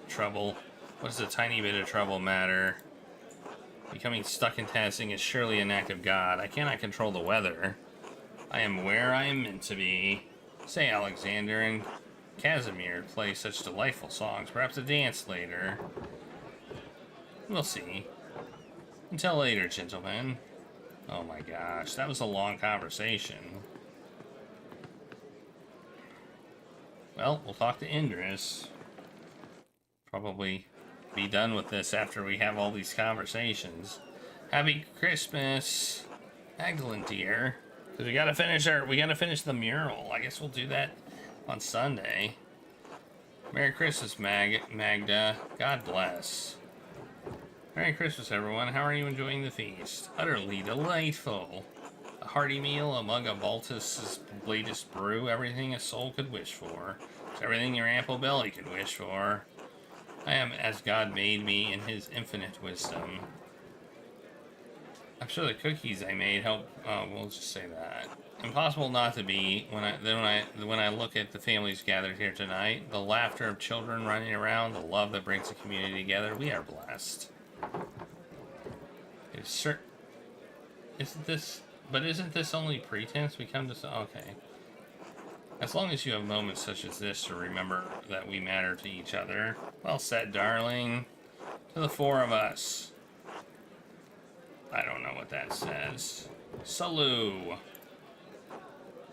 S7: Trouble. What does a tiny bit of trouble matter? Becoming stuck in Tatsing is surely an act of God. I cannot control the weather. I am where I am meant to be. Say, Alexander and Casimir play such delightful songs. Perhaps a dance later. We'll see. Until later, gentlemen. Oh my gosh, that was a long conversation. Well, we'll talk to Indris. Probably be done with this after we have all these conversations. Happy Christmas, Magdalene dear. Because we gotta finish the mural. I guess we'll do that on Sunday. Merry Christmas, Magda. God bless. Merry Christmas, everyone. How are you enjoying the feast? Utterly delightful. A hearty meal, a mug of Baltus's latest brew, everything a soul could wish for. It's everything your ample belly could wish for. I am as God made me in his infinite wisdom. I'm sure the cookies I made help. We'll just say that. Impossible not to be when I look at the families gathered here tonight. The laughter of children running around, the love that brings the community together. We are blessed. Isn't this only pretense? We come to okay. As long as you have moments such as this to remember that we matter to each other. Well said, darling. To the four of us. I don't know what that says. Salud.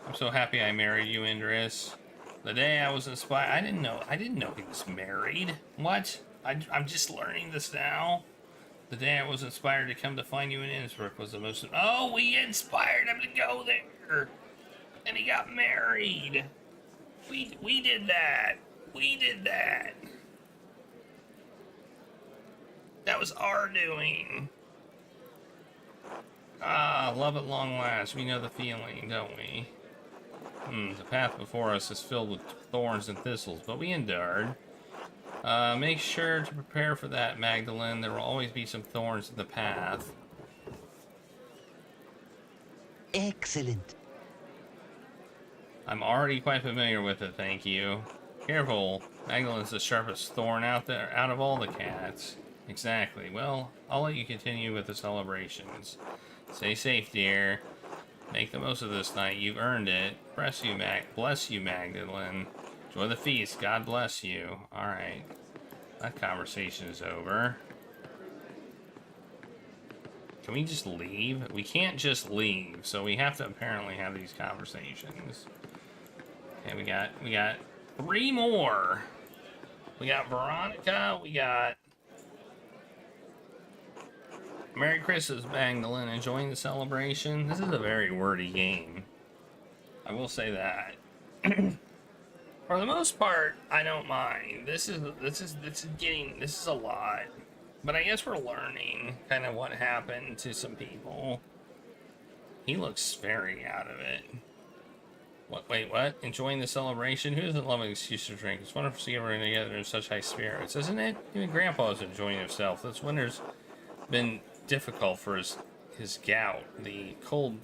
S7: I'm so happy I married you, Indris. The day I was inspired, I didn't know he was married. What? I'm just learning this now. The day I was inspired to come to find you in Innsbruck was the most... Oh, we inspired him to go there. And he got married. We did that. We did that. That was our doing. Ah, love at long last. We know the feeling, don't we? The path before us is filled with thorns and thistles, but we endured. Make sure to prepare for that, Magdalene. There will always be some thorns in the path.
S14: Excellent.
S7: I'm already quite familiar with it, thank you. Careful, Magdalene's the sharpest thorn out there, out of all the cats. Exactly. Well, I'll let you continue with the celebrations. Stay safe, dear. Make the most of this night. You've earned it. Bless you, Magdalene. Enjoy the feast. God bless you. Alright. That conversation is over. Can we just leave? We can't just leave, so we have to apparently have these conversations. Okay, we got 3 more. We got Veronica, we got Merry Christmas, Magdalene. Enjoying the celebration. This is a very wordy game. I will say that. For the most part, I don't mind. This is a lot. But I guess we're learning kind of what happened to some people. He looks very out of it. What? Wait, what? Enjoying the celebration? Who doesn't love an excuse to drink? It's wonderful to see everyone together in such high spirits, isn't it? Even Grandpa's enjoying himself. This winter's been difficult for his gout. The cold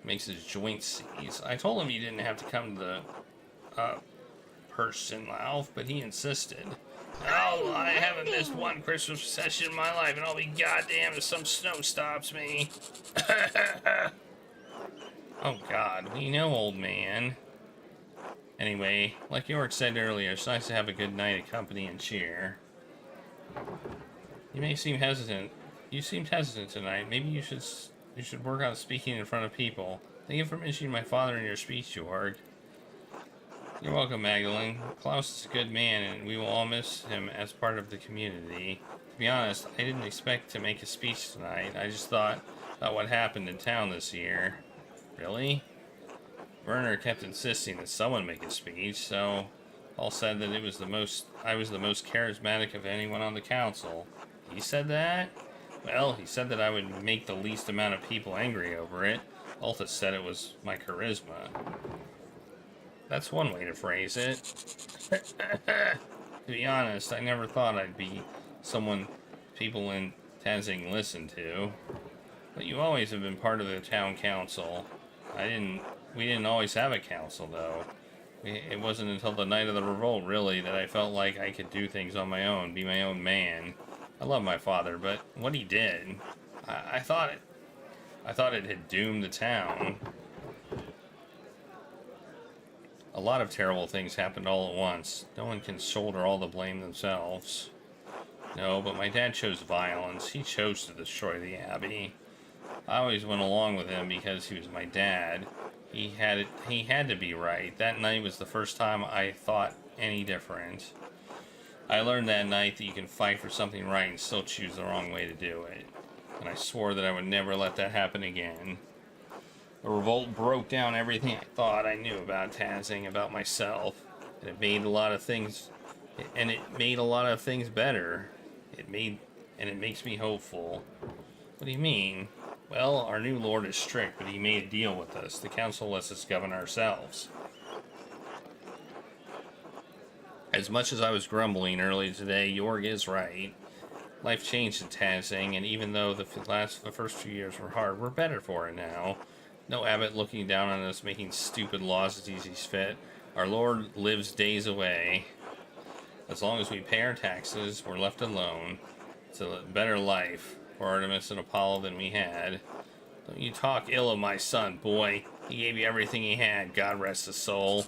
S7: makes his joints seize. I told him he didn't have to come to the person, Lauf, but he insisted. Oh, I haven't missed one Christmas session in my life, and I'll be goddamned if some snow stops me. Oh God, we know, old man. Anyway, like York said earlier, it's nice to have a good night of company and cheer. You may seem hesitant. You seemed hesitant tonight. Maybe you should work on speaking in front of people. Thank you for mentioning my father in your speech, Jorg. You're welcome, Magdalene. Klaus is a good man, and we will all miss him as part of the community. To be honest, I didn't expect to make a speech tonight. I just thought about what happened in town this year. Really? Werner kept insisting that someone make a speech, so Paul said that I was the most charismatic of anyone on the council. He said that? Well, he said that I would make the least amount of people angry over it. Alta said it was my charisma. That's one way to phrase it. To be honest, I never thought I'd be someone people in Tazing listen to. But you always have been part of the town council. We didn't always have a council, though. It wasn't until the night of the revolt, really, that I felt like I could do things on my own, be my own man. I love my father, but what he did, I thought it had doomed the town. A lot of terrible things happened all at once. No one can shoulder all the blame themselves. No, but my dad chose violence. He chose to destroy the Abbey. I always went along with him because he was my dad. He had to be right. That night was the first time I thought any different. I learned that night that you can fight for something right and still choose the wrong way to do it. And I swore that I would never let that happen again. The revolt broke down everything I thought I knew about Tazing, about myself. And it made a lot of things better. It makes me hopeful. What do you mean? Well, our new lord is strict, but he made a deal with us. The council lets us govern ourselves. As much as I was grumbling earlier today, Jorg is right. Life changed in Tazing, and even though the first few years were hard, we're better for it now. No abbot looking down on us, making stupid laws as he sees fit. Our Lord lives days away. As long as we pay our taxes, we're left alone. It's a better life for Artemis and Apollo than we had. Don't you talk ill of my son, boy. He gave you everything he had, God rest his soul.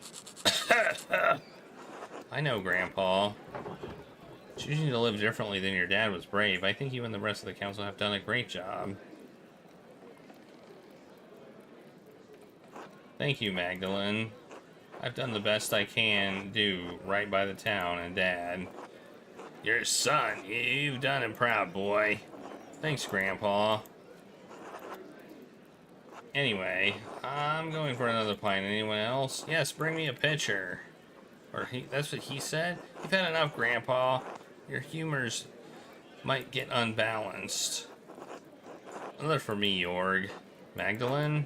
S7: I know, Grandpa. Choosing to live differently than your dad was brave. I think you and the rest of the council have done a great job. Thank you, Magdalene. I've done the best I can do right by the town and Dad. Your son, you've done him proud, boy. Thanks, Grandpa. Anyway, I'm going for another pint. Anyone else? Yes, bring me a pitcher. Or that's what he said? You've had enough, Grandpa. Your humors might get unbalanced. Another for me, Jorg. Magdalene?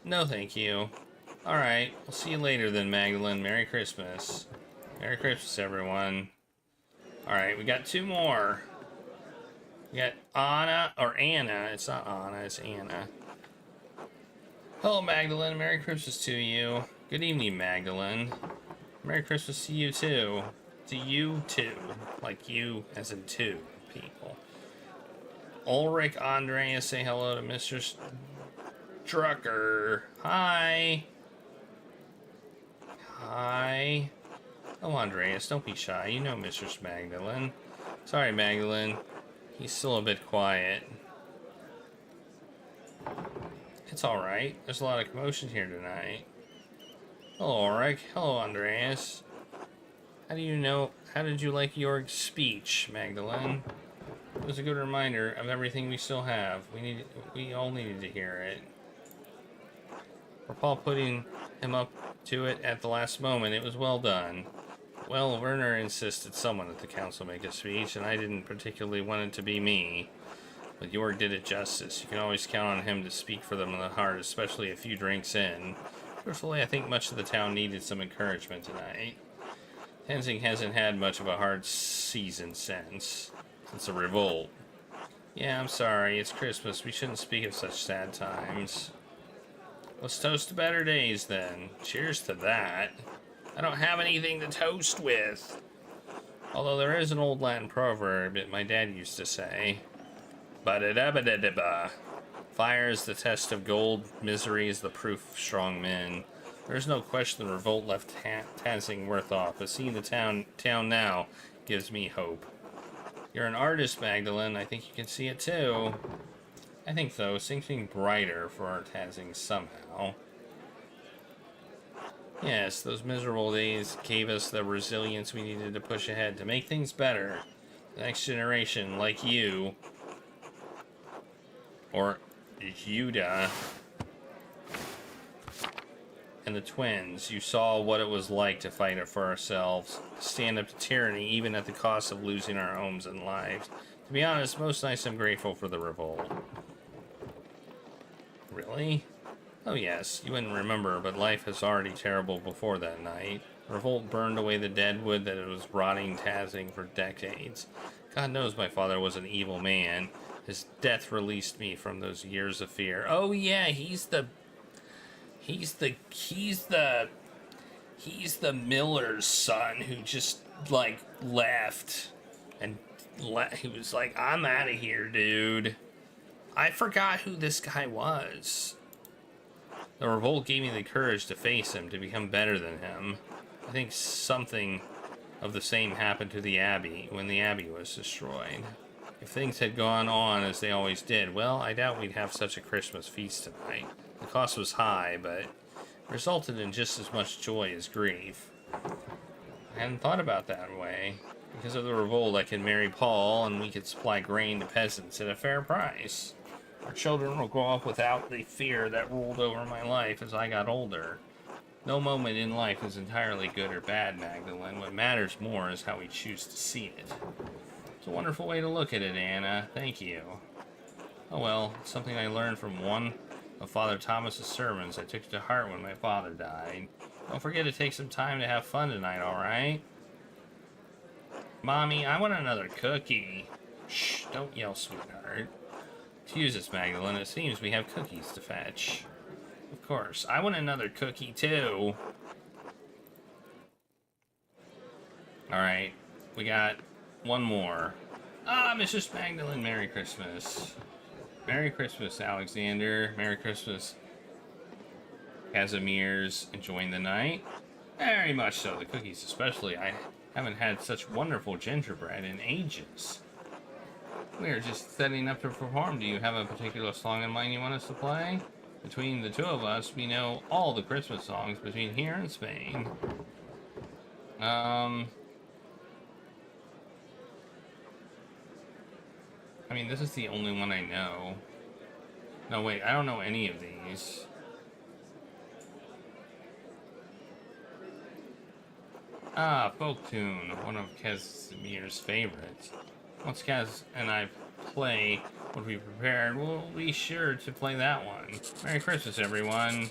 S7: No, thank you. Alright, we'll see you later then, Magdalene. Merry Christmas. Merry Christmas, everyone. Alright, we got two more. We got Anna, or Anna. It's not Anna, it's Anna. Hello, Magdalene. Merry Christmas to you. Good evening, Magdalene. Merry Christmas to you, too. To you, too. Like you, as in two people. Ulrich Andreas, say hello to Mr. Strucker. Hi. Hi. Oh, Andreas, don't be shy. You know Mistress Magdalene. Sorry, Magdalene. He's still a bit quiet. It's alright. There's a lot of commotion here tonight. Hello, Ulrich. Hello, Andreas. How did you like your speech, Magdalene? It was a good reminder of everything we still have. We all needed to hear it. For Paul putting him up to it at the last moment, it was well done. Well, Werner insisted someone at the council make a speech, and I didn't particularly want it to be me. But Jorg did it justice. You can always count on him to speak for them in the heart, especially a few drinks in. Truthfully, I think much of the town needed some encouragement tonight. Tenzing hasn't had much of a hard season since the revolt. Yeah, I'm sorry, it's Christmas. We shouldn't speak of such sad times. Let's toast to better days, then. Cheers to that. I don't have anything to toast with. Although there is an old Latin proverb that my dad used to say. Ba-da-da-ba-da-da-ba. Fire is the test of gold, misery is the proof of strong men. There's no question the revolt left Tenzing worth off, but seeing the town now gives me hope. You're an artist, Magdalene. I think you can see it too. I think, though, something brighter for our Tenzing somehow. Yes, those miserable days gave us the resilience we needed to push ahead to make things better. The next generation, like you, or Yuda, and the twins, you saw what it was like to fight it for ourselves, to stand up to tyranny even at the cost of losing our homes and lives. To be honest, most nights I'm grateful for the revolt. Really? Oh yes, you wouldn't remember, but life was already terrible before that night. The revolt burned away the deadwood that was rotting Tenzing for decades. God knows my father was an evil man. His death released me from those years of fear. Oh yeah, he's the miller's son who just like left and he was like, I'm out of here, dude. I forgot who this guy was. The revolt gave me the courage to face him, to become better than him. I think something of the same happened to the Abbey when the Abbey was destroyed. If things had gone on as they always did, well, I doubt we'd have such a Christmas feast tonight. The cost was high, but resulted in just as much joy as grief. I hadn't thought about that way. Because of the revolt, I could marry Paul, and we could supply grain to peasants at a fair price. Our children will grow up without the fear that ruled over my life as I got older. No moment in life is entirely good or bad, Magdalene. What matters more is how we choose to see it. It's a wonderful way to look at it, Anna. Thank you. Oh well, it's something I learned from one of Father Thomas's sermons. I took it to heart when my father died. Don't forget to take some time to have fun tonight, alright? Mommy, I want another cookie. Shh, don't yell, sweetheart. Excuse us, Magdalene. It seems we have cookies to fetch. Of course. I want another cookie, too. Alright. We got one more. Ah, Mrs. Magdalene, Merry Christmas. Merry Christmas, Alexander. Merry Christmas, Casimir's enjoying the night. Very much so. The cookies especially. I haven't had such wonderful gingerbread in ages. We are just setting up to perform. Do you have a particular song in mind you want us to play? Between the two of us, we know all the Christmas songs between here and Spain. I mean, this is the only one I know. No, wait, I don't know any of these. Ah, folk tune, one of Casimir's favorites. Once Kaz and I play what we prepared, we'll be sure to play that one. Merry Christmas, everyone.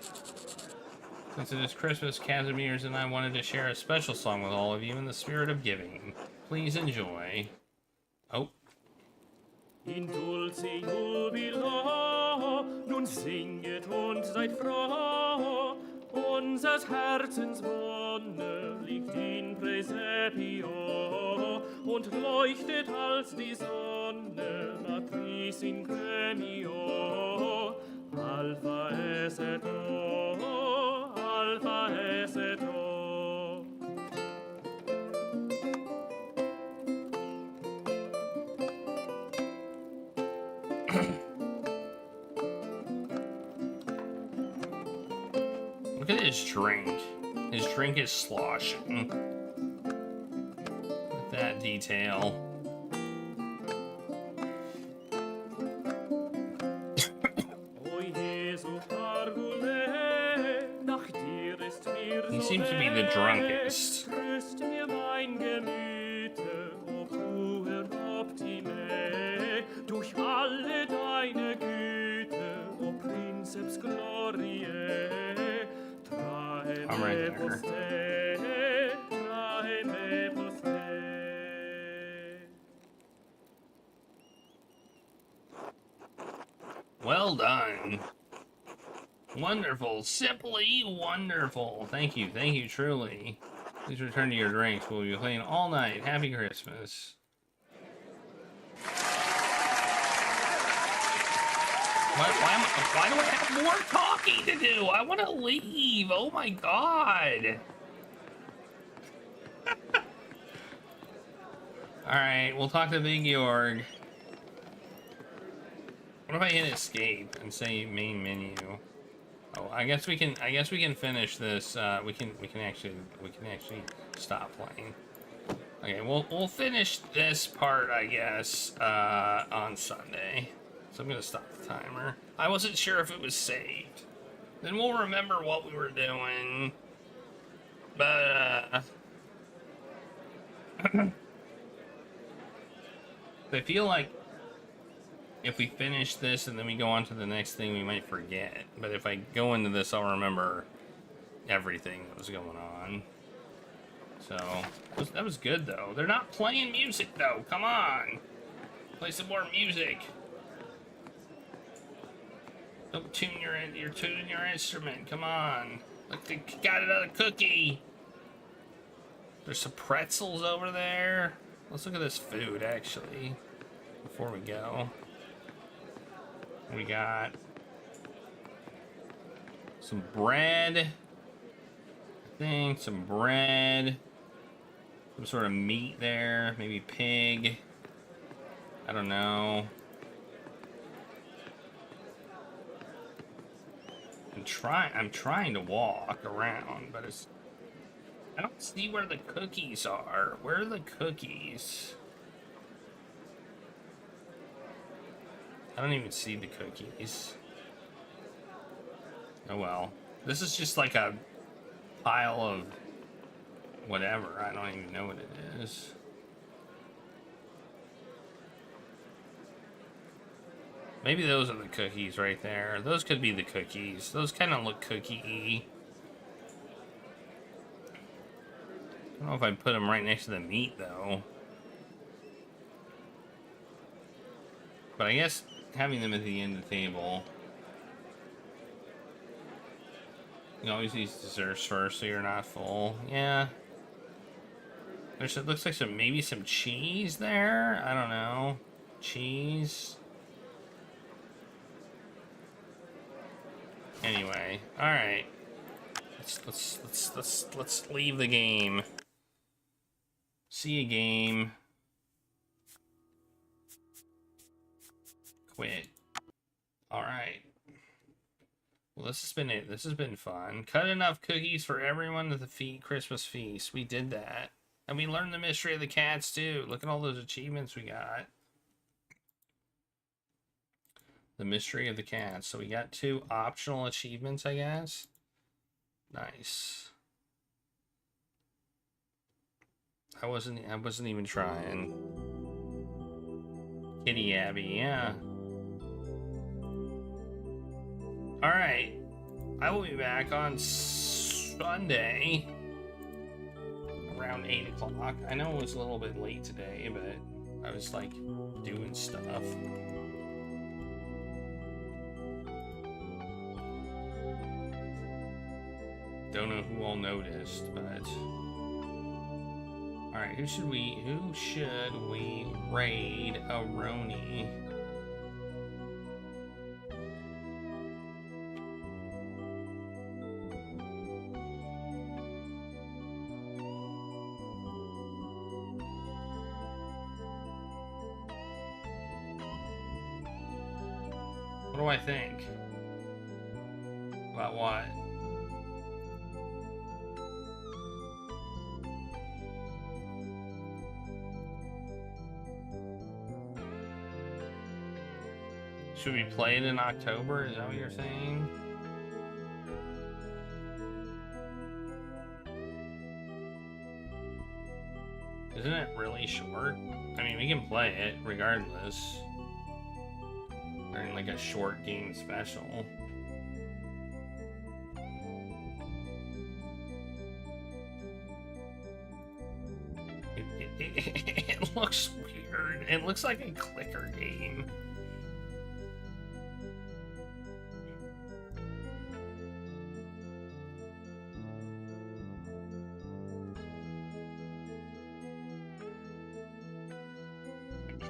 S7: Since it is Christmas, Casimir's and I wanted to share a special song with all of you in the spirit of giving. Please enjoy. Oh.
S15: In dulce jubilo, nun singet und seid froh, unsers Herzens Wonne liegt in Praesepio und leuchtet als die Sonne, Matris in Gremio, Alpha es et O, Alpha es et O.
S7: Look at his drink. His drink is sloshing. Look at that detail. He seems to be the drunkest.
S15: Durch alle deine Güte, o Princeps Gloriae, trae me poste, trae me poste.
S7: Well done. Wonderful. Simply wonderful. Thank you, truly. Please return to your drinks. We'll be playing all night. Happy Christmas. Why do I have more talking to do? I want to leave. Oh my god. Alright, we'll talk to Big Jorg. What if I hit escape and say main menu? Oh, I guess we can finish this. We can actually stop playing. Okay, we'll finish this part, I guess, on Sunday. So I'm gonna stop the timer. I wasn't sure if it was saved. Then we'll remember what we were doing. But I feel like if we finish this and then we go on to the next thing, we might forget. But if I go into this, I'll remember everything that was going on. So that was good though. They're not playing music though. Come on, play some more music. Don't tune you're tuning your instrument. Come on. Look, they got another cookie. There's some pretzels over there. Let's look at this food actually before we go. We got some bread. I think some bread. Some sort of meat there. Maybe pig. I don't know. I'm trying to walk around, but I don't see where the cookies are. Where are the cookies? I don't even see the cookies. Oh well. This is just like a pile of whatever. I don't even know what it is. Maybe those are the cookies right there. Those could be the cookies. Those kind of look cookie-y. I don't know if I'd put them right next to the meat, though. But I guess having them at the end of the table... You can always use desserts first so you're not full. Yeah. It looks like maybe some cheese there? I don't know. Cheese... Anyway, all right. Let's leave the game. See a game. Quit. All right. Well, this has been it. This has been fun. Cut enough cookies for everyone at the Christmas feast. We did that. And we learned the mystery of the cats, too. Look at all those achievements we got. The mystery of the cats. So we got 2 optional achievements, I guess. Nice. I wasn't even trying. Kitty Abby, yeah. Alright. I will be back on Sunday around 8 o'clock. I know it was a little bit late today, but I was like doing stuff. Don't know who all noticed, but alright, who should we raid a Roni? What do I think? About what? Should we play it in October? Is that what you're saying? Isn't it really short? I mean, we can play it regardless. During like a short game special. It looks weird. It looks like a clicker game.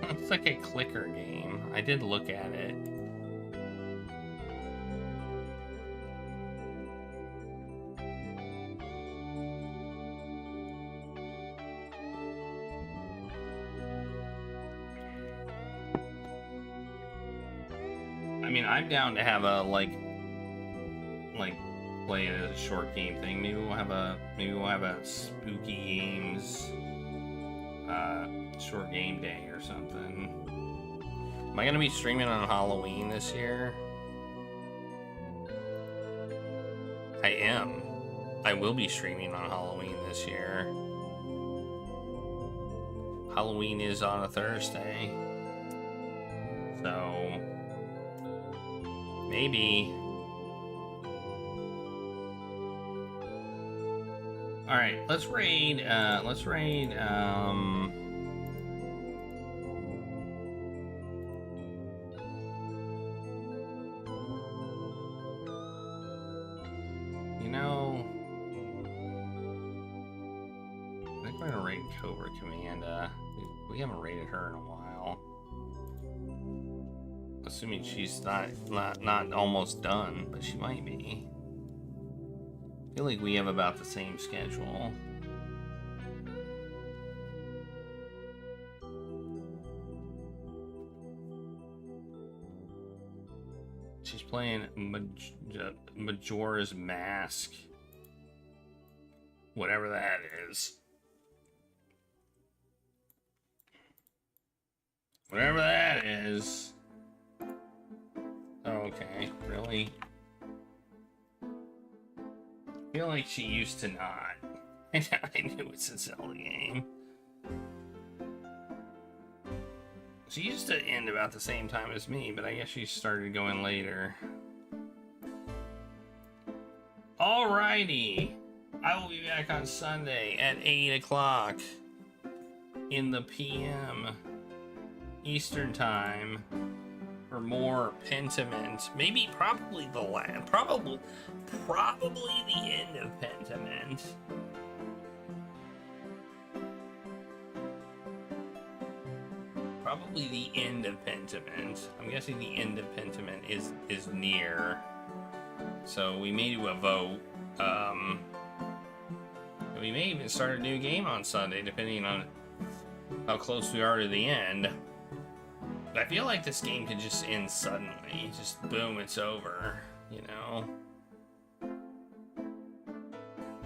S7: It's like a clicker game. I did look at it. I mean, I'm down to have a like play it as a short game thing. Maybe we'll have a spooky games short game day or something. Am I gonna be streaming on Halloween this year? I am. I will be streaming on Halloween this year. Halloween is on a Thursday. So maybe. Alright, let's raid I think we're gonna raid Cobra Commanda. We haven't raided her in a while. Assuming she's not almost done, but she might be. I feel like we have about the same schedule. She's playing Majora's Mask. Whatever that is. Whatever that is. Okay, really? I feel like she used to not. I knew it's a Zelda game. She used to end about the same time as me, but I guess she started going later. Alrighty. I will be back on Sunday at 8 o'clock in the PM Eastern Time for more Pentiment. Maybe probably the end of Pentiment. Probably the end of Pentiment. I'm guessing the end of Pentiment is near. So we may do a vote. We may even start a new game on Sunday, depending on how close we are to the end. I feel like this game could just end suddenly. Just boom, it's over, you know?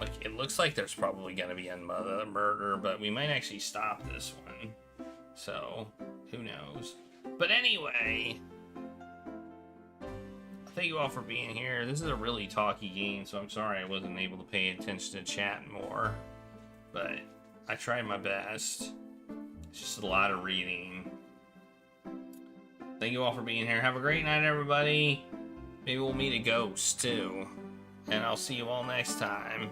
S7: Like, it looks like there's probably gonna be a murder, but we might actually stop this one. So, who knows? But anyway, thank you all for being here. This is a really talky game, so I'm sorry I wasn't able to pay attention to chat more. But I tried my best. It's just a lot of reading. Thank you all for being here. Have a great night, everybody. Maybe we'll meet a ghost, too. And I'll see you all next time.